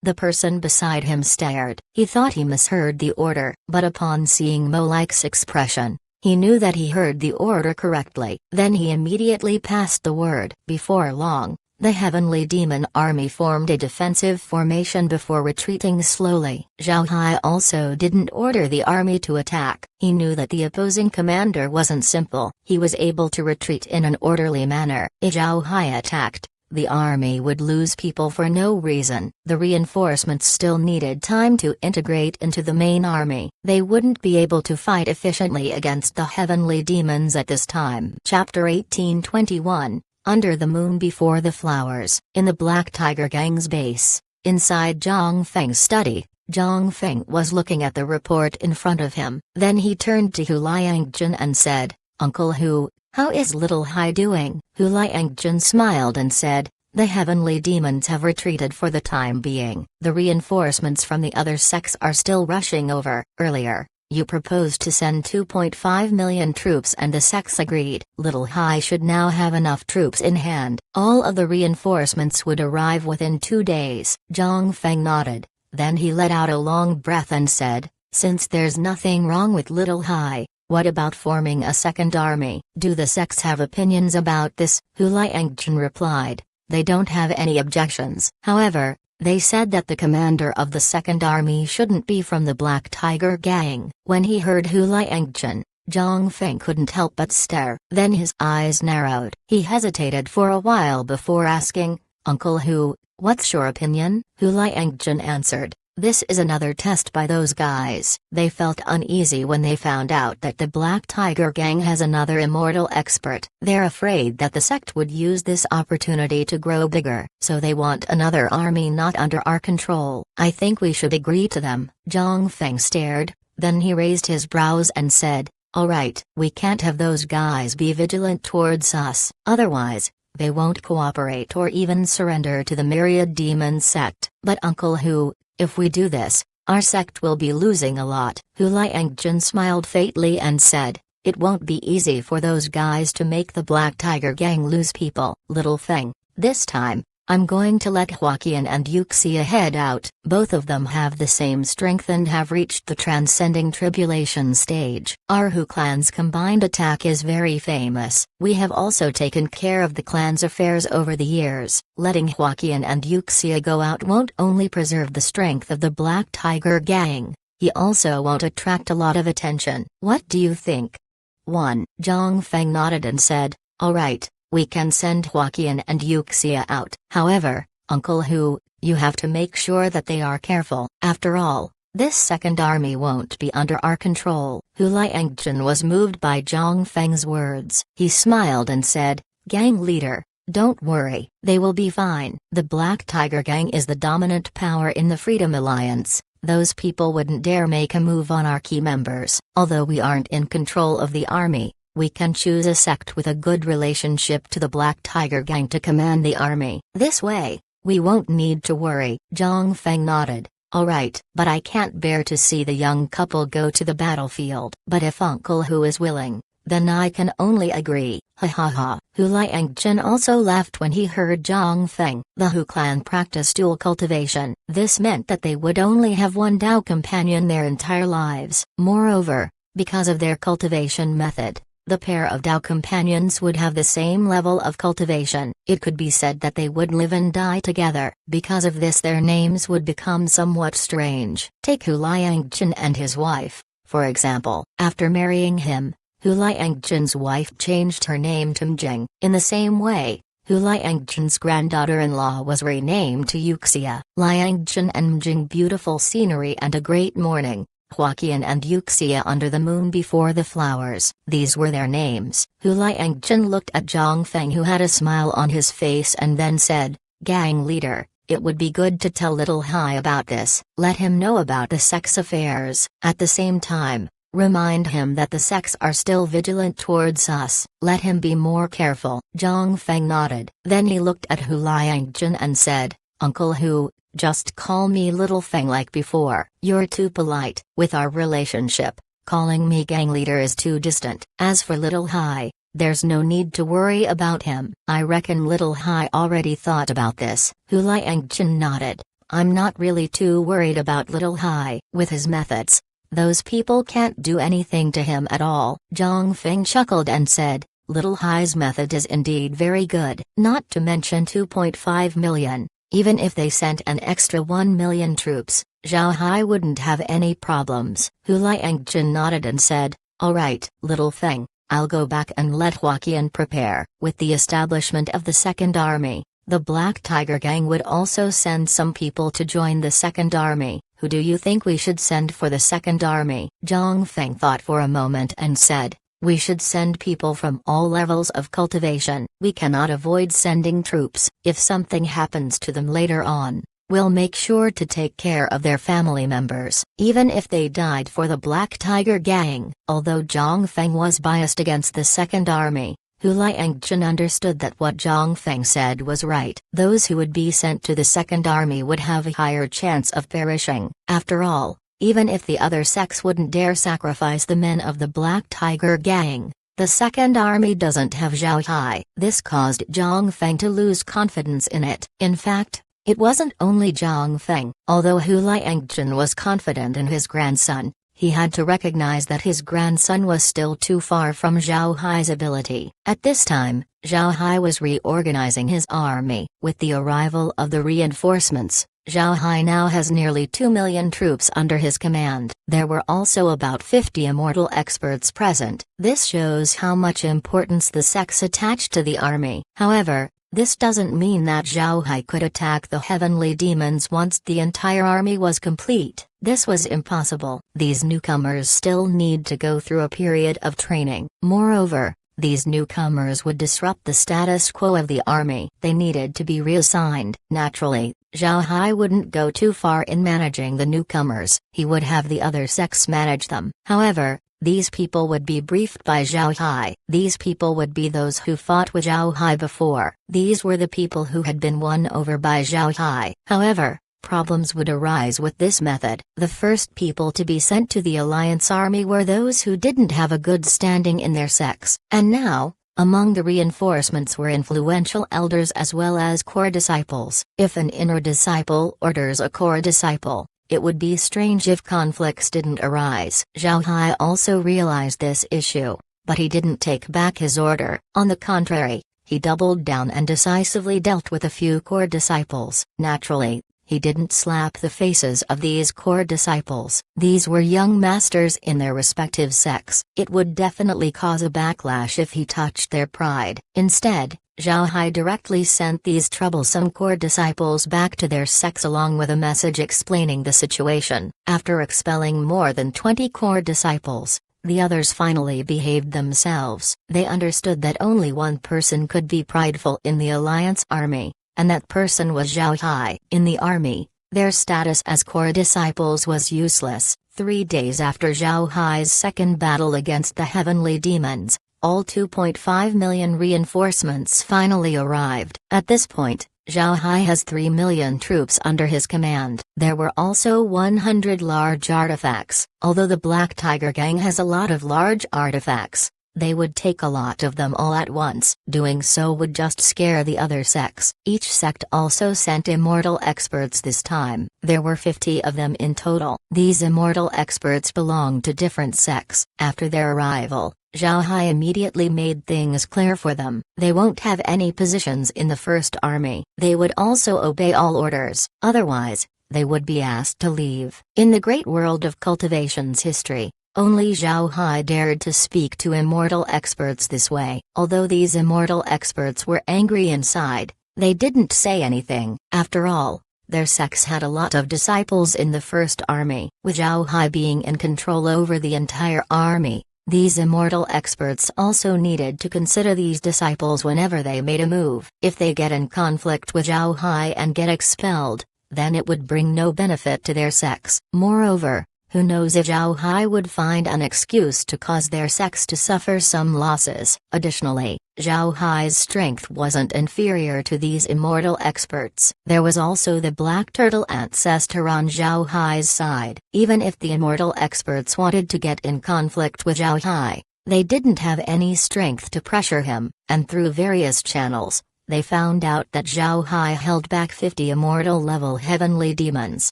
The person beside him stared. He thought he misheard the order, but upon seeing Molech's expression, he knew that he heard the order correctly. Then he immediately passed the word. Before long, the heavenly demon army formed a defensive formation before retreating slowly. Zhao Hai also didn't order the army to attack. He knew that the opposing commander wasn't simple. He was able to retreat in an orderly manner. If Zhao Hai attacked, the army would lose people for no reason. The reinforcements still needed time to integrate into the main army. They wouldn't be able to fight efficiently against the heavenly demons at this time. Chapter 1821, Under the Moon Before the Flowers. In the Black Tiger Gang's base, inside Zhang Feng's study, Zhang Feng was looking at the report in front of him. Then he turned to Hu Liangjun and said, "Uncle Hu, how is little Hai doing?" Hu Liangjun smiled and said, "The heavenly demons have retreated for the time being. The reinforcements from the other sects are still rushing over. Earlier, you proposed to send 2.5 million troops and the sects agreed. Little Hai should now have enough troops in hand. All of the reinforcements would arrive within 2 days." Zhang Feng nodded. Then he let out a long breath and said, "Since there's nothing wrong with Little Hai, what about forming a second army? Do the sects have opinions about this?" Hu Liangjun replied, "They don't have any objections. However, they said that the commander of the second army shouldn't be from the Black Tiger Gang." When he heard Hu Liangjun, Zhang Feng couldn't help but stare. Then his eyes narrowed. He hesitated for a while before asking, "Uncle Hu, what's your opinion?" Hu Liangjun answered, "This is another test by those guys." They felt uneasy when they found out that the Black Tiger Gang has another immortal expert. They're afraid that the sect would use this opportunity to grow bigger, so they want another army not under our control. "I think we should agree to them." Zhang Feng stared, then he raised his brows and said, "All right, we can't have those guys be vigilant towards us. Otherwise, they won't cooperate or even surrender to the Myriad Demon sect." "But Uncle Hu, if we do this, our sect will be losing a lot." Hu Liangjun smiled faintly and said, It won't be easy for those guys to make the Black Tiger Gang lose people. Little Feng, this time, I'm going to let Huaqian and Yuxia head out. Both of them have the same strength and have reached the transcending tribulation stage. Our Hu clan's combined attack is very famous. We have also taken care of the clan's affairs over the years. Letting Huaqian and Yuxia go out won't only preserve the strength of the Black Tiger Gang, he also won't attract a lot of attention. What do you think? 1. Zhang Feng nodded and said, alright. We can send Huaqian and Yuxia out. However, Uncle Hu, you have to make sure that they are careful. After all, this second army won't be under our control. Hu Liangjun was moved by Zhang Feng's words. He smiled and said, Gang leader, don't worry, they will be fine. The Black Tiger Gang is the dominant power in the Freedom Alliance. Those people wouldn't dare make a move on our key members. Although we aren't in control of the army, we can choose a sect with a good relationship to the Black Tiger Gang to command the army. This way, we won't need to worry. Zhang Feng nodded. Alright, but I can't bear to see the young couple go to the battlefield. But if Uncle Hu is willing, then I can only agree. Ha ha ha. Hu Liangjun also laughed when he heard Zhang Feng. The Hu clan practiced dual cultivation. This meant that they would only have one Dao companion their entire lives. Moreover, because of their cultivation method, the pair of Dao companions would have the same level of cultivation. It could be said that they would live and die together. Because of this, their names would become somewhat strange. Take Hu Liangjun and his wife, for example. After marrying him, Hu Liangjun's wife changed her name to Mjing. In the same way, Hu Liangjun's granddaughter-in-law was renamed to Yuxia. Liangjun and Mjing, beautiful scenery and a great morning. Huaqian and Yuxia under the moon before the flowers. These were their names. Hu Liangjun looked at Zhang Feng, who had a smile on his face, and then said, Gang leader, it would be good to tell Little Hai about this. Let him know about the sect's affairs. At the same time, remind him that the sects are still vigilant towards us. Let him be more careful. Zhang Feng nodded. Then he looked at Hu Liangjun and said, Uncle Hu, just call me Little Feng like before. You're too polite. With our relationship, calling me gang leader is too distant. As for Little Hai, there's no need to worry about him. I reckon Little Hai already thought about this. Hu Liangjun nodded. I'm not really too worried about Little Hai. With his methods, those people can't do anything to him at all. Zhang Feng chuckled and said, Little Hai's method is indeed very good. Not to mention 2.5 million. Even if they sent an extra 1 million troops, Zhao Hai wouldn't have any problems. Hu Liangjun nodded and said, alright, Little Feng, I'll go back and let Huaqian prepare. With the establishment of the Second Army, the Black Tiger Gang would also send some people to join the Second Army. Who do you think we should send for the Second Army? Zhang Feng thought for a moment and said, we should send people from all levels of cultivation. We cannot avoid sending troops. If something happens to them later on, we'll make sure to take care of their family members, even if they died for the Black Tiger Gang. Although Zhang Feng was biased against the Second Army, Hu Liangjun understood that what Zhang Feng said was right. Those who would be sent to the Second Army would have a higher chance of perishing. After all, even if the other sects wouldn't dare sacrifice the men of the Black Tiger Gang, the Second Army doesn't have Zhao Hai. This caused Zhang Feng to lose confidence in it. In fact, it wasn't only Zhang Feng. Although Hu Liangjun was confident in his grandson, he had to recognize that his grandson was still too far from Zhao Hai's ability. At this time, Zhao Hai was reorganizing his army. With the arrival of the reinforcements, Zhao Hai now has nearly 2 million troops under his command. There were also about 50 immortal experts present. This shows how much importance the sects attach to the army. However, this doesn't mean that Zhao Hai could attack the heavenly demons once the entire army was complete. This was impossible. These newcomers still need to go through a period of training. Moreover, these newcomers would disrupt the status quo of the army. They needed to be reassigned. Naturally, Zhao Hai wouldn't go too far in managing the newcomers. He would have the other sects manage them. However, these people would be briefed by Zhao Hai. These people would be those who fought with Zhao Hai before. These were the people who had been won over by Zhao Hai. However, Problems would arise with this method. The first people to be sent to the Alliance army were those who didn't have a good standing in their sects. And now, among the reinforcements were influential elders as well as core disciples. If an inner disciple orders a core disciple, it would be strange if conflicts didn't arise. Zhao Hai also realized this issue, but he didn't take back his order. On the contrary, he doubled down and decisively dealt with a few core disciples. Naturally, he didn't slap the faces of these core disciples. These were young masters in their respective sects. It would definitely cause a backlash if he touched their pride. Instead, Zhao Hai directly sent these troublesome core disciples back to their sects along with a message explaining the situation. After expelling more than 20 core disciples, the others finally behaved themselves. They understood that only one person could be prideful in the Alliance army, and that person was Zhao Hai. In the army, their status as core disciples was useless. 3 days after Zhao Hai's second battle against the heavenly demons, all 2.5 million reinforcements finally arrived. At this point, Zhao Hai has 3 million troops under his command. There were also 100 large artifacts. Although the Black Tiger Gang has a lot of large artifacts, they would take a lot of them all at once. Doing so would just scare the other sects. Each sect also sent immortal experts this time. There were 50 of them in total. These immortal experts belonged to different sects. After their arrival, Zhao Hai immediately made things clear for them. They won't have any positions in the First Army. They would also obey all orders. Otherwise, they would be asked to leave. In the great world of cultivation's history, only Zhao Hai dared to speak to immortal experts this way. Although these immortal experts were angry inside, they didn't say anything. After all, their sects had a lot of disciples in the First Army. With Zhao Hai being in control over the entire army, these immortal experts also needed to consider these disciples whenever they made a move. If they get in conflict with Zhao Hai and get expelled, then it would bring no benefit to their sects. Moreover, who knows if Zhao Hai would find an excuse to cause their sects to suffer some losses. Additionally, Zhao Hai's strength wasn't inferior to these immortal experts. There was also the Black Turtle ancestor on Zhao Hai's side. Even if the immortal experts wanted to get in conflict with Zhao Hai, they didn't have any strength to pressure him, and through various channels, they found out that Zhao Hai held back 50 immortal-level heavenly demons.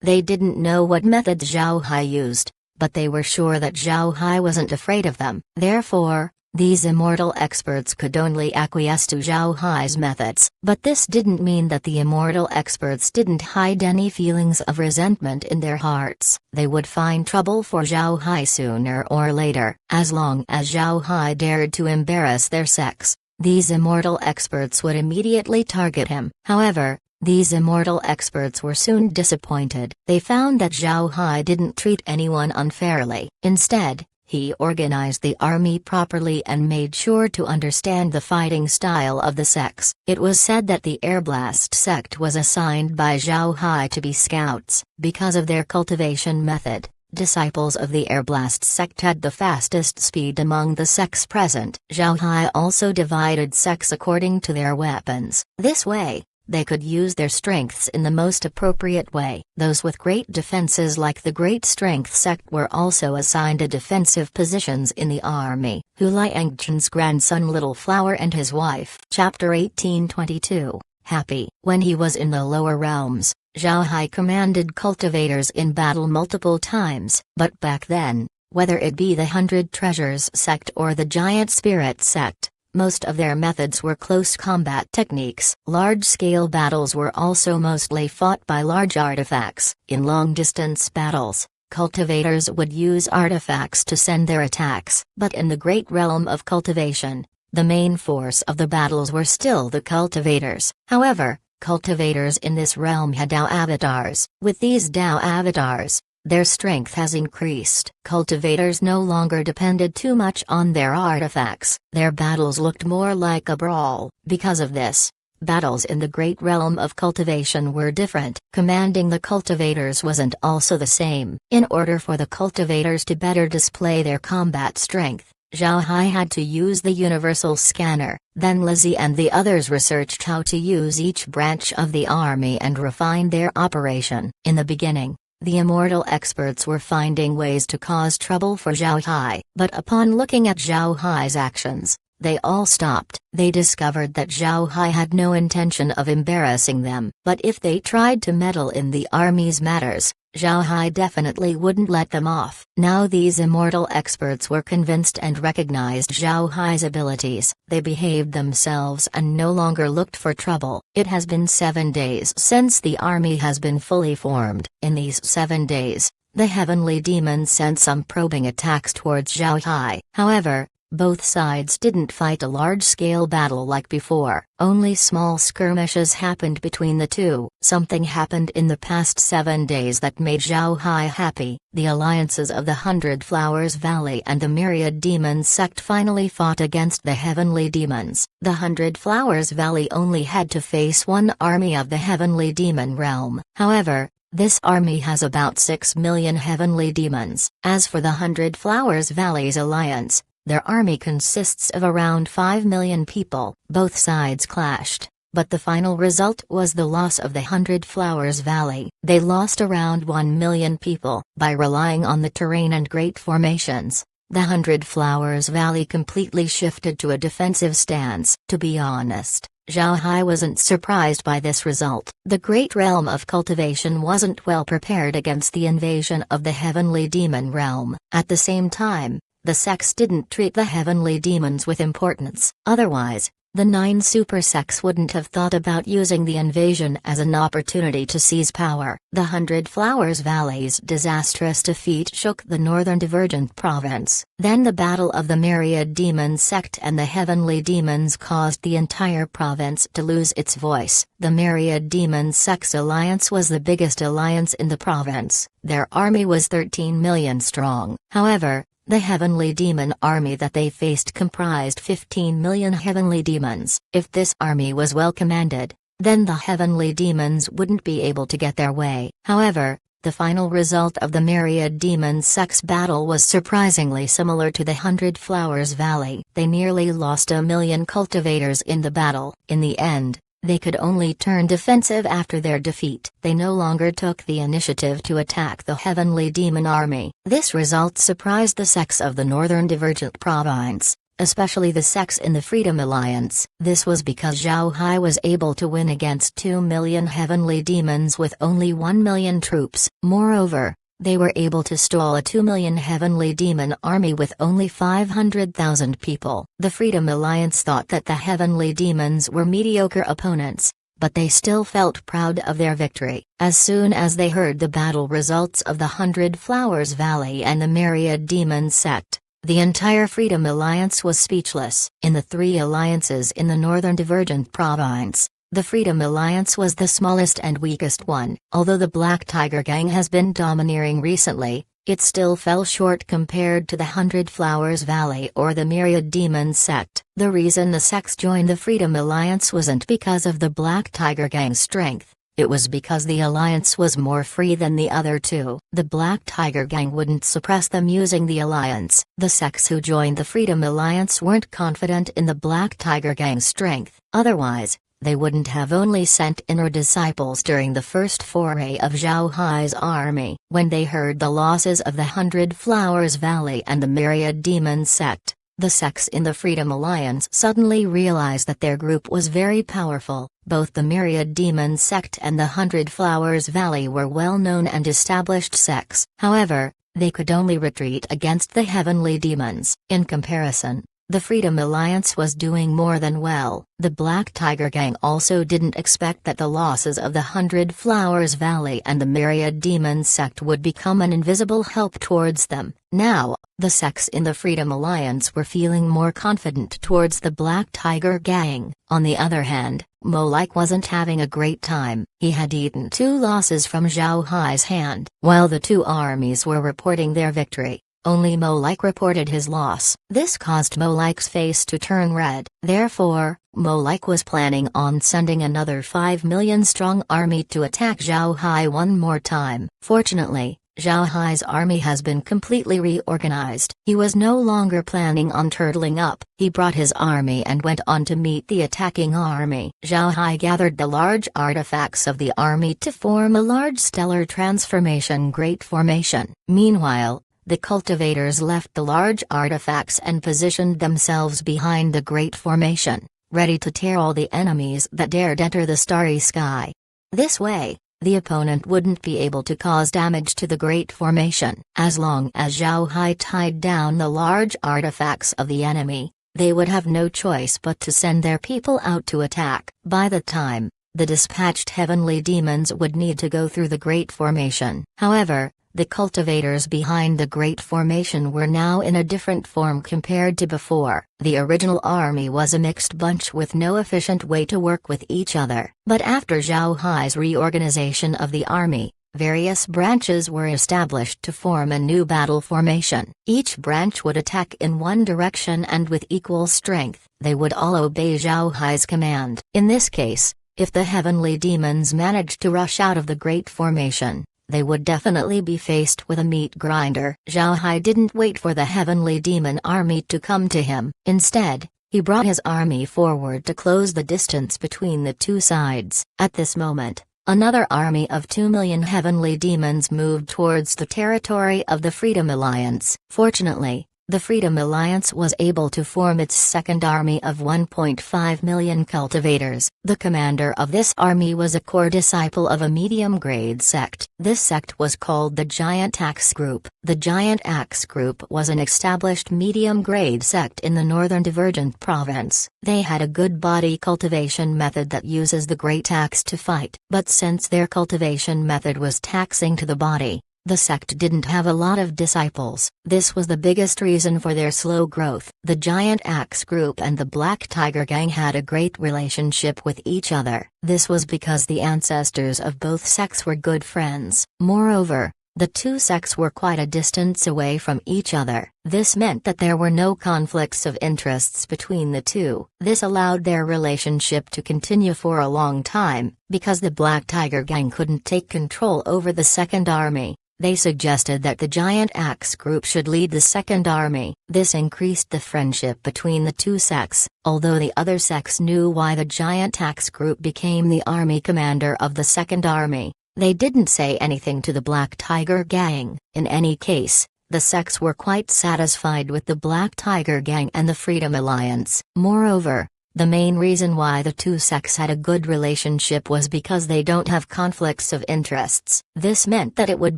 They didn't know what methods Zhao Hai used, but they were sure that Zhao Hai wasn't afraid of them. Therefore, these immortal experts could only acquiesce to Zhao Hai's methods. But this didn't mean that the immortal experts didn't hide any feelings of resentment in their hearts. They would find trouble for Zhao Hai sooner or later. As long as Zhao Hai dared to embarrass their sects, these immortal experts would immediately target him. However, these immortal experts were soon disappointed. They found that Zhao Hai didn't treat anyone unfairly. Instead, he organized the army properly and made sure to understand the fighting style of the sects. It was said that the Airblast sect was assigned by Zhao Hai to be scouts. Because of their cultivation method, disciples of the Airblast sect had the fastest speed among the sects present. Zhao Hai also divided sects according to their weapons. This way, they could use their strengths in the most appropriate way. Those with great defenses like the Great Strength sect were also assigned to defensive positions in the army. Hu Liangchen's grandson Little Flower and his wife. Chapter 1822. Happy. When he was in the lower realms, Zhao Hai commanded cultivators in battle multiple times. But back then, whether it be the 100 Treasures sect or the Giant Spirit sect, most of their methods were close combat techniques. Large-scale battles were also mostly fought by large artifacts. In long-distance battles, cultivators would use artifacts to send their attacks. But in the great realm of cultivation, the main force of the battles were still the cultivators. However, cultivators in this realm had Dao avatars. With these Dao avatars, their strength has increased. Cultivators no longer depended too much on their artifacts. Their battles looked more like a brawl. Because of this, battles in the great realm of cultivation were different. Commanding the cultivators wasn't also the same. In order for the cultivators to better display their combat strength, Zhao Hai had to use the universal scanner. Then Lizzie and the others researched how to use each branch of the army and refine their operation. In the beginning, the immortal experts were finding ways to cause trouble for Zhao Hai. But upon looking at Zhao Hai's actions, they all stopped. They discovered that Zhao Hai had no intention of embarrassing them. But if they tried to meddle in the army's matters, Zhao Hai definitely wouldn't let them off. Now these immortal experts were convinced and recognized Zhao Hai's abilities. They behaved themselves and no longer looked for trouble. It has been 7 days since the army has been fully formed. In these 7 days, the heavenly demons sent some probing attacks towards Zhao Hai. However, both sides didn't fight a large-scale battle like before. Only small skirmishes happened between the two. Something happened in the past 7 days that made Zhao Hai happy. The alliances of the 100 Flowers Valley and the Myriad Demons sect finally fought against the heavenly demons. The 100 Flowers Valley only had to face one army of the heavenly demon realm. However, this army has about 6 million heavenly demons. As for the 100 Flowers Valley's alliance, their army consists of around 5 million people. Both sides clashed, but the final result was the loss of the 100 Flowers Valley. They lost around 1 million people. By relying on the terrain and great formations, the 100 Flowers Valley completely shifted to a defensive stance. To be honest, Zhao Hai wasn't surprised by this result. The great realm of cultivation wasn't well prepared against the invasion of the heavenly demon realm. At the same time, the sects didn't treat the heavenly demons with importance. Otherwise, the 9 super sects wouldn't have thought about using the invasion as an opportunity to seize power. The 100 Flowers Valley's disastrous defeat shook the Northern Divergent Province. Then the battle of the Myriad Demon sect and the heavenly demons caused the entire province to lose its voice. The Myriad Demon sect's alliance was the biggest alliance in the province. Their army was 13 million strong. However, the heavenly demon army that they faced comprised 15 million heavenly demons. If this army was well commanded, then the heavenly demons wouldn't be able to get their way. However, the final result of the Myriad Demon sect's battle was surprisingly similar to the 100 Flowers Valley. They nearly lost 1 million cultivators in the battle. In the end, they could only turn defensive after their defeat. They no longer took the initiative to attack the heavenly demon army. This result surprised the sects of the Northern Divergent Province, especially the sects in the Freedom Alliance. This was because Zhao Hai was able to win against 2 million heavenly demons with only 1 million troops. Moreover, they were able to stall a 2 million heavenly demon army with only 500,000 people. The Freedom Alliance thought that the heavenly demons were mediocre opponents, but they still felt proud of their victory. As soon as they heard the battle results of the 100 Flowers Valley and the Myriad Demon sect, the entire Freedom Alliance was speechless. In the 3 alliances in the Northern Divergent Province, the Freedom Alliance was the smallest and weakest one. Although the Black Tiger Gang has been domineering recently, it still fell short compared to the 100 Flowers Valley or the Myriad Demon sect. The reason the sects joined the Freedom Alliance wasn't because of the Black Tiger Gang's strength, it was because the alliance was more free than the other two. The Black Tiger Gang wouldn't suppress them using the alliance. The sects who joined the Freedom Alliance weren't confident in the Black Tiger Gang's strength. Otherwise, they wouldn't have only sent inner disciples during the first foray of Zhao Hai's army. When they heard the losses of the 100 Flowers Valley and the Myriad Demon sect, the sects in the Freedom Alliance suddenly realized that their group was very powerful. Both the Myriad Demon sect and the 100 Flowers Valley were well-known and established sects. However, they could only retreat against the heavenly demons. In comparison, the Freedom Alliance was doing more than well. The Black Tiger Gang also didn't expect that the losses of the 100 Flowers Valley and the Myriad Demon sect would become an invisible help towards them. Now, the sects in the Freedom Alliance were feeling more confident towards the Black Tiger Gang. On the other hand, Molike wasn't having a great time. He had eaten 2 losses from Zhao Hai's hand. While the 2 armies were reporting their victory, only Molike reported his loss. This caused Molike's face to turn red. Therefore, Molike was planning on sending another 5 million strong army to attack Zhao Hai one more time. Fortunately, Zhao Hai's army has been completely reorganized. He was no longer planning on turtling up. He brought his army and went on to meet the attacking army. Zhao Hai gathered the large artifacts of the army to form a large stellar transformation Great Formation. Meanwhile, the cultivators left the large artifacts and positioned themselves behind the Great Formation, ready to tear all the enemies that dared enter the starry sky. This way, the opponent wouldn't be able to cause damage to the Great Formation. As long as Zhao Hai tied down the large artifacts of the enemy, they would have no choice but to send their people out to attack. By the time, the dispatched heavenly demons would need to go through the Great Formation. However, the cultivators behind the Great Formation were now in a different form compared to before. The original army was a mixed bunch with no efficient way to work with each other. But after Zhao Hai's reorganization of the army, various branches were established to form a new battle formation. Each branch would attack in one direction and with equal strength. They would all obey Zhao Hai's command. In this case, if the heavenly demons managed to rush out of the Great Formation, they would definitely be faced with a meat grinder. Zhao Hai didn't wait for the heavenly demon army to come to him. Instead, he brought his army forward to close the distance between the two sides. At this moment, another army of 2 million heavenly demons moved towards the territory of the Freedom Alliance. Fortunately, the Freedom Alliance was able to form its second army of 1.5 million cultivators. The commander of this army was a core disciple of a medium-grade sect. This sect was called the Giant Axe Group. The Giant Axe Group was an established medium-grade sect in the Northern Divergent Province. They had a good body cultivation method that uses the Great Axe to fight. But since their cultivation method was taxing to the body, the sect didn't have a lot of disciples. This was the biggest reason for their slow growth. The Giant Axe Group and the Black Tiger Gang had a great relationship with each other. This was because the ancestors of both sects were good friends. Moreover, the two sects were quite a distance away from each other. This meant that there were no conflicts of interests between the two. This allowed their relationship to continue for a long time. Because the Black Tiger Gang couldn't take control over the second army, they suggested that the Giant Axe Group should lead the second army. This increased the friendship between the two sects. Although the other sects knew why the Giant Axe Group became the army commander of the second army, they didn't say anything to the Black Tiger Gang. In any case, the sects were quite satisfied with the Black Tiger Gang and the Freedom Alliance. Moreover, the main reason why the two sects had a good relationship was because they don't have conflicts of interests. This meant that it would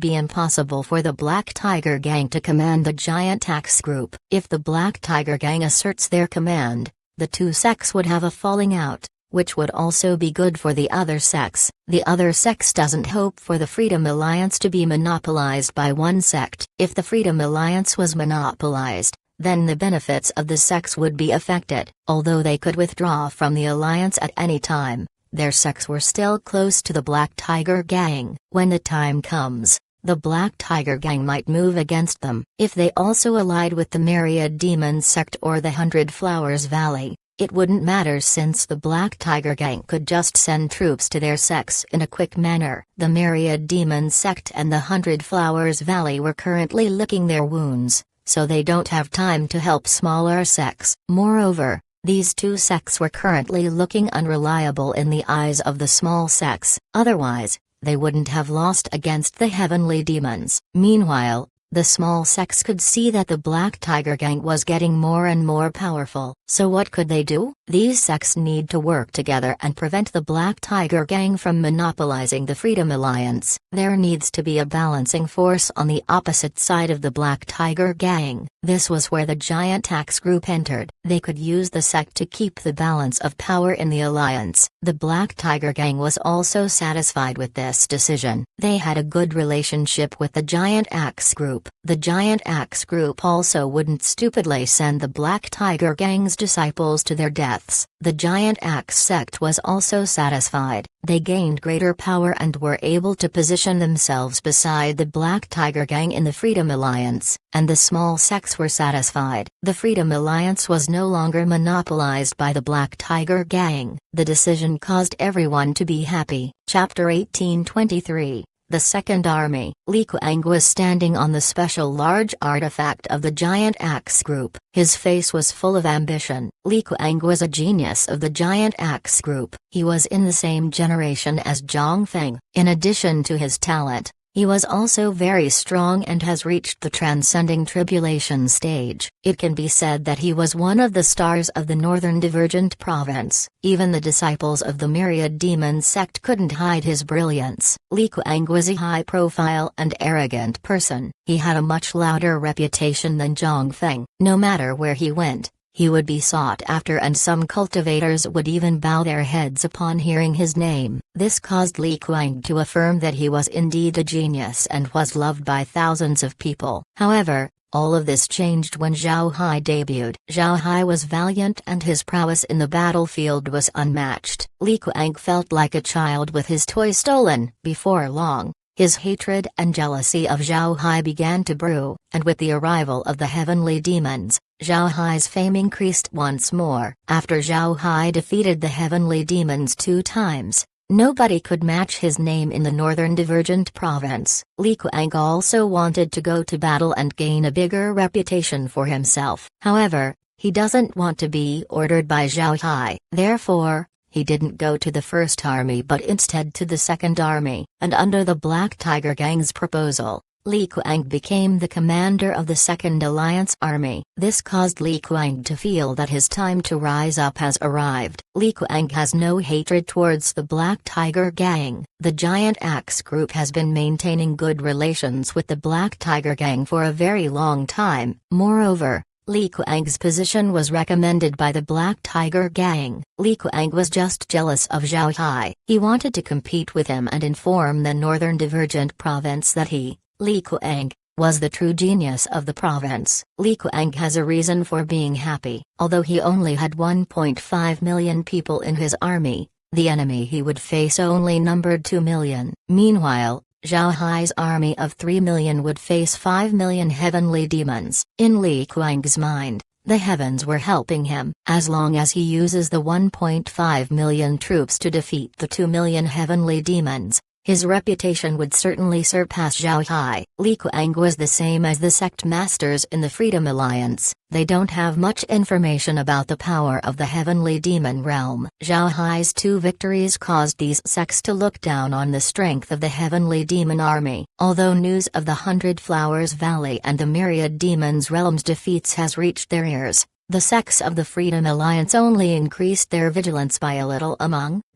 be impossible for the Black Tiger Gang to command the Giant Axe Group. If the Black Tiger Gang asserts their command, the two sects would have a falling out, which would also be good for the other sects. The other sects doesn't hope for the Freedom Alliance to be monopolized by one sect. If the Freedom Alliance was monopolized, then the benefits of the sects would be affected. Although they could withdraw from the alliance at any time, their sects were still close to the Black Tiger Gang. When the time comes, the Black Tiger Gang might move against them. If they also allied with the Myriad Demon sect or the Hundred Flowers Valley, it wouldn't matter since the Black Tiger Gang could just send troops to their sects in a quick manner. The Myriad Demon sect and the Hundred Flowers Valley were currently licking their wounds, so they don't have time to help smaller sects. Moreover, these two sects were currently looking unreliable in the eyes of the small sects. Otherwise, they wouldn't have lost against the heavenly demons. Meanwhile, the small sects could see that the Black Tiger Gang was getting more and more powerful. So what could they do? These sects need to work together and prevent the Black Tiger Gang from monopolizing the Freedom Alliance. There needs to be a balancing force on the opposite side of the Black Tiger Gang. This was where the Giant Axe Group entered. They could use the sect to keep the balance of power in the alliance. The Black Tiger Gang was also satisfied with this decision. They had a good relationship with the Giant Axe Group. The Giant Axe Group also wouldn't stupidly send the Black Tiger Gang's disciples to their deaths. The Giant Axe sect was also satisfied. They gained greater power and were able to position themselves beside the Black Tiger Gang in the Freedom Alliance, and the small sects were satisfied. The Freedom Alliance was no longer monopolized by the Black Tiger Gang. The decision caused everyone to be happy. Chapter 1823. The Second Army. Li Kuang was standing on the special large artifact of the Giant Axe Group. His face was full of ambition. Li Kuang was a genius of the Giant Axe Group. He was in the same generation as Zhang Feng. In addition to his talent, he was also very strong and has reached the transcending tribulation stage. It can be said that he was one of the stars of the Northern Divergent Province. Even the disciples of the Myriad Demon sect couldn't hide his brilliance. Li Kuang was a high-profile and arrogant person. He had a much louder reputation than Zhang Feng. No matter where he went, he would be sought after, and some cultivators would even bow their heads upon hearing his name. This caused Li Kuang to affirm that he was indeed a genius and was loved by thousands of people. However, all of this changed when Zhao Hai debuted. Zhao Hai was valiant and his prowess in the battlefield was unmatched. Li Kuang felt like a child with his toy stolen. Before long, his hatred and jealousy of Zhao Hai began to brew, and with the arrival of the heavenly demons, Zhao Hai's fame increased once more. After Zhao Hai defeated the heavenly demons 2 times, nobody could match his name in the Northern Divergent Province. Li Kuang also wanted to go to battle and gain a bigger reputation for himself. However, he doesn't want to be ordered by Zhao Hai. Therefore, he didn't go to the First Army but instead to the Second Army, and under the Black Tiger Gang's proposal, Li Kuang became the commander of the Second Alliance Army. This caused Li Kuang to feel that his time to rise up has arrived. Li Kuang has no hatred towards the Black Tiger Gang. The Giant Axe Group has been maintaining good relations with the Black Tiger Gang for a very long time. Moreover, Li Kuang's position was recommended by the Black Tiger Gang. Li Kuang was just jealous of Zhao Hai. He wanted to compete with him and inform the Northern Divergent Province that he, Li Kuang, was the true genius of the province. Li Kuang has a reason for being happy. Although he only had 1.5 million people in his army, the enemy he would face only numbered 2 million. Meanwhile, Zhao Hai's army of 3 million would face 5 million heavenly demons. In Li Kuang's mind, the heavens were helping him. As long as he uses the 1.5 million troops to defeat the 2 million heavenly demons, his reputation would certainly surpass Zhao Hai. Li Kuang was the same as the sect masters in the Freedom Alliance. They don't have much information about the power of the heavenly demon realm. Zhao Hai's 2 victories caused these sects to look down on the strength of the heavenly demon army. Although news of the 100 Flowers Valley and the Myriad Demons realm's defeats has reached their ears, the sects of the Freedom Alliance only increased their vigilance by a little.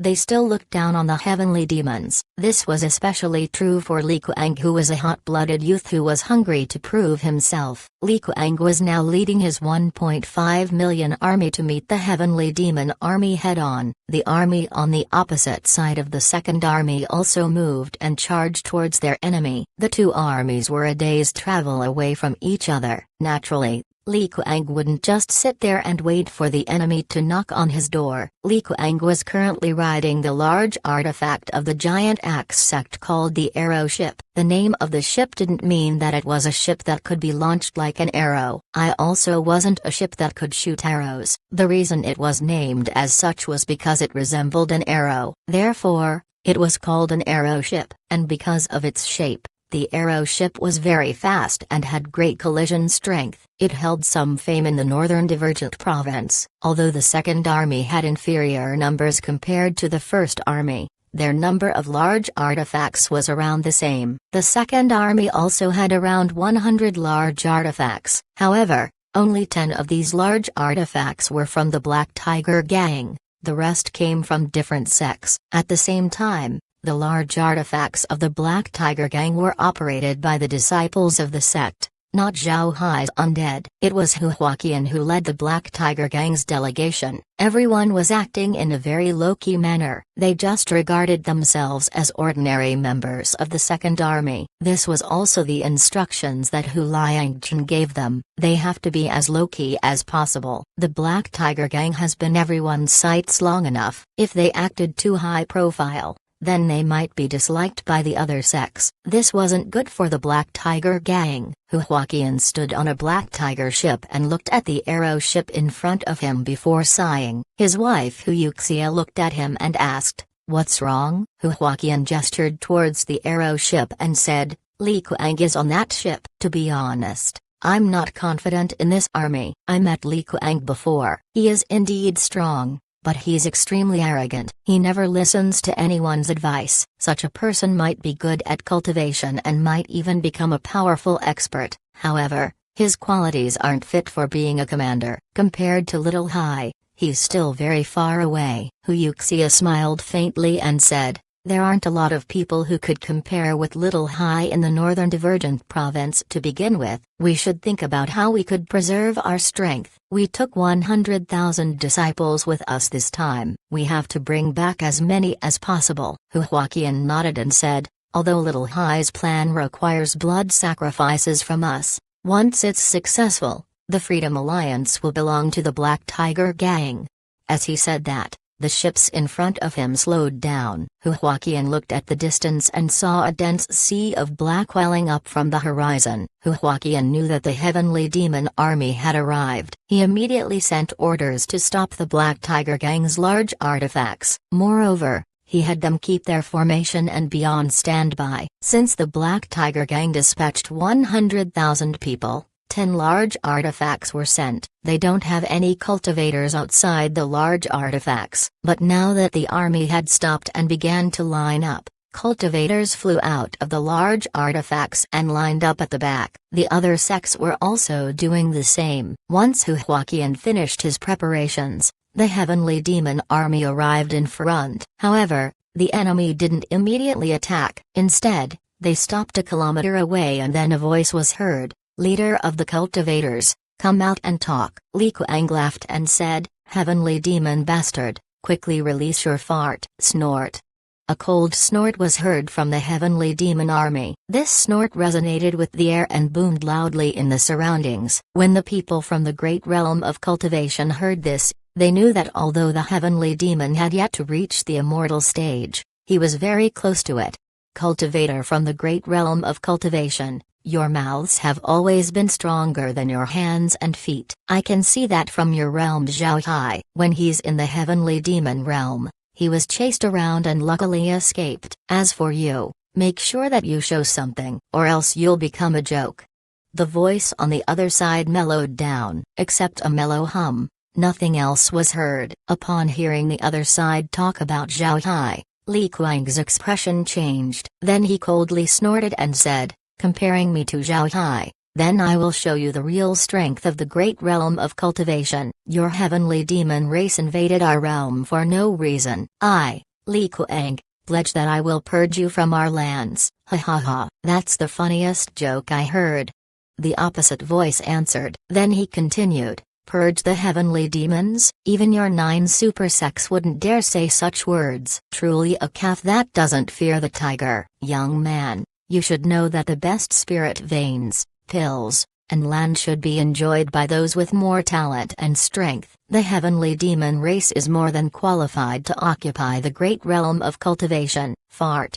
They still looked down on the heavenly demons. This was especially true for Li Kuang, who was a hot-blooded youth who was hungry to prove himself. Li Kuang was now leading his 1.5 million army to meet the heavenly demon army head-on. The army on the opposite side of the Second Army also moved and charged towards their enemy. The 2 armies were a day's travel away from each other. Naturally, Li Kuang wouldn't just sit there and wait for the enemy to knock on his door. Li Kuang was currently riding the large artifact of the Giant Axe sect called the Arrow Ship. The name of the ship didn't mean that it was a ship that could be launched like an arrow. I also wasn't a ship that could shoot arrows. The reason it was named as such was because it resembled an arrow. Therefore, it was called an arrow ship. And because of its shape, the arrow ship was very fast and had great collision strength. It held some fame in the Northern Divergent Province. Although the Second Army had inferior numbers compared to the First Army, their number of large artifacts was around the same. The Second Army also had around 100 large artifacts. However, only 10 of these large artifacts were from the Black Tiger Gang. The rest came from different sects. At the same time, the large artifacts of the Black Tiger Gang were operated by the disciples of the sect, not Zhao Hai's undead. It was Hu Huaqian who led the Black Tiger Gang's delegation. Everyone was acting in a very low-key manner. They just regarded themselves as ordinary members of the Second Army. This was also the instructions that Hu Liangchen gave them. They have to be as low-key as possible. The Black Tiger Gang has been everyone's sights long enough. If they acted too high profile, then they might be disliked by the other sects. This wasn't good for the Black Tiger Gang. Hu Huaqian stood on a Black Tiger ship and looked at the arrow ship in front of him before sighing. His wife Hu Yuxia looked at him and asked, "What's wrong?" Hu Huaqian gestured towards the arrow ship and said, "Li Kuang is on that ship." "To be honest, I'm not confident in this army. I met Li Kuang before. He is indeed strong, but he's extremely arrogant. He never listens to anyone's advice. Such a person might be good at cultivation and might even become a powerful expert. However, his qualities aren't fit for being a commander. Compared to Little Hai, he's still very far away." Hu Yuxia smiled faintly and said, "There aren't a lot of people who could compare with Little Hai in the Northern Divergent Province to begin with. We should think about how we could preserve our strength. We took 100,000 disciples with us this time. We have to bring back as many as possible." Hu Huaqian nodded and said, "Although Little Hai's plan requires blood sacrifices from us, once it's successful, the Freedom Alliance will belong to the Black Tiger Gang." As he said that, the ships in front of him slowed down. Hu Huaqian looked at the distance and saw a dense sea of black welling up from the horizon. Hu Huaqian knew that the Heavenly Demon Army had arrived. He immediately sent orders to stop the Black Tiger Gang's large artifacts. Moreover, he had them keep their formation and be on standby. Since the Black Tiger Gang dispatched 100,000 people, 10 large artifacts were sent. They don't have any cultivators outside the large artifacts. But now that the army had stopped and began to line up, cultivators flew out of the large artifacts and lined up at the back. The other sects were also doing the same. Once Hu Huaqian finished his preparations, the Heavenly Demon Army arrived in front. However, the enemy didn't immediately attack. Instead, they stopped a kilometer away and then a voice was heard. "Leader of the cultivators, come out and talk." Li Kuang laughed and said, "Heavenly Demon Bastard, quickly release your fart." Snort. A cold snort was heard from the Heavenly Demon Army. This snort resonated with the air and boomed loudly in the surroundings. When the people from the great realm of cultivation heard this, they knew that although the Heavenly Demon had yet to reach the immortal stage, he was very close to it. "Cultivator from the great realm of cultivation, your mouths have always been stronger than your hands and feet. I can see that from your realm." Zhao Hai. When he's in the Heavenly Demon realm, he was chased around and luckily escaped. "As for you, make sure that you show something, or else you'll become a joke." The voice on the other side mellowed down. Except a mellow hum, nothing else was heard. Upon hearing the other side talk about Zhao Hai, Li Kuang's expression changed. Then he coldly snorted and said, "Comparing me to Zhao Hai, then I will show you the real strength of the great realm of cultivation. Your Heavenly Demon race invaded our realm for no reason. I, Li Kuang, pledge that I will purge you from our lands." "Ha ha ha, that's the funniest joke I heard." The opposite voice answered. Then he continued, "Purge the heavenly demons? Even your 9 super sects wouldn't dare say such words." "Truly a calf that doesn't fear the tiger." "Young man, you should know that the best spirit veins, pills, and land should be enjoyed by those with more talent and strength. The heavenly demon race is more than qualified to occupy the great realm of cultivation." "Fart."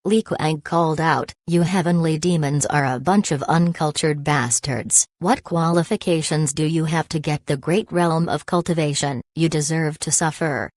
Li Kuang called out, "You heavenly demons are a bunch of uncultured bastards. What qualifications do you have to get the great realm of cultivation? You deserve to suffer."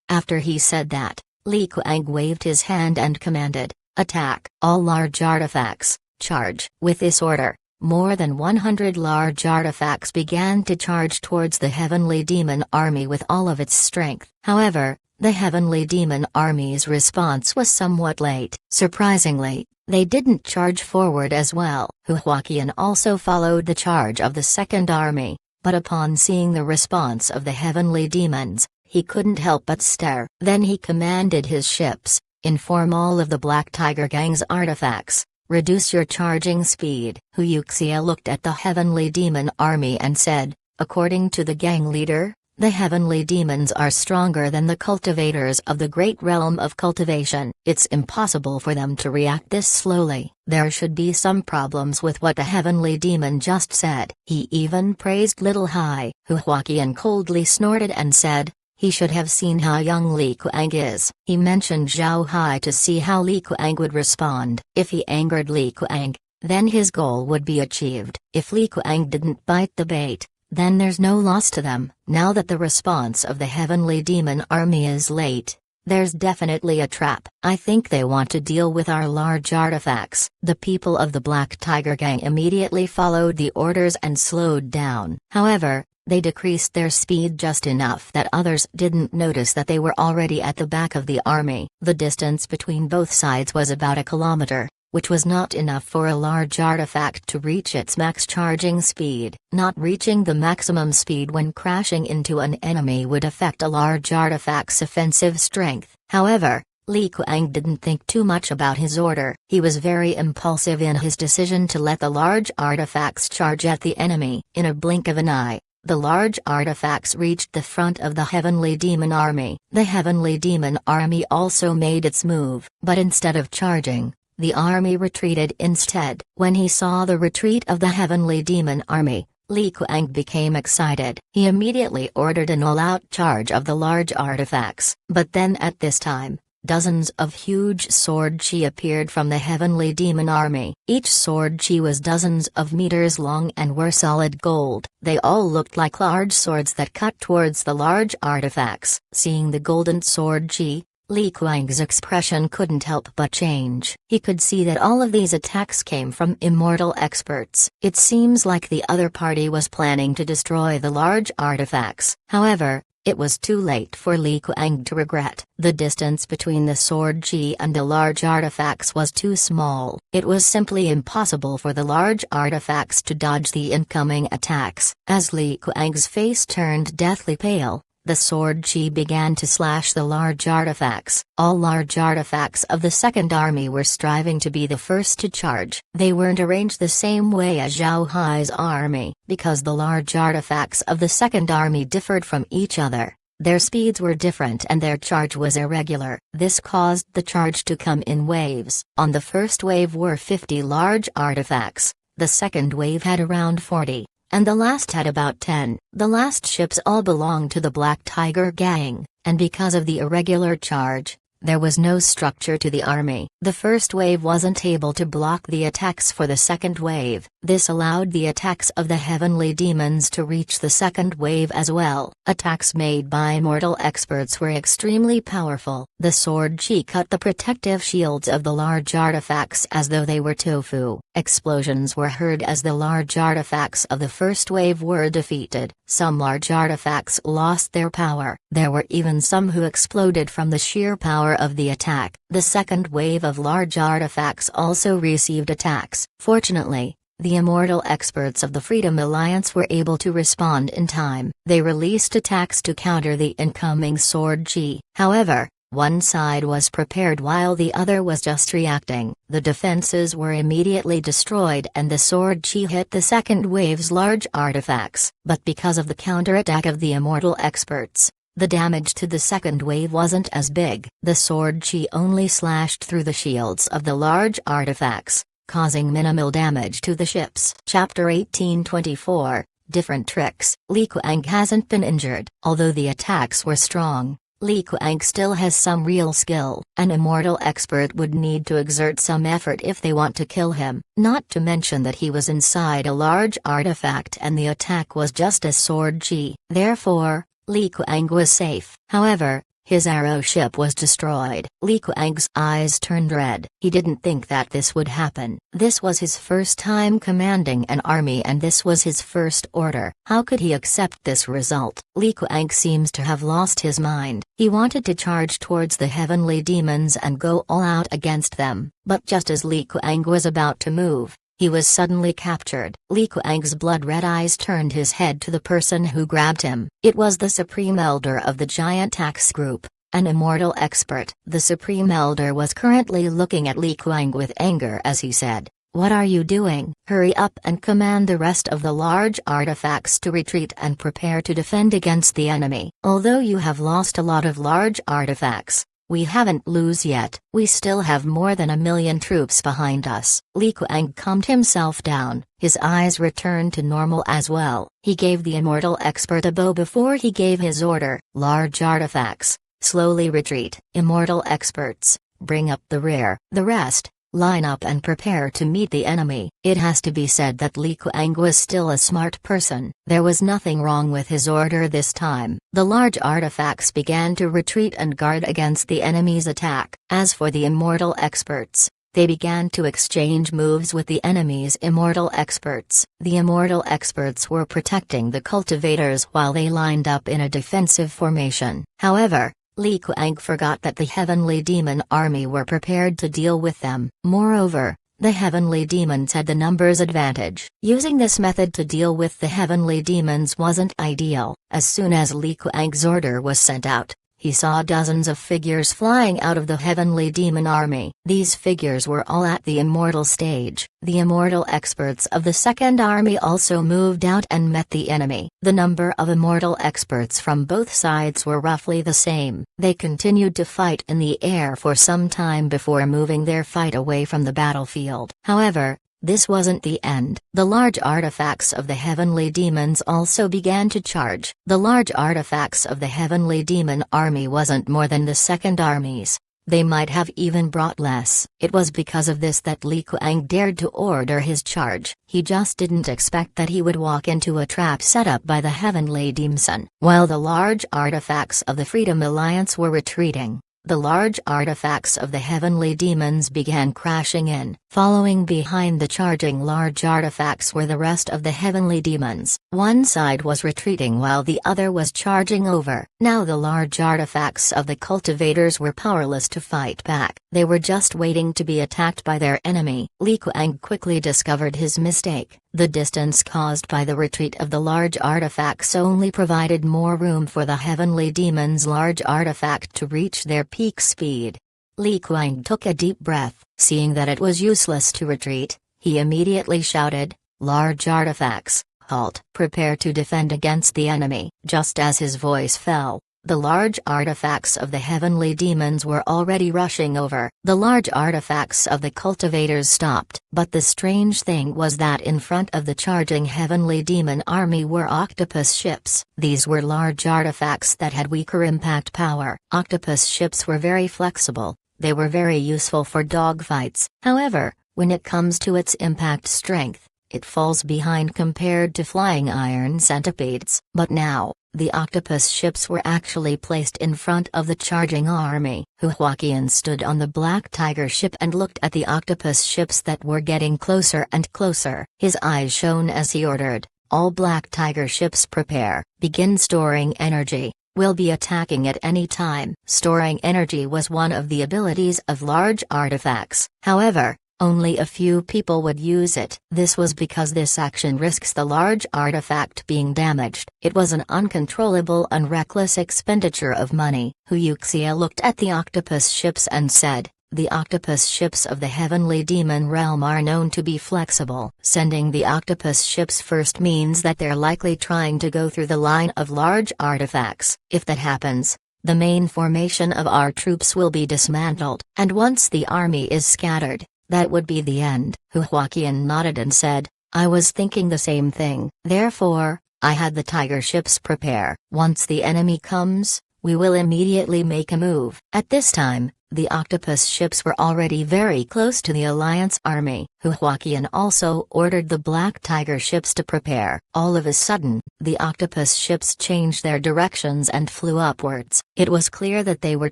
After he said that, Li Kuang waved his hand and commanded, "Attack! All large artifacts, charge!" With this order, more than 100 large artifacts began to charge towards the heavenly demon army with all of its strength. However, the heavenly demon army's response was somewhat late. Surprisingly, they didn't charge forward as well. Hu Huaqian also followed the charge of the second army, but upon seeing the response of the heavenly demons, he couldn't help but stare. Then he commanded his ships, "Inform all of the Black Tiger Gang's artifacts, reduce your charging speed." Hu Yuxia looked at the heavenly demon army and said, "According to the gang leader, the heavenly demons are stronger than the cultivators of the great realm of cultivation. It's impossible for them to react this slowly. There should be some problems with what the heavenly demon just said." He even praised Little Hai. Hu Huaqian coldly snorted and said, "He should have seen how young Li Kuang is." He mentioned Zhao Hai to see how Li Kuang would respond. If he angered Li Kuang, then his goal would be achieved. If Li Kuang didn't bite the bait, then there's no loss to them. Now that the response of the heavenly demon army is late, There's definitely a trap. I think they want to deal with our large artifacts." The people of the Black Tiger Gang immediately followed the orders and slowed down. However, they decreased their speed just enough that others didn't notice that they were already at the back of the army. The distance between both sides was about a kilometer, which was not enough for a large artifact to reach its max charging speed. Not reaching the maximum speed when crashing into an enemy would affect a large artifact's offensive strength. However, Li Kuang didn't think too much about his order. He was very impulsive in his decision to let the large artifacts charge at the enemy. In a blink of an eye, the large artifacts reached the front of the Heavenly Demon Army. The Heavenly Demon Army also made its move, but instead of charging, the army retreated instead. When he saw the retreat of the Heavenly Demon Army, Li Kuang became excited. He immediately ordered an all-out charge of the large artifacts. But then at this time, dozens of huge sword chi appeared from the Heavenly Demon Army. Each sword chi was dozens of meters long and were solid gold. They all looked like large swords that cut towards the large artifacts. Seeing the golden sword chi, Li Kuang's expression couldn't help but change. He could see that all of these attacks came from immortal experts. It seems like the other party was planning to destroy the large artifacts. However, it was too late for Li Kuang to regret. The distance between the sword chi and the large artifacts was too small. It was simply impossible for the large artifacts to dodge the incoming attacks. As Li Kuang's face turned deathly pale, the sword chi began to slash the large artifacts. All large artifacts of the Second Army were striving to be the first to charge. They weren't arranged the same way as Zhao Hai's army, because the large artifacts of the Second Army differed from each other. Their speeds were different and their charge was irregular. This caused the charge to come in waves. On the first wave were 50 large artifacts, the second wave had around 40. And the last had about 10. The last ships all belonged to the Black Tiger Gang, and because of the irregular charge, there was no structure to the army. The first wave wasn't able to block the attacks for the second wave. This allowed the attacks of the heavenly demons to reach the second wave as well. Attacks made by immortal experts were extremely powerful. The sword chi cut the protective shields of the large artifacts as though they were tofu. Explosions were heard as the large artifacts of the first wave were defeated. Some large artifacts lost their power. There were even some who exploded from the sheer power of the attack. The second wave of large artifacts also received attacks. Fortunately, the immortal experts of the Freedom Alliance were able to respond in time. They released attacks to counter the incoming sword chi. However, one side was prepared while the other was just reacting. The defenses were immediately destroyed and the sword chi hit the second wave's large artifacts. But because of the counterattack of the immortal experts, the damage to the second wave wasn't as big. The sword chi only slashed through the shields of the large artifacts, causing minimal damage to the ships. Chapter 1824, Different Tricks. Li Kuang hasn't been injured. Although the attacks were strong, Li Kuang still has some real skill. An immortal expert would need to exert some effort if they want to kill him. Not to mention that he was inside a large artifact and the attack was just a sword chi. Therefore, Li Kuang was safe. However, his arrow ship was destroyed. Li Kuang's eyes turned red. He didn't think that this would happen. This was his first time commanding an army and this was his first order. How could he accept this result? Li Kuang seems to have lost his mind. He wanted to charge towards the heavenly demons and go all out against them. But just as Li Kuang was about to move, he was suddenly captured. Li Kuang's blood-red eyes turned his head to the person who grabbed him. It was the Supreme Elder of the Giant Axe Group, an immortal expert. The Supreme Elder was currently looking at Li Kuang with anger as he said, "What are you doing? Hurry up and command the rest of the large artifacts to retreat and prepare to defend against the enemy. Although you have lost a lot of large artifacts, we haven't lose yet. We still have more than 1,000,000 troops behind us." Li Kuang calmed himself down. His eyes returned to normal as well. He gave the immortal expert a bow before he gave his order. Large artifacts, slowly retreat. Immortal experts, bring up the rear. The rest, line up and prepare to meet the enemy. It has to be said that Li Kuang was still a smart person. There was nothing wrong with his order this time. The large artifacts began to retreat and guard against the enemy's attack. As for the immortal experts, they began to exchange moves with the enemy's immortal experts. The immortal experts were protecting the cultivators while they lined up in a defensive formation. However, Li Kuang forgot that the heavenly demon army were prepared to deal with them. Moreover, the heavenly demons had the numbers advantage. Using this method to deal with the heavenly demons wasn't ideal. As soon as Li Kuang's order was sent out, he saw dozens of figures flying out of the heavenly demon army. These figures were all at the immortal stage. The immortal experts of the second army also moved out and met the enemy. The number of immortal experts from both sides were roughly the same. They continued to fight in the air for some time before moving their fight away from the battlefield. However, this wasn't the end. The large artifacts of the heavenly demons also began to charge. The large artifacts of the heavenly demon army wasn't more than the second army's. They might have even brought less. It was because of this that Li Kuang dared to order his charge. He just didn't expect that he would walk into a trap set up by the heavenly demons. While the large artifacts of the Freedom Alliance were retreating, the large artifacts of the heavenly demons began crashing in. Following behind the charging large artifacts were the rest of the heavenly demons. One side was retreating while the other was charging over. Now the large artifacts of the cultivators were powerless to fight back. They were just waiting to be attacked by their enemy. Li Kuang quickly discovered his mistake. The distance caused by the retreat of the large artifacts only provided more room for the heavenly demons' large artifact to reach their peak speed. Li Kuang took a deep breath. Seeing that it was useless to retreat, he immediately shouted, "Large artifacts, halt! Prepare to defend against the enemy." Just as his voice fell, the large artifacts of the heavenly demons were already rushing over. The large artifacts of the cultivators stopped. But the strange thing was that in front of the charging heavenly demon army were octopus ships. These were large artifacts that had weaker impact power. Octopus ships were very flexible. They were very useful for dogfights. However, when it comes to its impact strength, it falls behind compared to flying iron centipedes. But now, the octopus ships were actually placed in front of the charging army. Hu Huaqian stood on the Black Tiger ship and looked at the octopus ships that were getting closer and closer. His eyes shone as he ordered, "All Black Tiger ships prepare, begin storing energy. Will be attacking at any time." Storing energy was one of the abilities of large artifacts. However, only a few people would use it. This was because this action risks the large artifact being damaged. It was an uncontrollable and reckless expenditure of money. Hu Yuxia looked at the octopus ships and said, "The octopus ships of the heavenly demon realm are known to be flexible. Sending the octopus ships first means that they're likely trying to go through the line of large artifacts. If that happens, the main formation of our troops will be dismantled. And once the army is scattered, that would be the end." Hu Huaqian nodded and said, "I was thinking the same thing. Therefore, I had the tiger ships prepare. Once the enemy comes, we will immediately make a move." At this time, the octopus ships were already very close to the Alliance army. Hu Huaqian also ordered the Black Tiger ships to prepare. All of a sudden, the octopus ships changed their directions and flew upwards. It was clear that they were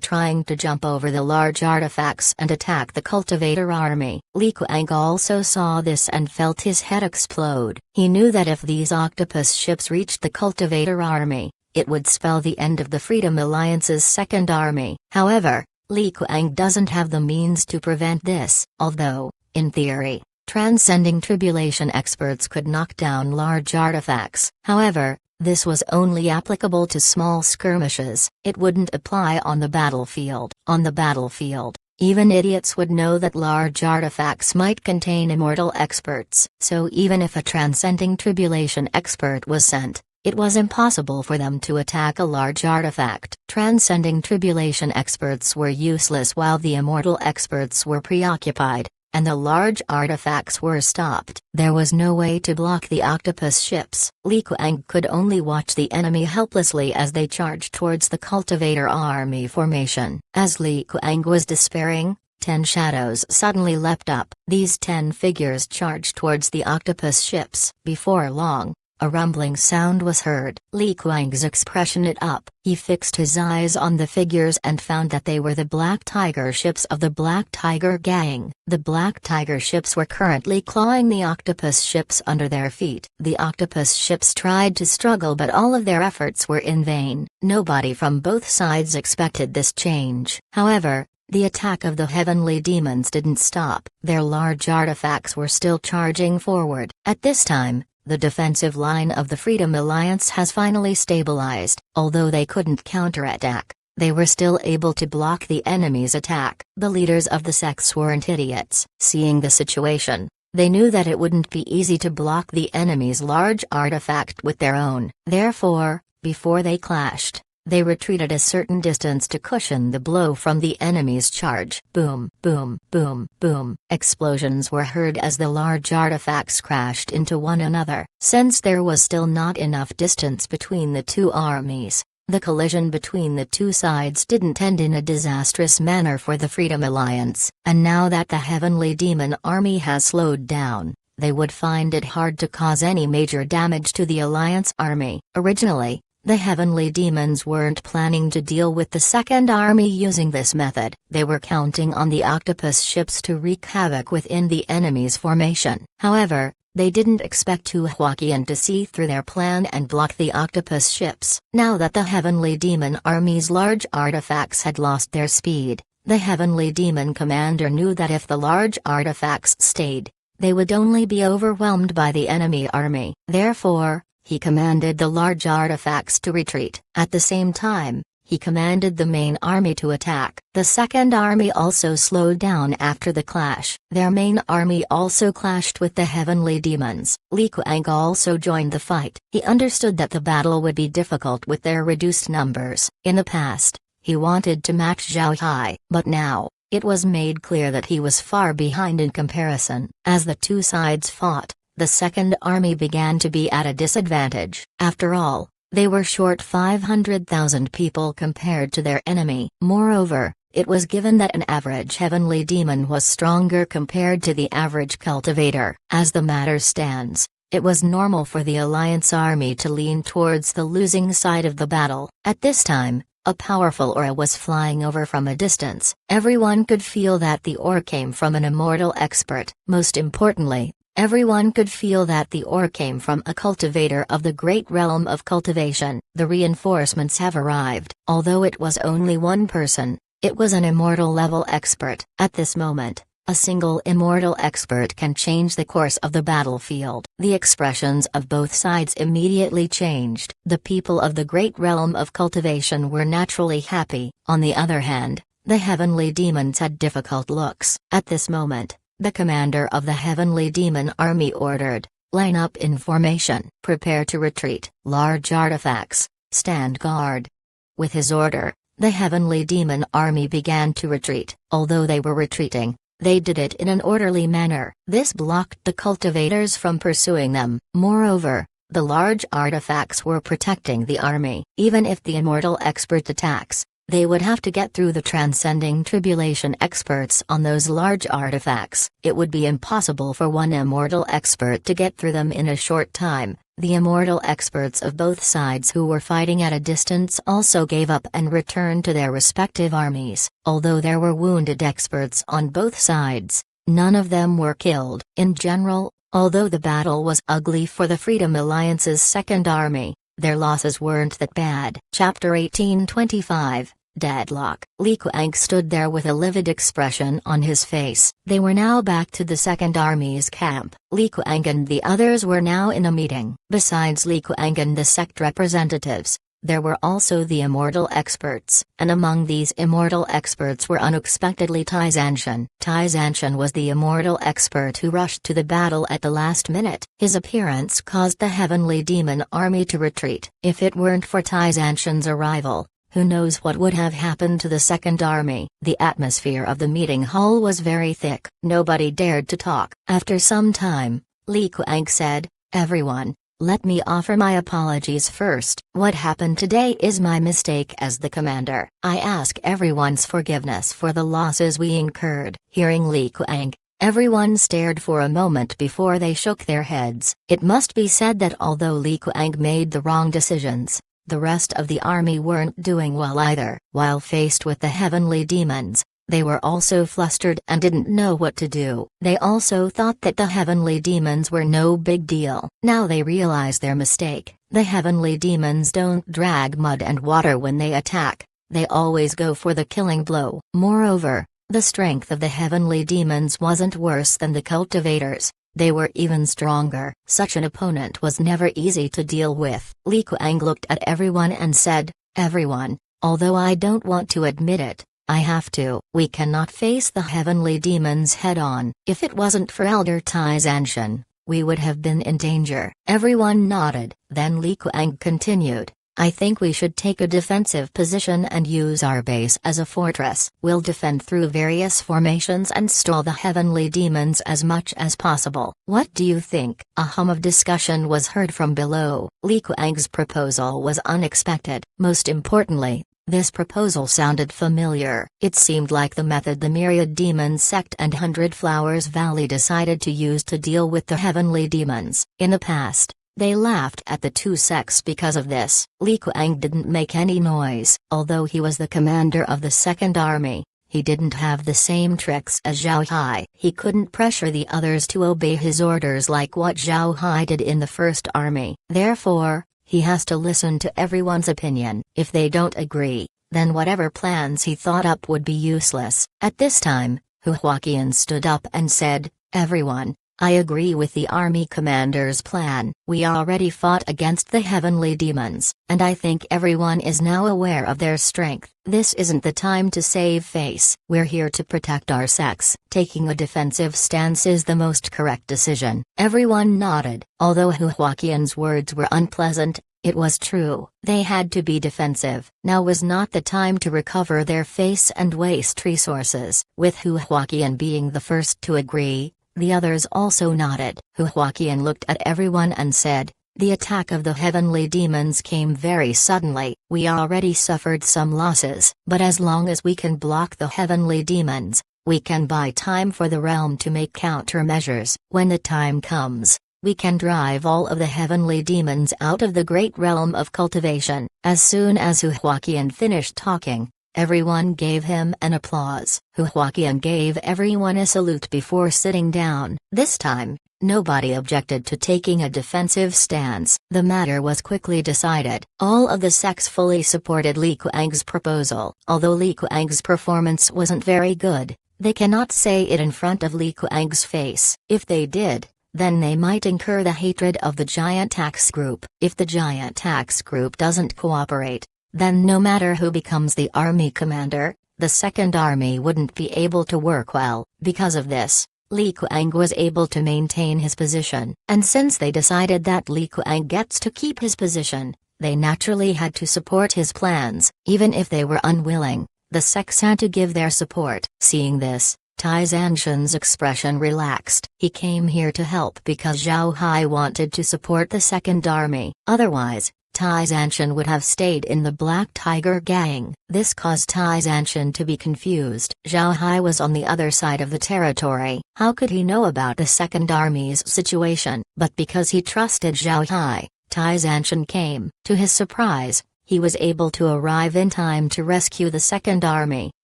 trying to jump over the large artifacts and attack the cultivator army. Li Kuang also saw this and felt his head explode. He knew that if these octopus ships reached the cultivator army, it would spell the end of the Freedom Alliance's second army. However, Li Kuang doesn't have the means to prevent this. Although, in theory, transcending tribulation experts could knock down large artifacts. However, this was only applicable to small skirmishes. It wouldn't apply on the battlefield. On the battlefield, even idiots would know that large artifacts might contain immortal experts. So even if a transcending tribulation expert was sent, it was impossible for them to attack a large artifact. Transcending tribulation experts were useless while the immortal experts were preoccupied, and the large artifacts were stopped. There was no way to block the octopus ships. Li Kuang could only watch the enemy helplessly as they charged towards the cultivator army formation. As Li Kuang was despairing, 10 shadows suddenly leapt up. These 10 figures charged towards the octopus ships. Before long, a rumbling sound was heard. Li Kuang's expression lit up. He fixed his eyes on the figures and found that they were the Black Tiger ships of the Black Tiger Gang. The Black Tiger ships were currently clawing the octopus ships under their feet. The octopus ships tried to struggle, but all of their efforts were in vain. Nobody from both sides expected this change. However, the attack of the heavenly demons didn't stop. Their large artifacts were still charging forward. At this time, the defensive line of the Freedom Alliance has finally stabilized. Although they couldn't counterattack, they were still able to block the enemy's attack. The leaders of the sects weren't idiots. Seeing the situation, they knew that it wouldn't be easy to block the enemy's large artifact with their own. Therefore, before they clashed, they retreated a certain distance to cushion the blow from the enemy's charge. Boom, boom, boom, boom. Explosions were heard as the large artifacts crashed into one another. Since there was still not enough distance between the two armies, the collision between the two sides didn't end in a disastrous manner for the Freedom Alliance. And now that the Heavenly Demon Army has slowed down, they would find it hard to cause any major damage to the Alliance army. Originally, the Heavenly Demons weren't planning to deal with the Second Army using this method. They were counting on the octopus ships to wreak havoc within the enemy's formation. However, they didn't expect Huaqian to see through their plan and block the octopus ships. Now that the Heavenly Demon Army's large artifacts had lost their speed, the Heavenly Demon Commander knew that if the large artifacts stayed, they would only be overwhelmed by the enemy army. Therefore, he commanded the large artifacts to retreat. At the same time, he commanded the main army to attack. The second army also slowed down after the clash. Their main army also clashed with the heavenly demons. Li Kuang also joined the fight. He understood that the battle would be difficult with their reduced numbers. In the past, he wanted to match Zhao Hai, but now, it was made clear that he was far behind in comparison. As the two sides fought, the second army began to be at a disadvantage. After all, they were short 500,000 people compared to their enemy. Moreover, it was given that an average heavenly demon was stronger compared to the average cultivator. As the matter stands, it was normal for the Alliance army to lean towards the losing side of the battle. At this time, a powerful aura was flying over from a distance. Everyone could feel that the aura came from an immortal expert. Most importantly, everyone could feel that the aura came from a cultivator of the great realm of cultivation. The reinforcements have arrived. Although it was only one person, it was an immortal level expert. At this moment, a single immortal expert can change the course of the battlefield. The expressions of both sides immediately changed. The people of the great realm of cultivation were naturally happy. On the other hand, the heavenly demons had difficult looks. At this moment, the commander of the heavenly demon army ordered, "Line up in formation. Prepare to retreat. Large artifacts, stand guard." With his order, the heavenly demon army began to retreat. Although they were retreating, they did it in an orderly manner. This blocked the cultivators from pursuing them. Moreover, the large artifacts were protecting the army. Even if the immortal expert attacks, they would have to get through the transcending tribulation experts on those large artifacts. It would be impossible for one immortal expert to get through them in a short time. The immortal experts of both sides who were fighting at a distance also gave up and returned to their respective armies. Although there were wounded experts on both sides, none of them were killed. In general, although the battle was ugly for the Freedom Alliance's second army, their losses weren't that bad. Chapter 1825, Deadlock. Li Kuang stood there with a livid expression on his face. They were now back to the second army's camp. Li Kuang and the others were now in a meeting. Besides Li Kuang and the sect representatives, there were also the immortal experts, and among these immortal experts were unexpectedly Tai Zanshan. Tai Zanshan was the immortal expert who rushed to the battle at the last minute. His appearance caused the heavenly demon army to retreat. If it weren't for Tai Zanshan's arrival, who knows what would have happened to the second army? The atmosphere of the meeting hall was very thick. Nobody dared to talk. After some time, Li Kuang said, "Everyone, let me offer my apologies first. What happened today is my mistake as the commander. I ask everyone's forgiveness for the losses we incurred." Hearing Li Kuang, everyone stared for a moment before they shook their heads. It must be said that although Li Kuang made the wrong decisions, the rest of the army weren't doing well either. While faced with the heavenly demons, they were also flustered and didn't know what to do. They also thought that the heavenly demons were no big deal. Now they realize their mistake. The heavenly demons don't drag mud and water when they attack. They always go for the killing blow. Moreover, the strength of the heavenly demons wasn't worse than the cultivators. They were even stronger. Such an opponent was never easy to deal with. Li Kuang looked at everyone and said, "Everyone, although I don't want to admit it, I have to. We cannot face the heavenly demons head-on. If it wasn't for Elder Tai Zanshan, we would have been in danger." Everyone nodded. Then Li Kuang continued, "I think we should take a defensive position and use our base as a fortress. We'll defend through various formations and stall the heavenly demons as much as possible. What do you think?" A hum of discussion was heard from below. Li Kuang's proposal was unexpected. Most importantly, this proposal sounded familiar. It seemed like the method the Myriad Demon Sect and Hundred Flowers Valley decided to use to deal with the heavenly demons. In the past, they laughed at the two sects because of this. Li Kuang didn't make any noise. Although he was the commander of the Second Army, he didn't have the same tricks as Zhao Hai. He couldn't pressure the others to obey his orders like what Zhao Hai did in the First Army. Therefore, he has to listen to everyone's opinion. If they don't agree, then whatever plans he thought up would be useless. At this time, Hu Huaqian stood up and said, "Everyone, I agree with the army commander's plan. We already fought against the heavenly demons, and I think everyone is now aware of their strength. This isn't the time to save face. We're here to protect our sects. Taking a defensive stance is the most correct decision." Everyone nodded. Although Hu Huaqian's words were unpleasant, it was true. They had to be defensive. Now was not the time to recover their face and waste resources. With Hu Huaqian being the first to agree, the others also nodded. Hu Huaqian looked at everyone and said, "The attack of the heavenly demons came very suddenly. We already suffered some losses, but as long as we can block the heavenly demons, we can buy time for the realm to make countermeasures. When the time comes, we can drive all of the heavenly demons out of the great realm of cultivation." As soon as Hu Huaqian finished talking, everyone gave him an applause. Hu Huaqian gave everyone a salute before sitting down. This time, nobody objected to taking a defensive stance. The matter was quickly decided. All of the sects fully supported Li Kuang's proposal. Although Li Kuang's performance wasn't very good, they cannot say it in front of Li Kuang's face. If they did, then they might incur the hatred of the Giant Tax Group. If the Giant Tax Group doesn't cooperate, then no matter who becomes the army commander, the Second Army wouldn't be able to work well. Because of this, Li Kuang was able to maintain his position. And since they decided that Li Kuang gets to keep his position, they naturally had to support his plans. Even if they were unwilling, the sects had to give their support. Seeing this, Tai Zanshan's expression relaxed. He came here to help because Zhao Hai wanted to support the Second Army. Otherwise, Tai Zanshan would have stayed in the Black Tiger Gang. This caused Tai Zanshan to be confused. Zhao Hai was on the other side of the territory. How could he know about the Second Army's situation? But because he trusted Zhao Hai, Tai Zanshan came. To his surprise, he was able to arrive in time to rescue the Second Army.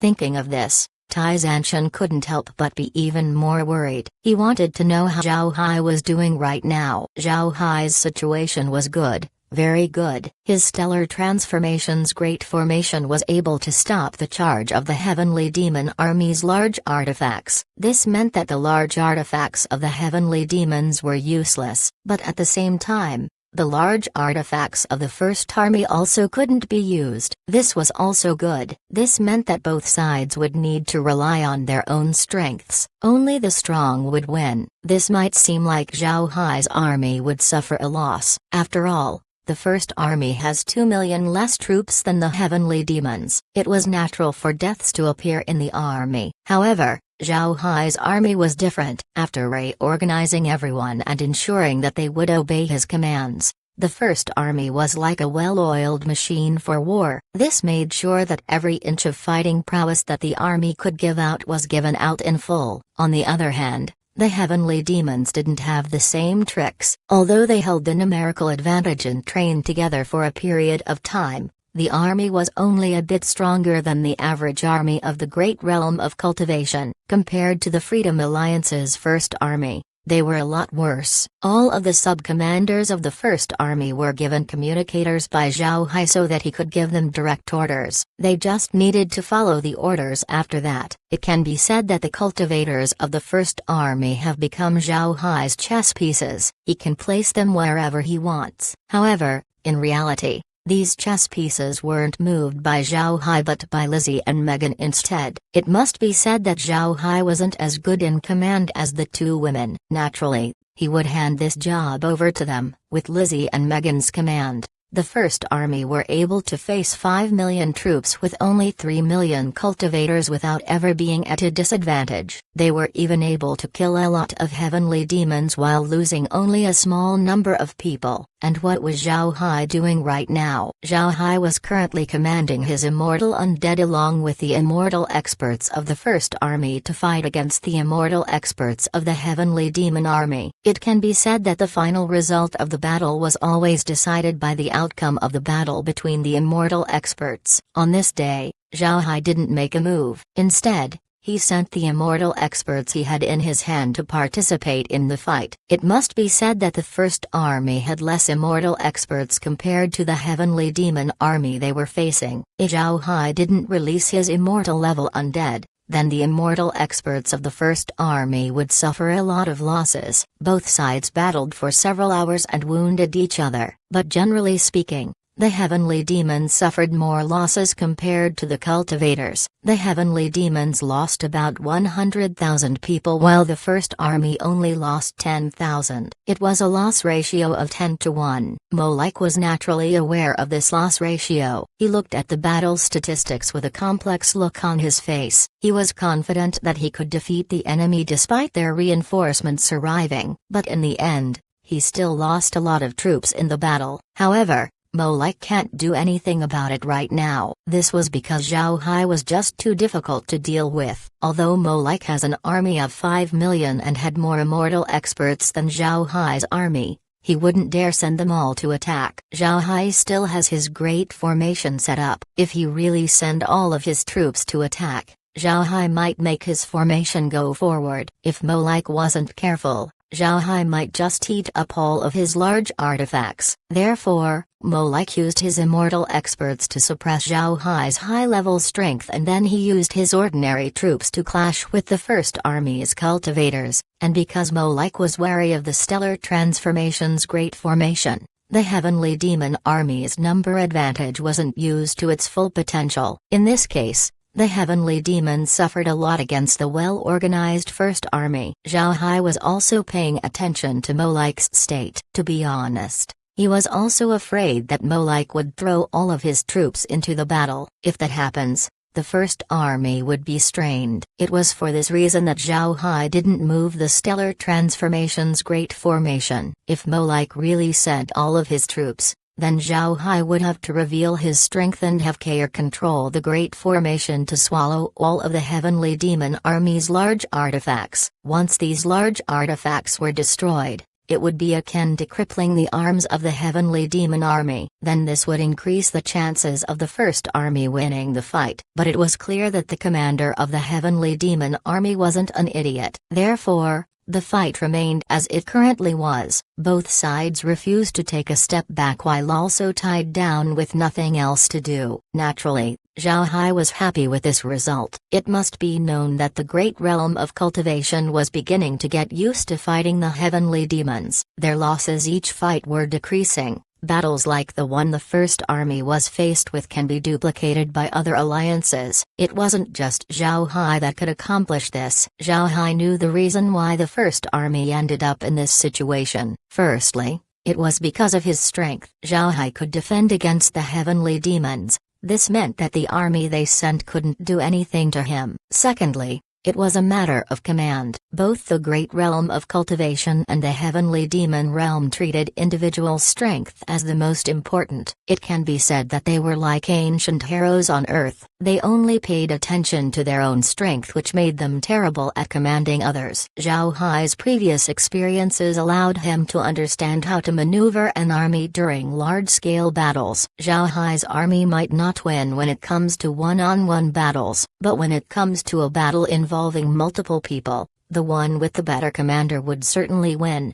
Thinking of this, Tai Zanshan couldn't help but be even more worried. He wanted to know how Zhao Hai was doing right now. Zhao Hai's situation was good. Very good. His stellar transformation's great formation was able to stop the charge of the heavenly demon army's large artifacts. This meant that the large artifacts of the heavenly demons were useless. But at the same time, the large artifacts of the First Army also couldn't be used. This was also good. This meant that both sides would need to rely on their own strengths. Only the strong would win. This might seem like Zhao Hai's army would suffer a loss. After all, the First Army has 2 million less troops than the heavenly demons. It was natural for deaths to appear in the army. However, Zhao Hai's army was different. After reorganizing everyone and ensuring that they would obey his commands, the First Army was like a well-oiled machine for war. This made sure that every inch of fighting prowess that the army could give out was given out in full. On the other hand, the heavenly demons didn't have the same tricks. Although they held the numerical advantage and trained together for a period of time, the army was only a bit stronger than the average army of the Great Realm of Cultivation. Compared to the Freedom Alliance's First Army, they were a lot worse. All of the sub-commanders of the First Army were given communicators by Zhao Hai so that he could give them direct orders. They just needed to follow the orders after that. It can be said that the cultivators of the First Army have become Zhao Hai's chess pieces. He can place them wherever he wants. However, in reality, these chess pieces weren't moved by Zhao Hai but by Lizzie and Megan instead. It must be said that Zhao Hai wasn't as good in command as the two women. Naturally, he would hand this job over to them. With Lizzie and Megan's command, the First Army were able to face 5 million troops with only 3 million cultivators without ever being at a disadvantage. They were even able to kill a lot of heavenly demons while losing only a small number of people. And what was Zhao Hai doing right now? Zhao Hai was currently commanding his immortal undead along with the immortal experts of the First Army to fight against the immortal experts of the heavenly demon army. It can be said that the final result of the battle was always decided by the outcome of the battle between the immortal experts. On this day, Zhao Hai didn't make a move. Instead, he sent the immortal experts he had in his hand to participate in the fight. It must be said that the First Army had less immortal experts compared to the heavenly demon army they were facing. If Zhao Hai didn't release his immortal level undead, then the immortal experts of the First Army would suffer a lot of losses. Both sides battled for several hours and wounded each other. But generally speaking, the heavenly demons suffered more losses compared to the cultivators. The heavenly demons lost about 100,000 people while the First Army only lost 10,000. It was a loss ratio of 10 to 1. Molike was naturally aware of this loss ratio. He looked at the battle statistics with a complex look on his face. He was confident that he could defeat the enemy despite their reinforcements arriving. But in the end, he still lost a lot of troops in the battle. However, Molike can't do anything about it right now. This was because Zhao Hai was just too difficult to deal with. Although Molike has an army of 5 million and had more immortal experts than Zhao Hai's army, he wouldn't dare send them all to attack. Zhao Hai still has his great formation set up. If he really send all of his troops to attack, Zhao Hai might make his formation go forward. If Molike wasn't careful, Zhao Hai might just heat up all of his large artifacts. Therefore, Molike used his immortal experts to suppress Zhao Hai's high-level strength and then he used his ordinary troops to clash with the First Army's cultivators, and because Molike was wary of the Stellar Transformation's Great Formation, the Heavenly Demon Army's number advantage wasn't used to its full potential. In this case, the heavenly demons suffered a lot against the well-organized First Army. Zhao Hai was also paying attention to Molike's state. To be honest, he was also afraid that Molike would throw all of his troops into the battle. If that happens, the First Army would be strained. It was for this reason that Zhao Hai didn't move the Stellar Transformation's Great Formation. If Molike really sent all of his troops, then Zhao Hai would have to reveal his strength and have Kair control the Great Formation to swallow all of the Heavenly Demon Army's large artifacts. Once these large artifacts were destroyed, it would be akin to crippling the arms of the Heavenly Demon Army. Then this would increase the chances of the First Army winning the fight. But it was clear that the commander of the Heavenly Demon Army wasn't an idiot. Therefore, the fight remained as it currently was. Both sides refused to take a step back while also tied down with nothing else to do. Naturally, Zhao Hai was happy with this result. It must be known that the Great Realm of Cultivation was beginning to get used to fighting the heavenly demons. Their losses each fight were decreasing. Battles like the one the First Army was faced with can be duplicated by other alliances. It wasn't just Zhao Hai that could accomplish this. Zhao Hai knew the reason why the First Army ended up in this situation. Firstly, it was because of his strength. Zhao Hai could defend against the heavenly demons. This meant that the army they sent couldn't do anything to him. Secondly, It was a matter of command. Both the Great Realm of Cultivation and the Heavenly Demon Realm treated individual strength as the most important. It can be said that they were like ancient heroes on Earth. They only paid attention to their own strength, which made them terrible at commanding others. Zhao Hai's previous experiences allowed him to understand how to maneuver an army during large-scale battles. Zhao Hai's army might not win when it comes to one-on-one battles, but when it comes to a battle involving multiple people, the one with the better commander would certainly win.